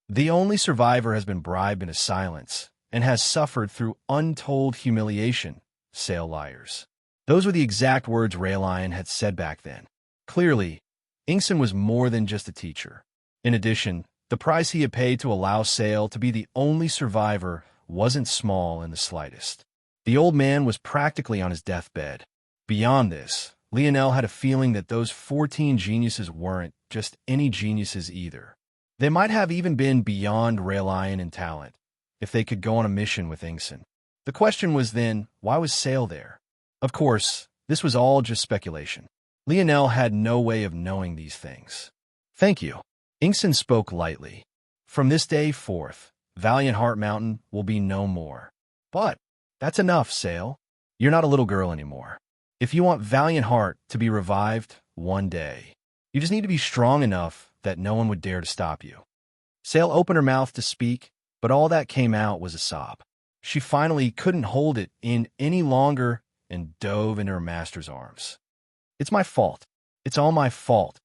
The only survivor has been bribed into silence and has suffered through untold humiliation, Sale liars. Those were the exact words Raelion had said back then. Clearly, Ingson was more than just a teacher. In addition, the price he had paid to allow Sale to be the only survivor wasn't small in the slightest. The old man was practically on his deathbed. Beyond this, Lionel had a feeling that those 14 geniuses weren't just any geniuses either. They might have even been beyond Raelion in talent, if they could go on a mission with Ingson. The question was then, why was Sale there? Of course, this was all just speculation. Lionel had no way of knowing these things. Thank you. Ingson spoke lightly. From this day forth, Valiant Heart Mountain will be no more. But that's enough, Sale. You're not a little girl anymore. If you want Valiant Heart to be revived one day, you just need to be strong enough that no one would dare to stop you. Sale opened her mouth to speak, but all that came out was a sob. She finally couldn't hold it in any longer and dove into her master's arms. It's my fault. It's all my fault.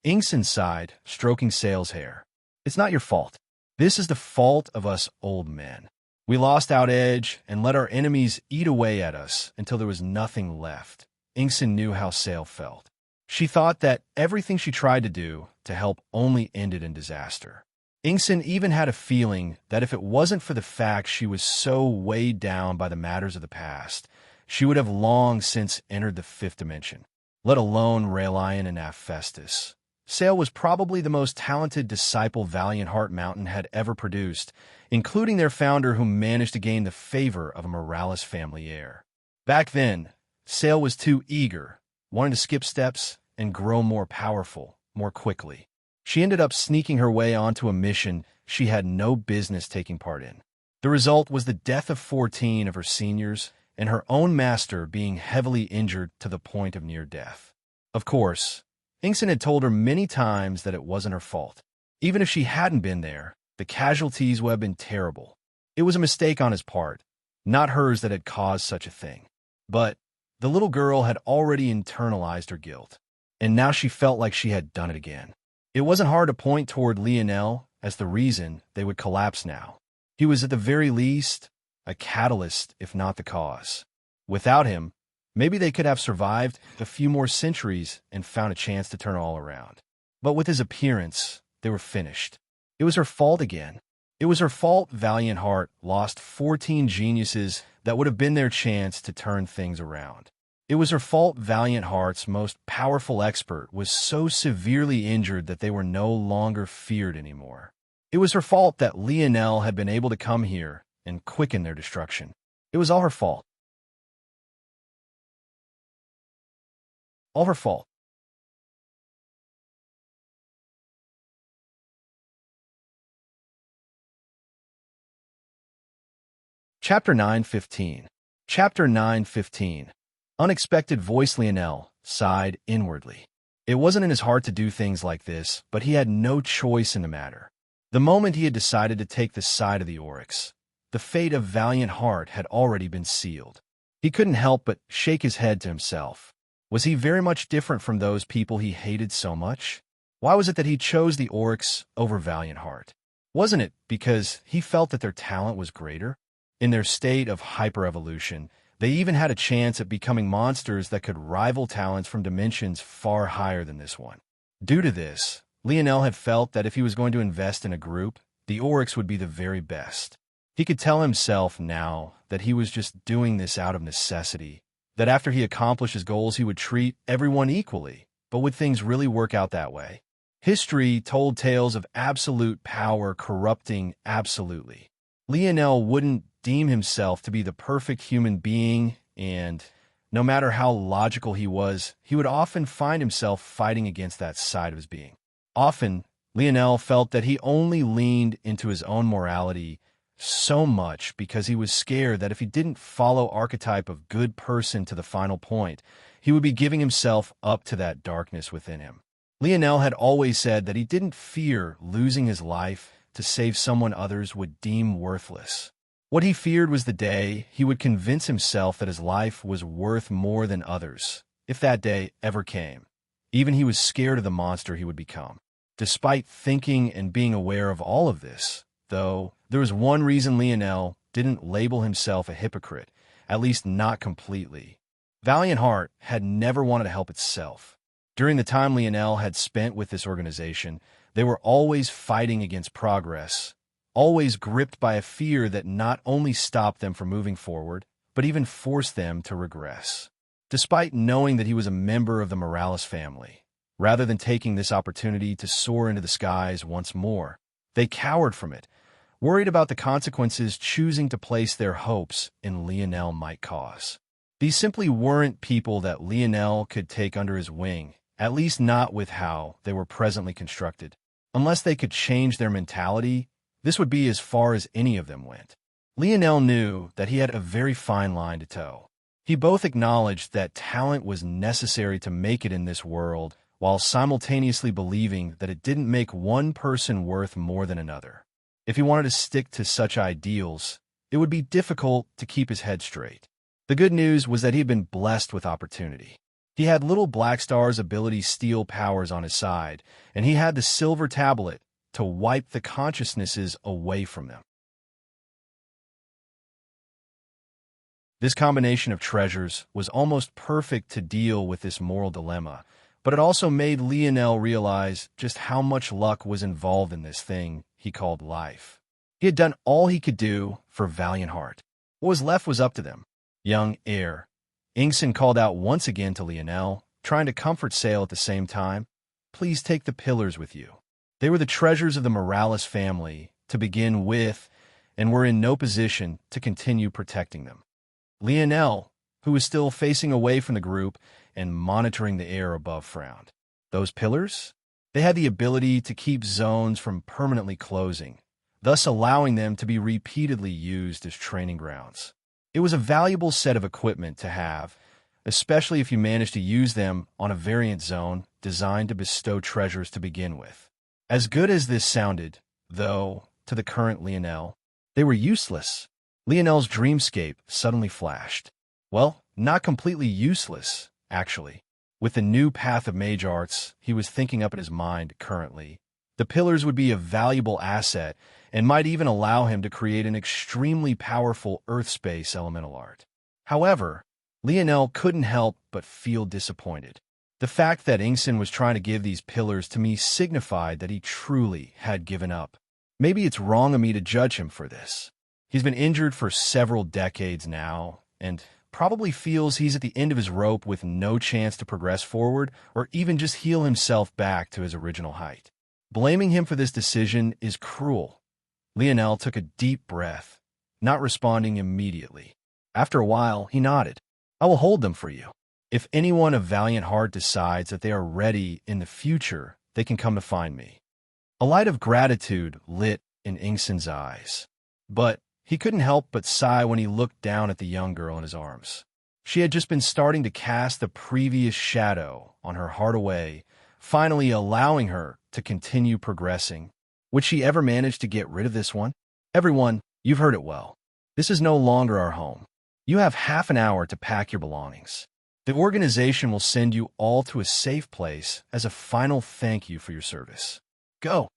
Ingson sighed, stroking Sale's hair. It's not your fault. This is the fault of us old men. We lost out edge and let our enemies eat away at us until there was nothing left. Ingson knew how Sale felt. She thought that everything she tried to do to help only ended in disaster. Ingson even had a feeling that if it wasn't for the fact she was so weighed down by the matters of the past, she would have long since entered the fifth dimension, let alone Raelion and Hephaestus. Sale was probably the most talented disciple Valiant Heart Mountain had ever produced, including their founder who managed to gain the favor of a Morales family heir. Back then, Sale was too eager, wanted to skip steps, and grow more powerful, more quickly. She ended up sneaking her way onto a mission she had no business taking part in. The result was the death of 14 of her seniors and her own master being heavily injured to the point of near death. Of course, Ingson had told her many times that it wasn't her fault. Even if she hadn't been there, the casualties would have been terrible. It was a mistake on his part, not hers, that had caused such a thing. But the little girl had already internalized her guilt, and now she felt like she had done it again. It wasn't hard to point toward Lionel as the reason they would collapse now. He was at the very least a catalyst, if not the cause. Without him, maybe they could have survived a few more centuries and found a chance to turn all around. But with his appearance, they were finished. It was her fault again. It was her fault Valiant Heart lost 14 geniuses that would have been their chance to turn things around. It was her fault Valiant Heart's most powerful expert was so severely injured that they were no longer feared anymore. It was her fault that Lionel had been able to come here and quicken their destruction. It was all her fault. All her fault. Chapter 9:15. Chapter 9:15. Unexpected voice. Lionel sighed inwardly. It wasn't in his heart to do things like this, but he had no choice in the matter. The moment he had decided to take the side of the Oryx, the fate of Valiant Heart had already been sealed. He couldn't help but shake his head to himself. Was he very much different from those people he hated so much? Why was it that he chose the Oryx over Valiant Heart? Wasn't it because he felt that their talent was greater? In their state of hyper-evolution, they even had a chance at becoming monsters that could rival talents from dimensions far higher than this one. Due to this, Lionel had felt that if he was going to invest in a group, the Oryx would be the very best. He could tell himself now that he was just doing this out of necessity, that after he accomplished his goals he would treat everyone equally. But would things really work out that way? History told tales of absolute power corrupting absolutely. Lionel wouldn't deem himself to be the perfect human being, and No matter how logical he was, he would often find himself fighting against that side of his being. Often, Lionel felt that he only leaned into his own morality so much because he was scared that if he didn't follow archetype of good person to the final point, he would be giving himself up to that darkness within him. Lionel had always said that he didn't fear losing his life to save someone others would deem worthless. What he feared was the day he would convince himself that his life was worth more than others, if that day ever came. Even he was scared of the monster he would become. Despite thinking and being aware of all of this, though, there was one reason Lionel didn't label himself a hypocrite, at least not completely. Valiant Heart had never wanted to help itself. During the time Lionel had spent with this organization, they were always fighting against progress, always gripped by a fear that not only stopped them from moving forward, but even forced them to regress. Despite knowing that he was a member of the Morales family, rather than taking this opportunity to soar into the skies once more, they cowered from it, worried about the consequences choosing to place their hopes in Lionel might cause. These simply weren't people that Lionel could take under his wing, at least not with how they were presently constructed. Unless they could change their mentality, this would be as far as any of them went. Lionel knew that he had a very fine line to toe. He both acknowledged that talent was necessary to make it in this world, while simultaneously believing that it didn't make one person worth more than another. If he wanted to stick to such ideals, it would be difficult to keep his head straight. The good news was that he had been blessed with opportunity. He had little Black Star's ability steal powers on his side, and he had the silver tablet to wipe the consciousnesses away from them. This combination of treasures was almost perfect to deal with this moral dilemma, but it also made Lionel realize just how much luck was involved in this thing he called life. He had done all he could do for Valiant Heart. What was left was up to them. Young heir. Ingson called out once again to Lionel, trying to comfort Sale at the same time. Please take the pillars with you. They were the treasures of the Morales family to begin with, and were in no position to continue protecting them. Lionel, who was still facing away from the group and monitoring the air above, frowned. Those pillars? They had the ability to keep zones from permanently closing, thus allowing them to be repeatedly used as training grounds. It was a valuable set of equipment to have, especially if you managed to use them on a variant zone designed to bestow treasures to begin with. As good as this sounded, though, to the current Lionel, they were useless. Lionel's dreamscape suddenly flashed. Well, not completely useless, actually. With the new path of mage arts he was thinking up in his mind currently, the pillars would be a valuable asset and might even allow him to create an extremely powerful earth space elemental art. However, Lionel couldn't help but feel disappointed. The fact that Ingson was trying to give these pillars to me signified that he truly had given up. Maybe it's wrong of me to judge him for this. He's been injured for several decades now, and probably feels he's at the end of his rope with no chance to progress forward or even just heal himself back to his original height. Blaming him for this decision is cruel. Lionel took a deep breath, not responding immediately. After a while, he nodded. I will hold them for you. If anyone of Valiant Heart decides that they are ready in the future, they can come to find me. A light of gratitude lit in Ingson's eyes, but he couldn't help but sigh when he looked down at the young girl in his arms. She had just been starting to cast the previous shadow on her heart away, finally allowing her to continue progressing. Would she ever manage to get rid of this one? Everyone, you've heard it well. This is no longer our home. You have half an hour to pack your belongings. The organization will send you all to a safe place as a final thank you for your service. Go.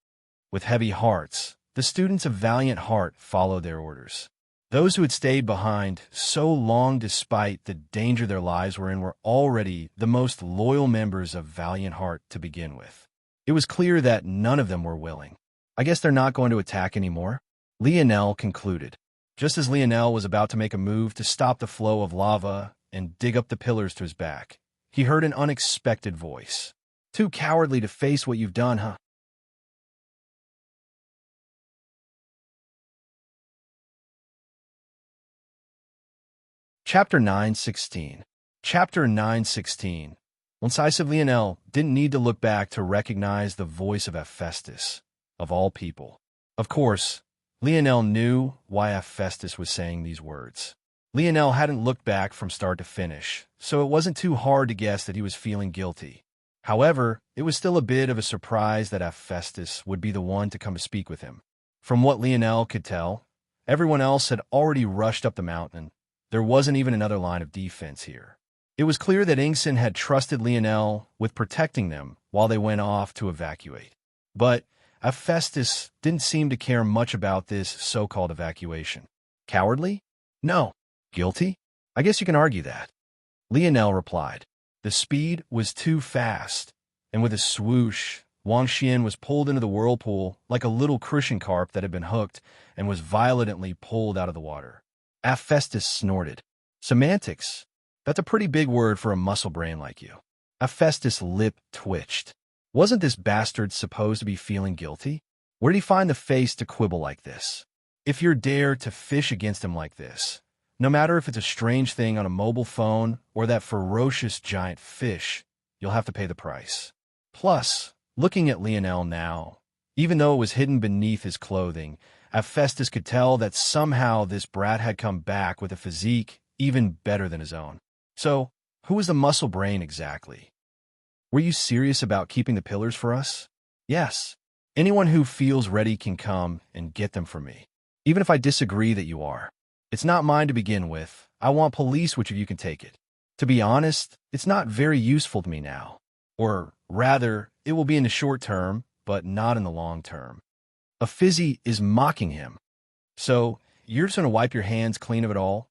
With heavy hearts, the students of Valiant Heart followed their orders. Those who had stayed behind so long despite the danger their lives were in were already the most loyal members of Valiant Heart to begin with. It was clear that none of them were willing. I guess they're not going to attack anymore, Lionel concluded. Just as Lionel was about to make a move to stop the flow of lava and dig up the pillars to his back, he heard an unexpected voice. Too cowardly to face what you've done, huh? Chapter 9:16. Chapter 916. Incisive Lionel didn't need to look back to recognize the voice of Hephaestus, of all people. Of course, Lionel knew why Hephaestus was saying these words. Lionel hadn't looked back from start to finish, so it wasn't too hard to guess that he was feeling guilty. However, it was still a bit of a surprise that Hephaestus would be the one to come to speak with him. From what Lionel could tell, everyone else had already rushed up the mountain. There wasn't even another line of defense here. It was clear that Ingson had trusted Lionel with protecting them while they went off to evacuate. But Hephaestus didn't seem to care much about this so-called evacuation. Cowardly? No. Guilty? I guess you can argue that. Lionel replied. The speed was too fast, and with a swoosh, Wang Xian was pulled into the whirlpool like a little crushing carp that had been hooked and was violently pulled out of the water. Hephaestus snorted. Semantics. That's a pretty big word for a muscle brain like you. Hephaestus' lip twitched. Wasn't this bastard supposed to be feeling guilty? Where did he find the face to quibble like this? If you dare to fish against him like this, no matter if it's a strange thing on a mobile phone or that ferocious giant fish, you'll have to pay the price. Plus, looking at Lionel now, even though it was hidden beneath his clothing, Hephaestus could tell that somehow this brat had come back with a physique even better than his own. So, who was the muscle brain exactly? Were you serious about keeping the pillars for us? Yes. Anyone who feels ready can come and get them from me, even if I disagree that you are. It's not mine to begin with. I want police, which of you can take it. To be honest, it's not very useful to me now. Or, rather, it will be in the short term, but not in the long term. A fizzy is mocking him. So, you're just going to wipe your hands clean of it all?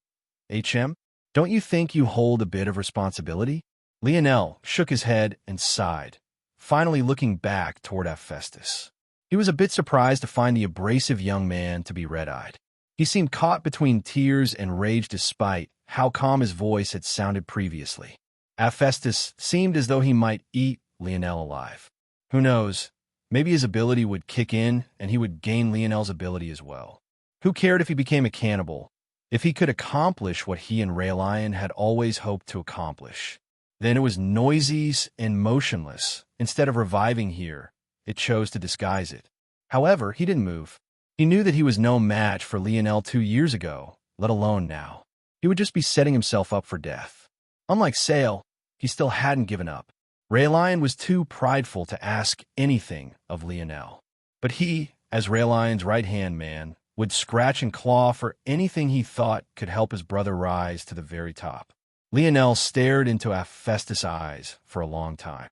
HM? Don't you think you hold a bit of responsibility? Lionel shook his head and sighed, finally looking back toward Hephaestus. He was a bit surprised to find the abrasive young man to be red-eyed. He seemed caught between tears and rage despite how calm his voice had sounded previously. Hephaestus seemed as though he might eat Lionel alive. Who knows, maybe his ability would kick in and he would gain Lionel's ability as well. Who cared if he became a cannibal? If he could accomplish what he and Raylion had always hoped to accomplish, then it was noisy and motionless. Instead of reviving here, it chose to disguise it. However, he didn't move. He knew that he was no match for Lionel 2 years ago, let alone now. He would just be setting himself up for death. Unlike Sale, he still hadn't given up. Raylion was too prideful to ask anything of Lionel. But he, as Raylion's right-hand man, would scratch and claw for anything he thought could help his brother rise to the very top. Lionel stared into Hephaestus' eyes for a long time.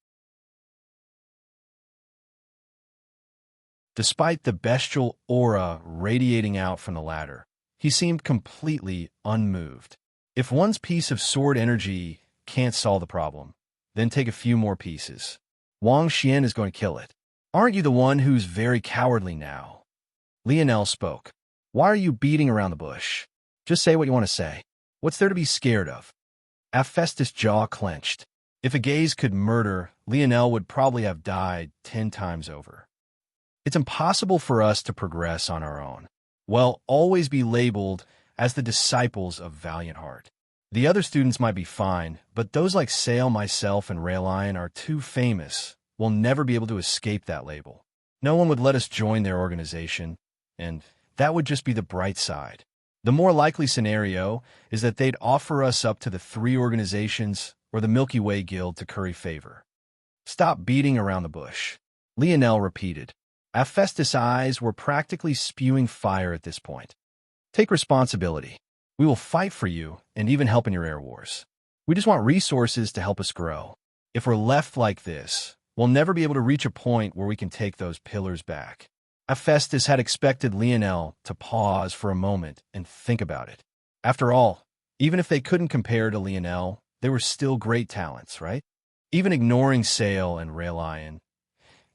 Despite the bestial aura radiating out from the latter, he seemed completely unmoved. If one's piece of sword energy can't solve the problem, then take a few more pieces. Wang Xian is going to kill it. Aren't you the one who's very cowardly now? Lionel spoke. Why are you beating around the bush? Just say what you want to say. What's there to be scared of? Hephaestus' jaw clenched. If a gaze could murder, Lionel would probably have died 10 times over. It's impossible for us to progress on our own. We'll always be labeled as the disciples of Valiant Heart. The other students might be fine, but those like Sale, myself, and Raylion are too famous. We'll never be able to escape that label. No one would let us join their organization, and that would just be the bright side. The more likely scenario is that they'd offer us up to the 3 organizations or the Milky Way Guild to curry favor. Stop beating around the bush. Lionel repeated. Hephaestus' eyes were practically spewing fire at this point. Take responsibility. We will fight for you and even help in your air wars. We just want resources to help us grow. If we're left like this, we'll never be able to reach a point where we can take those pillars back. Hephaestus had expected Lionel to pause for a moment and think about it. After all, even if they couldn't compare to Lionel, they were still great talents, right? Even ignoring Sale and Raylion,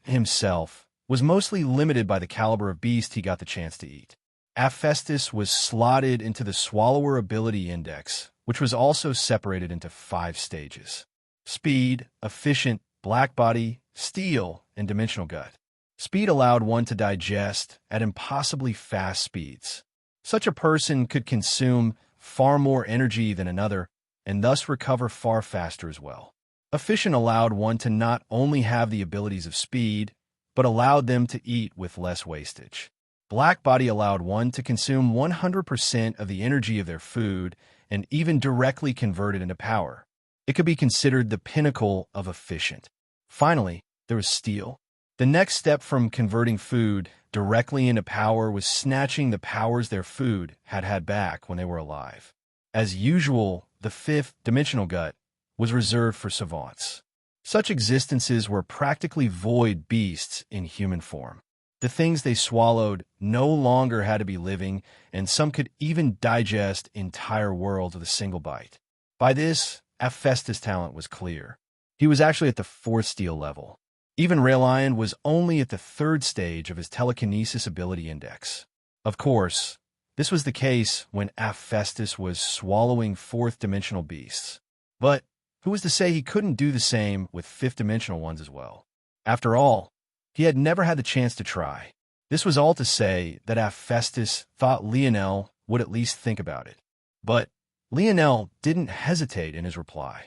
himself was mostly limited by the caliber of beast he got the chance to eat. Hephaestus was slotted into the Swallower Ability Index, which was also separated into 5 stages. Speed, Efficient, Black Body, Steel, and Dimensional Gut. Speed allowed one to digest at impossibly fast speeds. Such a person could consume far more energy than another, and thus recover far faster as well. Efficient allowed one to not only have the abilities of speed, but allowed them to eat with less wastage. Black body allowed one to consume 100% of the energy of their food and even directly convert it into power. It could be considered the pinnacle of efficient. Finally, there was steel. The next step from converting food directly into power was snatching the powers their food had back when they were alive. As usual, the fifth dimensional gut was reserved for savants. Such existences were practically void beasts in human form. The things they swallowed no longer had to be living, and some could even digest entire worlds with a single bite. By this, Hephaestus' talent was clear. He was actually at the fourth steel level. Even Raelion was only at the third stage of his telekinesis ability index. Of course, this was the case when Hephaestus was swallowing fourth-dimensional beasts. But who was to say he couldn't do the same with fifth-dimensional ones as well? After all, he had never had the chance to try. This was all to say that Hephaestus thought Lionel would at least think about it. But Lionel didn't hesitate in his reply.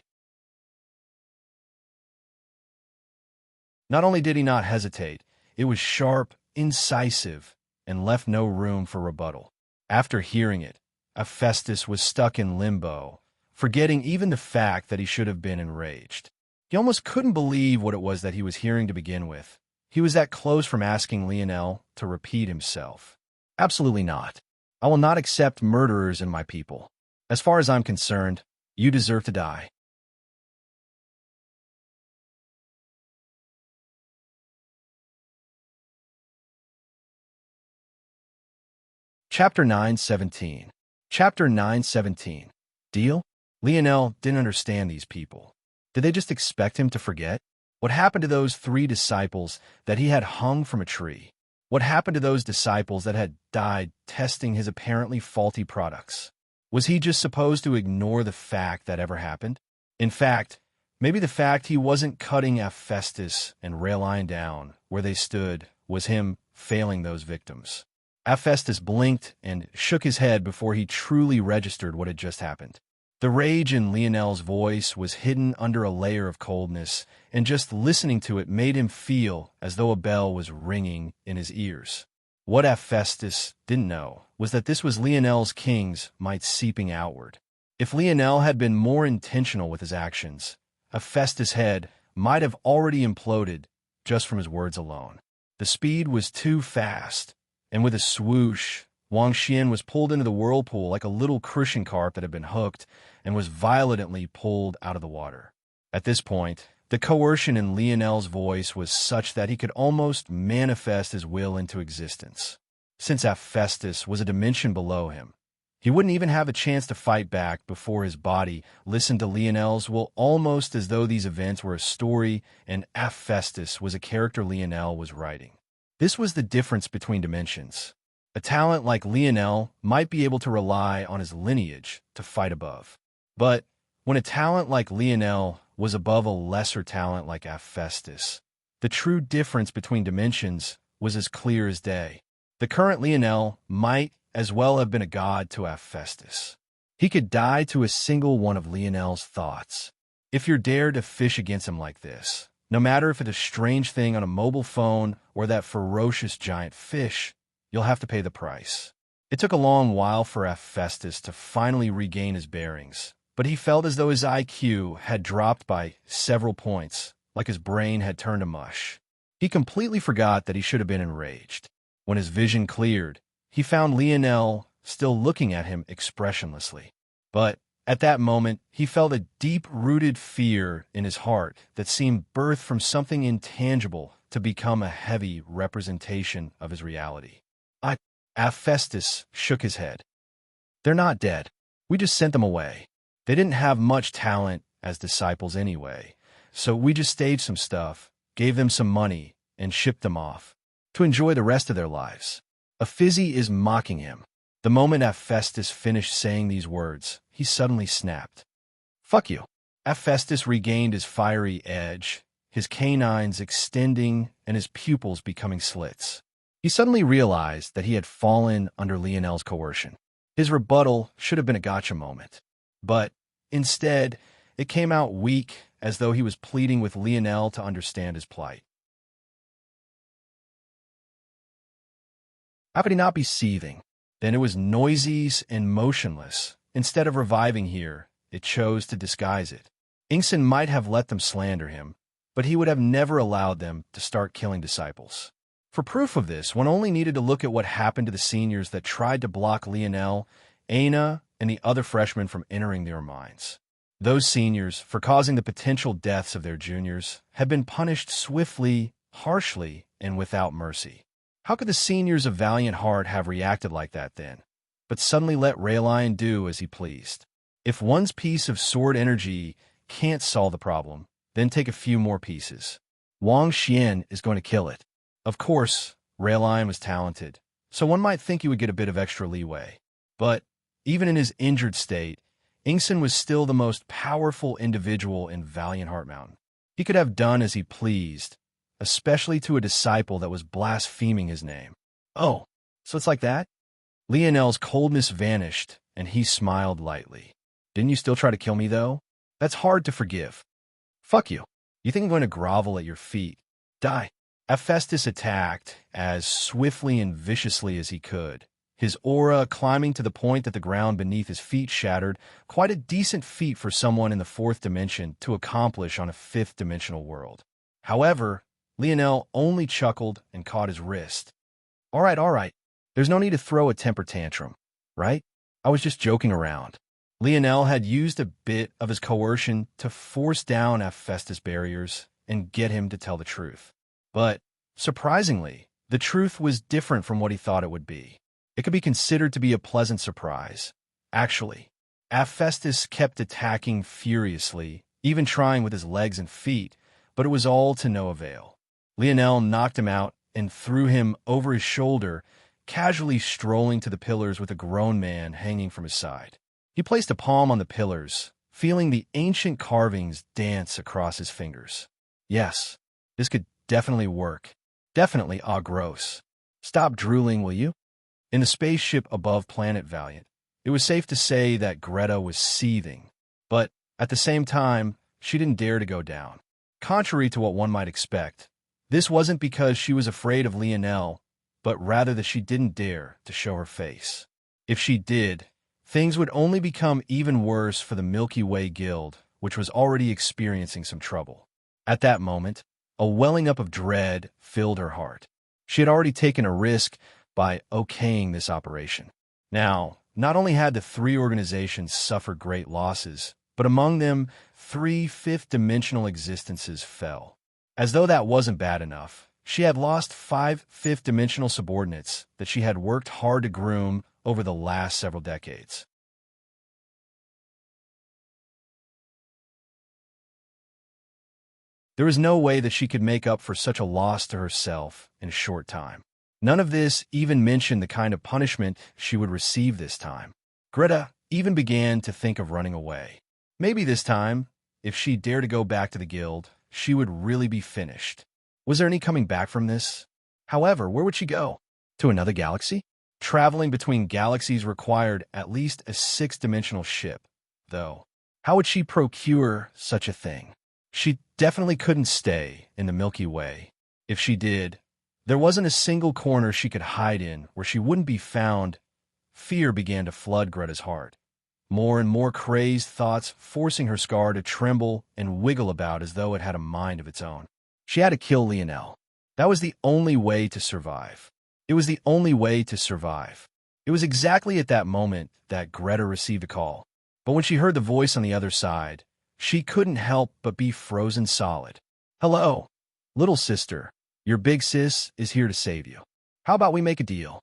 Not only did he not hesitate, it was sharp, incisive, and left no room for rebuttal. After hearing it, Hephaestus was stuck in limbo, forgetting even the fact that he should have been enraged. He almost couldn't believe what it was that he was hearing to begin with. He was that close from asking Lionel to repeat himself. Absolutely not. I will not accept murderers in my people. As far as I'm concerned, you deserve to die. Chapter 9:17. Chapter 9:17. Deal? Lionel didn't understand these people. Did they just expect him to forget? What happened to those 3 disciples that he had hung from a tree? What happened to those disciples that had died testing his apparently faulty products? Was he just supposed to ignore the fact that ever happened? In fact, maybe the fact he wasn't cutting Hephaestus and Raelion down where they stood was him failing those victims. Hephaestus blinked and shook his head before he truly registered what had just happened. The rage in Lionel's voice was hidden under a layer of coldness, and just listening to it made him feel as though a bell was ringing in his ears. What Hephaestus didn't know was that this was Lionel's king's might seeping outward. If Lionel had been more intentional with his actions, Hephaestus' head might have already imploded just from his words alone. The speed was too fast, and with a swoosh, Wang Xian was pulled into the whirlpool like a little crushing carp that had been hooked and was violently pulled out of the water. At this point, the coercion in Lionel's voice was such that he could almost manifest his will into existence. Since Hephaestus was a dimension below him, he wouldn't even have a chance to fight back before his body listened to Lionel's will, almost as though these events were a story and Hephaestus was a character Lionel was writing. This was the difference between dimensions. A talent like Lionel might be able to rely on his lineage to fight above. But when a talent like Lionel was above a lesser talent like Hephaestus, the true difference between dimensions was as clear as day. The current Lionel might as well have been a god to Hephaestus. He could die to a single one of Lionel's thoughts. If you're dared to fish against him like this, no matter if it's a strange thing on a mobile phone or that ferocious giant fish, you'll have to pay the price. It took a long while for Hephaestus to finally regain his bearings, but he felt as though his IQ had dropped by several points, like his brain had turned to mush. He completely forgot that he should have been enraged. When his vision cleared, he found Lionel still looking at him expressionlessly. But at that moment, he felt a deep-rooted fear in his heart that seemed birthed from something intangible to become a heavy representation of his reality. Hephaestus shook his head. They're not dead. We just sent them away. They didn't have much talent as disciples anyway, so we just staged some stuff, gave them some money, and shipped them off to enjoy the rest of their lives. A fizzy is mocking him. The moment Hephaestus finished saying these words, he suddenly snapped. Fuck you. Hephaestus regained his fiery edge, his canines extending and his pupils becoming slits. He suddenly realized that he had fallen under Lionel's coercion. His rebuttal should have been a gotcha moment. But Instead, it came out weak, as though he was pleading with Lionel to understand his plight. How could he not be seething? Then it was noisy and motionless. Instead of reviving here, it chose to disguise it. Inkson might have let them slander him, but he would have never allowed them to start killing disciples. For proof of this, one only needed to look at what happened to the seniors that tried to block Lionel, Aina, and the other freshmen from entering their minds. Those seniors, for causing the potential deaths of their juniors, had been punished swiftly, harshly, and without mercy. How could the seniors of Valiant Heart have reacted like that then, but suddenly let Raylion do as he pleased? If one's piece of sword energy can't solve the problem, then take a few more pieces. Wang Xian is going to kill it. Of course, Raylion was talented, so one might think he would get a bit of extra leeway. But even in his injured state, Inkson was still the most powerful individual in Valiant Heart Mountain. He could have done as he pleased, especially to a disciple that was blaspheming his name. Oh, so it's like that? Lionel's coldness vanished, and he smiled lightly. Didn't you still try to kill me, though? That's hard to forgive. Fuck you. You think I'm going to grovel at your feet? Die. Hephaestus attacked as swiftly and viciously as he could, his aura climbing to the point that the ground beneath his feet shattered, quite a decent feat for someone in the fourth dimension to accomplish on a fifth-dimensional world. However, Lionel only chuckled and caught his wrist. All right. There's no need to throw a temper tantrum, right? I was just joking around. Lionel had used a bit of his coercion to force down Hephaestus' barriers and get him to tell the truth. But, surprisingly, the truth was different from what he thought it would be. It could be considered to be a pleasant surprise. Actually, Hephaestus kept attacking furiously, even trying with his legs and feet, but it was all to no avail. Lionel knocked him out and threw him over his shoulder, casually strolling to the pillars with a grown man hanging from his side. He placed a palm on the pillars, feeling the ancient carvings dance across his fingers. Yes, this could definitely work. Definitely gross. Stop drooling, will you? In the spaceship above Planet Valiant, it was safe to say that Greta was seething, but at the same time, she didn't dare to go down. Contrary to what one might expect, this wasn't because she was afraid of Lionel, but rather that she didn't dare to show her face. If she did, things would only become even worse for the Milky Way Guild, which was already experiencing some trouble. At that moment, a welling up of dread filled her heart. She had already taken a risk by okaying this operation. Now, not only had the three organizations suffered great losses, but among them, 3 fifth-dimensional existences fell. As though that wasn't bad enough, she had lost 5 fifth-dimensional subordinates that she had worked hard to groom over the last several decades. There was no way that she could make up for such a loss to herself in a short time. None of this even mentioned the kind of punishment she would receive this time. Greta even began to think of running away. Maybe this time, if she dared to go back to the guild, she would really be finished. Was there any coming back from this? However, where would she go? To another galaxy? Traveling between galaxies required at least a 6th-dimensional ship, though. How would she procure such a thing? She definitely couldn't stay in the Milky Way. If she did, there wasn't a single corner she could hide in where she wouldn't be found. Fear began to flood Greta's heart. More and more crazed thoughts forcing her scar to tremble and wiggle about as though it had a mind of its own. She had to kill Lionel. That was the only way to survive. It was the only way to survive. It was exactly at that moment that Greta received a call. But when she heard the voice on the other side, she couldn't help but be frozen solid. Hello, little sister. Your big sis is here to save you. How about we make a deal?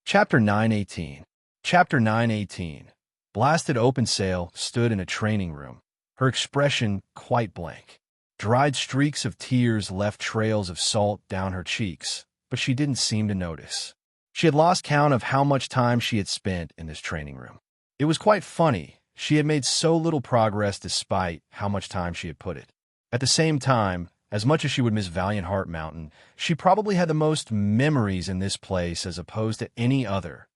Chapter 918. Chapter 918. Blasted Open Sail stood in a training room, her expression quite blank. Dried streaks of tears left trails of salt down her cheeks, but she didn't seem to notice. She had lost count of how much time she had spent in this training room. It was quite funny. She had made so little progress despite how much time she had put it. At the same time, As much as she would miss Valiant Heart Mountain, she probably had the most memories in this place as opposed to any other,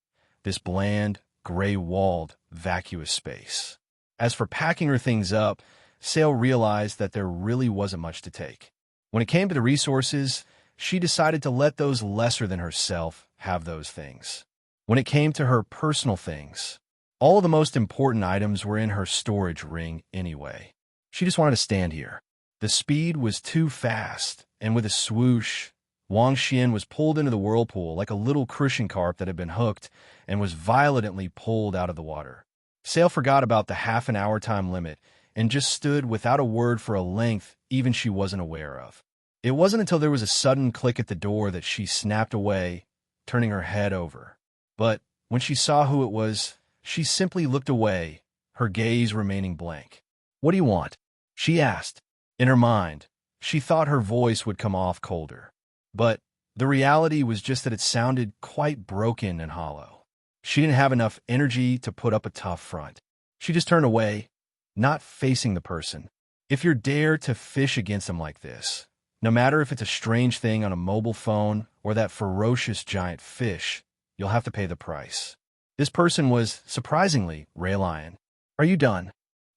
this bland, gray-walled, vacuous space. As for packing her things up, Sale realized that there really wasn't much to take. When it came to the resources, she decided to let those lesser than herself have those things. When it came to her personal things, all of the most important items were in her storage ring anyway. She just wanted to stand here. The speed was too fast, and with a swoosh, Wang Xian was pulled into the whirlpool like a little crushing carp that had been hooked and was violently pulled out of the water. Sale forgot about the half-an-hour time limit and just stood without a word for a length even she wasn't aware of. It wasn't until there was a sudden click at the door that she snapped away, turning her head over. But when she saw who it was, she simply looked away, her gaze remaining blank. "What do you want?" she asked. In her mind, she thought her voice would come off colder. But the reality was just that it sounded quite broken and hollow. She didn't have enough energy to put up a tough front. She just turned away, not facing the person. If you dare to fish against them like this, no matter if it's a strange thing on a mobile phone or that ferocious giant fish, you'll have to pay the price. This person was, surprisingly, Ray Lion. "Are you done?"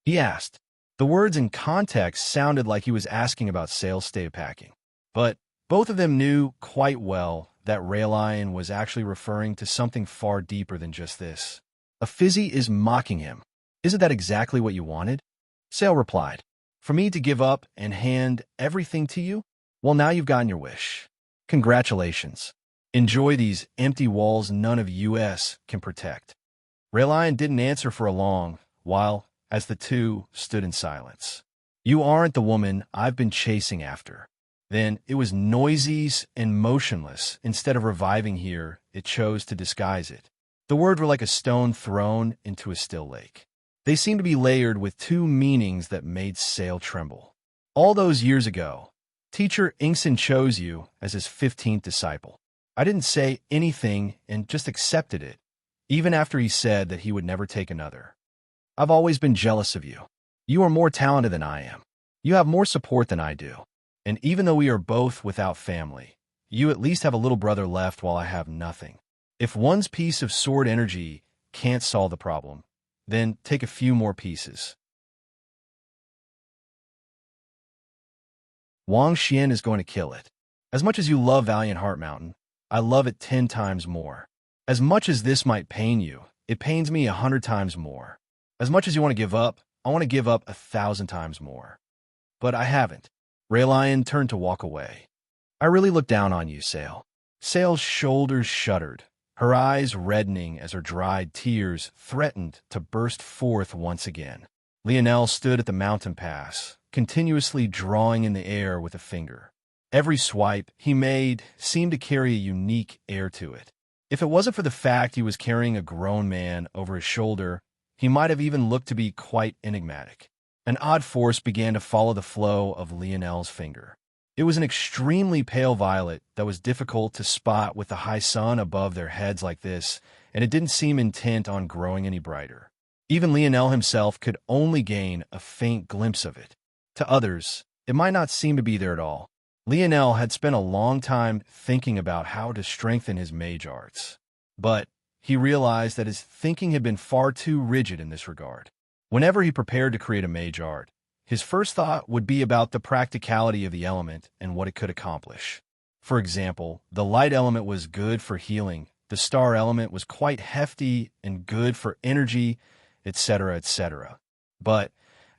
he asked. The words in context sounded like he was asking about sales stay packing. But both of them knew quite well that Ray Lion was actually referring to something far deeper than just this. A fizzy is mocking him. "Isn't that exactly what you wanted?" Sale replied. "For me to give up and hand everything to you? Well, now you've gotten your wish. Congratulations. Enjoy these empty walls none of US can protect." Ray Lion didn't answer for a long while as the two stood in silence. "You aren't the woman I've been chasing after." Then it was noisy and motionless. Instead of reviving here, it chose to disguise it. The words were like a stone thrown into a still lake. They seemed to be layered with two meanings that made Sale tremble. All those years ago, Teacher Inkson chose you as his 15th disciple. I didn't say anything and just accepted it, even after he said that he would never take another. I've always been jealous of you. You are more talented than I am. You have more support than I do. And even though we are both without family, you at least have a little brother left while I have nothing. If one's piece of sword energy can't solve the problem, then take a few more pieces. Wang Xian is going to kill it. As much as you love Valiant Heart Mountain, I love it 10 times more. As much as this might pain you, it pains me 100 times more. As much as you want to give up, I want to give up 1,000 times more. But I haven't. Ray Lion turned to walk away. I really look down on you, Sale. Sale's shoulders shuddered, her eyes reddening as her dried tears threatened to burst forth once again. Lionel stood at the mountain pass, continuously drawing in the air with a finger. Every swipe he made seemed to carry a unique air to it. If it wasn't for the fact he was carrying a grown man over his shoulder, he might have even looked to be quite enigmatic. An odd force began to follow the flow of Lionel's finger. It was an extremely pale violet that was difficult to spot with the high sun above their heads like this, and it didn't seem intent on growing any brighter. Even Lionel himself could only gain a faint glimpse of it. To others, it might not seem to be there at all. Lionel had spent a long time thinking about how to strengthen his mage arts. But he realized that his thinking had been far too rigid in this regard. Whenever he prepared to create a mage art, his first thought would be about the practicality of the element and what it could accomplish. For example, the light element was good for healing, the star element was quite hefty and good for energy, etc., etc. But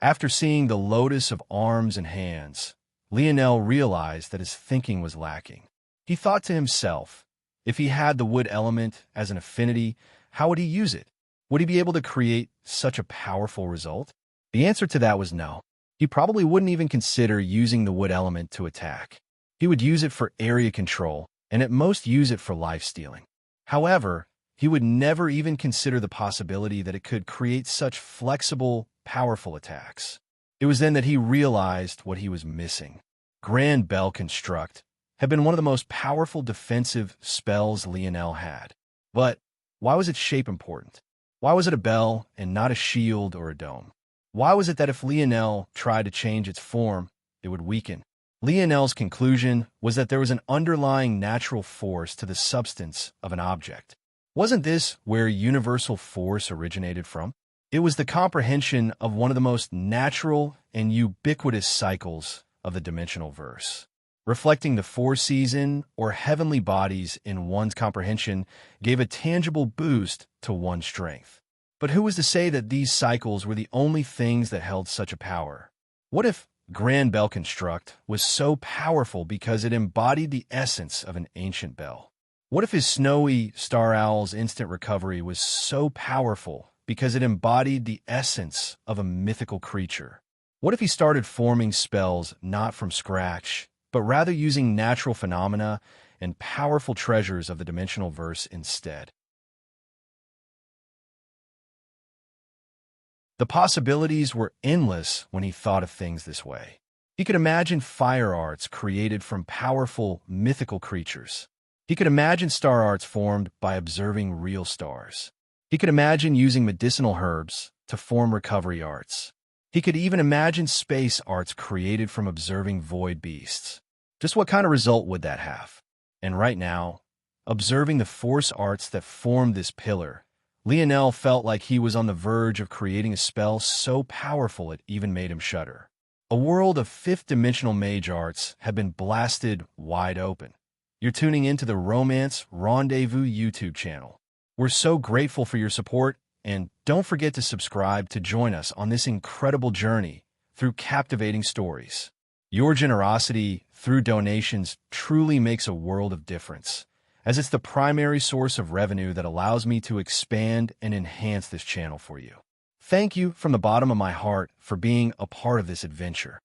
after seeing the lotus of arms and hands, Lionel realized that his thinking was lacking. He thought to himself, if he had the wood element as an affinity, how would he use it? Would he be able to create such a powerful result? The answer to that was no. He probably wouldn't even consider using the wood element to attack. He would use it for area control, and at most use it for life stealing. However, he would never even consider the possibility that it could create such flexible, powerful attacks. It was then that he realized what he was missing. Grand Bell Construct had been one of the most powerful defensive spells Lionel had. But why was its shape important? Why was it a bell and not a shield or a dome? Why was it that if Lionel tried to change its form, it would weaken? Lionel's conclusion was that there was an underlying natural force to the substance of an object. Wasn't this where universal force originated from? It was the comprehension of one of the most natural and ubiquitous cycles of the dimensional verse. Reflecting the four-season or heavenly bodies in one's comprehension gave a tangible boost to one's strength. But who was to say that these cycles were the only things that held such a power? What if Grand Bell Construct was so powerful because it embodied the essence of an ancient bell? What if his snowy Star Owl's instant recovery was so powerful because it embodied the essence of a mythical creature? What if he started forming spells not from scratch, but rather using natural phenomena and powerful treasures of the dimensional verse instead? The possibilities were endless when he thought of things this way. He could imagine fire arts created from powerful, mythical creatures. He could imagine star arts formed by observing real stars. He could imagine using medicinal herbs to form recovery arts. He could even imagine space arts created from observing void beasts. Just what kind of result would that have? And right now, observing the force arts that formed this pillar, Lionel felt like he was on the verge of creating a spell so powerful it even made him shudder. A world of fifth-dimensional mage arts had been blasted wide open. You're tuning into the Romance Rendezvous YouTube channel. We're so grateful for your support, and don't forget to subscribe to join us on this incredible journey through captivating stories. Your generosity through donations truly makes a world of difference, as it's the primary source of revenue that allows me to expand and enhance this channel for you. Thank you from the bottom of my heart for being a part of this adventure.